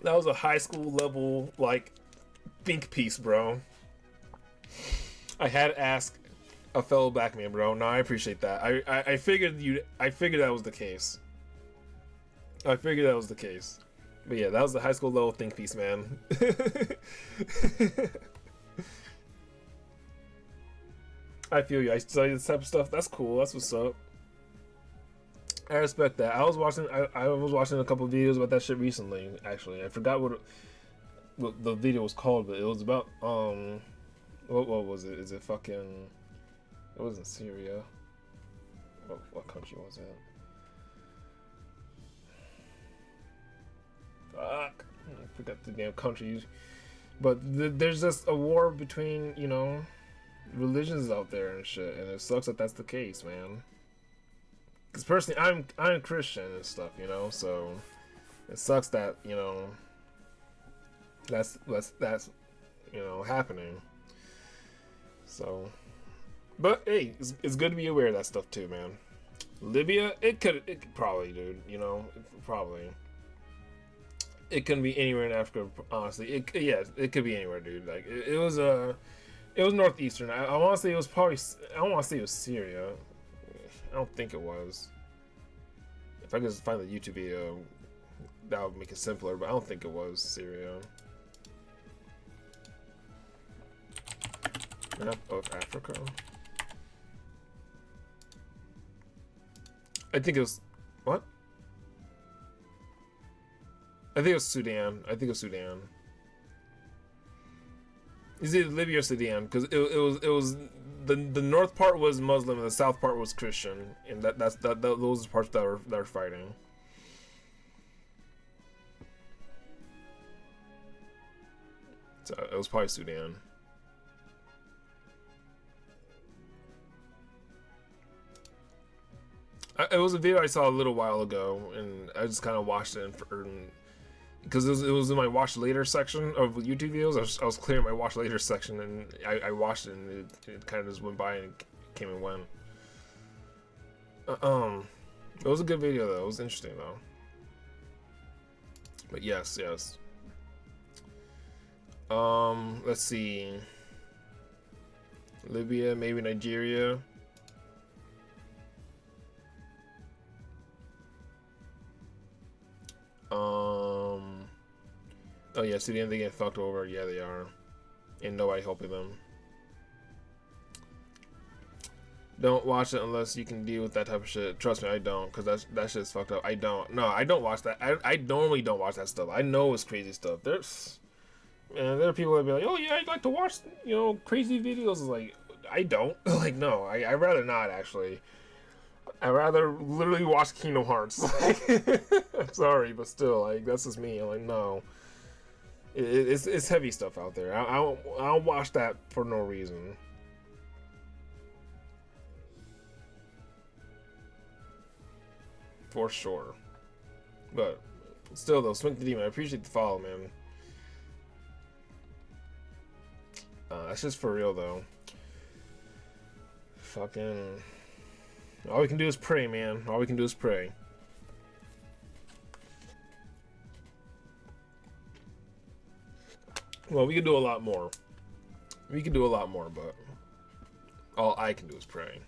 That was a high school level, like, think piece, bro. I had to ask a fellow black man, bro. No, I appreciate that. I figured that was the case. I figured that was the case. But yeah, that was the high school level think piece, man. I feel you. I study this type of stuff. That's cool. That's what's up. I respect that. I was watching a couple of videos about that shit recently. Actually, I forgot what the video was called, but it was about what was it? Is it fucking? It wasn't Syria. What country was it? Fuck, I forgot the damn countries. But there's just a war between religions out there and shit, and it sucks that that's the case, man. Because personally, I'm Christian and stuff, so it sucks that that's happening. So, but hey, it's good to be aware of that stuff too, man. Libya, it could probably, dude, probably. It couldn't be anywhere in Africa, honestly. It could be anywhere, dude. Like it was northeastern. I want to say it was probably. I don't want to say it was Syria. I don't think it was. If I could just find the YouTube video, that would make it simpler, but I don't think it was Syria. Map of Africa. I think it was... What? I think it was Sudan. Is it Libya or Sudan? Because it was the north part was Muslim and the south part was Christian, and those are the parts that are fighting. So it was probably Sudan. It was a video I saw a little while ago, and I just kind of watched it because it was in my watch later section of YouTube videos. I was clearing my watch later section, and I watched it, and it kind of just went by and came and went. It was a good video though. It was interesting though. But yes. Let's see. Libya, maybe Nigeria. Oh yeah, Sudan, they get fucked over. Yeah, they are. And nobody helping them. Don't watch it unless you can deal with that type of shit. Trust me, I don't, because that shit's fucked up. I don't watch that. I normally don't watch that stuff. I know it's crazy stuff. There are people that be like, oh yeah, I'd like to watch, crazy videos. It's like, I don't. Like, no, I'd rather not, actually. I'd rather literally watch Kingdom Hearts. I'm sorry, but still, like, that's just me. I'm like, no. It's heavy stuff out there. I don't watch that for no reason. For sure. But still, though, Swink the Demon, I appreciate the follow, man. That's just for real, though. Fucking... All we can do is pray, man. All we can do is pray. Well, we could do a lot more. We could do a lot more, but all I can do is pray.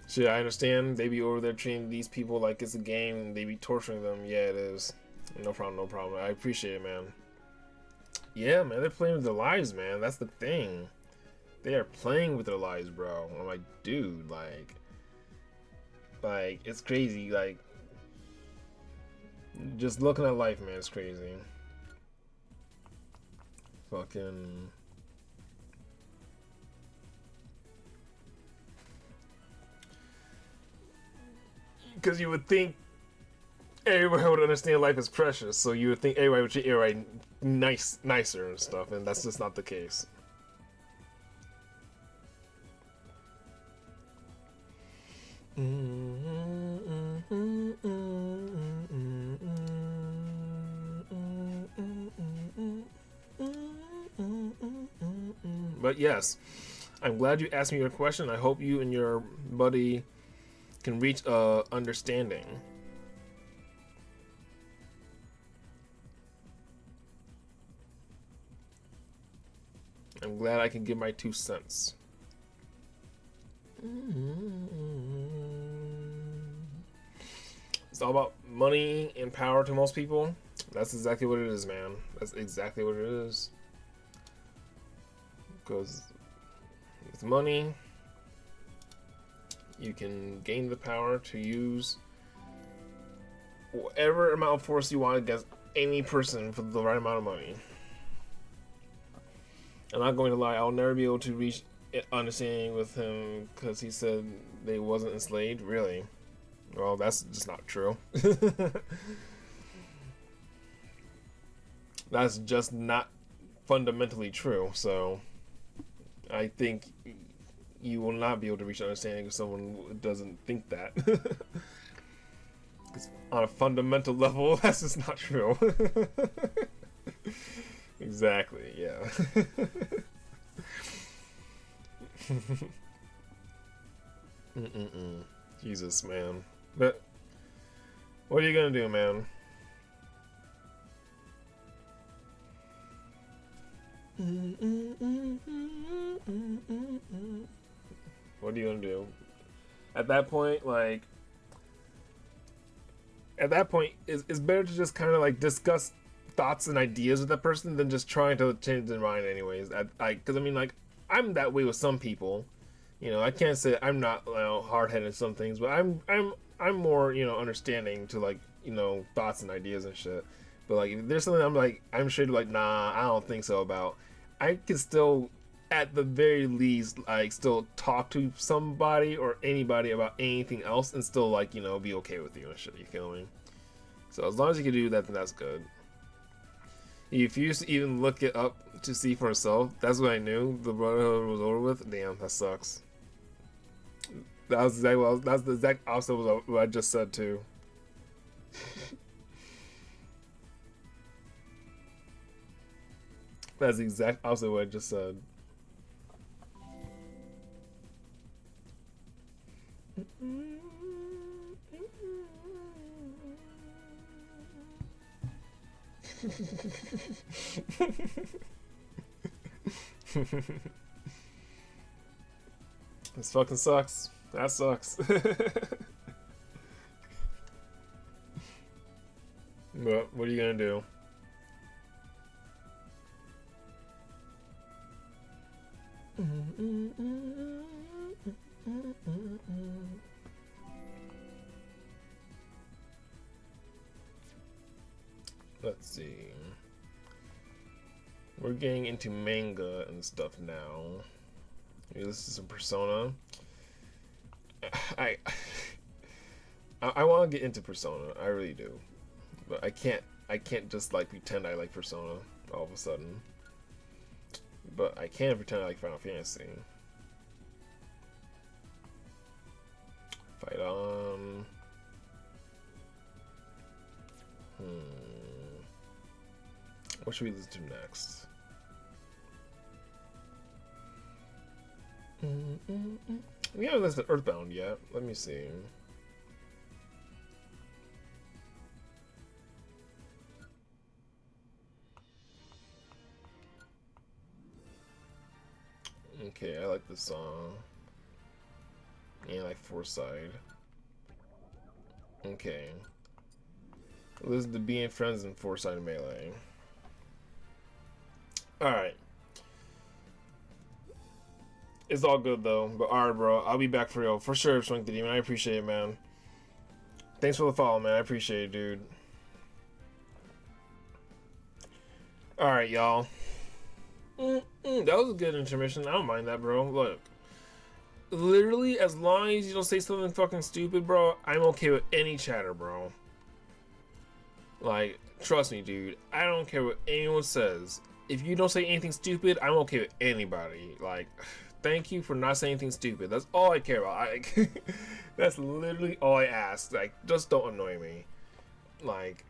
Shit, I understand they be over there treating these people like it's a game and they be torturing them. Yeah, it is. No problem, no problem. I appreciate it, man. Yeah, man, they're playing with their lives, man. That's the thing. They are playing with their lives, bro. I'm like, dude, like, it's crazy. Like, just looking at life, man, it's crazy. Fucking. Because you would think everybody would understand life is precious, so you would think everybody would treat everybody nicer and stuff, and that's just not the case. But yes, I'm glad you asked me your question. I hope you and your buddy can reach a understanding. I'm glad I can give my 2 cents. It's all about money and power to most people. That's exactly what it is, man. That's exactly what it is. Because with money, you can gain the power to use whatever amount of force you want against any person for the right amount of money. I'm not going to lie, I'll never be able to reach understanding with him because he said they wasn't enslaved. Really? Well, that's just not true. That's just not fundamentally true. So I think you will not be able to reach understanding if someone doesn't think that. On a fundamental level, that's just not true. Exactly, yeah. Jesus, man. But what are you gonna do, man? What are you gonna do? At that point, like, it's better to just kind of like discuss thoughts and ideas with that person than just trying to change their mind anyways. Because I mean, like, I'm that way with some people. You know, I can't say I'm not, you know, hard-headed in some things, but I'm more, you know, understanding to, like, you know, thoughts and ideas and shit. But like, if there's something I'm sure to, like, nah, I don't think so about, I can still, at the very least, like, still talk to somebody or anybody about anything else and still, like, you know, be okay with you and shit. You feel me? So as long as you can do that, then that's good. If you even look it up to see for yourself, that's what I knew the Brotherhood was over with. Damn, that sucks. That's the exact opposite of what I just said too. That's the exact opposite of what I just said. This fucking sucks. That sucks. But what are you gonna do? Let's see. We're getting into manga and stuff now. Maybe this is some Persona. I want to get into Persona. I really do, but I can't just like pretend I like Persona all of a sudden. But I can pretend I like Final Fantasy. Fight on. What should we listen to next? We haven't listed Earthbound yet. Let me see. Okay, I like this song. And I like Foresight. Okay. Listen to Being Friends and Foresight and Melee. Alright. It's all good though. But alright, bro. I'll be back for real. For sure, Swing the Demon. I appreciate it, man. Thanks for the follow, man. I appreciate it, dude. Alright, y'all. That was a good intermission. I don't mind that, bro. Look. Literally, as long as you don't say something fucking stupid, bro, I'm okay with any chatter, bro. Like, trust me, dude. I don't care what anyone says. If you don't say anything stupid, I'm okay with anybody. Like, thank you for not saying anything stupid. That's all I care about. That's literally all I ask. Like, just don't annoy me. Like,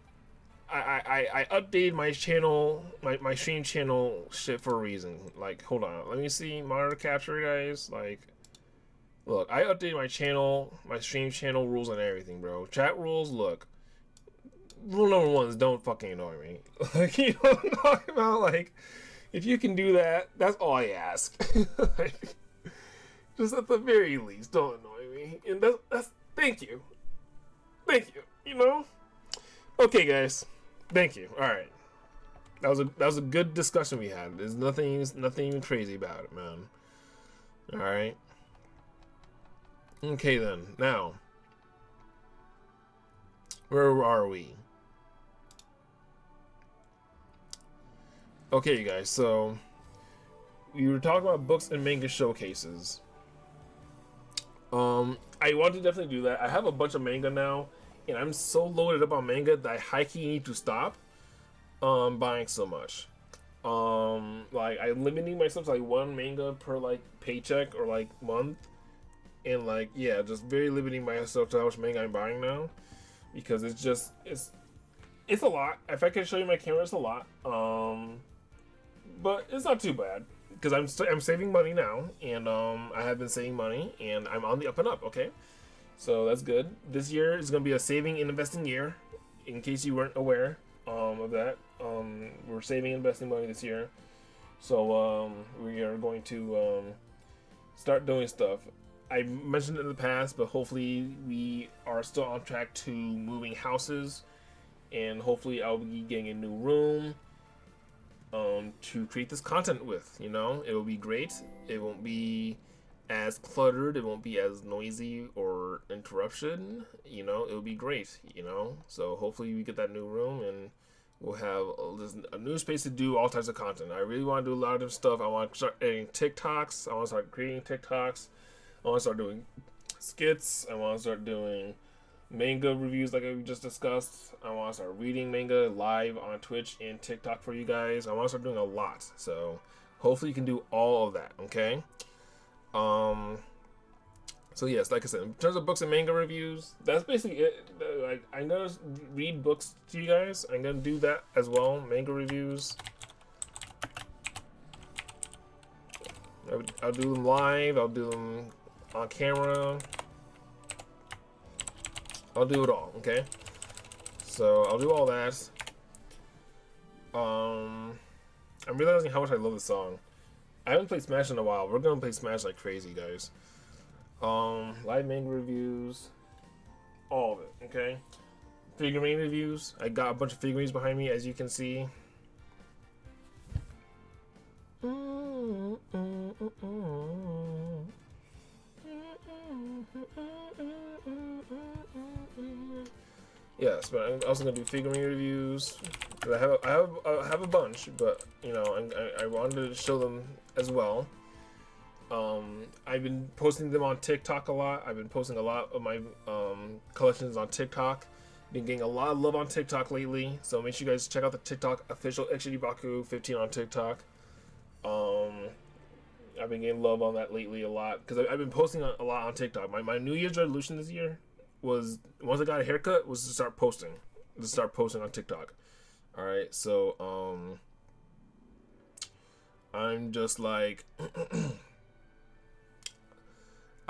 I updated my channel, my stream channel shit for a reason. Like, hold on. Let me see. Monitor capture, guys. Like, look, I updated my channel, my stream channel rules and everything, bro. Chat rules, look. Rule number one is don't fucking annoy me. Like, you know what I'm talking about? Like, if you can do that, that's all I ask. Like, just at the very least, don't annoy me. And that's thank you. Thank you. You know? Okay, guys. Thank you. Alright. That was a good discussion we had. There's nothing crazy about it, man. Alright. Okay then. Now, where are we? Okay, you guys, so we were talking about books and manga showcases. I want to definitely do that. I have a bunch of manga now, and I'm so loaded up on manga that I high-key need to stop buying so much. Like, I'm limiting myself to like one manga per like paycheck or like month, and like, yeah, just very limiting myself to how much manga I'm buying now, because it's a lot. If I can show you my camera, it's a lot. But it's not too bad because I'm saving money now, and I have been saving money, and I'm on the up and up. Okay, so that's good. This year is gonna be a saving and investing year. In case you weren't aware of that, we're saving and investing money this year. So we are going to start doing stuff. I mentioned it in the past, but hopefully we are still on track to moving houses, and hopefully I'll be getting a new room to create this content with. You know, it will be great. It won't be as cluttered. It won't be as noisy or interruption. You know, it will be great. You know, so hopefully we get that new room and we'll have a new space to do all types of content. I really want to do a lot of stuff. I want to start editing TikToks. I want to start creating TikToks. I want to start doing skits. I want to start doing manga reviews like we just discussed. I want to start reading manga live on Twitch and TikTok for you guys. I want to start doing a lot. So hopefully you can do all of that, okay? So yes, like I said, in terms of books and manga reviews, that's basically it. Like, I'm gonna read books to you guys. I'm gonna do that as well. Manga reviews. I'll do them live. I'll do them on camera. I'll do it all, okay? So I'll do all that. I'm realizing how much I love this song. I haven't played Smash in a while. We're gonna play Smash like crazy, guys. Live manga reviews, all of it, okay? Figurine reviews. I got a bunch of figurines behind me, as you can see. Yes, but I'm also gonna do figurine reviews. I have a bunch, but you know, I wanted to show them as well. I've been posting them on TikTok a lot. I've been posting a lot of my collections on TikTok. Been getting a lot of love on TikTok lately, so make sure you guys check out the TikTok official Ichiribaku15 on TikTok. I've been getting love on that lately a lot because I've been posting a lot on TikTok. My New Year's resolution this year was, once I got a haircut, was to start posting on TikTok. All right, so I'm just like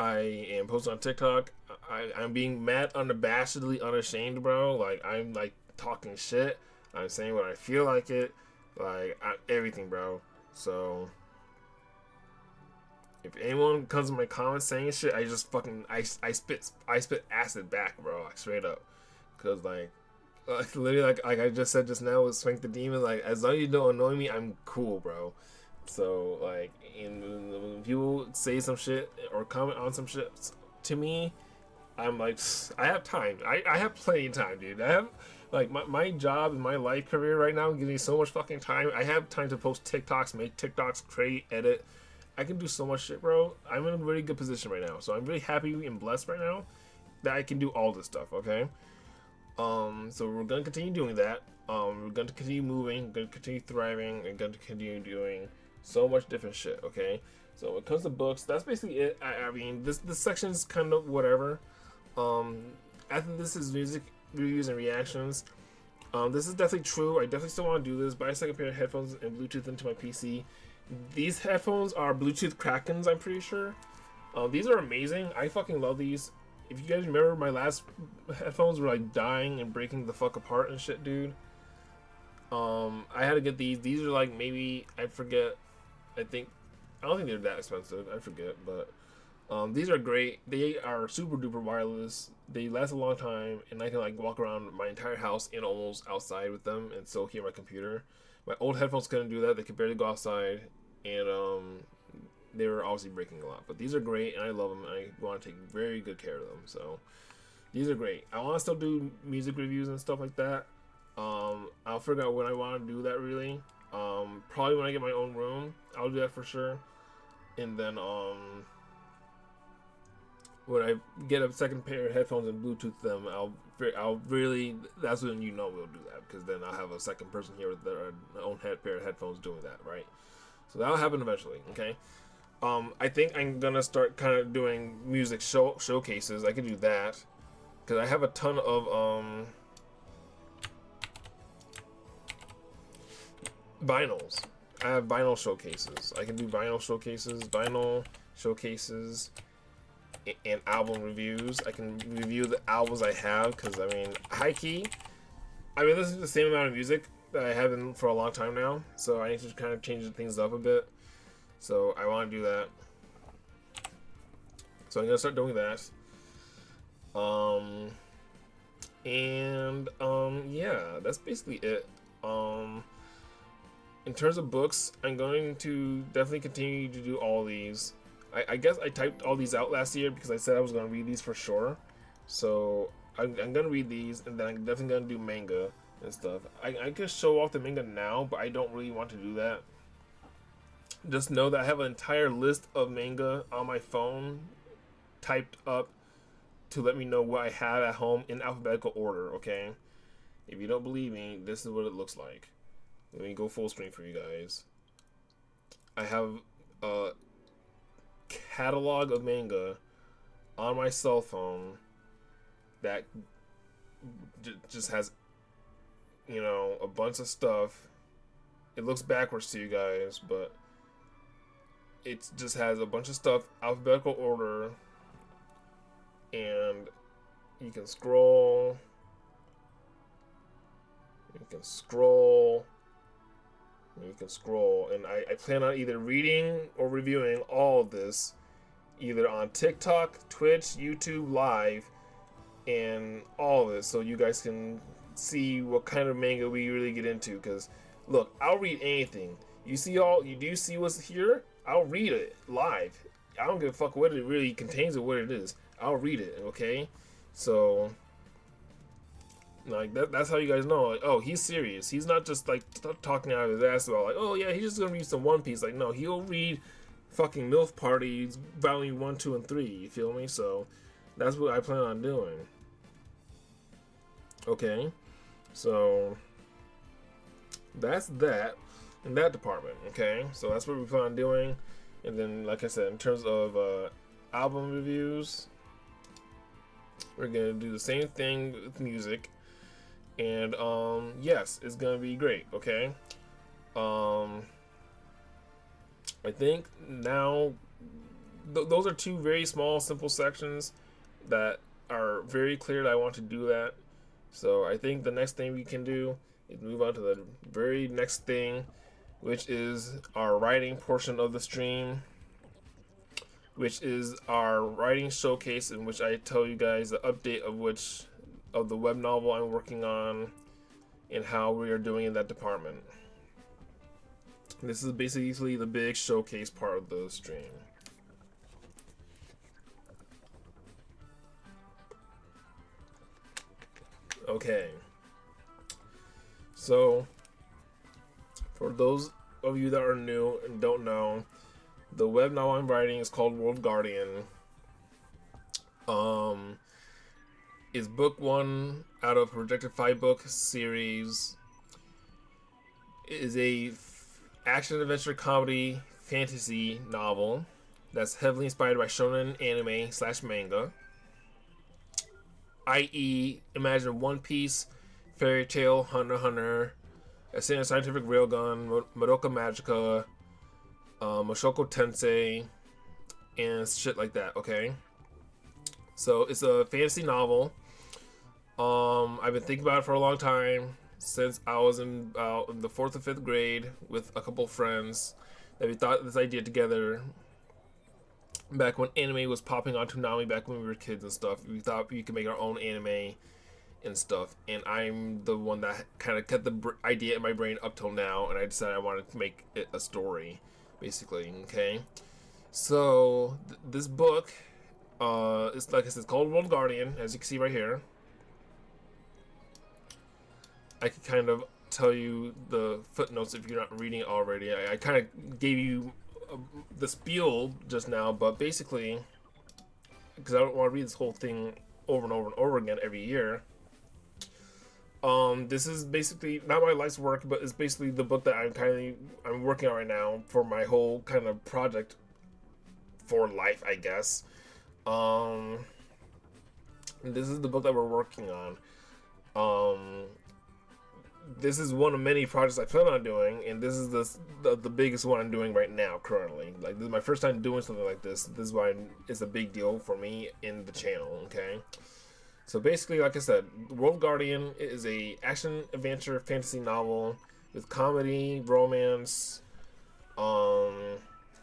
I am posting on TikTok. I'm being mad unabashedly unashamed, bro. Like, I'm like talking shit. I'm saying what I feel like it. Like, everything, bro. So if anyone comes in my comments saying shit, I just fucking I spit acid back, bro. Like, straight up. Cause like literally like I just said just now with Swank the Demon, like as long as you don't annoy me, I'm cool, bro. So like, when people say some shit or comment on some shit to me, I'm like, I have time. I have plenty of time, dude. I have like my job and my life career right now gives me so much fucking time. I have time to post TikToks, make TikToks, create, edit. I can do so much shit, bro. I'm in a really good position right now. So I'm really happy and blessed right now that I can do all this stuff, okay? So we're gonna continue doing that. We're gonna continue moving, we're gonna continue thriving, and gonna continue doing so much different shit, okay? So when it comes to books, that's basically it. I mean, this section is kind of whatever. After this is music reviews and reactions. This is definitely true. I definitely still want to do this. Buy a second pair of headphones and Bluetooth into my PC. These headphones are Bluetooth Krakens, I'm pretty sure. These are amazing. I fucking love these. If you guys remember, my last headphones were like dying and breaking the fuck apart and shit, dude. I had to get these. These are like, maybe, I forget. I don't think they're that expensive. I forget, but these are great. They are super duper wireless. They last a long time, and I can like walk around my entire house and almost outside with them and still hear my computer. My old headphones couldn't do that. They could barely go outside, and they were obviously breaking a lot. But these are great, and I love them, and I want to take very good care of them. So these are great. I want to still do music reviews and stuff like that. I'll figure out when I want to do that, really. Probably when I get my own room, I'll do that for sure. And then when I get a second pair of headphones and Bluetooth them, I'll really, that's when you know we'll do that, because then I'll have a second person here with their own pair of headphones doing that, right? So that'll happen eventually, okay? I think I'm gonna start kind of doing music showcases. I can do that because I have a ton of vinyls. I have vinyl showcases. I can do vinyl showcases, and album reviews. I can review the albums I have, because I mean, high key, I mean, this is the same amount of music that I have been for a long time now, so I need to kind of change things up a bit. So I want to do that. So I'm gonna start doing that. Yeah, that's basically it. In terms of books, I'm going to definitely continue to do all these. I guess I typed all these out last year because I said I was gonna read these for sure. So I'm gonna read these, and then I'm definitely gonna do manga and stuff. I could show off the manga now, but I don't really want to do that. Just know that I have an entire list of manga on my phone typed up to let me know what I have at home in alphabetical order, okay? If you don't believe me, this is what it looks like. Let me go full screen for you guys. I have a catalog of manga on my cell phone that just has, you know, a bunch of stuff. It looks backwards to you guys, but it just has a bunch of stuff, alphabetical order, and you can scroll. You can scroll. You can scroll, and I plan on either reading or reviewing all of this, either on TikTok, Twitch, YouTube Live, and all of this, so you guys can see what kind of manga we really get into. Because look, I'll read anything. You do see what's here? I'll read it live. I don't give a fuck what it really contains or what it is. I'll read it, okay? So like that's how you guys know, like, oh, he's serious. He's not just like talking out of his ass about like, oh yeah, he's just gonna read some One Piece. Like, no, he'll read fucking MILF Party Volume 1, 2, and 3. You feel me? So that's what I plan on doing. Okay, so that's that in that department. Okay, so that's what we plan on doing. And then, like I said, in terms of album reviews, we're gonna do the same thing with music. And yes, it's gonna be great. Okay, I think now those are two very small, simple sections that are very clear that I want to do that. So I think the next thing we can do is move on to the very next thing, which is our writing portion of the stream, which is our writing showcase, in which I tell you guys the update of the web novel I'm working on and how we are doing in that department. This is basically the big showcase part of the stream. Okay. So, for those of you that are new and don't know, the web novel I'm writing is called World Guardian. It's book 1 out of a projected 5-book series. It is a action adventure comedy fantasy novel that's heavily inspired by shonen anime / manga, i.e., imagine One Piece, Fairy Tail, Hunter x Hunter, Ascendant Scientific Railgun, Madoka Magica, Mushoku Tensei, and shit like that. Okay, so it's a fantasy novel. I've been thinking about it for a long time, since I was in the 4th or 5th grade with a couple friends, that we thought this idea together back when anime was popping on Toonami, back when we were kids and stuff. We thought we could make our own anime and stuff, and I'm the one that kind of kept the idea in my brain up till now, and I decided I wanted to make it a story, basically. Okay, so this book is, like I said, it's called World Guardian, as you can see right here. I can kind of tell you the footnotes if you're not reading it already. I kind of gave you the spiel just now, but basically, because I don't want to read this whole thing over and over and over again every year, this is basically not my life's work, but it's basically the book that I'm working on right now for my whole kind of project for life, I guess. This is the book that we're working on. This is one of many projects I plan on doing, and this is the biggest one I'm doing right now currently. Like, this is my first time doing something like this. This is why it's a big deal for me in the channel. Okay, so basically, like I said, World Guardian is a action adventure fantasy novel with comedy, romance,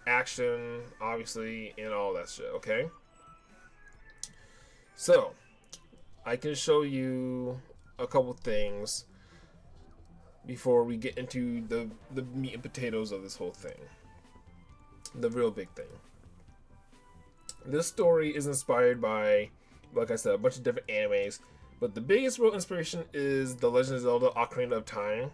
action, obviously, and all that shit. Okay, so I can show you a couple things before we get into the meat and potatoes of this whole thing. The real big thing. This story is inspired by, like I said, a bunch of different animes, but the biggest real inspiration is The Legend of Zelda: Ocarina of Time.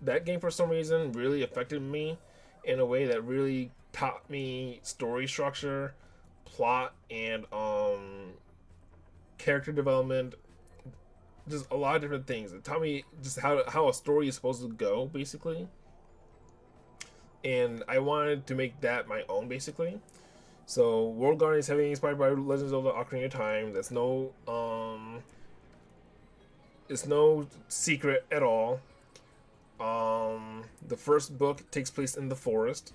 That game, for some reason, really affected me in a way that really taught me story structure, plot, and character development. Just a lot of different things. It taught me just how a story is supposed to go, basically. And I wanted to make that my own, basically. So World Guardian is heavily inspired by Legend of Zelda: Ocarina of Time. That's it's no secret at all. The first book takes place in the forest.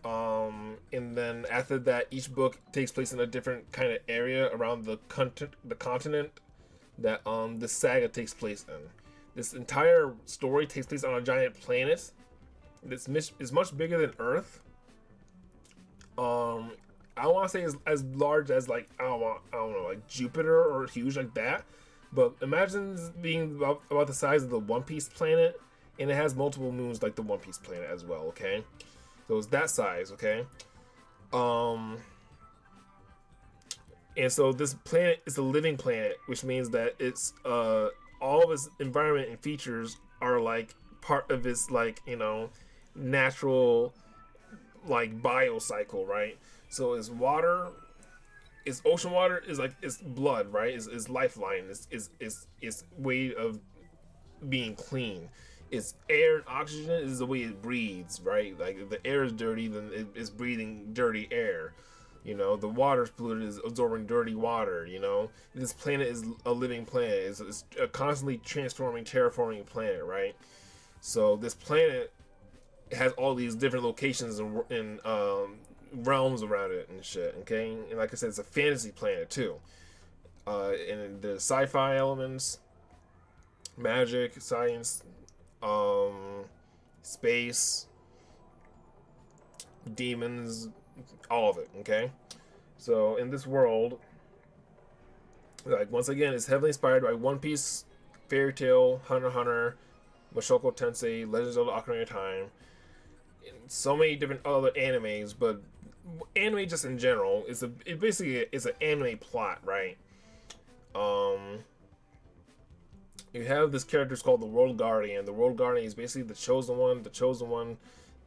And then after that, each book takes place in a different kind of area around the continent that the saga takes place in. This entire story takes place on a giant planet. This is much bigger than Earth. I want to say as large as, like, I don't know, like Jupiter or huge like that. But imagine being about the size of the One Piece planet, and it has multiple moons like the One Piece planet as well. Okay, so it's that size. Okay. And so this planet is a living planet, which means that it's all of its environment and features are like part of its, like, you know, natural, like, biocycle, right? So it's water, it's ocean water, is like it's blood, right? Is lifeline, is way of being clean. It's air and oxygen is the way it breathes, right? Like, if the air is dirty, then it's breathing dirty air. You know, the water's polluted, is absorbing dirty water. You know, this planet is a living planet. It's a constantly transforming, terraforming planet, right? So this planet has all these different locations and realms around it and shit. Okay, and like I said, it's a fantasy planet too. And the sci-fi elements, magic, science, space, demons, all of it. Okay, so in this world, like once again, it's heavily inspired by One Piece, Fairy Tail, Hunter x Hunter, Mushoku Tensei, Legends of the Ocarina of Time, and so many different other animes. But anime just in general it basically is an anime plot, right? You have this character called the World Guardian. The World Guardian is basically the chosen one. The chosen one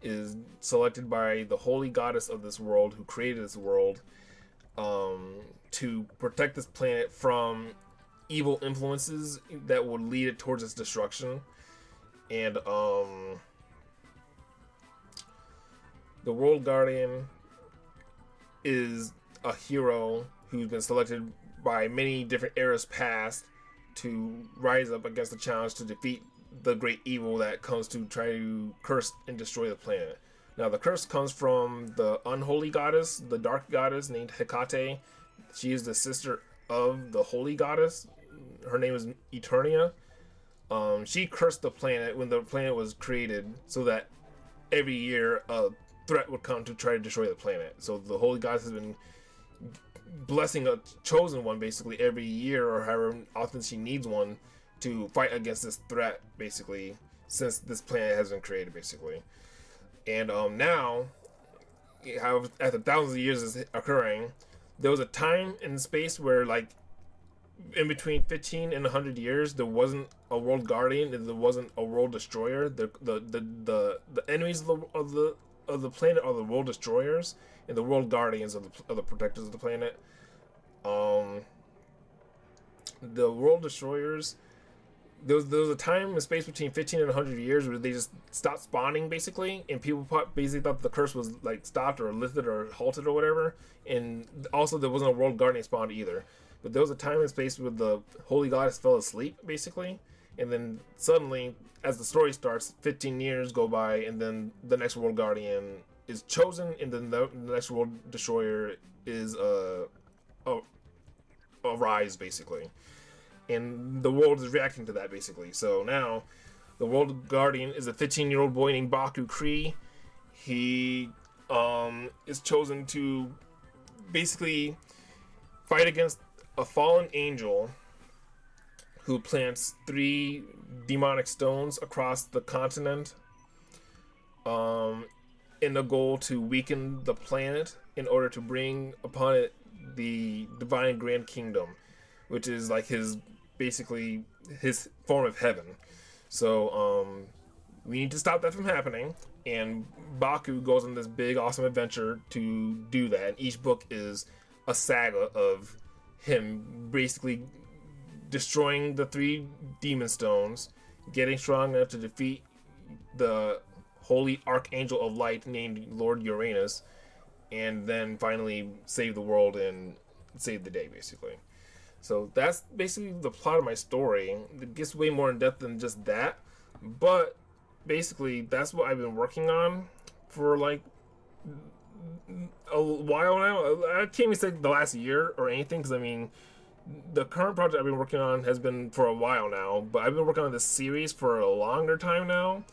is selected by the holy goddess of this world, who created this world, to protect this planet from evil influences that would lead it towards its destruction. And the World Guardian is a hero who's been selected by many different eras past to rise up against the challenge to defeat the great evil that comes to try to curse and destroy the planet. Now, the curse comes from the unholy goddess, the dark goddess named Hecate. She is the sister of the holy goddess. Her name is Eternia. She cursed the planet when the planet was created, so that every year a threat would come to try to destroy the planet. So the holy goddess has been blessing a chosen one basically every year, or however often she needs one, to fight against this threat basically, since this planet has been created basically. And now, after thousands of years is occurring, there was a time and space where, like, in between 15 and 100 years, there wasn't a world guardian and there wasn't a world destroyer. The enemies of the planet are the world destroyers and the world guardians of the protectors of the planet. The world destroyers, there was a time and space between 15 and 100 years where they just stopped spawning basically, and people basically thought the curse was like stopped or lifted or halted or whatever. And also there wasn't a world guardian spawned either. But there was a time and space where the holy goddess fell asleep basically, and then suddenly, as the story starts, 15 years go by, and then the next world guardian is chosen, and then the next world destroyer is rise basically, and the world is reacting to that basically. So now the world guardian is a 15-year-old boy named Baku Kree. He is chosen to basically fight against a fallen angel who plants 3 demonic stones across the continent, in the goal to weaken the planet in order to bring upon it the divine grand kingdom, which is like his form of heaven. So we need to stop that from happening, and Baku goes on this big awesome adventure to do that. And each book is a saga of him basically destroying the 3 demon stones, getting strong enough to defeat the holy archangel of light named Lord Uranus, and then finally save the world and save the day basically. So that's basically the plot of my story. It gets way more in depth than just that, but basically that's what I've been working on for like a while now. I can't even say the last year or anything, because I mean, the current project I've been working on has been for a while now, but I've been working on this series for a longer time now.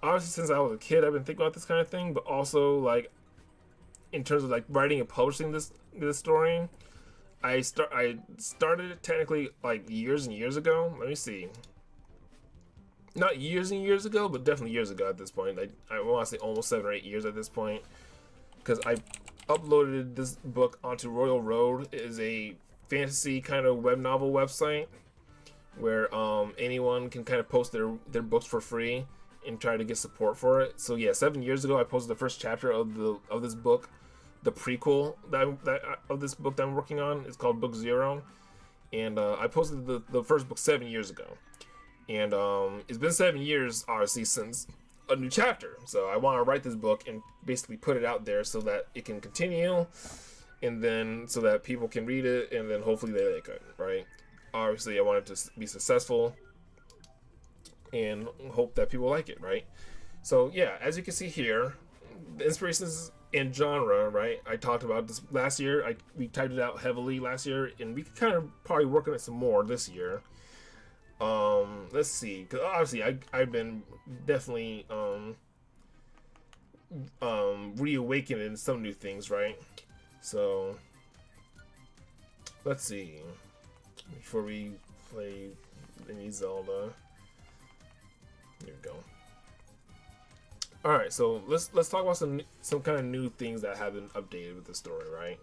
Obviously, since I was a kid, I've been thinking about this kind of thing, but also like in terms of like writing and publishing this story, I started it technically like years and years ago. Let me see. Not years and years ago, but definitely years ago at this point. I want to say almost 7 or 8 years at this point, because I uploaded this book onto Royal Road. It is a fantasy kind of web novel website where anyone can kind of post their books for free and try to get support for it. So yeah, 7 years ago I posted the first chapter of this book, the prequel of this book that I'm working on. It's called Book Zero, and I posted the first book 7 years ago, and it's been 7 years obviously since a new chapter. So I want to write this book and basically put it out there so that it can continue, and then so that people can read it, and then hopefully they like it, right? Obviously I want it to be successful and hope that people like it, right? So yeah, as you can see here, the inspiration is and genre, right? I talked about this last year. We typed it out heavily last year, and we could kind of probably work on it some more this year. Let's see, because obviously I've been definitely reawakening some new things, right? So let's see. Before we play any Zelda, here we go. All right, so let's talk about some kind of new things that have been updated with the story, right?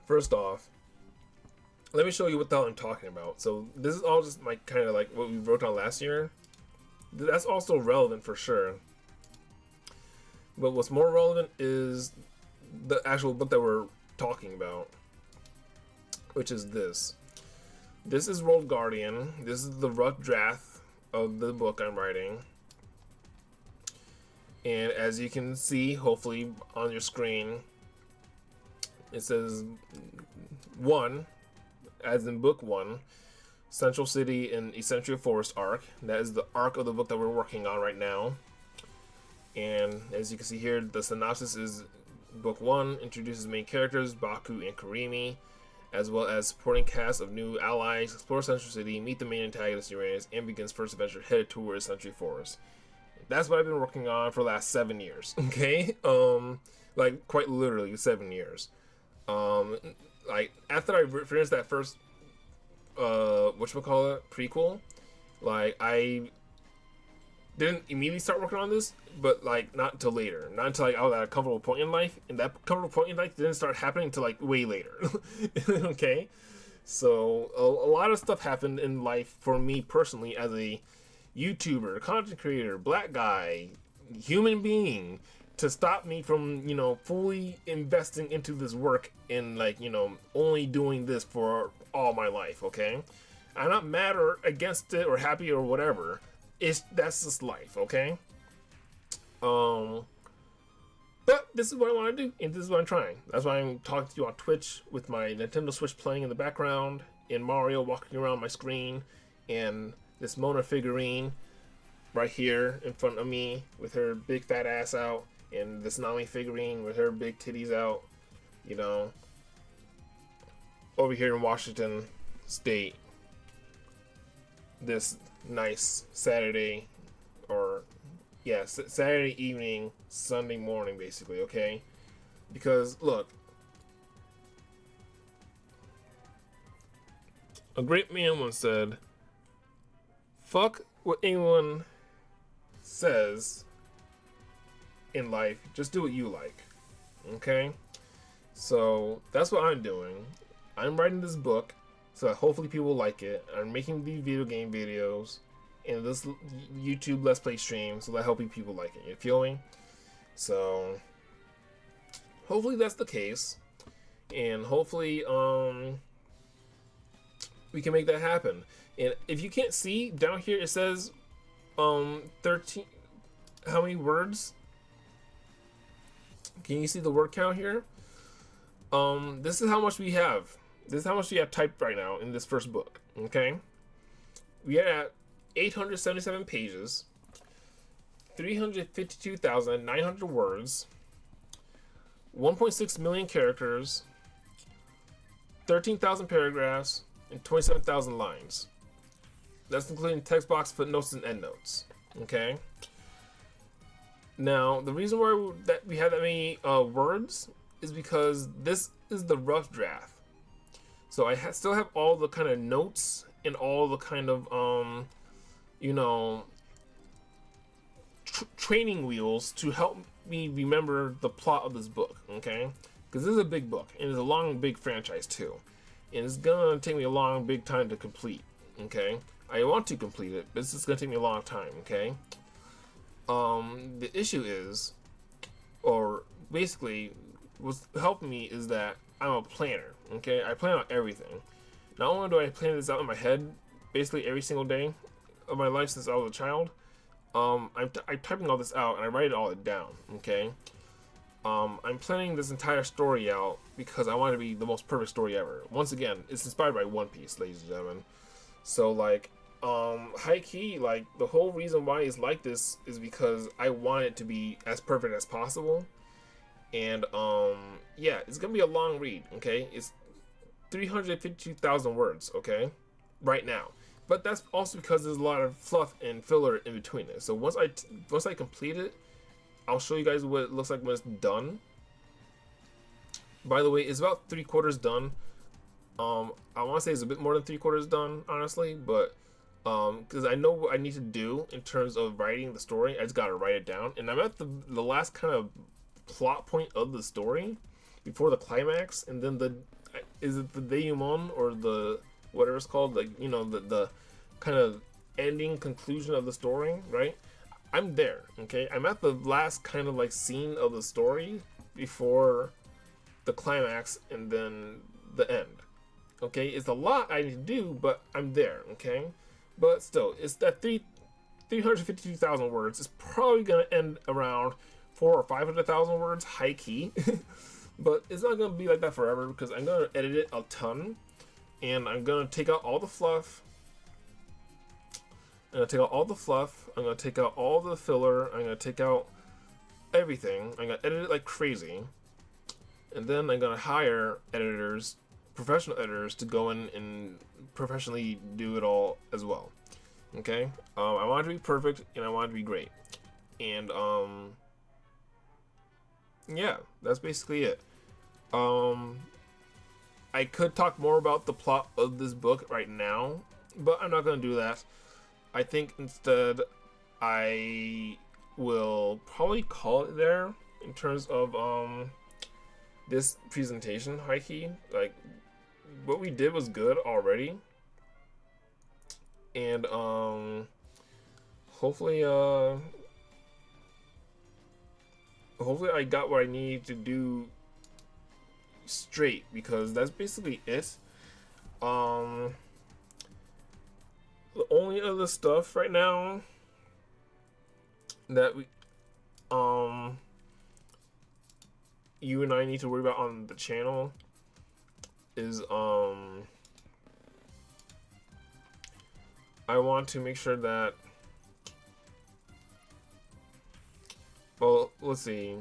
First off, let me show you what the hell I'm talking about. So this is all just my kind of like what we wrote on last year. That's also relevant for sure. But what's more relevant is the actual book that we're talking about, which is this. This is World Guardian. This is the rough draft of the book I'm writing. And as you can see, hopefully on your screen, it says 1, as in book 1, Central City and Essentia Forest arc. That is the arc of the book that we're working on right now. And as you can see here, the synopsis is book 1 introduces main characters Baku and Karimi, as well as supporting cast of new allies, explore Central City, meet the main antagonist Uranus, and begins first adventure headed towards Century Forest. That's what I've been working on for the last 7 years. Okay, like quite literally 7 years. Like after I finished that first, whatchamacallit, prequel, like I didn't immediately start working on this, but like not until later, not until like I was at a comfortable point in life, and that comfortable point in life didn't start happening until like way later. Okay, so a lot of stuff happened in life for me personally as a YouTuber, content creator, black guy, human being, to stop me from, you know, fully investing into this work and like, you know, only doing this for all my life. Okay, I'm not mad or against it or happy or whatever. That's just life, okay? But this is what I want to do, and this is what I'm trying. That's why I'm talking to you on Twitch with my Nintendo Switch playing in the background, and Mario walking around my screen, and this Mona figurine right here in front of me with her big fat ass out, and this Nami figurine with her big titties out, you know, over here in Washington State. This nice Saturday, or yeah, Saturday evening, Sunday morning, basically, okay? Because look, a great man once said, fuck what anyone says in life, just do what you like. Okay? So that's what I'm doing. I'm writing this book so that hopefully people will like it. I'm making these video game videos and this YouTube Let's Play stream so that hopefully people like it. You feel me? So hopefully that's the case, and hopefully we can make that happen. And if you can't see down here, it says 13. How many words? Can you see the word count here? This is how much we have. This is how much we have typed right now in this first book. Okay, we are at 877 pages, 352,900 words, 1.6 million characters, 13,000 paragraphs, and 27,000 lines. That's including text box, footnotes, and endnotes. Okay. Now, the reason why we have that many words is because this is the rough draft. So I still have all the kind of notes and all the kind of, you know, training wheels to help me remember the plot of this book, okay? Because this is a big book, and it's a long, big franchise, too. And it's gonna take me a long, big time to complete, okay? I want to complete it, but it's just gonna take me a long time, okay? The issue is, or basically, what's helping me is that I'm a planner, okay? I plan out everything. Not only do I plan this out in my head, basically every single day of my life since I was a child, I'm typing all this out and I write it all down, okay? I'm planning this entire story out because I want it to be the most perfect story ever. Once again, it's inspired by One Piece, ladies and gentlemen. So, like, high key, like the whole reason why it's like this is because I want it to be as perfect as possible. And yeah, it's gonna be a long read. Okay, it's 352,000 words. Okay, right now, but that's also because there's a lot of fluff and filler in between it. So once I complete it, I'll show you guys what it looks like when it's done. By the way, it's about 3/4 done. I want to say it's a bit more than 3/4 done, honestly, but because I know what I need to do in terms of writing the story, I just gotta write it down, and I'm at the last kind of plot point of the story before the climax, and then is it the denouement or the whatever it's called, like, you know, the kind of ending conclusion of the story, right? I'm there. Okay, I'm at the last kind of like scene of the story before the climax and then the end. Okay, it's a lot I need to do, but I'm there. Okay, but still, it's that 352,000 words. It's probably gonna end around 400,000 or 500,000 words, high key. But it's not gonna be like that forever because I'm gonna edit it a ton, and I'm gonna take out all the fluff. I'm gonna take out all the fluff. I'm gonna take out all the filler. I'm gonna take out everything. I'm gonna edit it like crazy, and then I'm gonna hire editors, professional editors, to go in and professionally do it all as well. Okay, I want it to be perfect and I want it to be great, and yeah, that's basically it. I could talk more about the plot of this book right now, but I'm not gonna do that. I think instead I will probably call it there in terms of this presentation, high key. Like, what we did was good already, and hopefully I got what I need to do straight, because that's basically it. The only other stuff right now that you and I need to worry about on the channel is I want to make sure that, well, let's see.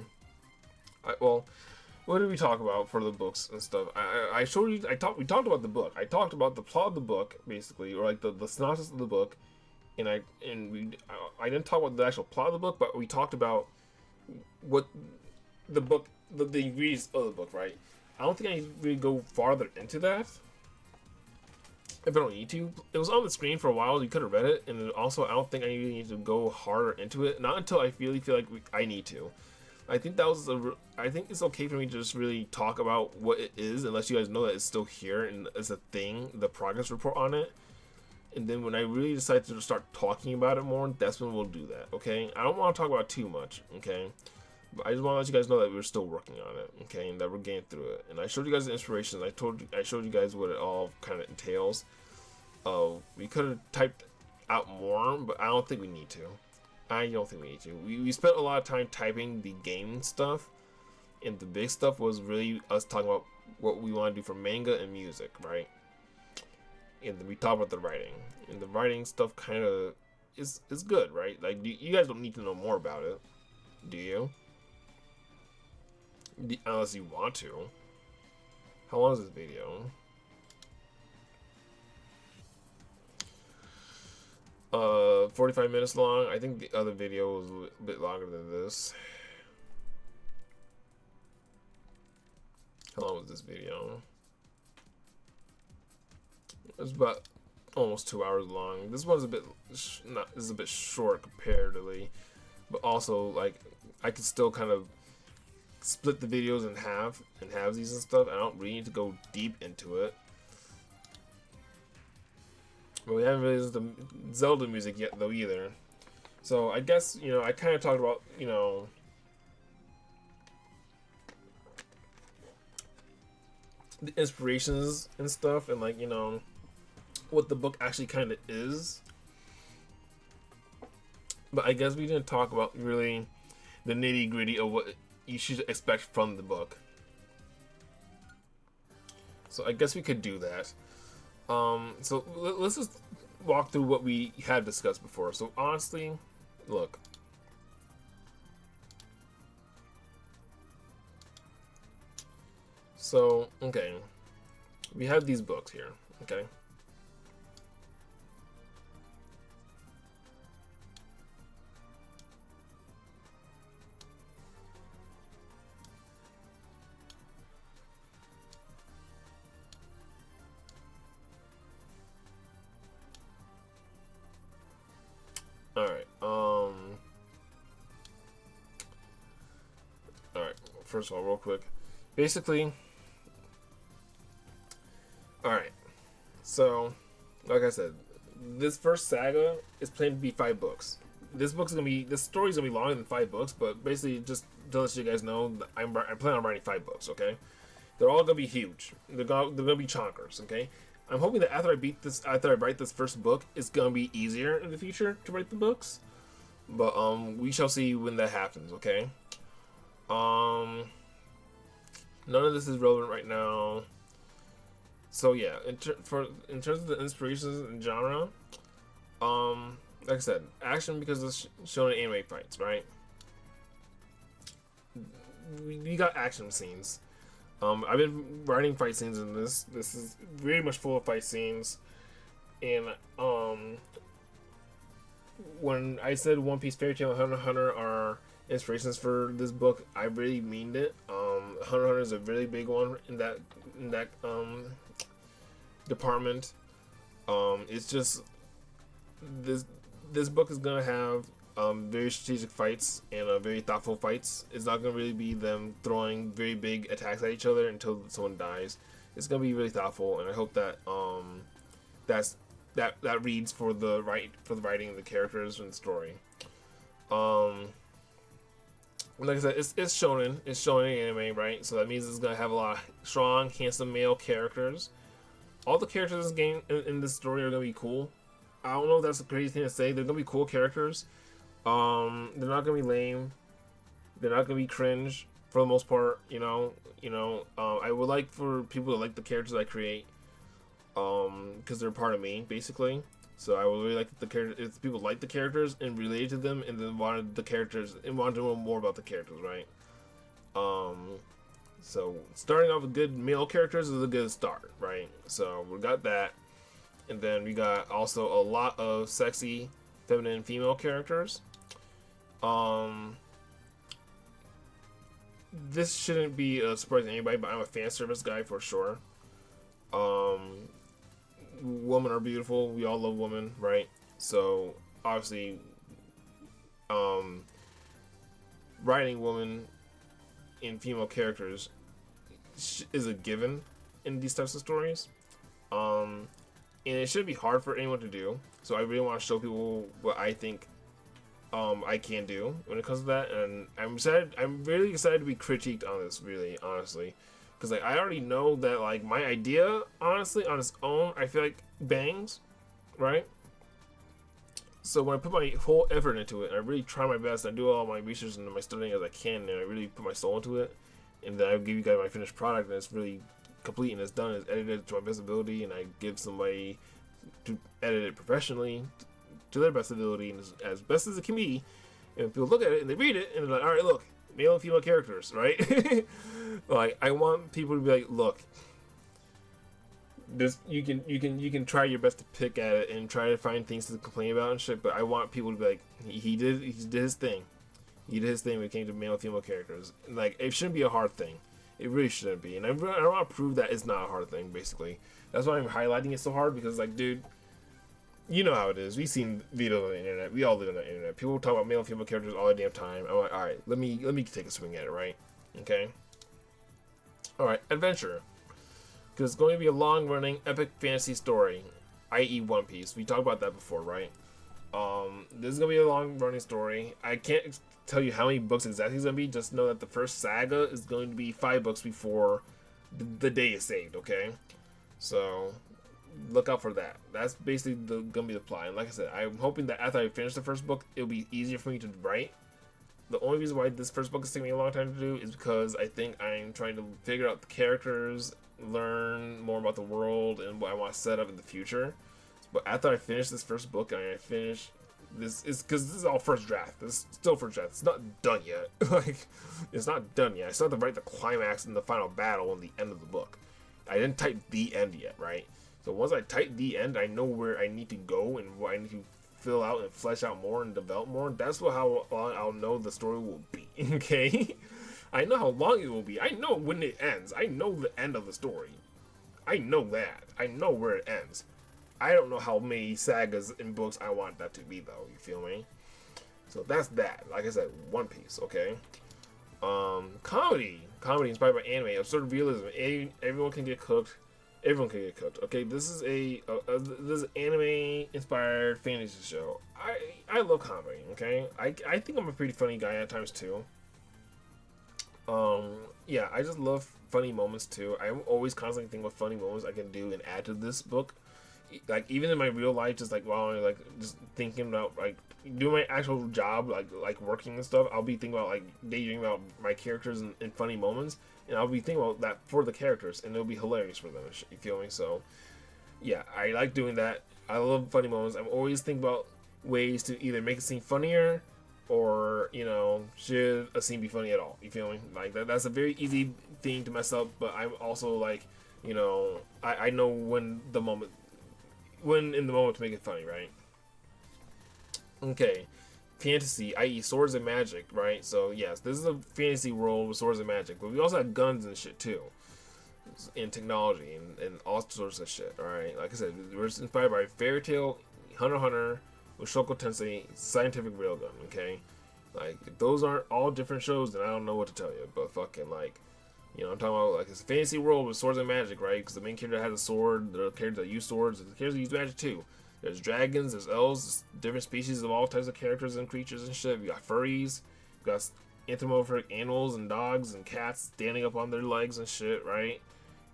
What did we talk about for the books and stuff? I showed you. We talked about the book. I talked about the plot of the book, basically, or like the synopsis of the book, and I didn't talk about the actual plot of the book, but we talked about what the book, the ingredients of the book, right? I don't think I need to really go farther into that. If I don't need to, it was on the screen for a while. You could have read it, and also I don't think I really need to go harder into it. Not until I really feel like I need to. I think I think it's okay for me to just really talk about what it is, unless you guys know that it's still here and as a thing, the progress report on it. And then when I really decide to start talking about it more, that's when we'll do that. Okay, I don't want to talk about it too much. Okay, but I just want to let you guys know that we're still working on it. Okay, and that we're getting through it. And I showed you guys the inspirations. I showed you guys what it all kind of entails. We could have typed out more, but I don't think we need to. I don't think we need to. We spent a lot of time typing the game stuff, and the big stuff was really us talking about what we want to do for manga and music, right? And then we talk about the writing, and the writing stuff kind of is good, right? Like, you guys don't need to know more about it, do you? Unless you want to. How long is this video? 45 minutes long. I think the other video was a bit longer than this. How long was this video? It was about almost 2 hours long. This one's a bit is a bit short comparatively, but also, like, I could still kind of split the videos in half and halvesies and stuff. I don't really need to go deep into it. But we haven't really listened to Zelda music yet, though, either. So I guess, you know, I kind of talked about, you know, the inspirations and stuff, and, like, you know, what the book actually kind of is. But I guess we didn't talk about really the nitty gritty of what you should expect from the book. So I guess we could do that. So let's just walk through what we had discussed before. So honestly, look. So, okay. We have these books here, okay? Alright, alright, first of all, real quick. Basically, alright, so, like I said, this first saga is planned to be 5 books. This story's gonna be longer than 5 books, but basically, just to let you guys know, I'm planning on writing 5 books, okay? They're all gonna be huge. They're gonna be chonkers, okay? I'm hoping that after I write this first book, it's gonna be easier in the future to write the books. But we shall see when that happens, okay? None of this is relevant right now. So yeah, in terms of the inspirations and genre, like I said, action because it's shown in anime fights, right? We got action scenes. I've been writing fight scenes in this. This is very much full of fight scenes. And when I said One Piece, Fairy Tail, and Hunter x Hunter are inspirations for this book, I really mean it. Hunter x Hunter is a really big one in that department. It's just this book is gonna have very strategic fights and very thoughtful fights. It's not gonna really be them throwing very big attacks at each other until someone dies. It's gonna be really thoughtful, and I hope that that reads for the writing of the characters and the story. Like I said, it's shonen. It's shonen anime, right? So that means it's gonna have a lot of strong, handsome male characters. All the characters in this game in this story are gonna be cool. I don't know if that's a crazy thing to say. They're gonna be cool characters. They're not gonna be lame. They're not gonna be cringe for the most part. I would like for people to like the characters I create, because they're part of me, basically. So I would really like the characters if people like the characters and related to them, and then wanted to know more about the characters, right? So starting off with good male characters is a good start, right? So we got that, and then we got also a lot of sexy, feminine female characters. This shouldn't be a surprise to anybody, but I'm a fan service guy for sure. Women are beautiful. We all love women, right? So obviously, writing women in female characters is a given in these types of stories. And it shouldn't be hard for anyone to do. So I really want to show people what I think I can do when it comes to that, and I'm really excited to be critiqued on this, really, honestly, because I already know that my idea, honestly, on its own, I feel like bangs, right? So when I put my whole effort into it, and I really try my best, I do all my research and my studying as I can, and I really put my soul into it, and then I give you guys my finished product, and it's really complete and it's done, it's edited to my best ability, and I give somebody to edit it professionally to their best ability and as best as it can be, and people look at it and they read it and they're like, all right, look, male and female characters, right? I want people to be like, look, this you can try your best to pick at it and try to find things to complain about and shit, but I want people to be like, he did his thing. He did his thing when it came to male and female characters. It shouldn't be a hard thing. It really shouldn't be, and I want to prove that it's not a hard thing. Basically, that's why I'm highlighting it so hard, because dude, you know how it is. We've seen videos on the internet. We all live on the internet. People talk about male and female characters all the damn time. I'm like, all right, let me take a swing at it, right? Okay. All right, adventure, because it's going to be a long-running epic fantasy story, i.e., One Piece. We talked about that before, right? This is gonna be a long-running story. I can't tell you how many books exactly it's gonna be. Just know that the first saga is going to be 5 books before the day is saved. Okay, so look out for that. That's basically gonna be the plot. And like I said, I'm hoping that after I finish the first book, it'll be easier for me to write. The only reason why this first book is taking me a long time to do is because I think I'm trying to figure out the characters, learn more about the world, and what I want to set up in the future. But after I finish this first book and I finish this, is because this is all first draft. This is still first draft. It's not done yet. Like, it's not done yet. I still have to write the climax and the final battle and the end of the book. I didn't type the end yet, right? So once I type the end, I know where I need to go and what I need to fill out and flesh out more and develop more. That's how long I'll know the story will be. Okay, I know how long it will be. I know when it ends. I know the end of the story. I know that. I know where it ends. I don't know how many sagas and books I want that to be, though. You feel me? So that's that. Like I said, One Piece. Okay. Comedy inspired by anime, absurd realism. Everyone can get cooked. Everyone can get cooked. Okay, this is this is an anime inspired fantasy show. I love comedy. Okay, I think I'm a pretty funny guy at times too. Yeah, I just love funny moments too. I'm always constantly thinking of funny moments I can do and add to this book. Like even in my real life, just like while I'm like just thinking about like doing my actual job, like working and stuff, I'll be thinking about like daydreaming about my characters and funny moments, and I'll be thinking about that for the characters, and it'll be hilarious for them. You feel me? So yeah, I like doing that. I love funny moments. I'm always thinking about ways to either make a scene funnier, or you know, should a scene be funny at all? You feel me? Like that's a very easy thing to mess up, but I'm also like, you know, I know when in the moment to make it funny, right? Okay, fantasy, i.e. swords and magic, right? So yes, this is a fantasy world with swords and magic, but we also have guns and shit too, and technology and all sorts of shit. All right, like I said, we're inspired by Fairy Tail, Hunter x Hunter, Mushoku Tensei, Scientific Railgun. Okay, like if those aren't all different shows, then I don't know what to tell you. But fucking like, you know, I'm talking about like it's a fantasy world with swords and magic, right? Because the main character has a sword, there are characters that use swords, and the characters that use magic too. There's dragons, there's elves, different species of all types of characters and creatures and shit. We got furries, we got anthropomorphic animals and dogs and cats standing up on their legs and shit, right?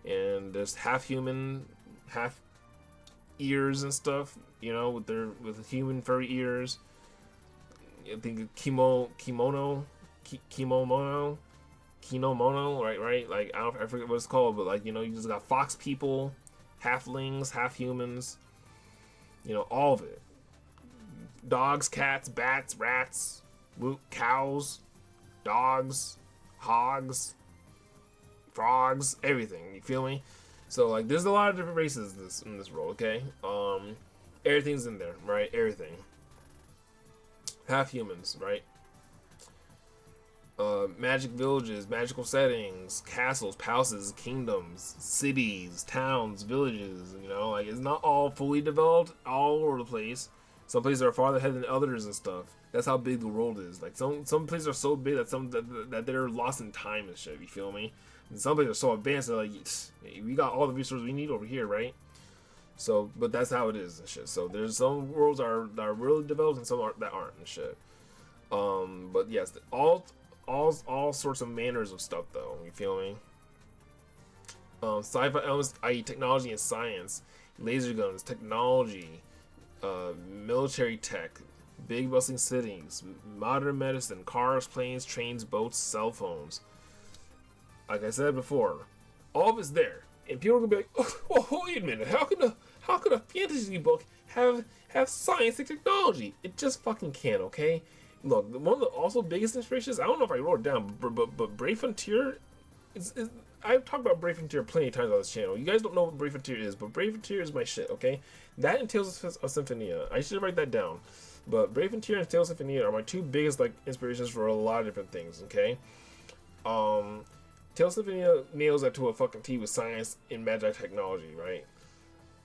And there's half human, half ears and stuff, you know, with human furry ears. I think kimono, right? Like I forget what it's called, but like, you know, you just got fox people, halflings, half humans, you know, all of it. Dogs, cats, bats, rats, cows, dogs, hogs, frogs, everything. You feel me? So like, there's a lot of different races in this world. Okay, everything's in there, right? Everything. Half humans, right? Magic villages, magical settings, castles, palaces, kingdoms, cities, towns, villages. You know, like it's not all fully developed all over the place. Some places are farther ahead than others and stuff. That's how big the world is. Like some places are so big that they're lost in time and shit. You feel me? And some places are so advanced that like we got all the resources we need over here, right? So, but that's how it is and shit. So there's some worlds that are really developed and some that aren't and shit. But yes, all sorts of manners of stuff though. You feel me? Sci-fi elements, i.e. technology and science, laser guns, technology, military tech, big bustling cities, modern medicine, cars, planes, trains, boats, cell phones. Like I said before, all of it's there, and people are gonna be like, "Oh, wait a minute! How could a fantasy book have science and technology? It just fucking can, okay?" Look, one of the also biggest inspirations, I don't know if I wrote it down, but Brave Frontier I've talked about Brave Frontier plenty of times on this channel. You guys don't know what Brave Frontier is, but Brave Frontier is my shit, okay? That and Tales of Symphonia. I should write that down. But Brave Frontier and Tales of Symphonia are my two biggest like inspirations for a lot of different things, okay? Tales of Symphonia nails that to a fucking T with science and magic technology, right?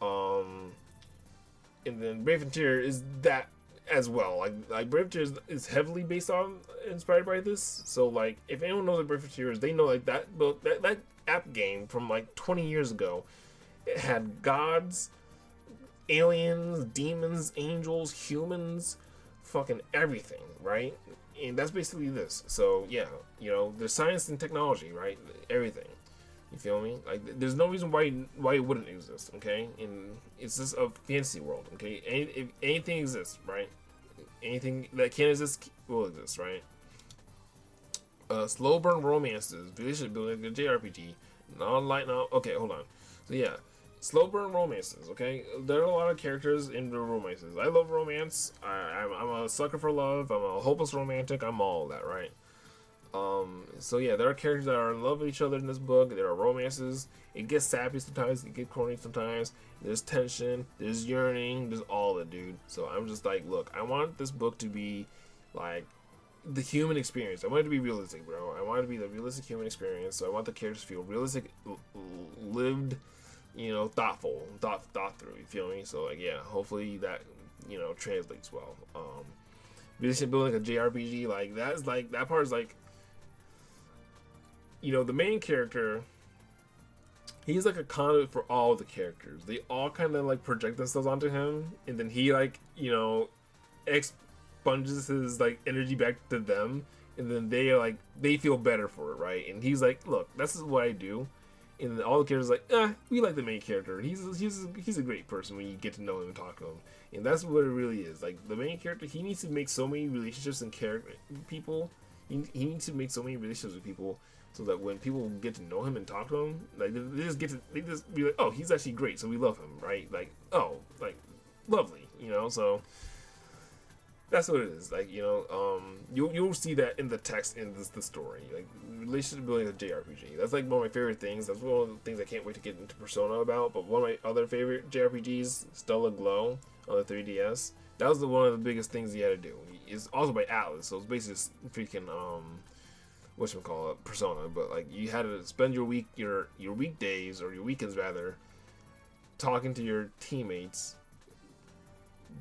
And then Brave Frontier is that as well. Like Brave Frontier is heavily based on inspired by this. So like if anyone knows what Brave Frontier is, they know like that app game from like 20 years ago. It had gods, aliens, demons, angels, humans, fucking everything, right? And that's basically this. So yeah, you know, there's science and technology, right? Everything. You feel me? Like, there's no reason why it wouldn't exist, okay? And it's just a fantasy world, okay? If anything exists, right? Anything that can exist will exist, right? Slow burn romances, relationship building, the JRPG, non-light, okay, hold on. So yeah, slow burn romances. Okay, there are a lot of characters in the romances. I love romance. I'm a sucker for love. I'm a hopeless romantic. I'm all of that, right? So yeah, there are characters that are in love with each other in this book. There are romances. It gets sappy sometimes. It gets corny sometimes. There's tension. There's yearning. There's all of it, dude. So I'm just like, look, I want this book to be like the human experience. I want it to be realistic, bro. I want it to be the realistic human experience. So I want the characters to feel realistic, lived, thought through. You feel me? So like, yeah, hopefully that translates well. Relationship building like a JRPG, like that's like that part is like, the main character. He's like a conduit for all the characters. They all kind of like project themselves onto him, and then he like expunges his like energy back to them, and then they feel better for it, right? And he's like, look, this is what I do. And all the characters are like, we like the main character. He's a great person when you get to know him and talk to him. And that's what it really is. Like the main character, he needs to make so many relationships and people. He needs to make so many relationships with people so that when people get to know him and talk to him, like they just be like, oh, he's actually great, so we love him, right? Like, oh, like lovely, So that's what it is. Like, you'll see that in the text in the story. Like, relationship building is a JRPG. That's like one of my favorite things. That's one of the things I can't wait to get into Persona about. But one of my other favorite JRPGs, Stellar Glow on the 3DS. That was one of the biggest things he had to do. It's also by Atlas, so it's basically freaking whatchamacallit, Persona. But like, you had to spend your weekdays or your weekends rather, talking to your teammates,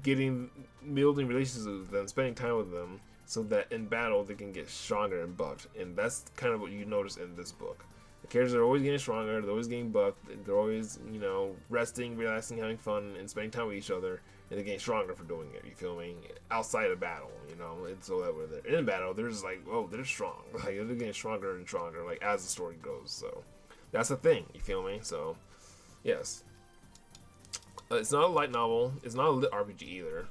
building relationships with them, spending time with them, so that in battle they can get stronger and buffed. And that's kind of what you notice in this book. The characters are always getting stronger, they're always getting buffed, they're always, resting, relaxing, having fun, and spending time with each other, and they're getting stronger for doing it, you feel me? Outside of battle, and so that when they're in battle, they're just like, oh, they're strong. Like, they're getting stronger and stronger, like, as the story goes, so that's the thing, you feel me? So, yes. It's not a light novel. It's not a lit RPG either.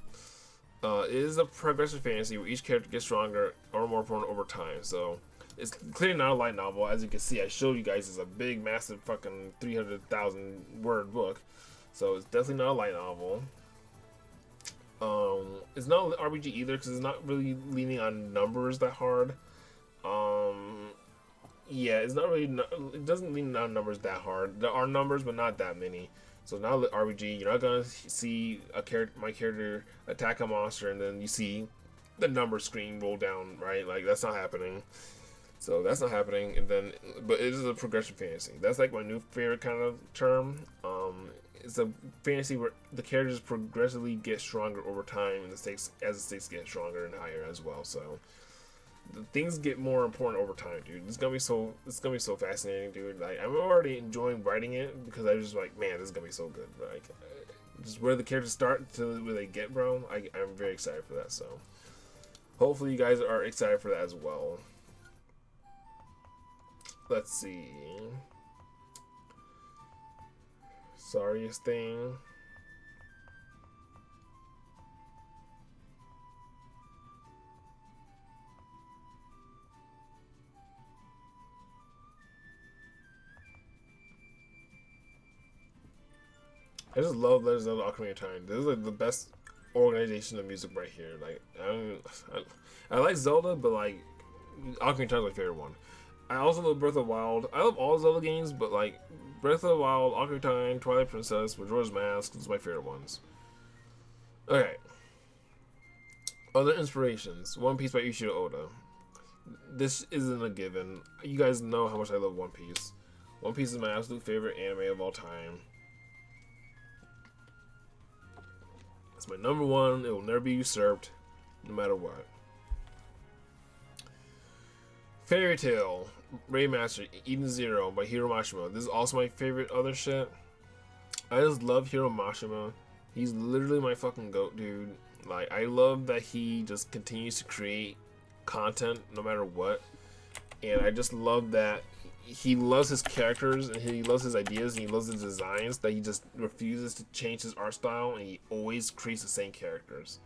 It is a progressive fantasy where each character gets stronger or more important over time. So it's clearly not a light novel. As you can see, I showed you guys it's a big, massive, fucking 300,000 word book. So it's definitely not a light novel. It's not an RPG either because it's not really leaning on numbers that hard. Yeah, it's not really. It doesn't lean on numbers that hard. There are numbers, but not that many. So now the RPG, you're not gonna see my character attack a monster and then you see the number screen roll down, right? Like that's not happening. So that's not happening. And then, but it is a progression fantasy. That's like my new favorite kind of term. It's a fantasy where the characters progressively get stronger over time, and the stakes get stronger and higher as well. So the things get more important over time, dude. It's gonna be so fascinating, dude. Like I'm already enjoying writing it because I just like, man, this is gonna be so good. Like just where the characters start to where they get, bro. I'm very excited for that. So hopefully you guys are excited for that as well. Let's see. Sorriest thing. I just love Legend of Zelda: Ocarina of Time. This is like the best organization of music right here. Like I like Zelda, but like Ocarina of Time is my favorite one. I also love Breath of the Wild. I love all Zelda games, but like Breath of the Wild, Ocarina of Time, Twilight Princess, Majora's Mask, those are my favorite ones. Okay. Other inspirations. One Piece by Eiichiro Oda. This isn't a given. You guys know how much I love One Piece. One Piece is my absolute favorite anime of all time. It's my number one. It will never be usurped, no matter what. Fairy Tail Remastered Eden Zero by Hiro Mashima. This is also my favorite other shit. I just love Hiro Mashima. He's literally my fucking goat, dude. Like, I love that he just continues to create content no matter what. And I just love that he loves his characters and he loves his ideas and he loves his designs, that he just refuses to change his art style and he always creates the same characters.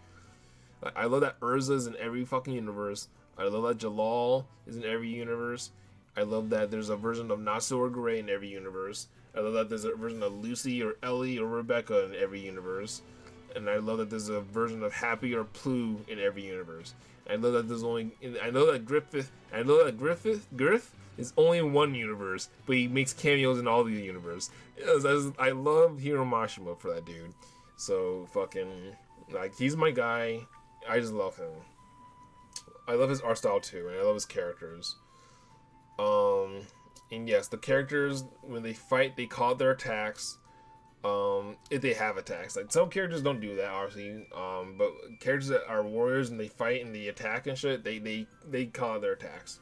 Like, I love that Urza's in every fucking universe. I love that Jalal is in every universe. I love that there's a version of Natsu or Gray in every universe. I love that there's a version of Lucy or Ellie or Rebecca in every universe. And I love that there's a version of Happy or Plu in every universe. I love that there's only. I know that Griff is only in one universe, but he makes cameos in all the universes. I love Hiro Mashima for that dude. So fucking like he's my guy. I just love him. I love his art style too, and I love his characters. And yes, the characters when they fight, they call their attacks. If they have attacks, like some characters don't do that, obviously. But characters that are warriors and they fight and they attack and shit, they call out their attacks.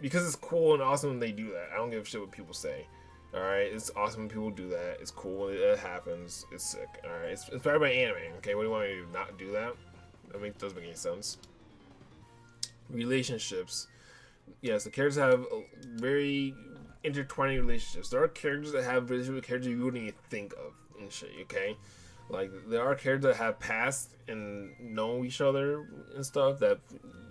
Because it's cool and awesome when they do that. I don't give a shit what people say. All right, it's awesome when people do that. It's cool when it happens. It's sick. All right, it's inspired by anime. Okay, what do you want me to do? Not do that? Doesn't make any sense. Relationships. Yes, the characters have very intertwining relationships. There are characters that have relationships with characters you wouldn't even think of and shit, okay? Like, there are characters that have passed and know each other and stuff that,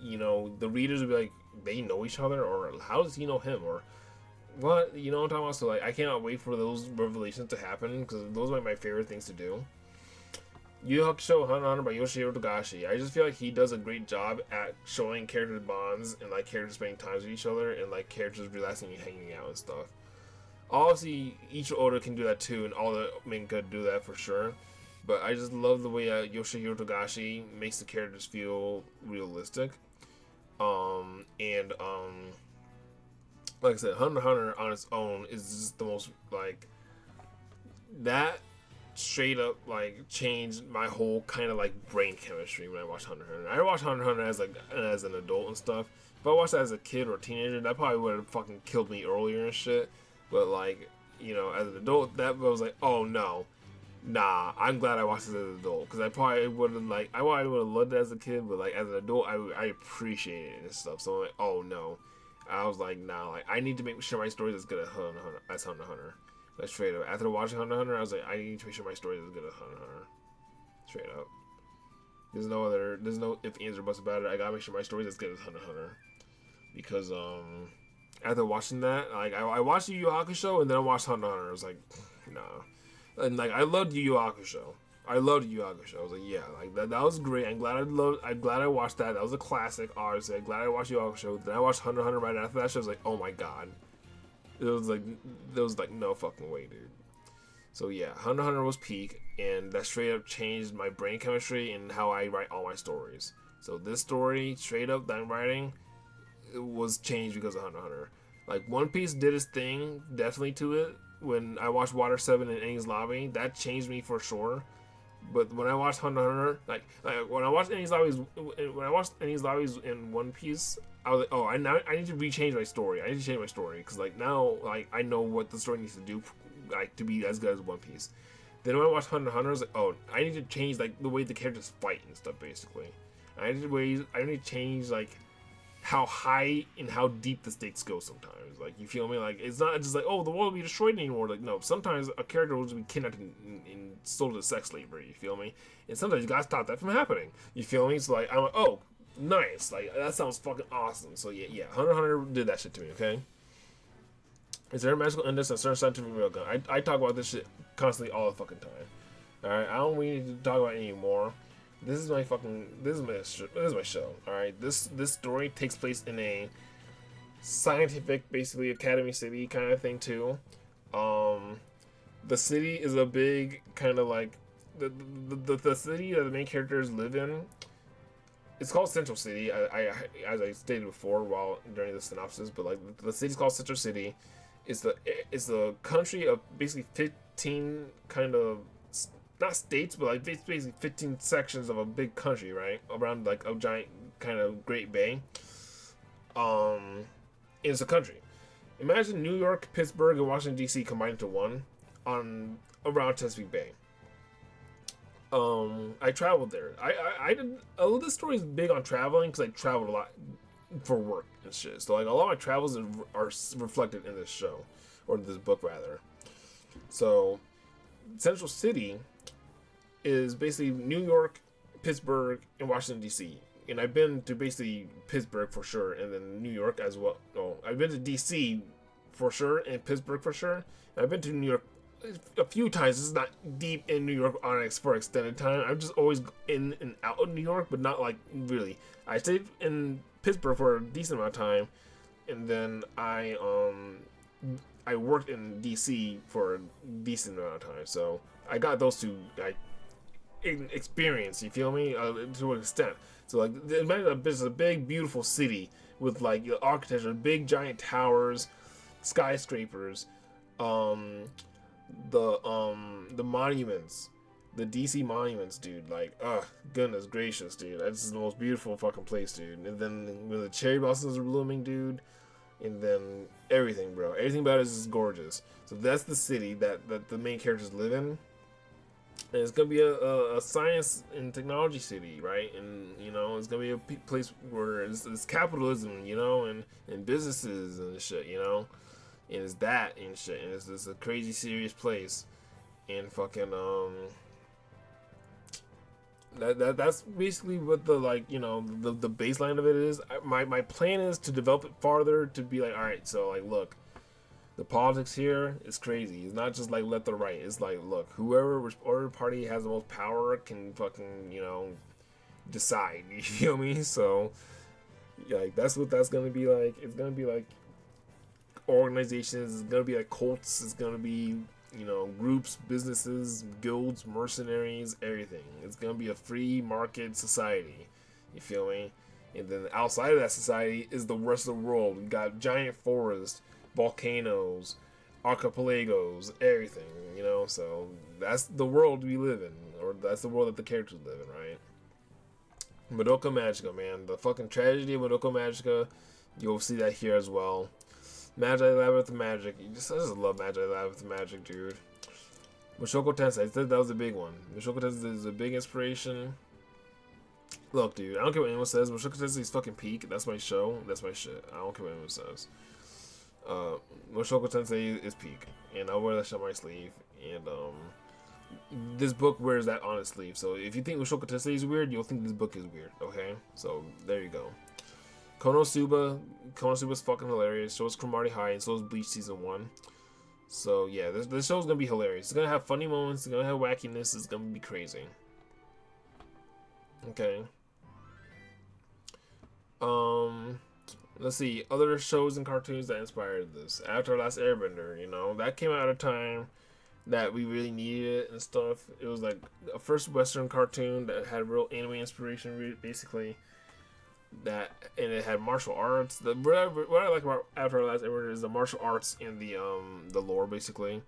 you know, the readers would be like, they know each other? Or how does he know him? Or what? You know what I'm talking about? So, like, I cannot wait for those revelations to happen because those are like my favorite things to do. Yu Yu Hakusho Hunter x Hunter by Yoshihiro Togashi. I just feel like he does a great job at showing character bonds and like characters spending time with each other and like characters relaxing and hanging out and stuff. Obviously, each Oda can do that too, and all the manga do that for sure. But I just love the way Yoshihiro Togashi makes the characters feel realistic. Like I said, Hunter x Hunter on its own is just the most like that. Straight up like changed my whole kind of like brain chemistry when I watched Hunter x Hunter. I watched Hunter x Hunter as an adult and stuff. If I watched that as a kid or a teenager, that probably would have fucking killed me earlier and shit. But like, you know, as an adult, that was like, oh no, nah. I'm glad I watched it as an adult because I probably would have like I probably would have loved it as a kid, but like as an adult, I appreciate it and stuff. So I'm like, oh no, I was like, nah, like I need to make sure my story is as good as Hunter x Hunter. Like straight up. After watching Hunter x Hunter, I was like, I need to make sure my story is as good as Hunter x Hunter. Straight up. There's no if, ands, or buts about it. I gotta make sure my story is as good as Hunter x Hunter. Because, after watching that, like, I watched Yu Yu Hakusho, and then I watched Hunter x Hunter. I was like, nah. And, like, I loved Yu Yu Hakusho. I loved Yu Yu Hakusho. I was like, yeah, like, that was great. I'm glad I watched that. That was a classic, obviously. I'm glad I watched Yu Yu Hakusho. Then I watched Hunter x Hunter right after that show. I was like, oh my god. There was like no fucking way, dude. So yeah, Hunter x Hunter was peak, and that straight up changed my brain chemistry and how I write all my stories. So this story, straight up, that I'm writing, it was changed because of Hunter x Hunter. Like One Piece did its thing, definitely to it. When I watched Water 7 and Enies Lobby, that changed me for sure. But when I watched Hunter x Hunter, like when I watched Enies Lobbies in One Piece, I was like, oh, I need to rechange my story. I need to change my story because like now, like I know what the story needs to do, like to be as good as One Piece. Then when I watched Hunter x Hunter, I was like, oh, I need to change like the way the characters fight and stuff. Basically, I need to change like how high and how deep the stakes go sometimes. Like you feel me? Like it's not just like, oh, the world will be destroyed anymore. Like no, sometimes a character will just be kidnapped and sold to sex slavery. You feel me? And sometimes you gotta stop that from happening. You feel me? So like I'm like, oh. Nice, like that sounds fucking awesome. So yeah, Hunter x Hunter did that shit to me. Okay, is there a magical index and certain scientific railgun? I talk about this shit constantly all the fucking time. All right, I don't really need to talk about it anymore. This is my show. All right, this story takes place in a scientific, basically academy city kind of thing too. The city is a big kind of like the city that the main characters live in. It's called Central City. I as I stated before during the synopsis, but like the city's called Central City. It's the country of basically 15 kind of not states, but like basically 15 sections of a big country, right? Around like a giant kind of Great Bay. It's a country. Imagine New York, Pittsburgh, and Washington D.C. combined into one around Chesapeake Bay. I traveled there. I did. This story is big on traveling because I traveled a lot for work and shit. So like a lot of my travels are reflected in this show, or this book rather. So Central City is basically New York, Pittsburgh, and Washington D.C. And I've been to basically Pittsburgh for sure, and then New York as well. No, I've been to D.C. for sure, and Pittsburgh for sure. I've been to New York a few times. This is not deep in New York for extended time. I'm just always in and out of New York, but not like really. I stayed in Pittsburgh for a decent amount of time, and then I worked in DC for a decent amount of time. So I got those two like experience. You feel me? To an extent. So like, it's a big, beautiful city with like architecture, big giant towers, skyscrapers, the monuments, the DC monuments, dude. Like, goodness gracious, dude. That's the most beautiful fucking place, dude. And then when the cherry blossoms are blooming, dude, and then everything, bro. Everything about it is just gorgeous. So that's the city that the main characters live in. And it's gonna be a science and technology city, right? And you know, it's gonna be a place where it's capitalism, you know, and businesses and shit, you know, and it's that and shit, and it's a crazy serious place, and fucking that's basically what the like, you know, the baseline of it is. My plan is to develop it farther to be like, all right, so like, look. The politics here is crazy. It's not just like left or right. It's like, look, whoever party has the most power can fucking, you know, decide. You feel me? So, like, that's what that's gonna be like. It's gonna be like organizations. It's gonna be like cults. It's gonna be, you know, groups, businesses, guilds, mercenaries, everything. It's gonna be a free market society. You feel me? And then outside of that society is the rest of the world. We got giant forests, volcanoes, archipelagos, everything, you know. So that's the world we live in, or that's the world that the characters live in, right? Madoka Magica, man, the fucking tragedy of Madoka Magica, you'll see that here as well. Magi Labyrinth of Magic, I just love Magi Labyrinth of Magic, dude. Mushoku Tensei, I said that was a big one. Mushoku Tensei is a big inspiration. Look, dude, I don't care what anyone says. Mushoku Tensei is fucking peak. That's my show. That's my shit. I don't care what anyone says. Mushoku Tensei is peak, and I'll wear that shit on my sleeve. And this book wears that on its sleeve. So if you think Mushoku Tensei is weird, you'll think this book is weird. Okay, so there you go. Konosuba's fucking hilarious. So is Cromartie High, and so is Bleach season 1. So yeah, this show's gonna be hilarious. It's gonna have funny moments. It's gonna have wackiness. It's gonna be crazy. Okay. Let's see, other shows and cartoons that inspired this. Avatar: Last Airbender, you know, that came out at a time that we really needed it and stuff. It was like a first Western cartoon that had real anime inspiration, basically. And it had martial arts. What I like about Avatar: Last Airbender is the martial arts and the lore, basically.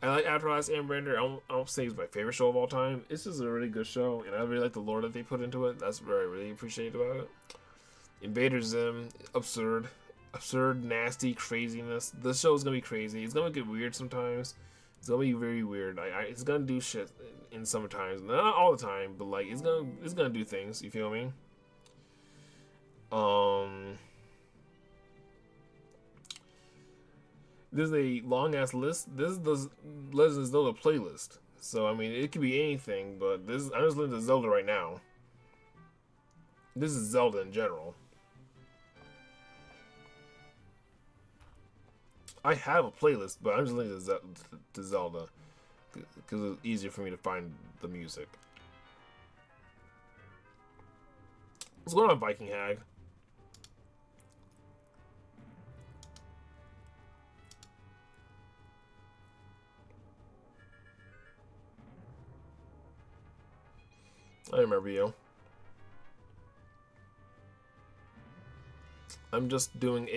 I like Avatar: Last Airbender. I don't say it's my favorite show of all time. It's just a really good show, and I really like the lore that they put into it. That's what I really appreciate about it. Invader Zim, absurd, nasty craziness. This show is gonna be crazy. It's gonna get weird sometimes. It's gonna be very weird. It's gonna do shit in sometimes, not all the time, but like it's gonna do things. You feel me? There's a long ass list. This is the Legend of Zelda playlist. So I mean, it could be anything, but I'm just listening to Zelda right now. This is Zelda in general. I have a playlist, but I'm just listening to Zelda because it's easier for me to find the music. What's going on, Viking Hag? I remember you. I'm just doing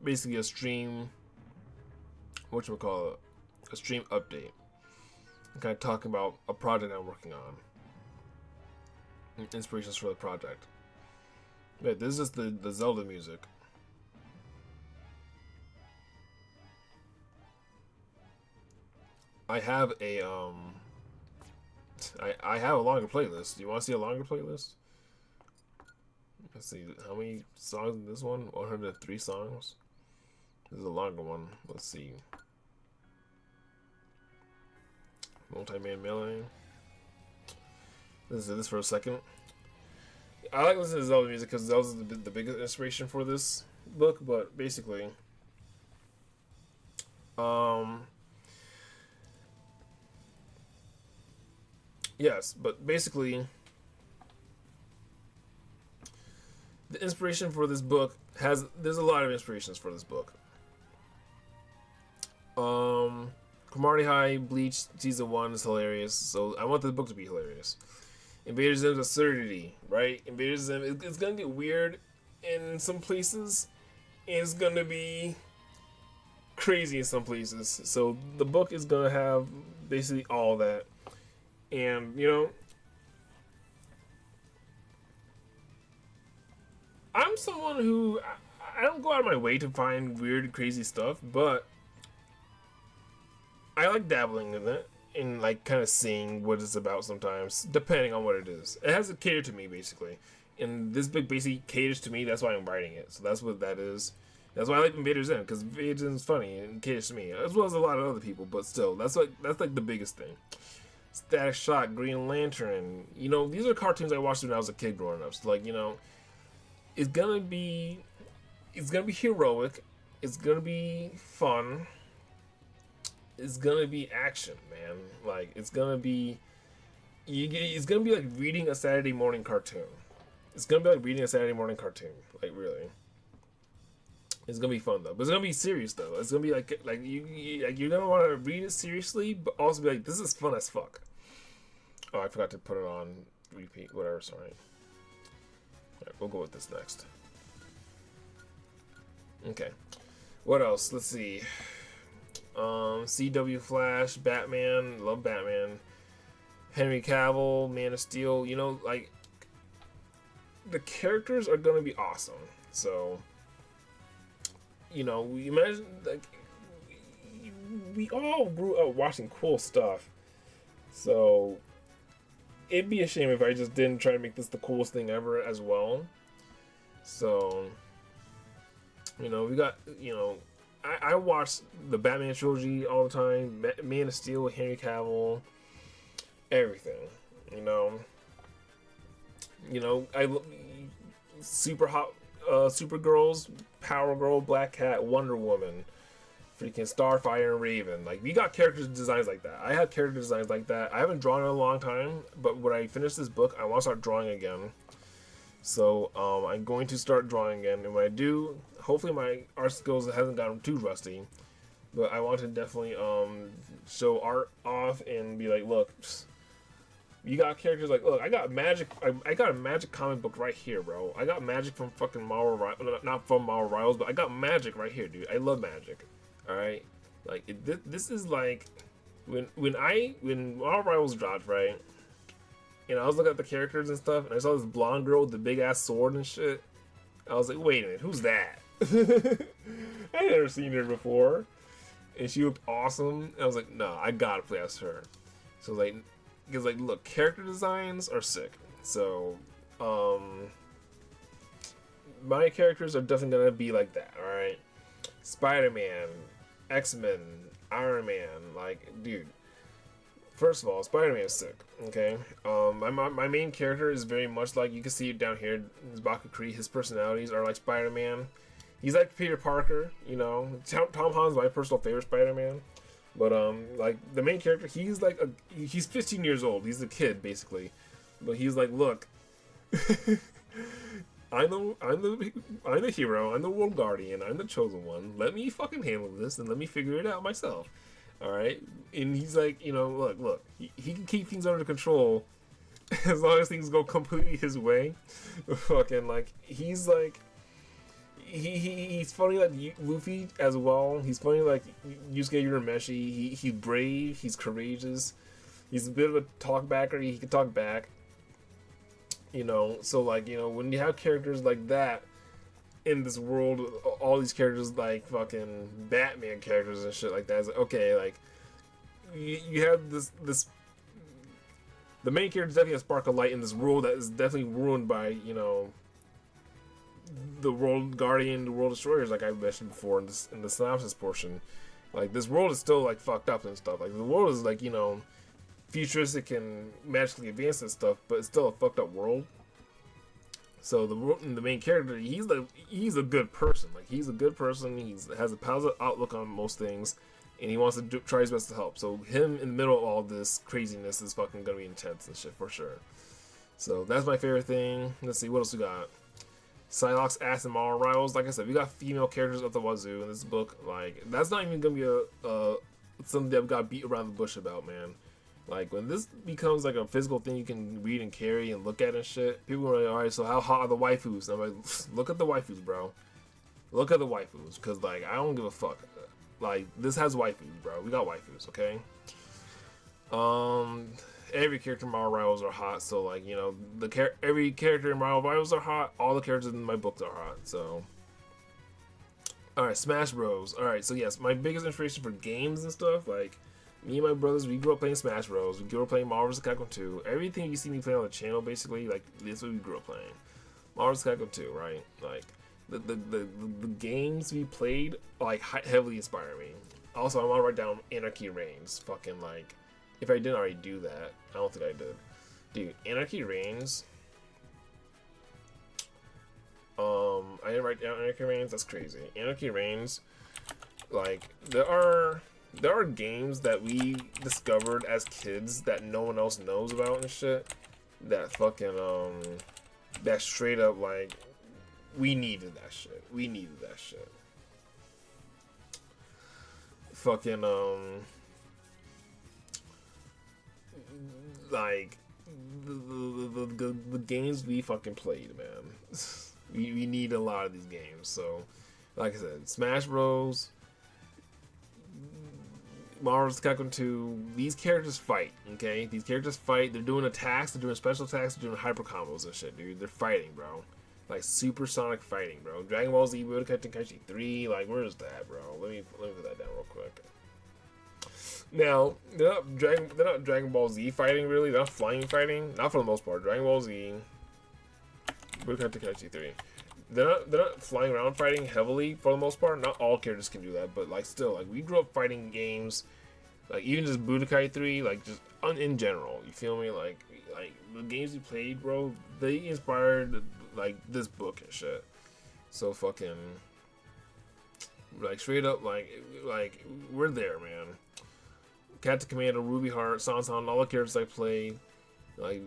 basically a stream, whatchamacallit, a stream update. I'm kind of talking about a project I'm working on. Inspirations for the project. Wait, this is the Zelda music. I have a I have a longer playlist. Do you want to see a longer playlist? Let's see, how many songs in this one? 103 songs. This is a longer one. Let's see. Multi-Man Melee. Listen to this for a second. I like listening to Zelda music because Zelda's the biggest inspiration for this. book, but basically, um, yes, but basically, the inspiration for this book there's a lot of inspirations for this book. Cromartie High Bleach season 1 is hilarious, so I want the book to be hilarious. Invader Zim's absurdity, right? Invader Zim, it's gonna get weird in some places, and it's gonna be crazy in some places. So the book is gonna have basically all that, and I'm someone who I don't go out of my way to find weird, crazy stuff, but I like dabbling in it and like kind of seeing what it's about sometimes, depending on what it is. It has to cater to me basically, and this book basically caters to me. That's why I'm writing it. So that's what that is. That's why I like Invader Zim, because Invader Zim is funny and caters to me, as well as a lot of other people. But still, that's like the biggest thing. Static Shock, Green Lantern. These are cartoons I watched when I was a kid growing up. So like it's gonna be heroic. It's gonna be fun. It's gonna be action, man. Like it's gonna be like reading a Saturday morning cartoon. It's gonna be like reading a Saturday morning cartoon. Like really, it's gonna be fun though. But it's gonna be serious though. It's gonna be like you're gonna want to read it seriously, but also be like, this is fun as fuck. Oh, I forgot to put it on repeat. Whatever. Sorry. Alright, we'll go with this next. Okay. What else? Let's see. CW Flash, Batman, love Batman. Henry Cavill, Man of Steel. Like the characters are gonna be awesome. So, we imagine like we all grew up watching cool stuff. So it'd be a shame if I just didn't try to make this the coolest thing ever as well. So, we got, I watch the Batman trilogy all the time. Man of Steel, Henry Cavill, everything. I super hot, Supergirls, Power Girl, Black Cat, Wonder Woman, freaking Starfire and Raven. Like, we got character designs like that. I have character designs like that. I haven't drawn in a long time, but when I finish this book, I want to start drawing again. So I'm going to start drawing again, and when I do, hopefully my art skills hasn't gotten too rusty. But I want to definitely show art off and be like, look, you got characters like, look, I got magic. I got a magic comic book right here, bro. I got magic from fucking Marvel, not from Marvel Rivals, but I got magic right here, dude. I love magic. All right, like this is like when Marvel Rivals dropped, right? And I was looking at the characters and stuff, and I saw this blonde girl with the big ass sword and shit. I was like, wait a minute, who's that? I had never seen her before, and she looked awesome. And I was like, no, I gotta play as her. So because look, character designs are sick. So my characters are definitely gonna be like that. All right, Spider-Man, X-Men, Iron Man, like, dude. First of all, Spider-Man is sick, okay? My main character is very much like, you can see it down here, Baku Kree. His personalities are like Spider-Man. He's like Peter Parker, Tom Holland's my personal favorite Spider-Man. But, like, the main character, he's 15 years old. He's a kid, basically. But he's like, look, I'm the hero, I'm the world guardian, I'm the chosen one. Let me fucking handle this, and let me figure it out myself. Alright? And he's like, look, he can keep things under control as long as things go completely his way. Fucking, like, he's like, he's funny like Luffy as well. He's funny like Yusuke Urameshi. He's brave, he's courageous, he's a bit of a talkbacker, he can talk back. So like, when you have characters like that in this world, all these characters like fucking Batman characters and shit like that, it's like, okay, like you have this the main character definitely a spark of light in this world that is definitely ruined by the World Guardian, the World Destroyers, like I mentioned before in the synopsis portion. Like, this world is still like fucked up and stuff. Like, the world is like, futuristic and magically advanced and stuff, but it's still a fucked up world. So the main character, he's a good person. Like he's a good person. Has a positive outlook on most things, and he wants to try his best to help. So him in the middle of all this craziness is fucking gonna be intense and shit for sure. So that's my favorite thing. Let's see what else we got. Psylocke's ass and Marvel Rivals. Like I said, we got female characters up the wazoo in this book. Like that's not even gonna be a something that we got beat around the bush about, man. Like, when this becomes, like, a physical thing you can read and carry and look at and shit, people are like, alright, so how hot are the waifus? And I'm like, look at the waifus, bro. Look at the waifus, because, like, I don't give a fuck. Like, this has waifus, bro. We got waifus, okay? Every character in Marvel Rivals are hot, so, like, you know, every character in Marvel Rivals are hot, all the characters in my books are hot, so... Alright, Smash Bros. Alright, so yes, my biggest inspiration for games and stuff, like... Me and my brothers, we grew up playing Smash Bros. We grew up playing Marvel vs. Capcom 2. Everything you see me play on the channel, basically, like, this is what we grew up playing. Marvel vs. Capcom 2, right? Like, the games we played, like, heavily inspire me. Also, I want to write down Anarchy Reigns. Fucking, like, if I didn't already do that, I don't think I did. Dude, Anarchy Reigns. I didn't write down Anarchy Reigns. That's crazy. Anarchy Reigns, like, there are games that we discovered as kids that no one else knows about and shit. That fucking, that straight up, like, we needed that shit. We needed that shit. Fucking, like, the games we fucking played, man. we need a lot of these games. So, like I said, Smash Bros. Marvel vs. Capcom 2, these characters fight, okay? These characters fight, they're doing attacks, they're doing special attacks, they're doing hyper combos and shit, dude. They're fighting, bro. Like, supersonic fighting, bro. Dragon Ball Z, Budokai Tenkaichi 3, like, where's that, bro? Let me put that down real quick. Now, they're not Dragon Ball Z fighting, really. They're not flying fighting. Not for the most part. Dragon Ball Z, Budokai Tenkaichi 3. They're not flying around fighting heavily for the most part. Not all characters can do that, but like still, like we grew up fighting games, like even just Budokai 3, like just in general. You feel me? Like the games we played, bro, they inspired like this book and shit. So fucking like straight up, like we're there, man. Captain Commando, Ruby Heart, Sansan, all the characters I play, like.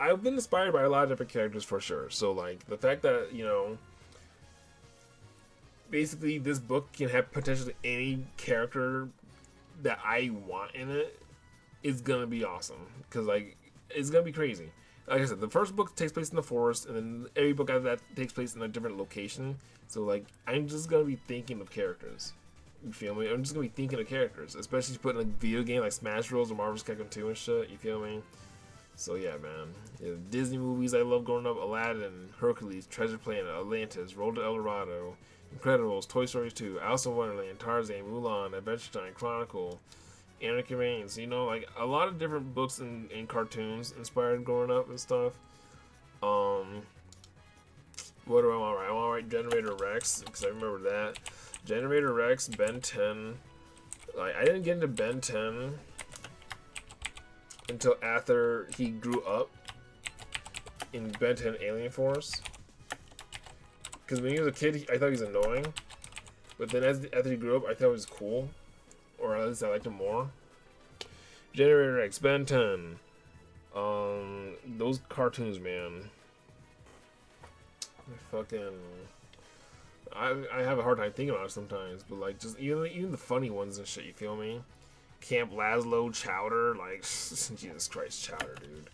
I've been inspired by a lot of different characters for sure. So, like, the fact that, you know, basically this book can have potentially any character that I want in it is going to be awesome. Because, like, it's going to be crazy. Like I said, the first book takes place in the forest, and then every book after that takes place in a different location. So, like, I'm just going to be thinking of characters. You feel me? I'm just going to be thinking of characters. Especially putting a video game like Smash Bros. Or Marvel vs. Capcom 2 and shit. You feel me? So yeah, man. Yeah, Disney movies I love growing up: Aladdin, Hercules, Treasure Planet, Atlantis, Road to El Dorado, Incredibles, Toy Story 2, Alice in Wonderland, Tarzan, Mulan, Adventure Time, Chronicle, Anarchy Reigns. You know, like a lot of different books and cartoons inspired growing up and stuff. What do I want to write? I want to write Generator Rex because I remember that. Generator Rex, Ben 10. Like I didn't get into Ben 10 until after he grew up in Ben 10 Alien Force. Because when he was a kid, I thought he was annoying. But then after he grew up, I thought he was cool. Or at least I liked him more. Generator X, Ben 10. Those cartoons, man. I have a hard time thinking about it sometimes. But like, just even the funny ones and shit, you feel me? Camp Lazlo, Chowder, like Jesus Christ, Chowder, dude.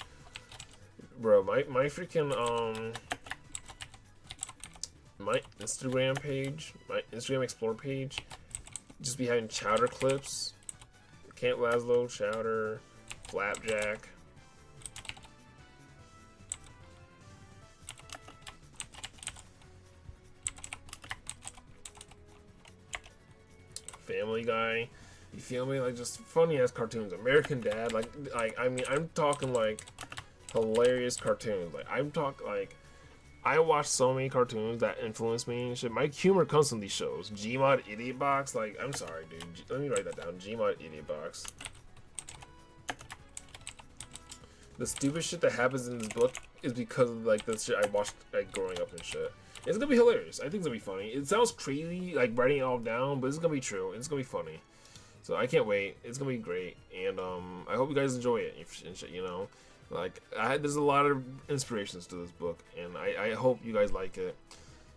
Bro, my freaking my Instagram page, my Instagram Explore page, just be having Chowder clips. Camp Lazlo, Chowder, Flapjack. Family Guy. You feel me? Like, just funny-ass cartoons. American Dad. Like, I mean, I'm talking, like, hilarious cartoons. Like, I watched so many cartoons that influenced me and shit. My humor comes from these shows. Gmod Idiot Box. Like, I'm sorry, dude. Let me write that down. Gmod Idiot Box. the stupid shit that happens in this book is because of like the shit I watched like growing up and shit. It's gonna be hilarious. I think it's gonna be funny. It sounds crazy, like writing it all down, but it's gonna be true. It's gonna be funny. So I can't wait. It's gonna be great, and I hope you guys enjoy it. And shit, you know, like there's a lot of inspirations to this book, and I hope you guys like it.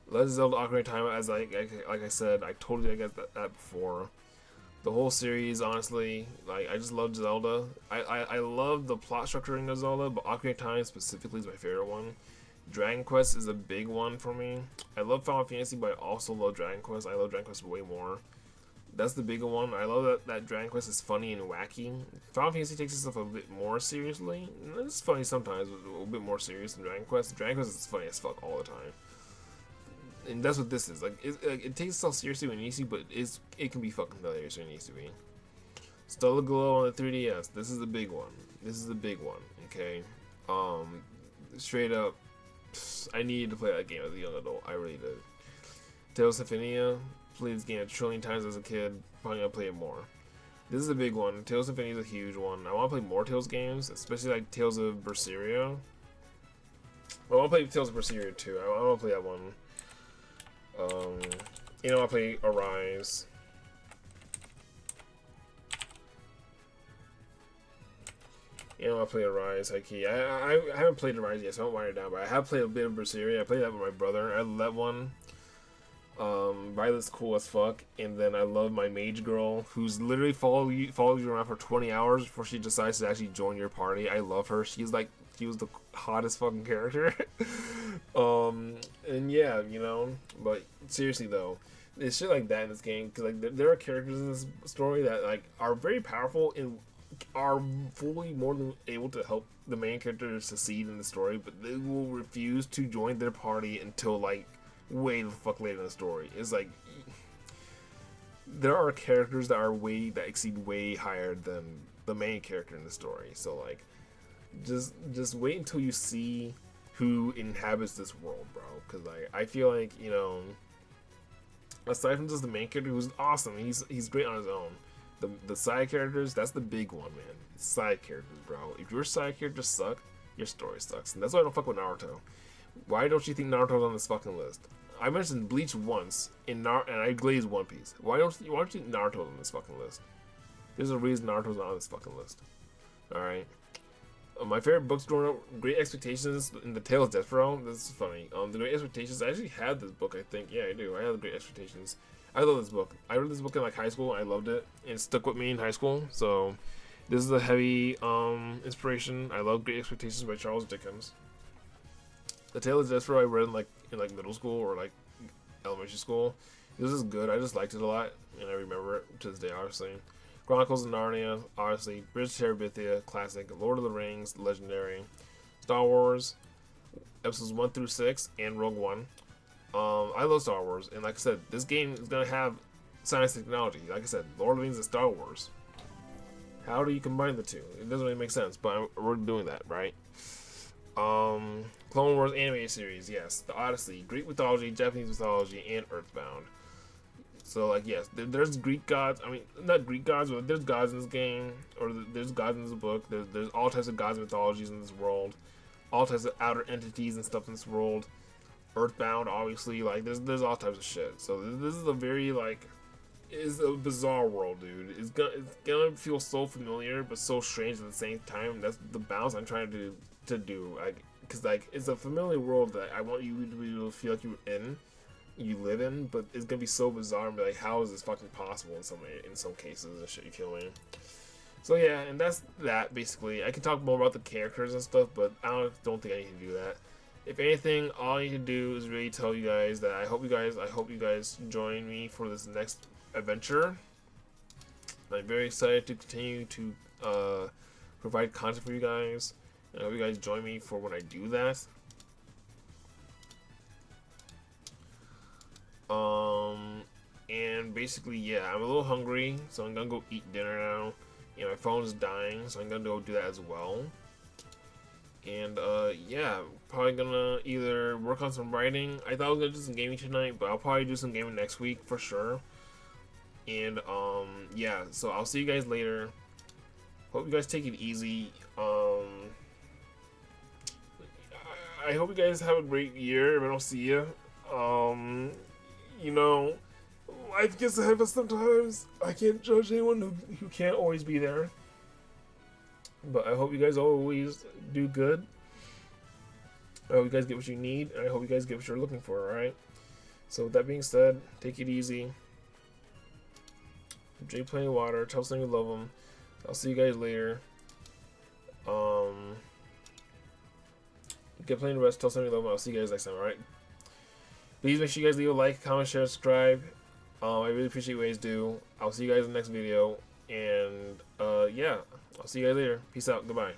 Legend of Zelda: Ocarina of Time, as like I said, I told you guys that before. The whole series, honestly, like I just love Zelda. I love the plot structuring of Zelda, but Ocarina of Time specifically is my favorite one. Dragon Quest is a big one for me. I love Final Fantasy, but I also love Dragon Quest. I love Dragon Quest way more. That's the bigger one. I love that Dragon Quest is funny and wacky. Final Fantasy takes itself a bit more seriously. It's funny sometimes, but a little bit more serious than Dragon Quest. Dragon Quest is funny as fuck all the time. And that's what this is. Like, it takes itself seriously when it needs to, but it can be fucking hilarious when it needs to be. Stellar Glow on the 3DS. This is the big one. This is the big one, okay? Straight up, I needed to play that game as a young adult. I really did. Tales of Symphonia. Played this game a trillion times as a kid. Probably gonna play it more. This is a big one. Tales of Symphonia is a huge one. I want to play more Tales games, especially like Tales of Berseria. I want to play Tales of Berseria too. I want to play that one. You know, I play Arise. You know, I play Arise, high key. I haven't played Arise yet, so I don't write it down. But I have played a bit of Berseria. I played that with my brother. I love that one. Violet's cool as fuck, and then I love my mage girl, who's literally follows you around for 20 hours before she decides to actually join your party. I love her. She was the hottest fucking character. And yeah, you know, but seriously though, it's shit like that in this game, because like there are characters in this story that like are very powerful and are fully more than able to help the main character succeed in the story, but they will refuse to join their party until like way the fuck later in the story. It's like there are characters that exceed way higher than the main character in the story. So like just wait until you see who inhabits this world, bro, because like I feel like, you know, aside from just the main character, who's awesome, he's great on his own, the side characters, that's the big one, man. Side characters, bro. If your side characters suck, your story sucks, and that's why I don't fuck with Naruto. Why don't you think Naruto's on this fucking list? I mentioned Bleach once and I glazed One Piece. Why don't you think Naruto's on this fucking list? There's a reason Naruto's not on this fucking list. Alright. My favorite books growing up, Great Expectations and The Tale of Death Row. This is funny. The Great Expectations, I actually had this book, I think. Yeah, I do. I have The Great Expectations. I love this book. I read this book in like high school. I loved it. And it stuck with me in high school. So this is a heavy inspiration. I love Great Expectations by Charles Dickens. The Tale of Death Row I read in middle school or like elementary school. This is good. I just liked it a lot, and I remember it to this day, obviously. Chronicles of Narnia, obviously. Bridge to Terabithia, classic. Lord of the Rings, legendary. Star Wars, episodes 1 through 6, and Rogue One. I love Star Wars, and like I said, this game is gonna have science technology. Like I said, Lord of the Rings and Star Wars. How do you combine the two? It doesn't really make sense, but we're doing that, right? Clone Wars animated series, yes. The Odyssey, Greek mythology, Japanese mythology, and Earthbound. So, like, yes, there's Greek gods. I mean, not Greek gods, but there's gods in this game, or there's gods in this book. There's all types of gods and mythologies in this world, all types of outer entities and stuff in this world. Earthbound, obviously, like, there's all types of shit. So this is a very, like, it's a bizarre world, dude. It's gonna feel so familiar, but so strange at the same time. That's the balance I'm trying to do, like, because like it's a familiar world that I want you to be able to feel like you live in, but it's gonna be so bizarre and be like, how is this fucking possible in some cases and shit, you feel me? So yeah, and that's that basically. I can talk more about the characters and stuff, but I don't think I need to do that. If anything, all I need to do is really tell you guys that I hope you guys join me for this next adventure. I'm very excited to continue to provide content for you guys. I hope you guys join me for when I do that. And basically, yeah, I'm a little hungry, so I'm gonna go eat dinner now. And my phone is dying, so I'm gonna go do that as well. And yeah, probably gonna either work on some writing. I thought I was gonna do some gaming tonight, but I'll probably do some gaming next week for sure. And yeah, so I'll see you guys later. Hope you guys take it easy. I hope you guys have a great year. If I don't see you, you know, life gets ahead of us sometimes. I can't judge anyone who can't always be there. But I hope you guys always do good. I hope you guys get what you need. And I hope you guys get what you're looking for, alright? So with that being said, take it easy. Drink plenty of water. Tell someone you love them. I'll see you guys later. Get plenty of rest. Tell someone you love them. I'll see you guys next time, alright? Please make sure you guys leave a like, comment, share, subscribe. I really appreciate what you guys do. I'll see you guys in the next video. And, yeah. I'll see you guys later. Peace out. Goodbye.